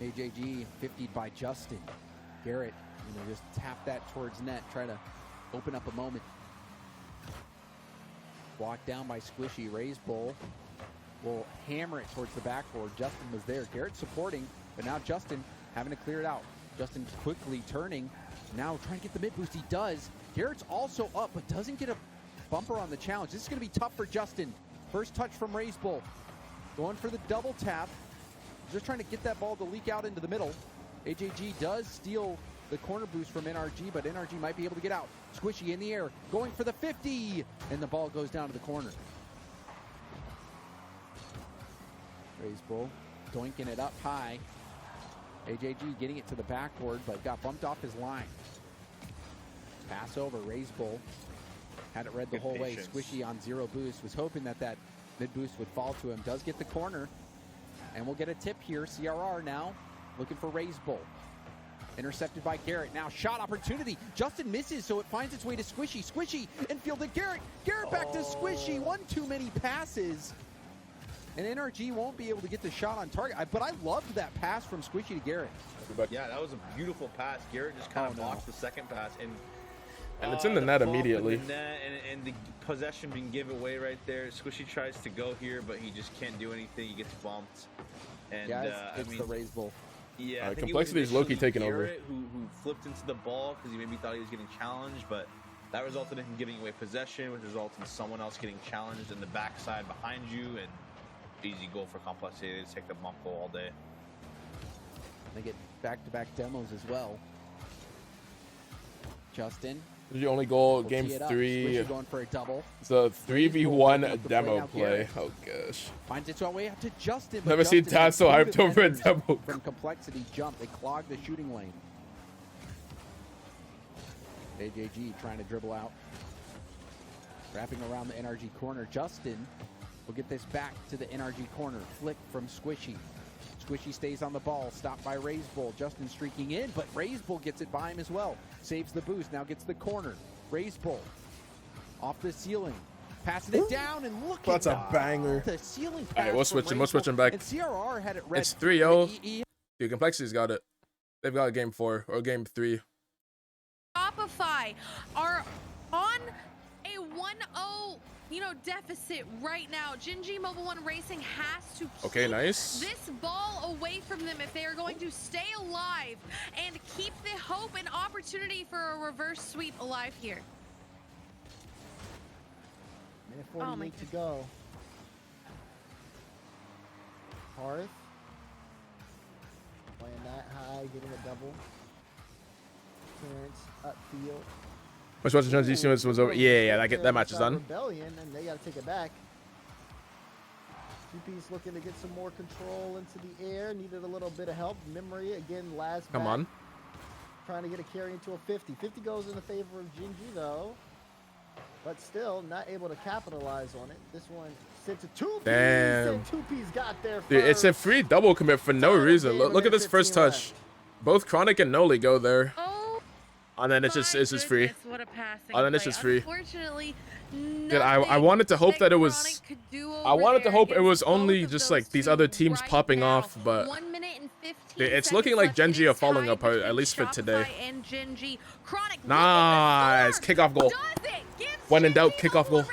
AJG 50'd by Justin. Garrett, just tap that towards net, try to open up a moment. Blocked down by Squishy. Raise Bull will hammer it towards the backboard. Justin was there. Garrett supporting, but now Justin having to clear it out. Justin quickly turning, now trying to get the mid boost. He does. Garrett's also up, but doesn't get a bumper on the challenge. This is going to be tough for Justin. First touch from Raise Bull. Going for the double tap. Just trying to get that ball to leak out into the middle. AJG does steal the corner boost from NRG, but NRG might be able to get out. Squishy in the air, going for the 50, and the ball goes down to the corner. Raise Bull, doinking it up high. AJG getting it to the backboard, but got bumped off his line. Pass over, Raise Bull. Had it read the whole way. Squishy on 0 boost. Was hoping that mid boost would fall to him. Does get the corner. And we'll get a tip here. CRR now looking for Raise Bull. Intercepted by Garrett. Now shot opportunity. Justin misses, so it finds its way to Squishy. Squishy infielded Garrett. Garrett back to Squishy. One too many passes. And NRG won't be able to get the shot on target. But I loved that pass from Squishy to Garrett. Yeah, that was a beautiful pass. Garrett just kind of blocks the second pass. And it's in the net immediately. And the possession being given away right there. Squishy tries to go here, but he just can't do anything. He gets bumped. And yeah, it's the Raise Bull. Yeah, Complexity is Loki taking over. Who flipped into the ball because he maybe thought he was getting challenged, but that resulted in him giving away possession, which results in someone else getting challenged in the backside behind you, and easy goal for Complexity. They just take the bump goal all day. They get back-to-back demos as well. Justin. The only goal, game 3. Going for a double. It's a 3v1 demo play. Oh gosh. Finds its way out to Justin. Never seen Taz so hyped over a demo. From Complexity jump, they clog the shooting lane. AJG trying to dribble out. Wrapping around the NRG corner. Justin will get this back to the NRG corner. Flick from Squishy. Squishy stays on the ball, stopped by Raise Bull. Justin streaking in, but Raise Bull gets it by him as well. Saves the boost, now gets the corner. Raise Bull off the ceiling, passing it down, and look That's at a banger. The ceiling pass. All right, we're switching back. And CRR had it read. It's 3-0. Dude, Complexity's got it. They've got game 4 or game 3. Shopify are on a 1-0 deficit right now. Gingy Mobile One Racing has to keep this ball away from them if they are going to stay alive and keep the hope and opportunity for a reverse sweep alive here. Minute 48 to go. Hearth playing that high, getting a double. Clearance upfield. Which was the transition was over? Yeah, that match is done. Rebellion, and they got to take it back. 2P's looking to get some more control into the air. Needed a little bit of help. Memory again, last. Come on. Trying to get a carry into a 50. 50 goes in the favor of Gingy though, but still not able to capitalize on it. This one sent to 2P. Damn. 2P's got there. Dude, it's a free double commit for no reason. Look at this first touch. Both Chronic and Noli go there. And then it's just free. What a passing and then it's play. just free. Unfortunately, Dude, I wanted to hope that it was. I wanted to hope it was only just like these other teams popping off, but dude, it's looking like Genji are falling apart at least for today. Nice kickoff goal. When in doubt, kickoff goal.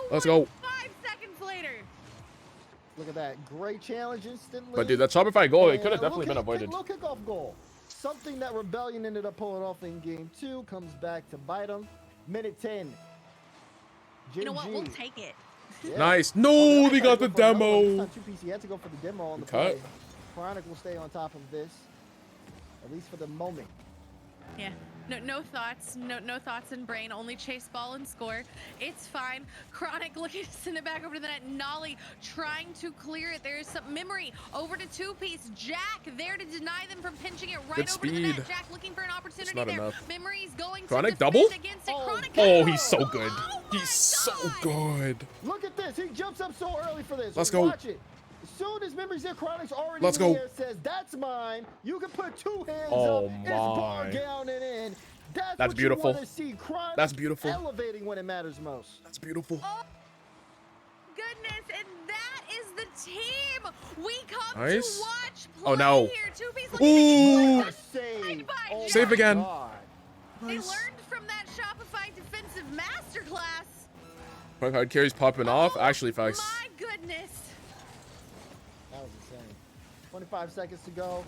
Let's go. 5 seconds later. Look at that, great challenge instantly. But dude, that Shopify goal, it could have definitely been avoided. Low kickoff goal. Something that Rebellion ended up pulling off in game 2 comes back to bite them. Minute 10. You know what? We'll take it. Yeah. Nice. No, they got the demo. It's not 2PC. He had to go for the demo on the play. Chronic will stay on top of this, at least for the moment. Yeah. No thoughts. No thoughts in brain. Only chase ball and score. It's fine. Chronic looking to send it back over to the net. Nolly trying to clear it. There's some memory over to 2Piece. Jack there to deny them from pinching it right over to the net. Jack looking for an opportunity there. Enough. Memory's going Chronic to double? against it. Chronic Oh, he's so good. He's so good. Look at this. He jumps up so early for this. Let's go. Watch it. As soon as Memory's there, Chronic's already Let's in the go. air, says, that's mine. You can put 2 hands Oh up. It's ball my. down and in. That's what beautiful. You want to see. Chronic That's beautiful. Elevating when it matters most. That's beautiful. Oh, goodness, and that is the team we come Nice. to watch play Oh, no. here. 2Piece Ooh! Save. Oh Save again. They learned from that Shopify defensive masterclass. Point guard carries popping off. Actually, FaZe. My goodness. That was insane. 25 seconds to go.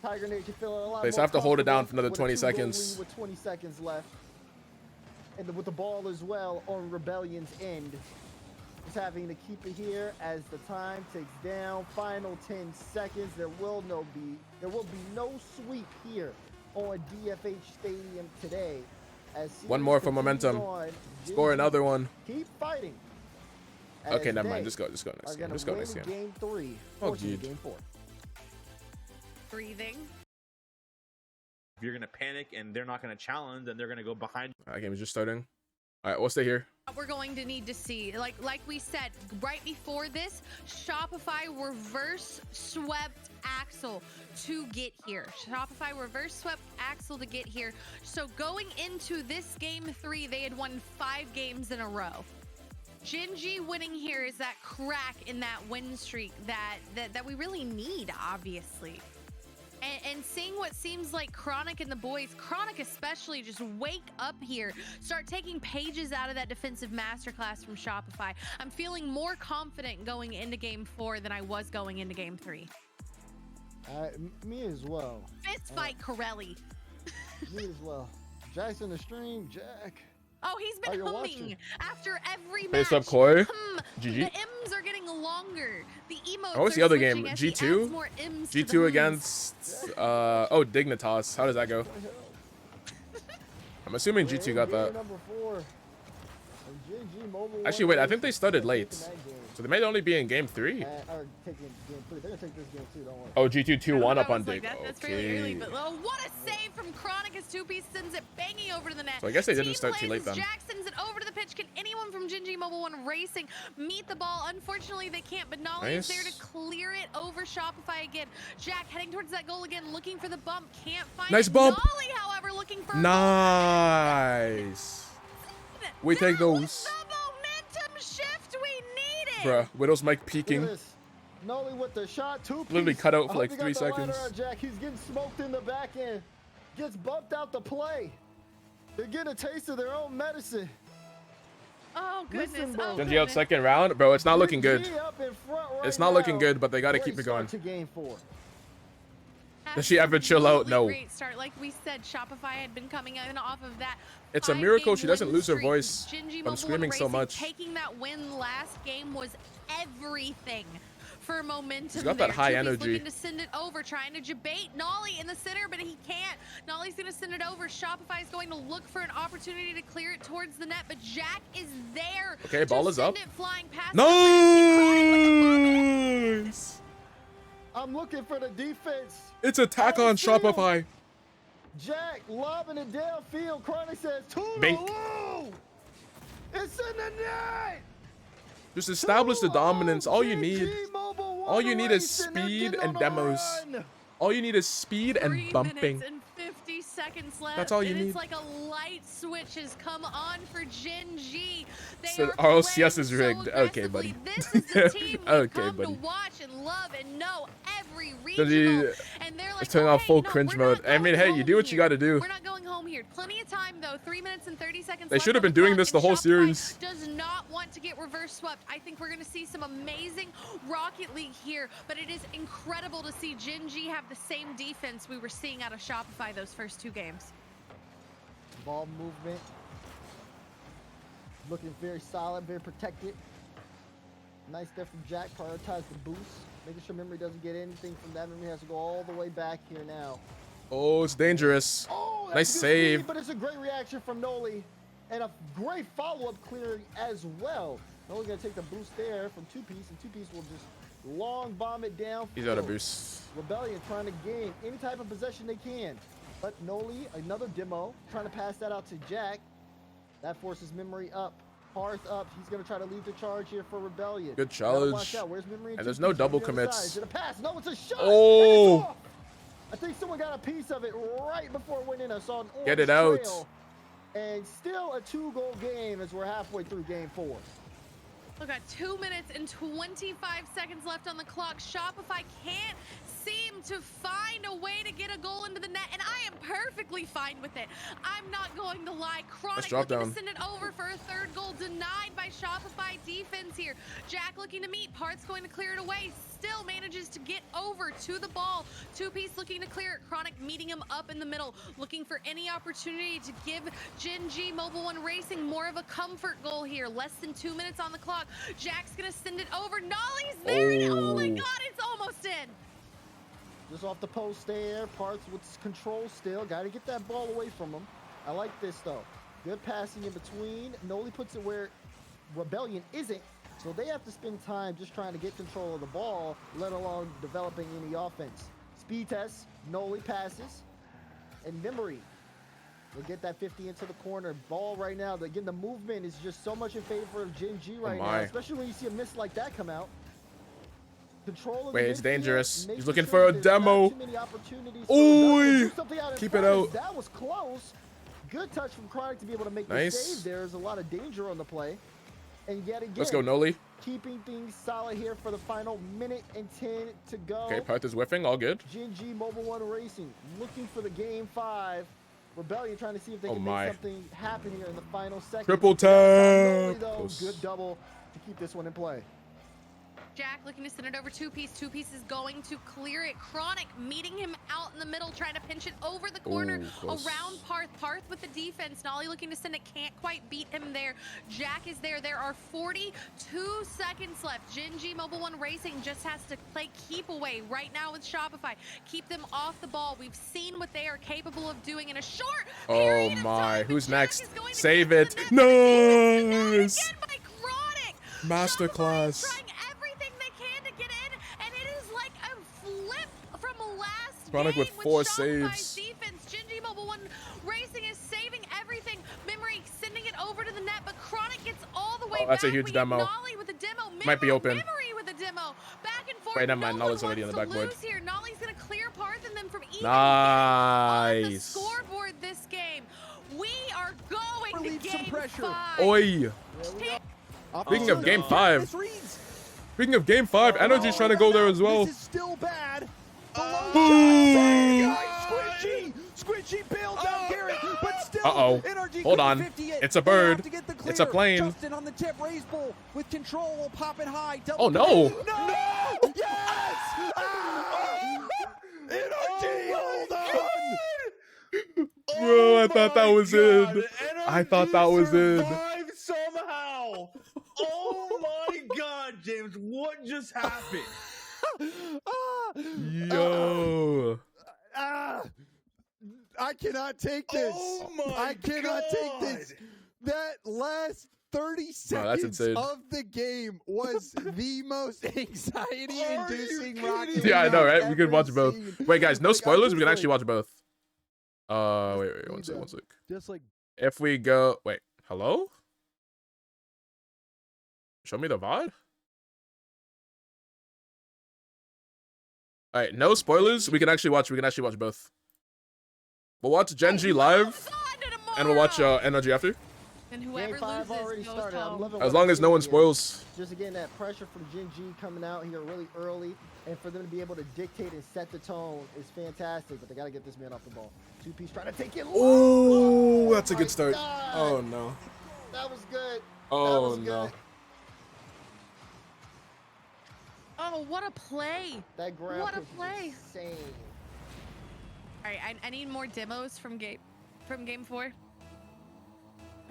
Tiger Nation feeling a lot FaZe more have to hold it down for comfortable another with a 20 two-goal seconds. lead with 20 seconds left. And with the ball as well on Rebellion's end. Just having to keep it here as the time ticks down. Final 10 seconds. There will be no sweep here on DFH Stadium today. As One more for momentum. Score another one. Keep fighting. Okay, never mind. Just go next game. Just go next game. Game 3. Oh, dude. Game 4. Breathing. If you're gonna panic and they're not gonna challenge, then they're gonna go behind. That game is just starting. All right, we'll stay here. We're going to need to see, like we said right before this, Shopify reverse swept Axel to get here. Shopify reverse swept Axel to get here. So going into this game 3, they had won 5 games in a row. Gingy winning here is that crack in that win streak that we really need, obviously. And seeing what seems like Chronic and the boys, Chronic especially, just wake up here, start taking pages out of that defensive masterclass from Shopify. I'm feeling more confident going into game 4 than I was going into game 3. Me as well. Fist fight Corelli. Me as well. Jack's in the stream. Jack. Oh, he's been humming after every match. Face up, Koi. GG. The M's are getting longer. The emotes Oh, what's the other game? G2? G2 against oh, Dignitas. How does that go? I'm assuming G2 got that. Actually, wait, I think they started late. So they may only be in game 3. Oh, G2 2-1 up on Dig. That's fairly early, but what a save from Chronic as 2-piece sends it banging over to the net. So I guess they didn't start too late then. Jack sends it over to the pitch. Can anyone from Gingy Mobile 1 Racing meet the ball? Unfortunately, they can't, but Nolly is there to clear it over Shopify again. Jack heading towards that goal again, looking for the bump. Can't find nice it. Bump. Nolly, however, looking for nice. We take those. The momentum shift we needed. Bruh, Widow's mic peeking. Nolly with the shot, 2-piece. Literally cut out for like 3 seconds. Jack. He's getting smoked in the back end. Gets bumped out the play. They're getting a taste of their own medicine. Oh, goodness. Gingy out second round. Bro, it's not looking good. It's not looking good, but they got to keep it going. To game 4. Does she ever chill out? No. Great start. Like we said, Shopify had been coming in off of that. It's a miracle she doesn't lose her streak. voice Gingy from screaming so much. Taking that win last game was everything for momentum. She's got that high energy. Looking to send it over, trying to debate Nolly in the center, but he can't. Nolly's going to send it over. Shopify is going to look for an opportunity to clear it towards the net, but Jack is there. Okay, ball is up. Nice! I'm looking for the defense. It's attack on Shopify. Jack lobbing it downfield. Chronic says, Bink. It's in the net. Just establish the dominance. All you need is speed and demos. All you need is speed and 3 bumping. minutes and 50 seconds left. That's all you and need. It's like a light switch has come on for Gingy. So RLCS is rigged. Okay, buddy. This is the team we've Okay, come to buddy. watch and love and know every Gingy regional. And they're like, is turning on full cringe mode. I mean, hey, you do what you got to do. we're not going home here. Plenty of time though. 3 minutes and 30 seconds. They left should have on been the doing clock, this the and whole Shopify series. Does not want to get reverse swept. I think we're going to see some amazing Rocket League here, but it is incredible to see Gingy have the same defense we were seeing out of Shopify those first 2 games. Ball movement. Looking very solid, very protected. Nice there from Jack. Prioritize the boost. Making sure memory doesn't get anything from that. Memory has to go all the way back here now. Oh, it's dangerous. Oh, nice save. Speed, but it's a great reaction from Noli. And a great follow-up clearing as well. Noli's going to take the boost there from 2-piece, and 2-piece will just long bomb it down. He's out of boost. Rebellion trying to gain any type of possession they can. But Noli, another demo, trying to pass that out to Jack. That forces memory up. Hearth up. He's going to try to lead the charge here for Rebellion. Good challenge. Watch out. Where's memory? And there's no double commits. Is it a pass? No, it's a shot. Oh. I think someone got a piece of it right before it went in. I saw an orange Get it out. trail. And still a 2-goal game as we're halfway through game 4. We've got 2 minutes and 25 seconds left on the clock. Shopify can't seem to find a way to get a goal into the net, and I am perfectly fine with it. I'm not going to lie. Chronic looking to send it over for a third goal, denied by Shopify defense here. Jack looking to meet, Part's going to clear it away, still manages to get over to the ball. Two-piece looking to clear it, Chronic meeting him up in the middle, looking for any opportunity to give Gen G Mobile One Racing more of a comfort goal here. Less than 2 minutes on the clock. Jack's gonna send it over. Nolly's there, and oh my god, it's almost in. Just off the post there. Parts with control still. Got to get that ball away from him. I like this, though. Good passing in between. Noli puts it where Rebellion isn't, so they have to spend time just trying to get control of the ball, let alone developing any offense. Speed test. Noli passes. And Memory will get that 50 into the corner. Ball right now. Again, the movement is just so much in favor of Gen G right now, especially when you see a miss like that come out. Wait, it's dangerous. He's looking for a demo. Ooh, keep it out. That was close. Good touch from Chronic to be able to make the save. There's a lot of danger on the play. And yet again, let's go, Noli. Keeping things solid here for the final minute and 10 to go. Okay, Parth is whiffing. All good. Gen G Mobile One Racing looking for the game 5. Rebellion trying to see if they can make something happen here in the final second. Triple tap. Good double to keep this one in play. Jack looking to send it over two-piece. Two-piece is going to clear it. Chronic meeting him out in the middle, trying to pinch it over the corner around Parth. Parth with the defense. Nolly looking to send it, can't quite beat him there. Jack is there. There are 42 seconds left. Gen G Mobile One Racing just has to play keep away right now with Shopify. Keep them off the ball. We've seen what they are capable of doing in a short period of time. Who's next? Save it. Nice. Masterclass. Chronic with 4 saves. Defense. Gen G Mobile One Racing is saving everything. Memory sending it over to the net, but Chronic gets all the way back. That's a huge demo. Nolly with a demo. Might be open. Memory with a demo. Back and forth. Wait, never mind. Nolly's already on the backboard. Here. Nolly's gonna clear Parth and then from even on the scoreboard this game. We are going to game 5. Oi. Speaking of game 5. Speaking of game 5, Energy's trying to go there as well. This is still bad. Squishy bailed out Garrett, but still NRG hold on. It's a bird. It's a plane. Justin on the tip, raise bull with control, will pop it high. Oh no! No! Yes! NRG, hold on! Bro, I thought that was in. I thought that was in. Somehow. Oh my God, James! What just happened? Yo. I cannot take this. Oh my I cannot take this. That last 30 seconds of the game was the most anxiety-inducing rocket. Yeah, I know, right? We could watch both. Wait, guys, no spoilers. We can actually watch both. Wait, one sec. Just like if we go, wait, hello? Show me the VOD. All right, no spoilers. We can actually watch. We can actually watch both. We'll watch Gen G live, and we'll watch Energy after. And whoever loses already goes started. I'm home. loving As what long as no one spoils. Just again, that pressure from Gen G coming out here really early, and for them to be able to dictate and set the tone is fantastic. But they got to get this man off the ball. Two-piece trying to take it. Oh, that's a good start. Oh no. That was good. Oh no. Oh, what a play! That grab what a play! Insane. All right, I need more demos from game 4.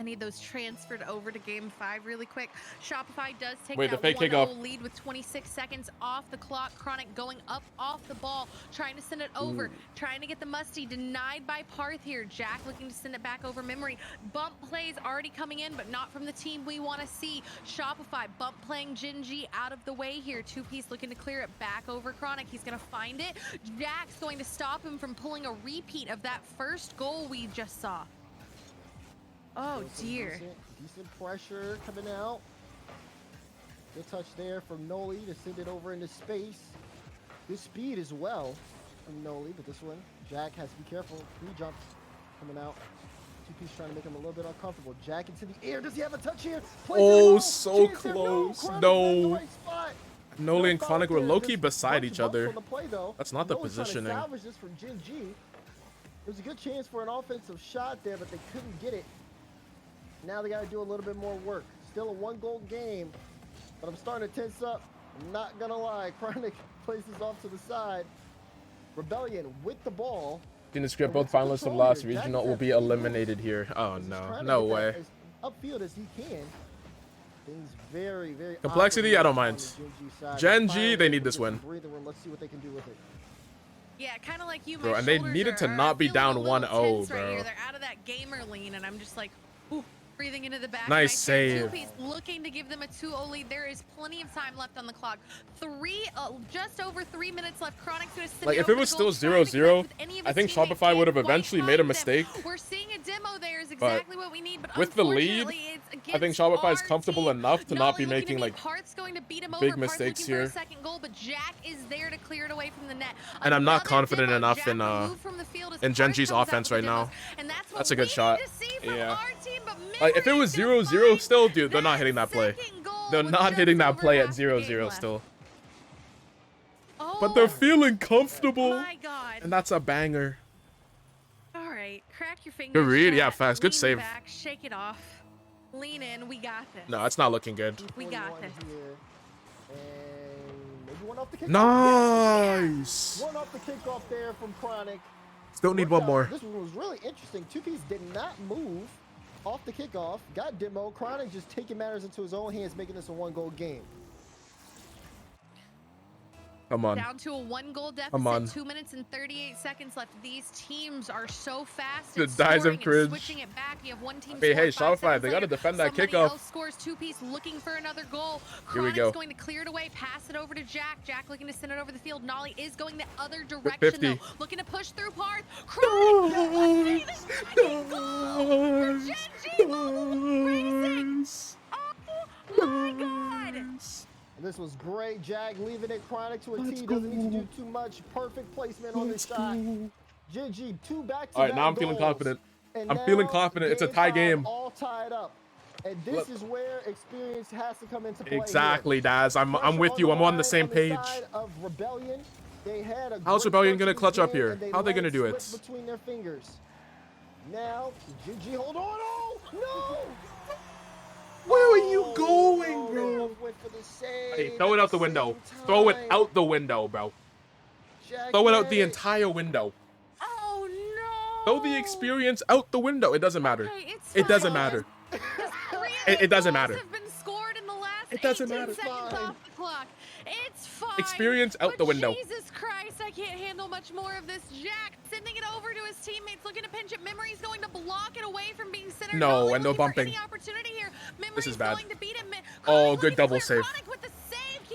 I need those transferred over to game 5 really quick. Shopify does take that 1-0 lead with 26 seconds off the clock. Chronic going up off the ball, trying to send it over, trying to get the musty, denied by Parth here. Jack looking to send it back over Memory. Bump plays already coming in, but not from the team we want to see. Shopify bump playing Gen G out of the way here. Two-piece looking to clear it back over Chronic. He's going to find it. Jack's going to stop him from pulling a repeat of that first goal we just saw. Oh dear. Decent pressure coming out. Good touch there from Noli to send it over into space. Good speed as well from Noli, but this one, Jack has to be careful. 3 jumps coming out. 2P's trying to make him a little bit uncomfortable. Jack into the air. Does he have a touch here? Oh, so close. No. Noli and Chronic were low-key beside each other. That's not the positioning. Salvage this from Gen G. There's a good chance for an offensive shot there, but they couldn't get it. Now they got to do a little bit more work. Still a 1-goal game, but I'm starting to tense up. I'm not going to lie. Chronic places off to the side. Rebellion with the ball. In the script, both finalists of last regional will be eliminated here. Oh, no. No way. As upfield as he can. Things very, very complexity, I don't mind. Gen G, they need this win. Let's see what they can do with it. Yeah, kind of like you, bro, and they needed to not be down 1-0, bro. Right here. They're out of that gamer lean, and I'm just like, ooh, breathing into the back. Nice save. Looking to give them a 2-0 lead. There is plenty of time left on the clock. Just over 3 minutes left. Chronic's gonna send like, if it was still 0-0, I think Shopify would have eventually made a mistake. We're seeing a demo there is exactly what we need, but with the lead, I think Shopify is comfortable enough to not be making like big mistakes here. Second goal, but Jack is there to clear it away from the net. And I'm not confident enough in Gen G's offense right now. That's a good shot. Yeah. Like, if it was 0-0 still, dude, they're not hitting that play. They're not hitting that play at 0-0 still. But they're feeling comfortable. And that's a banger. All right, crack your fingers. Good read. Yeah, fast. Good save. Back, shake it off. Lean in. We got this. No, it's not looking good. We got this. Nice. One off the kickoff there from Chronic. Still need one more. This one was really interesting. 2Ps did not move off the kickoff. Got demo. Chronic just taking matters into his own hands, making this a 1-goal game. Come on. Down to a 1-goal deficit. Come on. 2 minutes and 38 seconds left. These teams are so fast. The dies of cringe. Switching it back. You have one team. Hey, Shopify, they got to defend that kickoff. Else scores 2Ps, looking for another goal. Here we go. Going to clear it away, pass it over to Jack. Jack looking to send it over the field. Nolly is going the other direction though. Looking to push through Parth. Chronic. Oh my God. This was great. Jack leaving it. Chronic to a T. Doesn't need to do too much. Perfect placement on this shot. GG, 2 back-to-back. All right, now I'm feeling confident. I'm feeling confident. It's a tie game. All tied up. And this is where experience has to come into play. Exactly, Daz. I'm with you. I'm on the same page. Of Rebellion, they had a how's Rebellion gonna clutch up here? How are they gonna do it? Between their fingers. Now, GG, hold on. Oh, no! Where are you going, bro? Hey, throw it out the window. Throw it out the window, bro. Throw it out the entire window. Oh, no. Throw the experience out the window. It doesn't matter. It doesn't matter. It doesn't matter. It doesn't matter. It's fine. Experience out the window. Jesus Christ, I can't handle much more of this. Jack sending it over to his teammates, looking to pinch it. Memory's going to block it away from being centered. No, and no bumping. This is bad. Oh, good double save.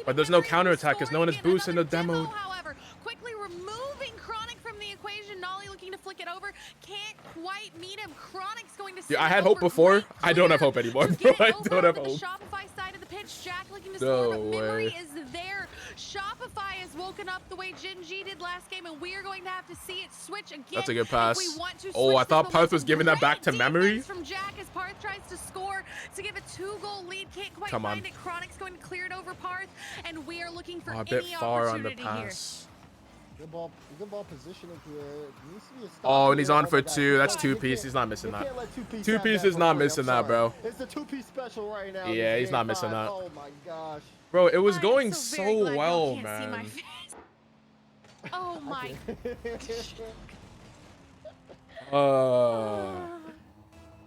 But there's no counterattack because no one is boosting the demo. However, quickly removing Chronic from the equation. Nolly looking to flick it over. Can't quite meet him. Chronic's going to. Yeah, I had hope before. I don't have hope anymore, bro. I don't have hope. Shopify side of the pitch. Jack looking to score, but Memory is there. Shopify has woken up the way Gen G did last game, and we are going to have to see it switch again. That's a good pass. Oh, I thought Parth was giving that back to Memory. From Jack as Parth tries to score to give a 2-goal lead. Can't quite find it. Chronic's going to clear it over Parth, and we are looking for a bit far on the pass. Good ball positioning here. Oh, and he's on for 2. That's 2-piece. He's not missing that. 2-piece is not missing that, bro. It's the 2-piece special right now. Yeah, he's not missing that. Oh my gosh. Bro, it was going so well, man. Oh my.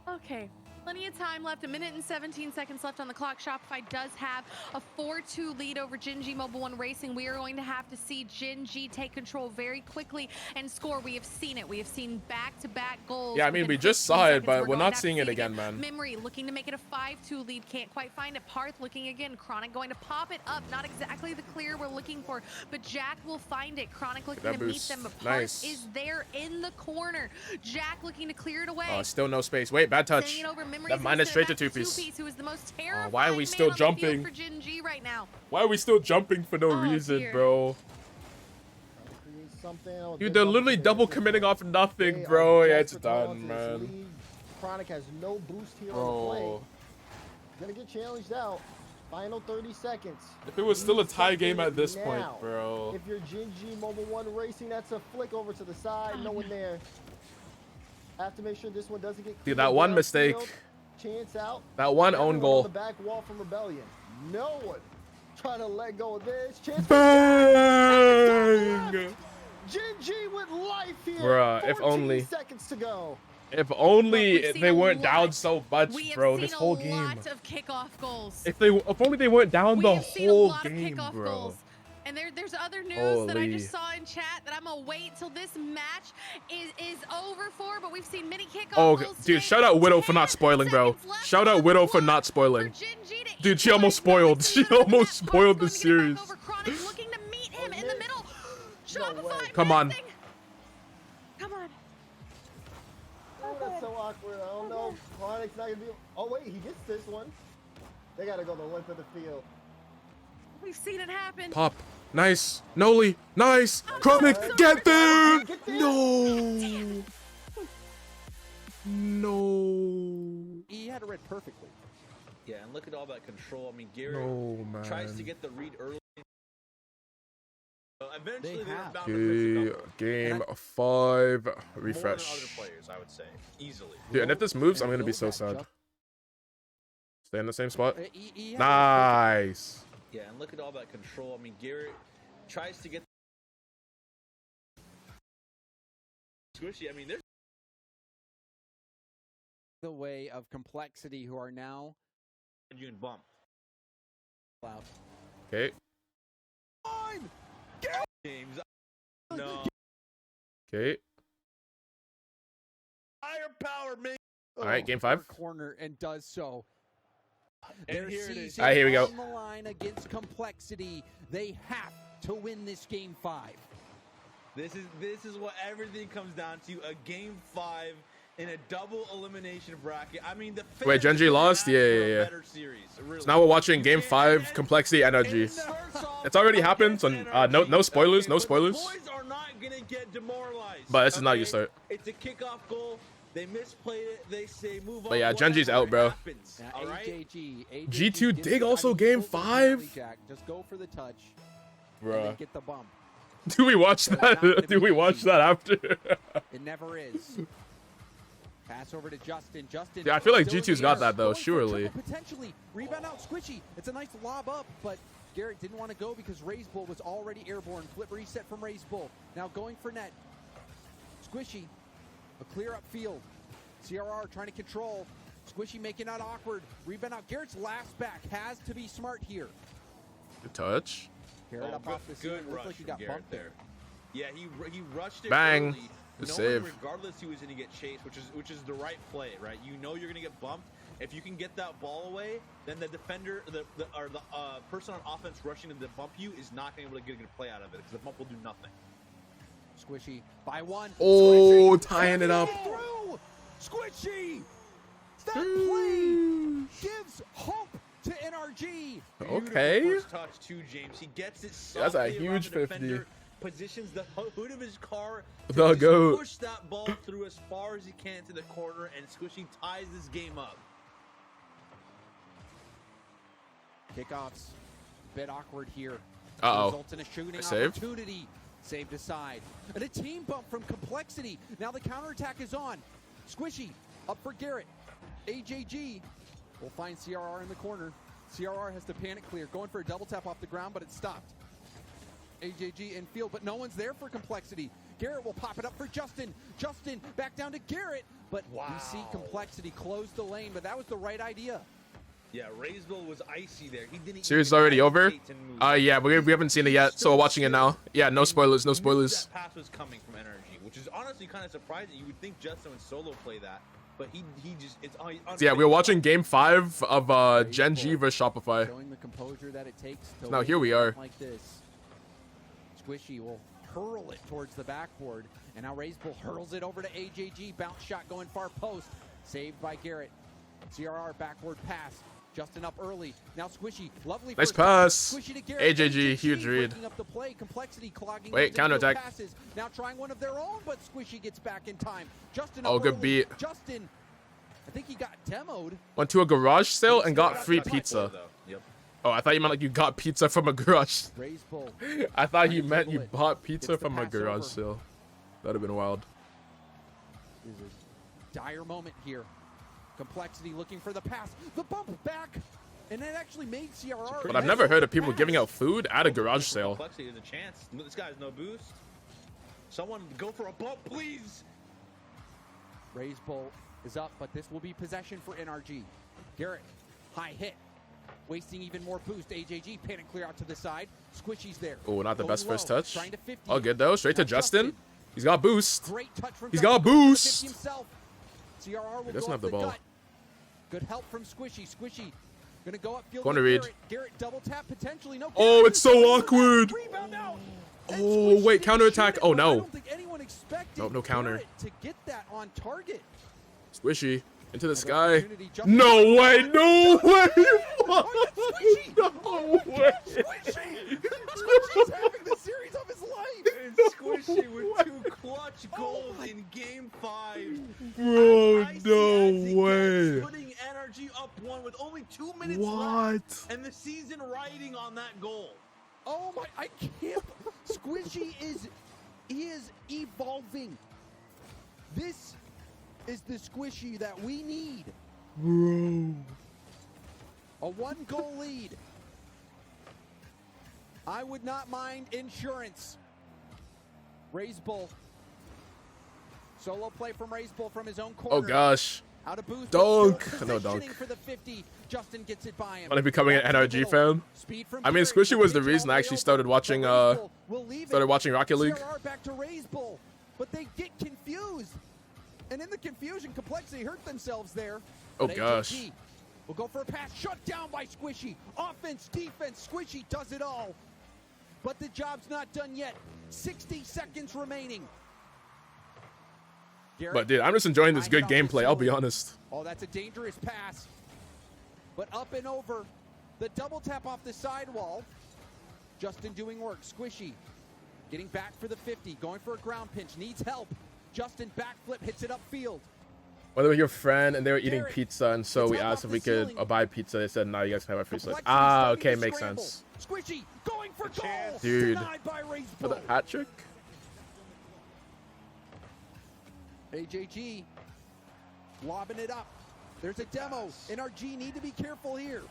Okay. Plenty of time left. 1 minute and 17 seconds left on the clock. Shopify does have a 4-2 lead over Gen G Mobile One Racing. We are going to have to see Gen G take control very quickly and score. We have seen it. We have seen back-to-back goals. Yeah, I mean, we just saw it, but we're not seeing it again, man. Memory looking to make it a 5-2 lead. Can't quite find it. Parth looking again. Chronic going to pop it up. Not exactly the clear we're looking for, but Jack will find it. Chronic looking to meet them, but Parth is there in the corner. Jack looking to clear it away. Oh, still no space. Wait, bad touch. That minus straight to 2-piece. Why are we still jumping? Right now. Why are we still jumping for no reason, bro? Dude, they're literally double committing off nothing, bro. Yeah, it's done, man. Chronic has no boost here on the play. Gonna get challenged out. Final 30 seconds. If it was still a tie game at this point, bro. If you're Gingy Mobile 1 Racing, that's a flick over to the side. No one there. Have to make sure this one doesn't get. Dude, that one mistake. Chance out. That one own goal. On the back wall from Rebellion. No one trying to let go of this. Chance. Bang! Gingy with life here. Bruh, if only. Seconds to go. If only they weren't down so much, bro. This whole game. We have seen a lot of kickoff goals. If only they weren't down the whole game, bro. Goals. And there's other news that I just saw in chat that I'm gonna wait till this match is over for. But we've seen many kickoff goals. Dude, shout out Widow for not spoiling, bro. Shout out Widow for not spoiling. Dude, she almost spoiled. She almost spoiled the series. Looking to meet him in the middle. Shopify. Come on. Come on. Oh, that's so awkward. I don't know. Chronic's not gonna be. Oh wait, he gets this one. They gotta go the length of the field. We've seen it happen. Pop. Nice. Noli. Nice. Chronic, get there. No. No. He had it read perfectly. Yeah, and look at all that control. I mean, Garrett tries to get the read early. Eventually, Game 5. Refresh. More than other players, I would say, easily. Dude, and if this moves, I'm gonna be so sad. Stay in the same spot. Nice. Yeah, and look at all that control. I mean, Garrett tries to get squishy. I mean, there's the way of Complexity, who are now you can bump. Loud. Okay. James. No. Okay. Higher power, man. All right, game 5. Corner and does so. And here it is. All right, here we go. On the line against Complexity. They have to win this game 5. This is what everything comes down to. A game 5 in a double elimination bracket. I mean, wait, Genji lost? Yeah. Series, really. So now we're watching game 5, Complexity Energy. It's already happened, so no spoilers, no spoilers. Boys are not gonna get demoralized. But this is not your start. It's a kickoff goal. They misplayed it. They say move on. But yeah, Genji's out, bro. All right? G2 Dig also game 5? Just go for the touch. Bruh. Get the bump. Do we watch that? Do we watch that after? It never is. Pass over to Justin. Yeah, I feel like G2's got that though, surely. Potentially. Rebound out Squishy. It's a nice lob up, but Garrett didn't want to go because Raze Bull was already airborne. Flip reset from Raze Bull. Now going for net. Squishy. A clear up field. CRR trying to control. Squishy making out awkward. Rebound out. Garrett's last back has to be smart here. Good touch. Garrett up off the good scene. rush Looks like he got bumped there. Yeah, he rushed it Bang. early, Good knowing save. regardless he was going to get chased, which is the right play, right? You know you're going to get bumped. If you can get that ball away, then the defender, the person on offense rushing to bump you is not going to be able to get a good play out of it because the bump will do nothing. Squishy by one. Oh, tying it up. Through. Squishy. That play gives hope to NRG. Okay. First touch to James. He gets it. That's a huge 50. Defender, positions the hood of his car The to goat. push that ball through as far as he can to the corner, and Squishy ties this game up. Kickoffs, bit awkward here. Uh-oh. Results in a shooting opportunity. Saved aside. And a team bump from Complexity. Now the counterattack is on. Squishy up for Garrett. AJG will find CRR in the corner. CRR has to panic clear. Going for a double tap off the ground, but it stopped. AJG in field, but no one's there for Complexity. Garrett will pop it up for Justin. Justin back down to Garrett, but we see Complexity close the lane, but that was the right idea. Yeah, Raysville was icy there. He didn't. Series already over? Yeah, we haven't seen it yet, so we're watching it now. Yeah, no spoilers, no spoilers. That pass was coming from Energy, which is honestly kind of surprising. You would think Justin would solo play that, but he just it's yeah, we were watching game 5 of Gen G versus Shopify. Showing the composure that it takes to now here we are. Like this. Squishy will hurl it towards the backboard, and now Razebull hurls it over to AJG. Bounce shot going far post, saved by Garrett. CRR backward pass. Justin up early. Now Squishy, lovely nice pass. Squishy to Garrett. AJG, huge read. Up the play. Complexity clogging wait, counterattack. Passes. Now trying one of their own, but Squishy gets back in time. Justin good beat. Justin think he got demoed. Went to a garage sale and got free That's my pizza. four, though. Yep. Oh, I thought you meant like you got pizza from a garage. Raise bull. I thought you meant you bought pizza from a garage sale. That'd have been wild. This is a dire moment here. Complexity looking for the pass. The bump back. And it actually made CRR. But I've never heard of people giving out food at a garage sale. Complexity, there's a chance. This guy has no boost. Someone go for a bump, please. Raise bull is up, but this will be possession for NRG. Garrett, high hit. Wasting even more boost. AJG, pan and clear out to the side. Squishy's there. Oh, not the Going best first low, touch. trying to 50. Oh, good though. Straight to Justin. He's got boost. Great touch from He's Justin. got boost. Himself. CRR will He doesn't go have the up ball. gut. Good help from Squishy. Squishy gonna go upfield. Corner with read. Garrett. Garrett double tap potentially. No. Oh, Garrett it's so awkward. Rebound out. Oh, wait, counterattack. Oh, I no. don't think anyone expected Nope, no counter. Garrett to get that on target. Squishy. Into the sky. No way. No way. No way. Squishy's having the series of his life. Squishy with 2 clutch goals in Game 5. Bro, no way. Putting energy up 1 with only 2 minutes What? left. And the season riding on that goal. Oh my, I can't. Squishy is evolving. This is the Squishy that we need. Bro. A 1-goal lead. I would not mind insurance. Raise bull. Solo play from Raise bull from his own corner. Oh gosh. Out of boost. Dunk. No dunk. For the 50. Justin gets it by him. When I becoming an NRG fan. I mean, Squishy was the reason I actually started watching Rocket League. CRR back to Raise bull, but they get confused. And in the confusion, Complexity hurt themselves there. Oh But gosh. AJG will go for a pass. Shut down by Squishy. Offense, defense, Squishy does it all. But the job's not done yet. 60 seconds remaining. Garrett, But dude, I'm just enjoying this good gameplay, I'll be honest. oh, that's a dangerous pass. But up and over. The double tap off the sidewall. Justin doing work. Squishy getting back for the 50. Going for a ground pinch. Needs help. Justin backflip. Hits it upfield. Well, they were your friend and they were eating pizza, and so we asked if we could buy pizza. They said, no, you guys can have our free slice. Ah, okay, makes sense. Squishy going for goal. Dude, Denied by Raise for the bull. hat trick? AJG lobbing it up. There's a demo. NRG need to be careful here.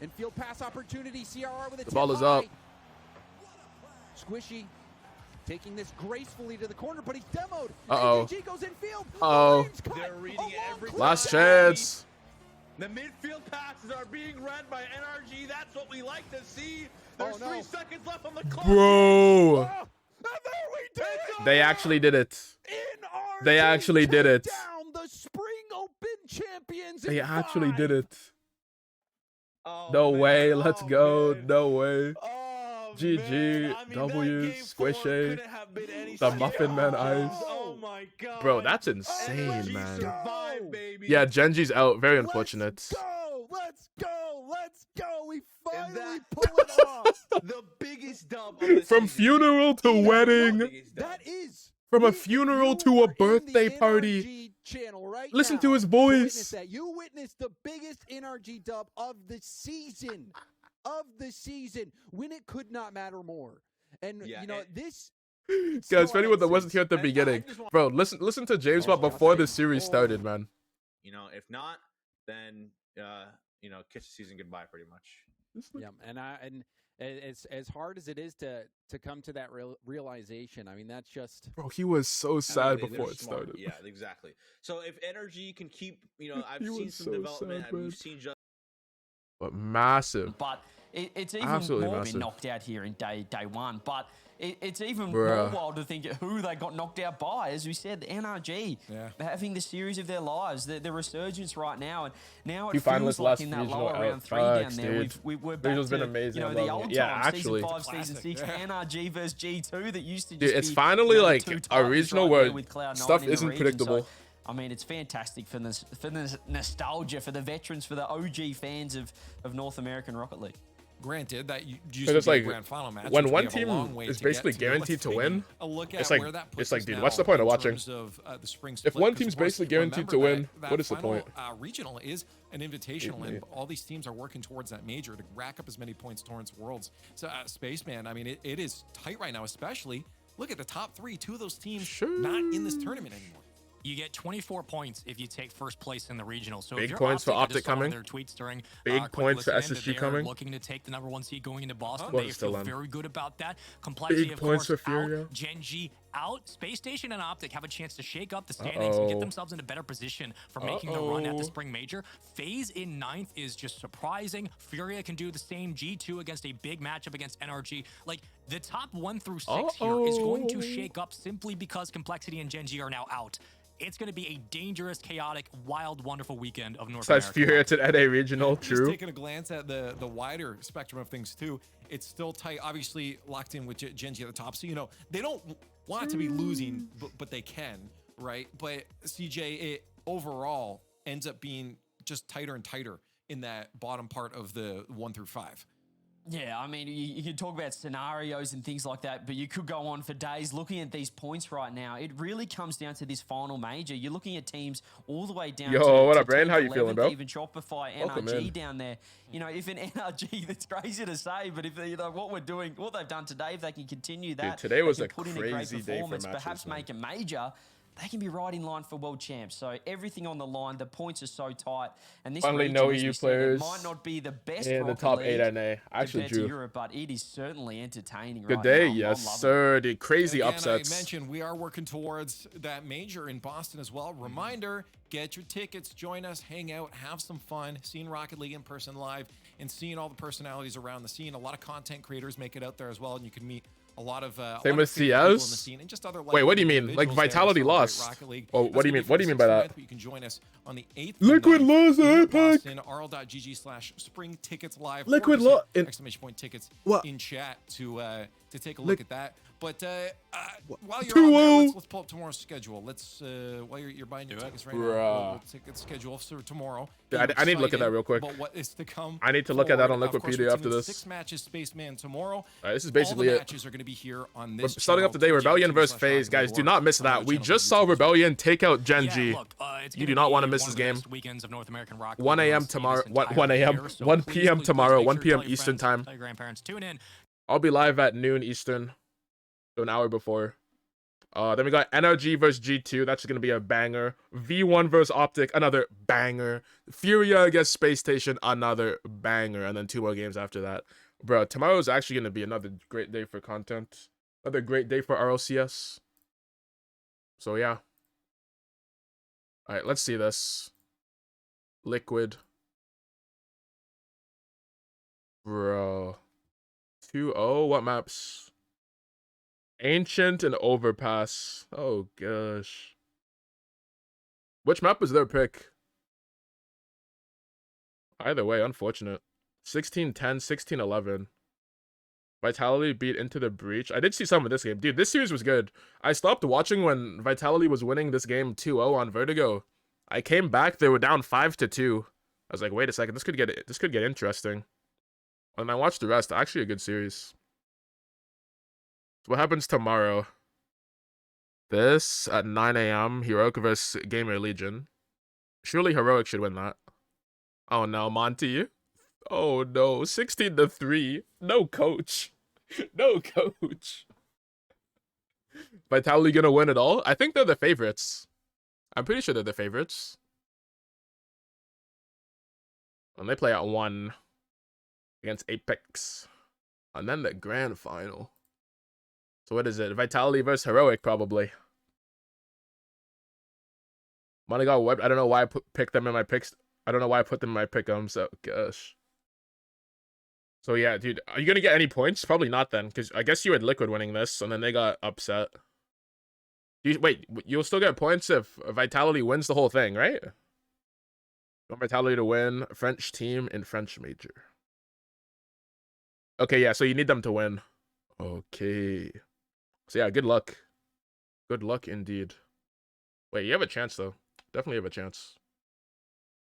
Infield pass opportunity. CRR with a The ball tip is up. high. Squishy taking this gracefully to the corner, but he's demoed. Uh-oh. AJG goes infield. Uh-oh. They're reading every Last chance. The midfield passes are being read by NRG. That's what we like to see. There's 3 seconds left on the clock. Bro. They actually did it. They actually did it. Down the Spring Open champions. They in actually 5. did it. No way. Let's go. No way. GG. W. Squishy. The Muffin Man Ice. Oh my god. Bro, that's insane, man. Survive, baby. Yeah, Genji's out. Very unfortunate. Let's go. We finally pull it off. The biggest dub of the From funeral to wedding. That is. From a funeral to a birthday party. Channel right Listen now to his to witness voice. that. You witnessed the biggest NRG dub of the season. When it could not matter more. And you know, this Guys, for anyone that wasn't here at the beginning, bro, listen to James Bond before the series started, man. You know, if not, then you know, kiss the season goodbye pretty much. Yeah, and as hard as it is to come to that realization, I mean, that's just. Bro, he was so sad They're before it smart. started. Yeah, exactly. So if energy can keep, you know, I've He seen was some so development. sad, man. We've seen just. But massive. But it's even Absolutely more massive. been knocked out here in day one. But it's even Bruh. more wild to think who they got knocked out by. As we said, the NRG having the series of their lives, the resurgence right now, and now it Few feels finalists like last in that regional lower out. round 3 Facts, down there, dude. we're back Regional's to been amazing. you know I the love old it. Yeah, times, actually. season 5, season 6, NRG versus G2 that used to just Dude, it's be, finally you know, like two a titans regional right where there with Cloud9 stuff in the isn't region. predictable. So, I mean, it's fantastic for this nostalgia, for the veterans, for the OG fans of North American Rocket League. Granted, that used to It's be a like grand final match. when which we one have a long team way is to basically get to. guaranteed Let's to take win, a look it's at like where that puts it's like, us dude, now what's the point of in watching? terms of, the spring If split, one 'cause team's of course, basically guaranteed to remember win, that what is the final, point? Regional is an invitational, and all these teams are working towards that major to rack up as many points towards Worlds. So, Spaceman, I mean, it is tight right now, especially. Look at the top three. Two of those teams not in this tournament anymore. You get 24 points if you take first place in the regional. So Big if you're points for Optic, I just Optic saw one of coming. their tweets during Big quick points for listen in SSG that they're coming. looking to take the #1 seed going into Boston. Well, They still feel on. very good about that. Complexity, Big of points course, for Furia. out. Gen G out. Space Station and Optic have a chance to shake up the standings and get themselves in a better position for making the run at the spring major. FaZe in 9th is just surprising. Furia can do the same. G2 against a big matchup against NRG. Like, the top 1 through 6 here is going to shake up simply because Complexity and Gen G are now out. It's going to be a dangerous, chaotic, wild, wonderful weekend of North Besides America. Furia, it's an NA regional, Just true. taking a glance at the wider spectrum of things too, it's still tight. Obviously locked in with Gen G at the top, so they don't want to be losing, but they can, right? But CJ, it overall ends up being just tighter and tighter in that bottom part of the 1 through 5. Yeah, I mean, you can talk about scenarios and things like that, but you could go on for days looking at these points right now. It really comes down to this final major. You're looking at teams all the way down to what up, Brain? 10th, How you feeling, 11th, bro? Even Shopify, Welcome NRG in. down there. If an NRG, that's crazy to say, but if what we're doing, what they've done today, if they can continue that, today was they a can put in a great crazy day for performance, matches, perhaps man. make a major, they can be right in line for world champs. So everything on the line, the points are so tight. And this Finally, region, no as we EU said, players it might not be the best in the Rocket top League 8 NA. Actually, compared to Drew. Europe, but it is certainly entertaining Good right day, now. I'm yes, loving sir. The crazy Again, upsets. I mentioned we are working towards that major in Boston as well. Reminder, get your tickets, join us, hang out, have some fun, seeing Rocket League in person live, and seeing all the personalities around the scene. A lot of content creators make it out there as well, and you can meet a lot of Same with people in the CS. scene and just other Wait, what do you mean? Like individuals there to Vitality celebrate lost? Rocket League. Oh, That's what do you gonna mean? be What do you mean by 6th and that? 9th, but you can join us on the 8th. Liquid and 9th lost in Epic. Boston, rl.gg/spring tickets live. Liquid or just lost exclamation point tickets What? in chat to take a look at that. But while you're 2-0. on there, let's pull up tomorrow's schedule. Let's while you're buying your tickets right now, Bruh. we'll take a schedule for tomorrow. Dude, I need to look at that real quick. But what is to come? I need to look at that on forward. Of course, Wikipedia we're after tuning this. 6 matches, Spaceman tomorrow. All right, this is basically all the it. matches are going to be here on We're this. starting up today, Rebellion versus FaZe. Guys, do not miss that. We just saw Rebellion take out Gen G. You do not want to miss this game. Weekends of North American Rock 1 a.m. tomorrow. 1 a.m. 1 p.m. tomorrow. 1 p.m. Eastern time. Tell your grandparents, tune in. I'll be live at noon Eastern, so an hour before. Then we got NRG versus G2. That's going to be a banger. V1 versus Optic, another banger. Furia against Space Station, another banger. And then 2 more games after that. Bro, tomorrow is actually going to be another great day for content. Another great day for RLCS. So, yeah. All right, let's see this. Liquid. Bro. 2-0? What maps? Ancient and Overpass. Oh, gosh. Which map was their pick? Either way, unfortunate. 16-10, 16-11. Vitality beat Into the Breach. I did see some of this game. Dude, this series was good. I stopped watching when Vitality was winning this game 2-0 on Vertigo. I came back, they were down 5-2. I was like, wait a second, this could get interesting. And I watched the rest. Actually a good series. So what happens tomorrow? This at 9 a.m. Heroic versus Gamer Legion. Surely Heroic should win that. Oh no, Monty. Oh no, 16-3. No coach. No coach. Vitality gonna win it all? I think they're the favorites. I'm pretty sure they're the favorites. And they play at 1 against Apex. And then the grand final. So what is it? Vitality versus Heroic, probably. Money got wiped. I don't know why I picked them in my picks. I don't know why I put them in my pick'em, so gosh. So yeah, dude, are you gonna get any points? Probably not then, because I guess you had Liquid winning this, and then they got upset. Wait, you'll still get points if Vitality wins the whole thing, right? You want Vitality to win French team in French major. Okay, yeah, so you need them to win. Okay. So yeah, good luck. Good luck indeed. Wait, you have a chance though. Definitely have a chance.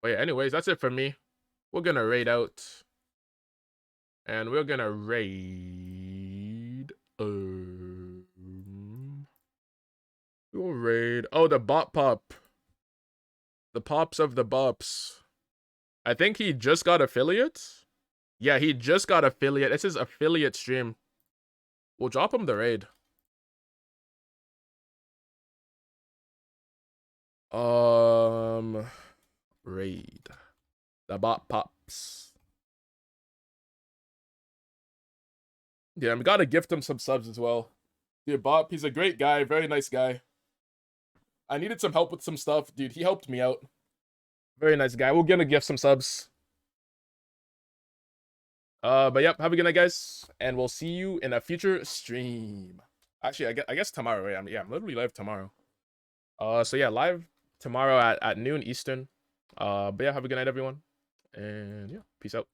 But yeah, anyways, that's it for me. We're gonna raid out. And we're gonna raid. We'll raid. Oh, the bot pop. The pops of the bops. I think he just got affiliate. Yeah, he just got affiliate. It's his affiliate stream. We'll drop him the raid. Raid. The bot pops. Yeah, we gotta gift him some subs as well. Dude, Bop, he's a great guy, very nice guy. I needed some help with some stuff, dude. He helped me out. Very nice guy. We're gonna gift some subs. But yep, have a good night, guys, and we'll see you in a future stream. Actually, I guess tomorrow. Yeah, I'm literally live tomorrow. So yeah, live tomorrow at noon Eastern. But yeah, have a good night, everyone, and yeah, peace out.